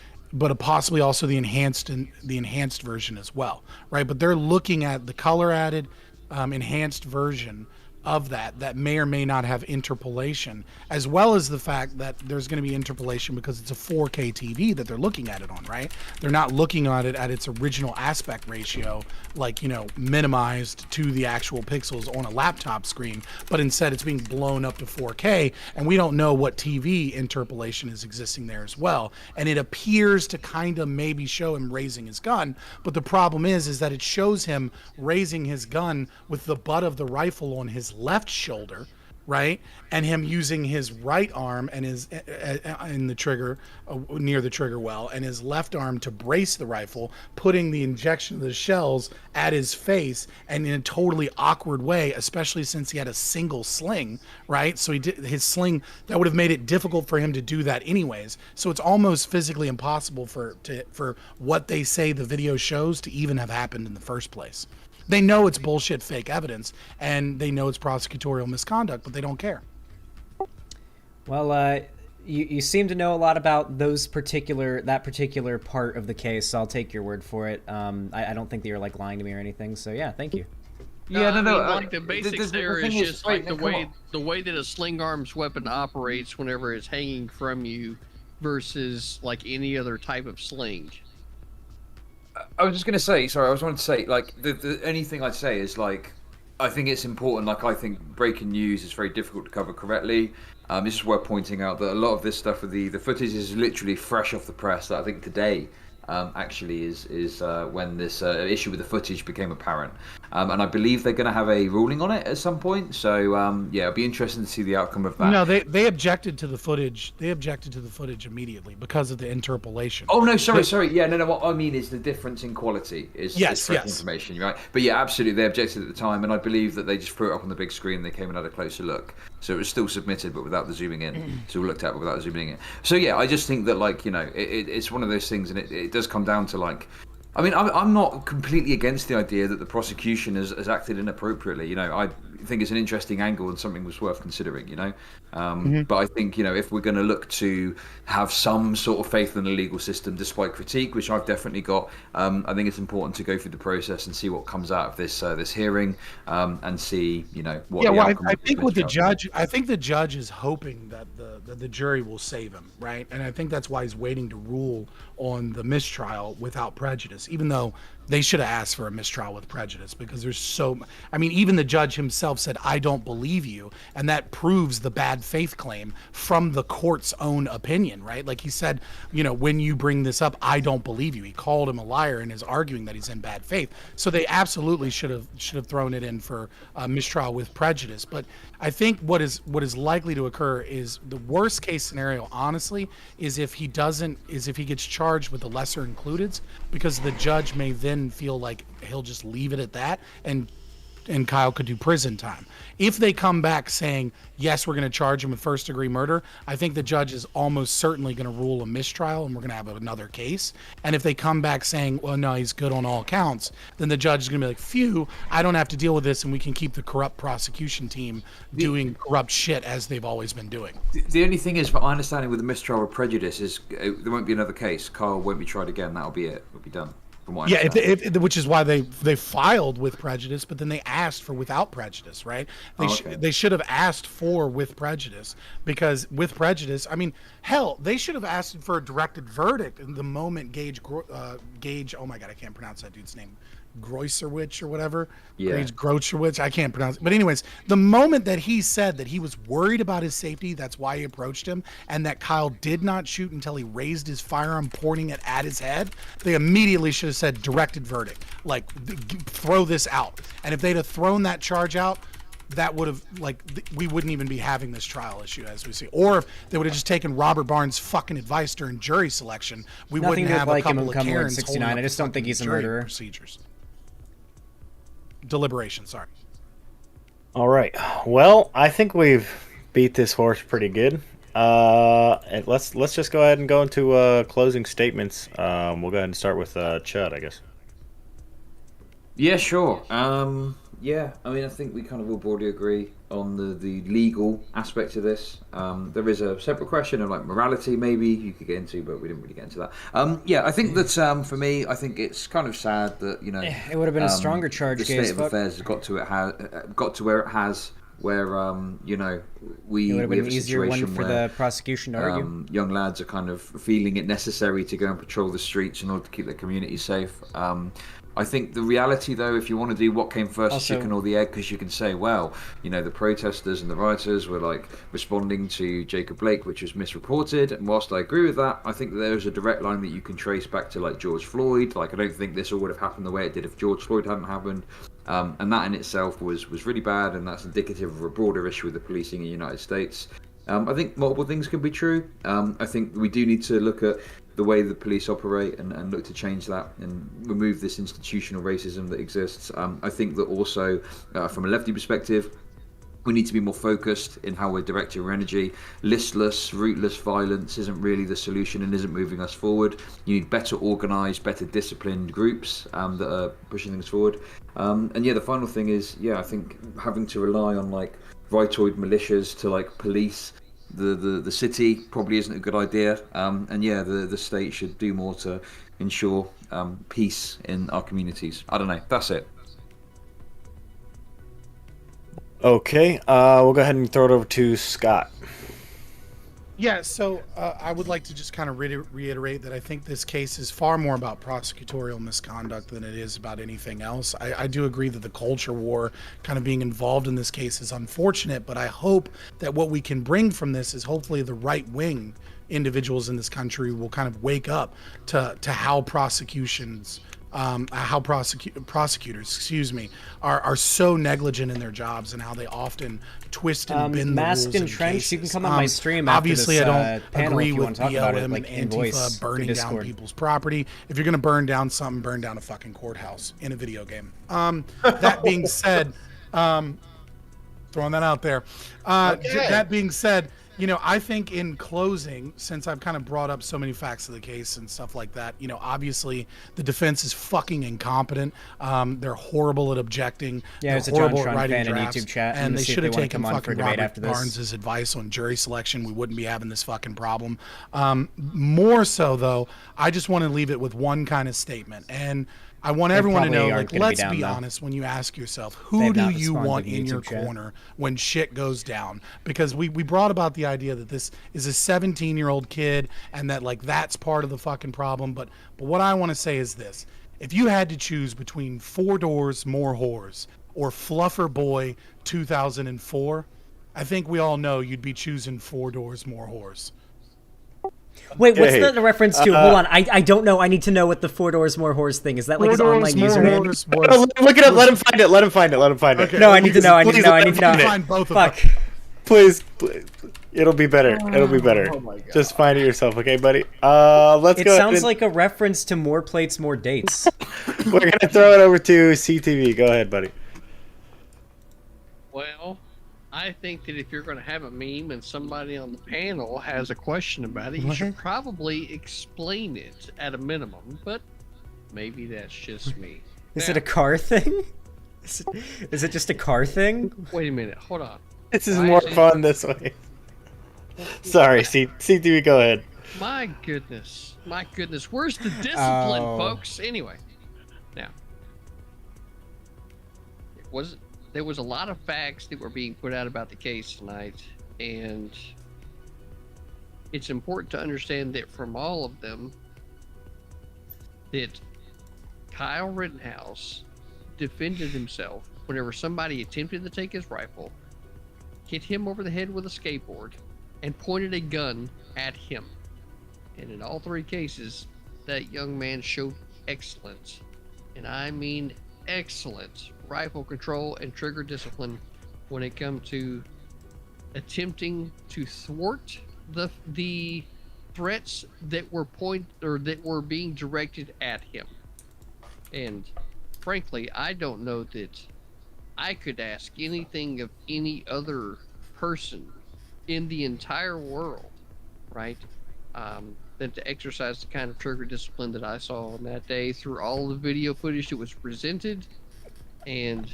possibly also the enhanced version as well, right? But they're looking at the color added enhanced version of that may or may not have interpolation, as well as the fact that there's going to be interpolation because it's a 4K TV that they're looking at it on, right? They're not looking at it at its original aspect ratio, like, minimized to the actual pixels on a laptop screen, but instead it's being blown up to 4K, and we don't know what TV interpolation is existing there as well. And it appears to kind of maybe show him raising his gun, but the problem is that it shows him raising his gun with the butt of the rifle on his left shoulder, right? And him using his right arm and his in the trigger near the trigger well, and his left arm to brace the rifle, putting the injection of the shells at his face, and in a totally awkward way, especially since he had a single sling, right? So he did his sling, that would have made it difficult for him to do that anyways. So it's almost physically impossible for what they say the video shows to even have happened in the first place. They know it's bullshit, fake evidence, and they know it's prosecutorial misconduct, but they don't care. Well, you seem to know a lot about that particular part of the case, so I'll take your word for it. I don't think that you're like lying to me or anything, so yeah, thank you. Yeah, I mean, like the basics there is just like the way that a sling arms weapon operates whenever it's hanging from you versus like any other type of sling. I was just going to say, sorry, I was wanting to say, like, the anything I'd say is, like, I think it's important, like, I think breaking news is very difficult to cover correctly. It's just worth pointing out that a lot of this stuff with the footage is literally fresh off the press. That I think today actually is when this issue with the footage became apparent. And I believe they're going to have a ruling on it at some point. So, yeah, it'll be interesting to see the outcome of that. No, they objected to the footage. They objected to the footage immediately because of the interpolation. Oh, no, sorry. Yeah, no, what I mean is the difference in quality is fresh information, right? But yeah, absolutely, they objected at the time, and I believe that they just threw it up on the big screen and they came and had a closer look. So it was still submitted, but without the zooming in. So we looked at it without zooming in. So yeah, I just think that, like, you know, it's one of those things, and it does come down to, like, I mean, I'm not completely against the idea that the prosecution has acted inappropriately. You know, I think it's an interesting angle and something was worth considering, you know. But I think, you know, if we're going to look to have some sort of faith in the legal system despite critique, which I've definitely got, I think it's important to go through the process and see what comes out of this hearing, and see, you know, what. Yeah, well, I think with the judge, I think the judge is hoping that the jury will save him, right? And I think that's why he's waiting to rule on the mistrial without prejudice, even though they should have asked for a mistrial with prejudice, because there's so, I mean, even the judge himself said, I don't believe you. And that proves the bad faith claim from the court's own opinion, right? Like he said, you know, when you bring this up, I don't believe you. He called him a liar and is arguing that he's in bad faith. So they absolutely should have thrown it in for a mistrial with prejudice. But I think what is likely to occur is the worst case scenario, honestly, is if he gets charged with the lesser includeds, because the judge may then feel like he'll just leave it at that, and Kyle could do prison time. If they come back saying, yes, we're going to charge him with first degree murder, I think the judge is almost certainly going to rule a mistrial and we're going to have another case. And if they come back saying, well, no, he's good on all counts, then the judge is going to be like, phew, I don't have to deal with this, and we can keep the corrupt prosecution team doing corrupt shit as they've always been doing. The only thing is, my understanding with the mistrial with prejudice is there won't be another case. Kyle won't be tried again. That'll be it. It'll be done. Yeah, which is why they filed with prejudice, but then they asked for without prejudice, right? They should have asked for with prejudice, because with prejudice, I mean, hell, they should have asked for a directed verdict in the moment Gage, oh my God, I can't pronounce that dude's name. Greuserwich or whatever. Yeah. Greucherwich, I can't pronounce it. But anyways, the moment that he said that he was worried about his safety, that's why he approached him, and that Kyle did not shoot until he raised his firearm, pointing it at his head, they immediately should have said directed verdict. Like, throw this out. And if they'd have thrown that charge out, that would have, like, we wouldn't even be having this trial issue as we see. Or if they would have just taken Robert Barnes' fucking advice during jury selection, we wouldn't have a couple of Karens 69. I just don't think he's a murderer. Procedures. Deliberation, sorry. All right. Well, I think we've beat this horse pretty good. And let's just go ahead and go into closing statements. We'll go ahead and start with Chud, I guess. Yeah, sure. Yeah, I mean, I think we kind of all broadly agree on the legal aspect of this. There is a separate question of, like, morality, maybe you could get into, but we didn't really get into that. Yeah, I think that for me, I think it's kind of sad that, you know, it would have been a stronger charge. The state of affairs has got to where it has, where you know, we have an easier one for the prosecution to argue. Young lads are kind of feeling it necessary to go and patrol the streets in order to keep their community safe. I think the reality, though, if you want to do what came first, Also- the chicken or the egg, because you can say, well, the protesters and the rioters were like responding to Jacob Blake, which was misreported. And whilst I agree with that, I think that there's a direct line that you can trace back to like George Floyd. Like, I don't think this all would have happened the way it did if George Floyd hadn't happened. And that in itself was really bad, and that's indicative of a broader issue with the policing in the United States. I think multiple things can be true. I think we do need to look at the way the police operate and look to change that and remove this institutional racism that exists. I think that also, from a lefty perspective, we need to be more focused in how we're directing our energy. Listless, rootless violence isn't really the solution and isn't moving us forward. You need better organised, better disciplined groups that are pushing things forward. And yeah, the final thing is, I think having to rely on like rightoid militias to like police the city probably isn't a good idea. And yeah, the state should do more to ensure peace in our communities. I don't know. That's it. Okay, we'll go ahead and throw it over to Scott. Yeah, so I would like to just kind of reiterate that I think this case is far more about prosecutorial misconduct than it is about anything else. I do agree that the culture war kind of being involved in this case is unfortunate, but I hope that what we can bring from this is hopefully the right-wing individuals in this country will kind of wake up to how prosecutions prosecutors, are so negligent in their jobs and how they often twist and bend the Masked rules and in Trench, cases. you can come on my stream after Obviously, this, I don't panel agree if you with want to talk about it, BLM like, and in voice Antifa through burning down Discord. people's property. If you're going to burn down something, burn down a fucking courthouse in a video game. That being said, throwing that out there. That being said, I think in closing, since I've kind of brought up so many facts of the case and stuff like that, obviously the defense is fucking incompetent. They're horrible at objecting. Yeah, They're there's a John horrible at Tron writing fan in drafts, YouTube chat. and they See if should have wanna taken come on for a fucking debate Robert after this. Barnes' advice on jury selection. We wouldn't be having this fucking problem. More so, though, I just want to leave it with one kind of statement, and I want They everyone to probably know, aren't like, gonna be let's down, be though. honest when you ask yourself, They who have do not you responded want in in your YouTube chat. corner when shit goes down? Because we brought about the idea that this is a 17-year-old kid and that, like, that's part of the fucking problem. But what I want to say is this. If you had to choose between 4 Doors, More Whores or Fluffer Boy 2004, I think we all know you'd be choosing 4 Doors, More Whores. Wait, what's Hey, the reference to? Hold on, I don't know. I need to know what the 4 Doors More Whores thing is. That like his online username? Look it up. Let him find it. Let him find it. Let him find it. Okay. No, I need to know. I need to Please know. I let need him to know. find it. Find both of Fuck. them. Please. It'll be better. It'll be better. Oh my God. Just find it yourself, okay, buddy? Let's It go. sounds ahead like a reference to More Plates, More Dates. and, we're gonna throw it over to CTV. Go ahead, buddy. Well, I think that if you're going to have a meme and somebody on the panel has a question about it, you should probably explain it at a minimum, but maybe that's just me. Is Now, it a car thing? Is it just a car thing? Wait a minute, hold on. This is Why more is it- fun this way. Sorry, CTV. Go ahead. My goodness. Where's the discipline, Oh. folks? Anyway, now, there was a lot of facts that were being put out about the case tonight, and it's important to understand that from all of them, that Kyle Rittenhouse defended himself whenever somebody attempted to take his rifle, hit him over the head with a skateboard, and pointed a gun at him. And in all 3 cases, that young man showed excellent, and I mean excellent, rifle control and trigger discipline when it comes to attempting to thwart the threats that were being directed at him. And frankly, I don't know that I could ask anything of any other person in the entire world, right, than to exercise the kind of trigger discipline that I saw on that day through all the video footage that was presented. And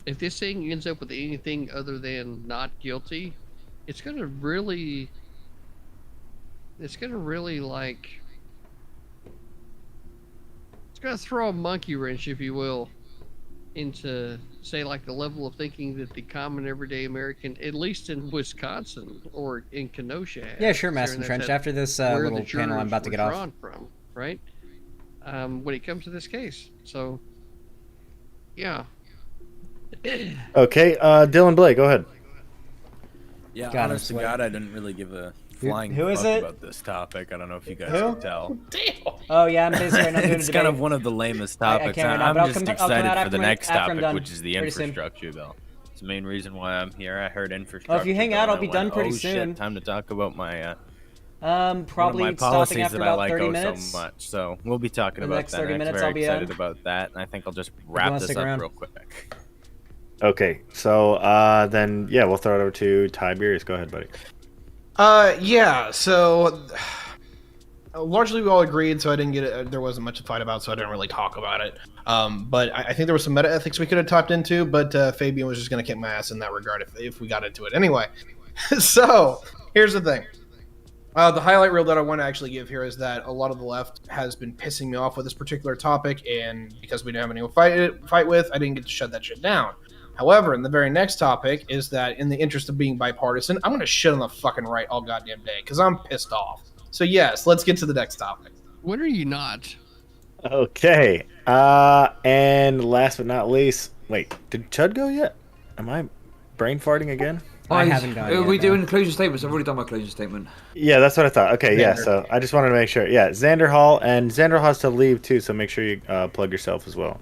if this thing ends up with anything other than not guilty, it's gonna really like, it's gonna throw a monkey wrench, if you will, into, say, like the level of thinking that the common everyday American, at least in Wisconsin or in Kenosha, has, Yeah, sure, Master considering Trench. that's After this where little the panel I'm jurors about to were get off. drawn from. right? When it comes to this case. So, yeah. Okay, Dylan Blake, go ahead. Yeah, God, honest to I'm God, I didn't really give a flying who is fuck it? about this topic. I don't know if you guys Who? can tell. Oh yeah, I'm busy right now doing a It's debate. kind of one of the lamest I topics. can't right now, I'm but I'll just come out excited for after the next after I'm topic, done. which is the Pretty soon. infrastructure bill. It's the main reason why I'm here. I heard infrastructure. Well, if you hang bill, out, and I'll I be went, done pretty oh, soon. Shit, time to talk about my Probably one of my stopping policies after that about I like 30 oh minutes. so much. So we'll be talking The about next that 30 next. minutes, Very I'll be excited done. about that, and I think I'll just you wrap wanna this stick up around. real quick. Okay, so then yeah, we'll throw it over to Tiberius. Go ahead, buddy. Yeah. So largely we all agreed, so I didn't get it. There wasn't much to fight about, so I didn't really talk about it. But I think there was some meta ethics we could have tapped into, but Fabian was just going to kick my ass in that regard if we got into it. Anyway, so here's the thing. The highlight reel that I want to actually give here is that a lot of the left has been pissing me off with this particular topic, and because we didn't have anyone to fight with, I didn't get to shut that shit down. However, in the very next topic is that in the interest of being bipartisan, I'm going to shit on the fucking right all goddamn day because I'm pissed off. So yes, let's get to the next topic. When are you not? Okay, and last but not least, wait, did Chud go yet? Am I brain farting again? I haven't gone Are yet, we no. doing closing statements? I've already done my closing statement. Yeah, that's what I thought. Okay, yeah, Xander. so I just wanted to make sure. Yeah, Xanderhal, and Xanderhal has to leave too, so make sure you plug yourself as well.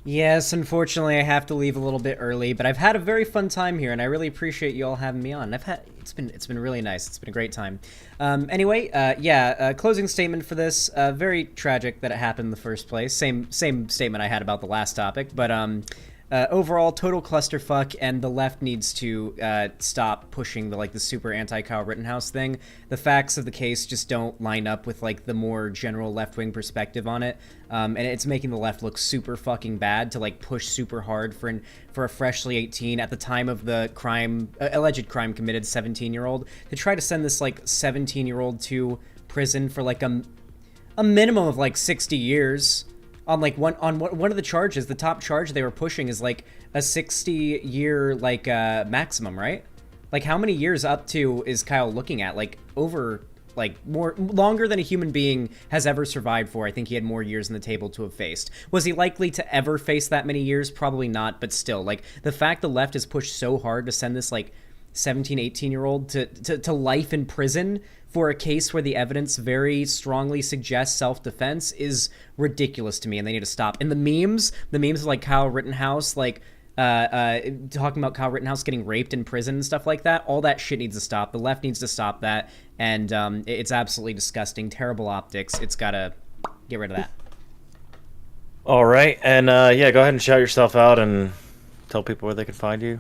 Yes, unfortunately, I have to leave a little bit early, but I've had a very fun time here, and I really appreciate you all having me on. It's been really nice. It's been a great time. Anyway, closing statement for this. Very tragic that it happened in the first place. Same statement I had about the last topic, but overall, total clusterfuck, and the left needs to stop pushing the super anti-Kyle Rittenhouse thing. The facts of the case just don't line up with the more general left-wing perspective on it, and it's making the left look super fucking bad to push super hard for a freshly 18 at the time of the alleged crime committed 17-year-old to try to send this 17-year-old to prison for a minimum of 60 years. On one of the charges, the top charge they were pushing is a 60-year maximum, right? How many years up to is Kyle looking at? Longer than a human being has ever survived for. I think he had more years on the table to have faced. Was he likely to ever face that many years? Probably not, but still, the fact the left has pushed so hard to send this 17, 18-year-old to life in prison for a case where the evidence very strongly suggests self-defense is ridiculous to me, and they need to stop. And the memes of Kyle Rittenhouse, talking about Kyle Rittenhouse getting raped in prison and stuff like that, all that shit needs to stop. The left needs to stop that, and it's absolutely disgusting. Terrible optics. It's gotta get rid of that. All right, and go ahead and shout yourself out and tell people where they can find you.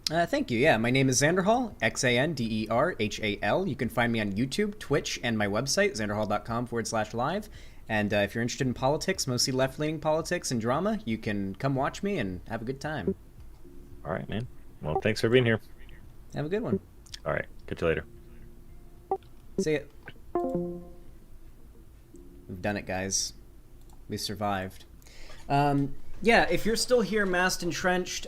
Thank you. Yeah, my name is Xanderhal, Xanderhal. You can find me on YouTube, Twitch, and my website, xanderhal.com/live. And if you're interested in politics, mostly left-leaning politics and drama, you can come watch me and have a good time. All right, man. Well, thanks for being here. Have a good one. All right. Catch you later. See ya. We've done it, guys. We survived. Yeah, if you're still here, masked and trenched,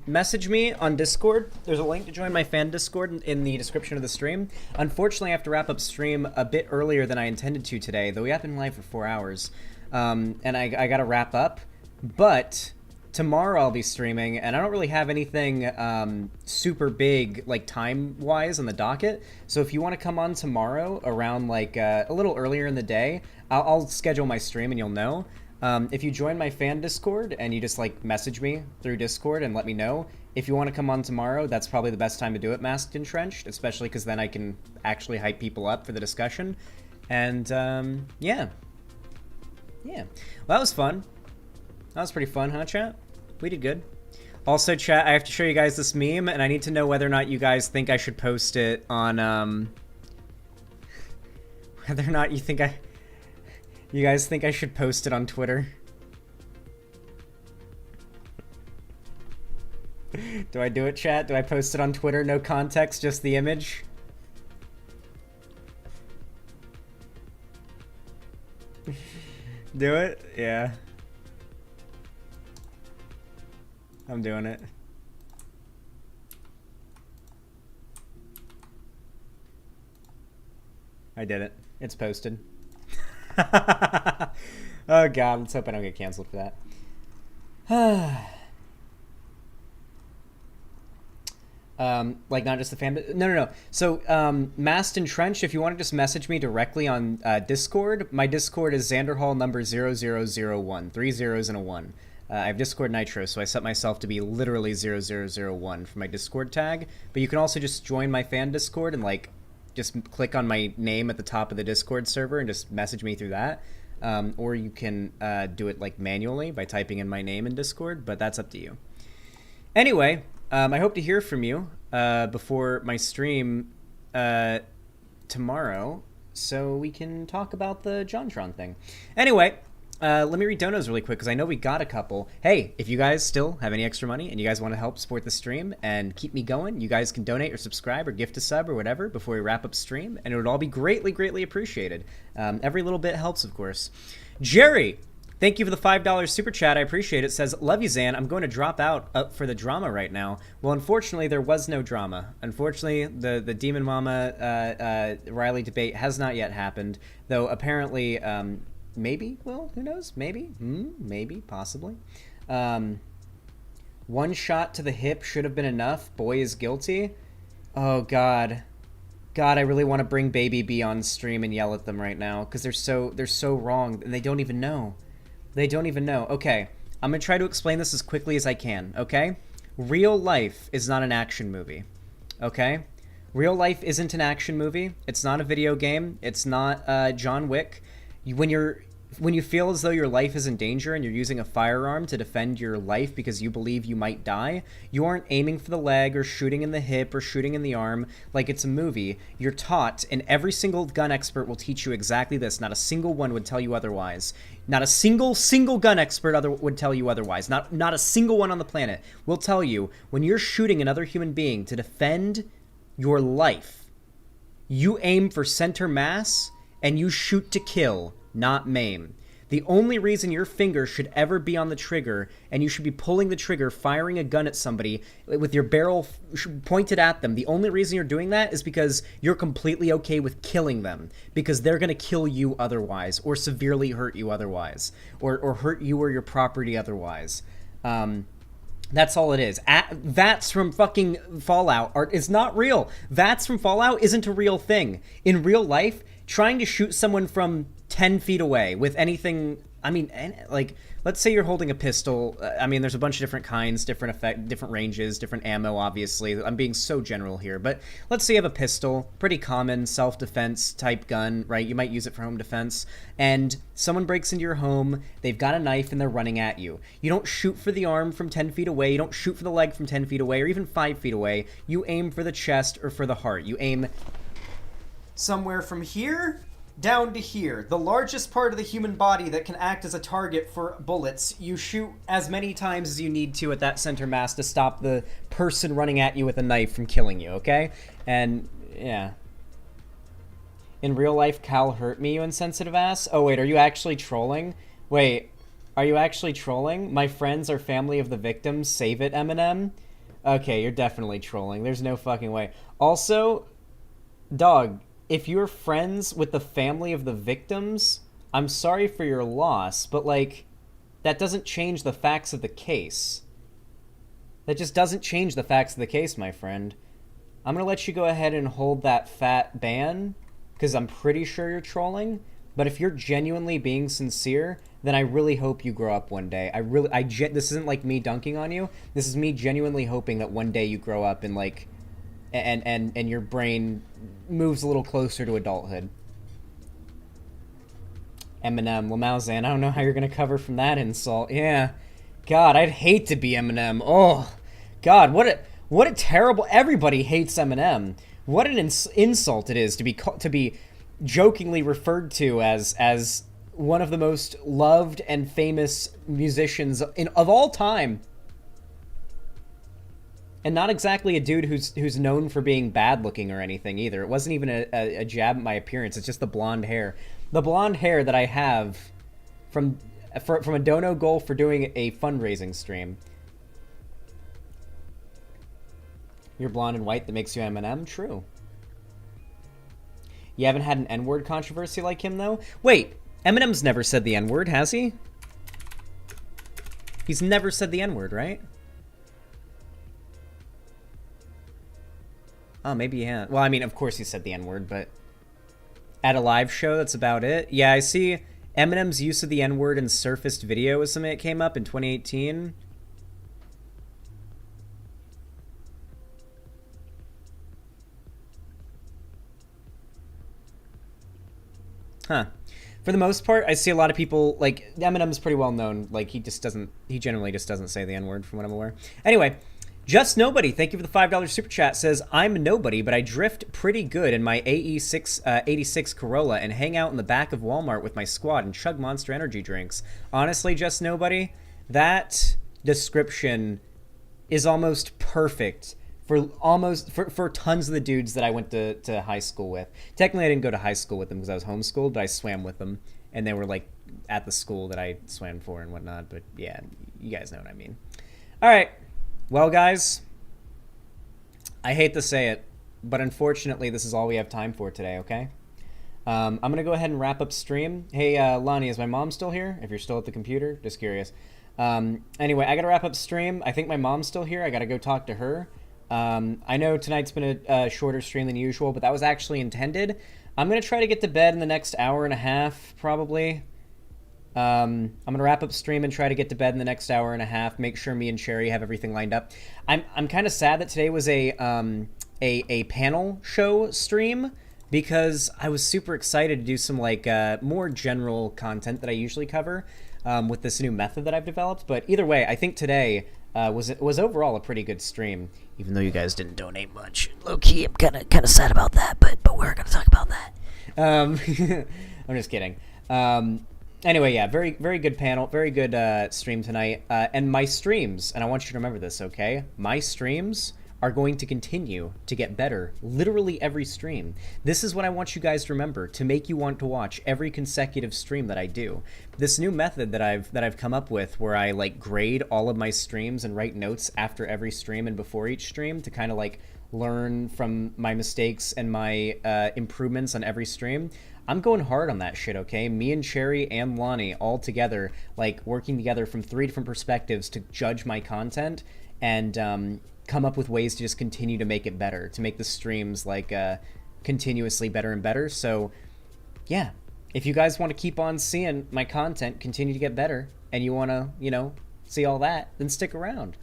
message me on Discord. There's a link to join my fan Discord in the description of the stream. Unfortunately, I have to wrap up stream a bit earlier than I intended to today, though we have been live for 4 hours. And I gotta wrap up. But tomorrow I'll be streaming, and I don't really have anything super big, time-wise on the docket. So if you want to come on tomorrow around, a little earlier in the day, I'll schedule my stream and you'll know. If you join my fan Discord and you just message me through Discord and let me know if you want to come on tomorrow, that's probably the best time to do it, masked and trenched, especially because then I can actually hype people up for the discussion. And yeah, well, that was fun. That was pretty fun, huh, chat? We did good. Also, chat, I have to show you guys this meme, and I need to know whether or not you guys think I should post it on whether or not you guys think I should post it on Twitter? Do I do it, chat? Do I post it on Twitter? No context, just the image? Do it? Yeah. I'm doing it. I did it. It's posted. Oh god, let's hope I don't get canceled for that. Like not just the fan, but no. So, Masked and Trench, if you want to just message me directly on Discord, my Discord is Xanderhal number 0001, 3 zeros and a 1. I have Discord Nitro, so I set myself to be literally 0001 for my Discord tag. But you can also just join my fan Discord and like just click on my name at the top of the Discord server and just message me through that. Or you can do it like manually by typing in my name in Discord, but that's up to you. Anyway, I hope to hear from you before my stream tomorrow, so we can talk about the JonTron thing. Anyway, let me read donos really quick, because I know we got a couple. Hey, if you guys still have any extra money and you guys want to help support the stream and keep me going, you guys can donate or subscribe or gift a sub or whatever before we wrap up stream, and it would all be greatly, greatly appreciated. Every little bit helps, of course. Jerry, thank you for the $5 super chat. I appreciate it. Says, love you, Zan. I'm going to drop out for the drama right now. Well, unfortunately, there was no drama. Unfortunately, the Demon Mama Riley debate has not yet happened, though apparently... maybe, well, who knows? Maybe, maybe, possibly. One shot to the hip should have been enough. Boy is guilty. Oh, God. God, I really want to bring Baby B on stream and yell at them right now, because they're so wrong, and they don't even know. They don't even know. Okay, I'm going to try to explain this as quickly as I can, okay? Real life is not an action movie, okay? Real life isn't an action movie. It's not a video game. It's not John Wick. When you feel as though your life is in danger and you're using a firearm to defend your life because you believe you might die, you aren't aiming for the leg or shooting in the hip or shooting in the arm like it's a movie. You're taught, and every single gun expert will teach you exactly this. Not a single one would tell you otherwise. Not a single gun expert would tell you otherwise. Not a single one on the planet will tell you when you're shooting another human being to defend your life, you aim for center mass and you shoot to kill, not maim. The only reason your finger should ever be on the trigger, and you should be pulling the trigger, firing a gun at somebody with your barrel pointed at them, the only reason you're doing that is because you're completely okay with killing them, because they're going to kill you otherwise, or severely hurt you otherwise, or hurt you or your property otherwise. That's all it is. VATS from fucking Fallout is not real. VATS from Fallout isn't a real thing. In real life, trying to shoot someone from 10 feet away with anything, I mean, like, let's say you're holding a pistol. I mean, there's a bunch of different kinds, different ranges, different ammo, obviously. I'm being so general here, but let's say you have a pistol, pretty common self-defense type gun, right? You might use it for home defense, and someone breaks into your home, they've got a knife, and they're running at you. You don't shoot for the arm from 10 feet away, you don't shoot for the leg from 10 feet away, or even 5 feet away. You aim for the chest or for the heart. You aim somewhere from here down to here, the largest part of the human body that can act as a target for bullets. You shoot as many times as you need to at that center mass to stop the person running at you with a knife from killing you, okay? And, yeah. In real life, Cal hurt me, you insensitive ass? Oh, wait, are you actually trolling? Wait, are you actually trolling? My friends are family of the victims. Save it, Eminem? Okay, you're definitely trolling. There's no fucking way. Also, dog, if you're friends with the family of the victims, I'm sorry for your loss, but, like, that doesn't change the facts of the case. That just doesn't change the facts of the case, my friend. I'm gonna let you go ahead and hold that fat ban, because I'm pretty sure you're trolling, but if you're genuinely being sincere, then I really hope you grow up one day. This isn't like me dunking on you. This is me genuinely hoping that one day you grow up and, like, and your brain moves a little closer to adulthood. Eminem, Lamau Zan, I don't know how you're gonna cover from that insult. Yeah, God, I'd hate to be Eminem. Oh, God, what a terrible. Everybody hates Eminem. What an insult it is to be jokingly referred to as one of the most loved and famous musicians of all time. And not exactly a dude who's known for being bad looking or anything either. It wasn't even a jab at my appearance. It's just the blonde hair. The blonde hair that I have from a dono goal for doing a fundraising stream. You're blonde and white, that makes you Eminem? True. You haven't had an N-word controversy like him, though? Wait, Eminem's never said the N-word, has he? He's never said the N-word, right? Oh, maybe he has. Well, I mean, of course he said the N-word, but at a live show, that's about it. Yeah, I see Eminem's use of the N-word in Surfaced video was something that came up in 2018. Huh. For the most part, I see a lot of people, like, Eminem's pretty well known. Like, he generally just doesn't say the N-word from what I'm aware. Anyway, Just Nobody, thank you for the $5 super chat, says, I'm nobody, but I drift pretty good in my AE86 Corolla and hang out in the back of Walmart with my squad and chug Monster Energy drinks. Honestly, Just Nobody, that description is almost perfect for tons of the dudes that I went to high school with. Technically, I didn't go to high school with them because I was homeschooled, but I swam with them, and they were, like, at the school that I swam for and whatnot. But, yeah, you guys know what I mean. All right. Well, guys, I hate to say it, but unfortunately, this is all we have time for today, okay? I'm going to go ahead and wrap up stream. Hey, Lonnie, is my mom still here? If you're still at the computer, just curious. Anyway, I got to wrap up stream. I think my mom's still here. I got to go talk to her. I know tonight's been a shorter stream than usual, but that was actually intended. I'm going to try to get to bed in the next hour and a half, probably. I'm going to wrap up stream and try to get to bed in the next hour and a half, make sure me and Sherry have everything lined up. I'm kind of sad that today was a panel show stream because I was super excited to do some, like, more general content that I usually cover with this new method that I've developed. But either way, I think today was overall a pretty good stream, even though you guys didn't donate much. Low key, I'm kind of sad about that, but we're gonna talk about that. I'm just kidding. Anyway, yeah, very good panel, very good stream tonight. And my streams, and I want you to remember this, okay? My streams are going to continue to get better literally every stream. This is what I want you guys to remember, to make you want to watch every consecutive stream that I do. This new method that I've come up with, where I, like, grade all of my streams and write notes after every stream and before each stream to kind of, like, learn from my mistakes and my improvements on every stream. I'm going hard on that shit, okay? Me and Cherry and Lonnie all together, like, working together from 3 different perspectives to judge my content and come up with ways to just continue to make it better, to make the streams, like, continuously better and better. So, yeah, if you guys want to keep on seeing my content continue to get better and you want to, you know, see all that, then stick around.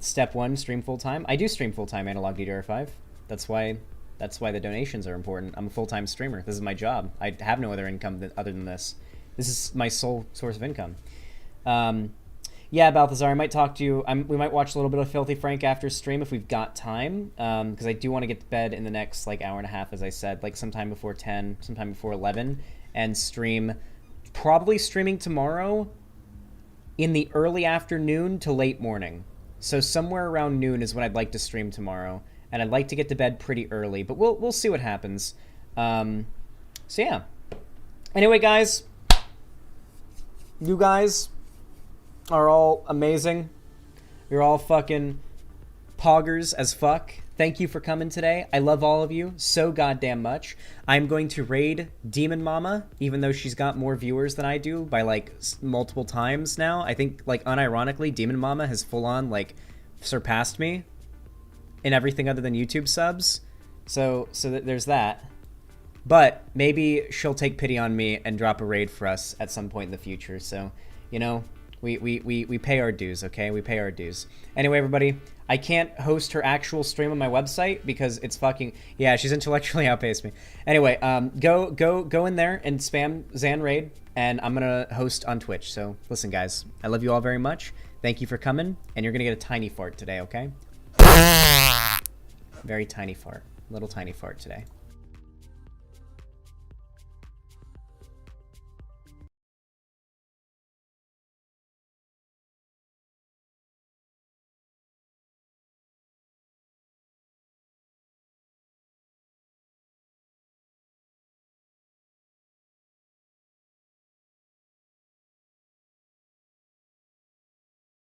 Step 1, stream full-time. I do stream full-time, Analog DDR5. That's why the donations are important. I'm a full-time streamer. This is my job. I have no other income other than this. This is my sole source of income. Yeah, Balthazar, I might talk to you. We might watch a little bit of Filthy Frank after stream if we've got time, because I do want to get to bed in the next, like, hour and a half, as I said, like sometime before 10, sometime before 11, and probably streaming tomorrow in the early afternoon to late morning. So somewhere around noon is when I'd like to stream tomorrow, and I'd like to get to bed pretty early, but we'll see what happens. So yeah. Anyway, guys, you guys are all amazing. You're all fucking poggers as fuck. Thank you for coming today. I love all of you so goddamn much. I'm going to raid Demon Mama, even though she's got more viewers than I do by, like, multiple times now. I think, like, unironically, Demon Mama has full-on, like, surpassed me in everything other than YouTube subs. So there's that. But maybe she'll take pity on me and drop a raid for us at some point in the future. So, you know, we pay our dues, okay? We pay our dues. Anyway, everybody, I can't host her actual stream on my website because it's fucking... Yeah, she's intellectually outpaced me. Anyway, go in there and spam Xan Raid, and I'm gonna host on Twitch. So, listen, guys, I love you all very much. Thank you for coming, and you're gonna get a tiny fart today, okay? Very tiny fart. Little tiny fart today.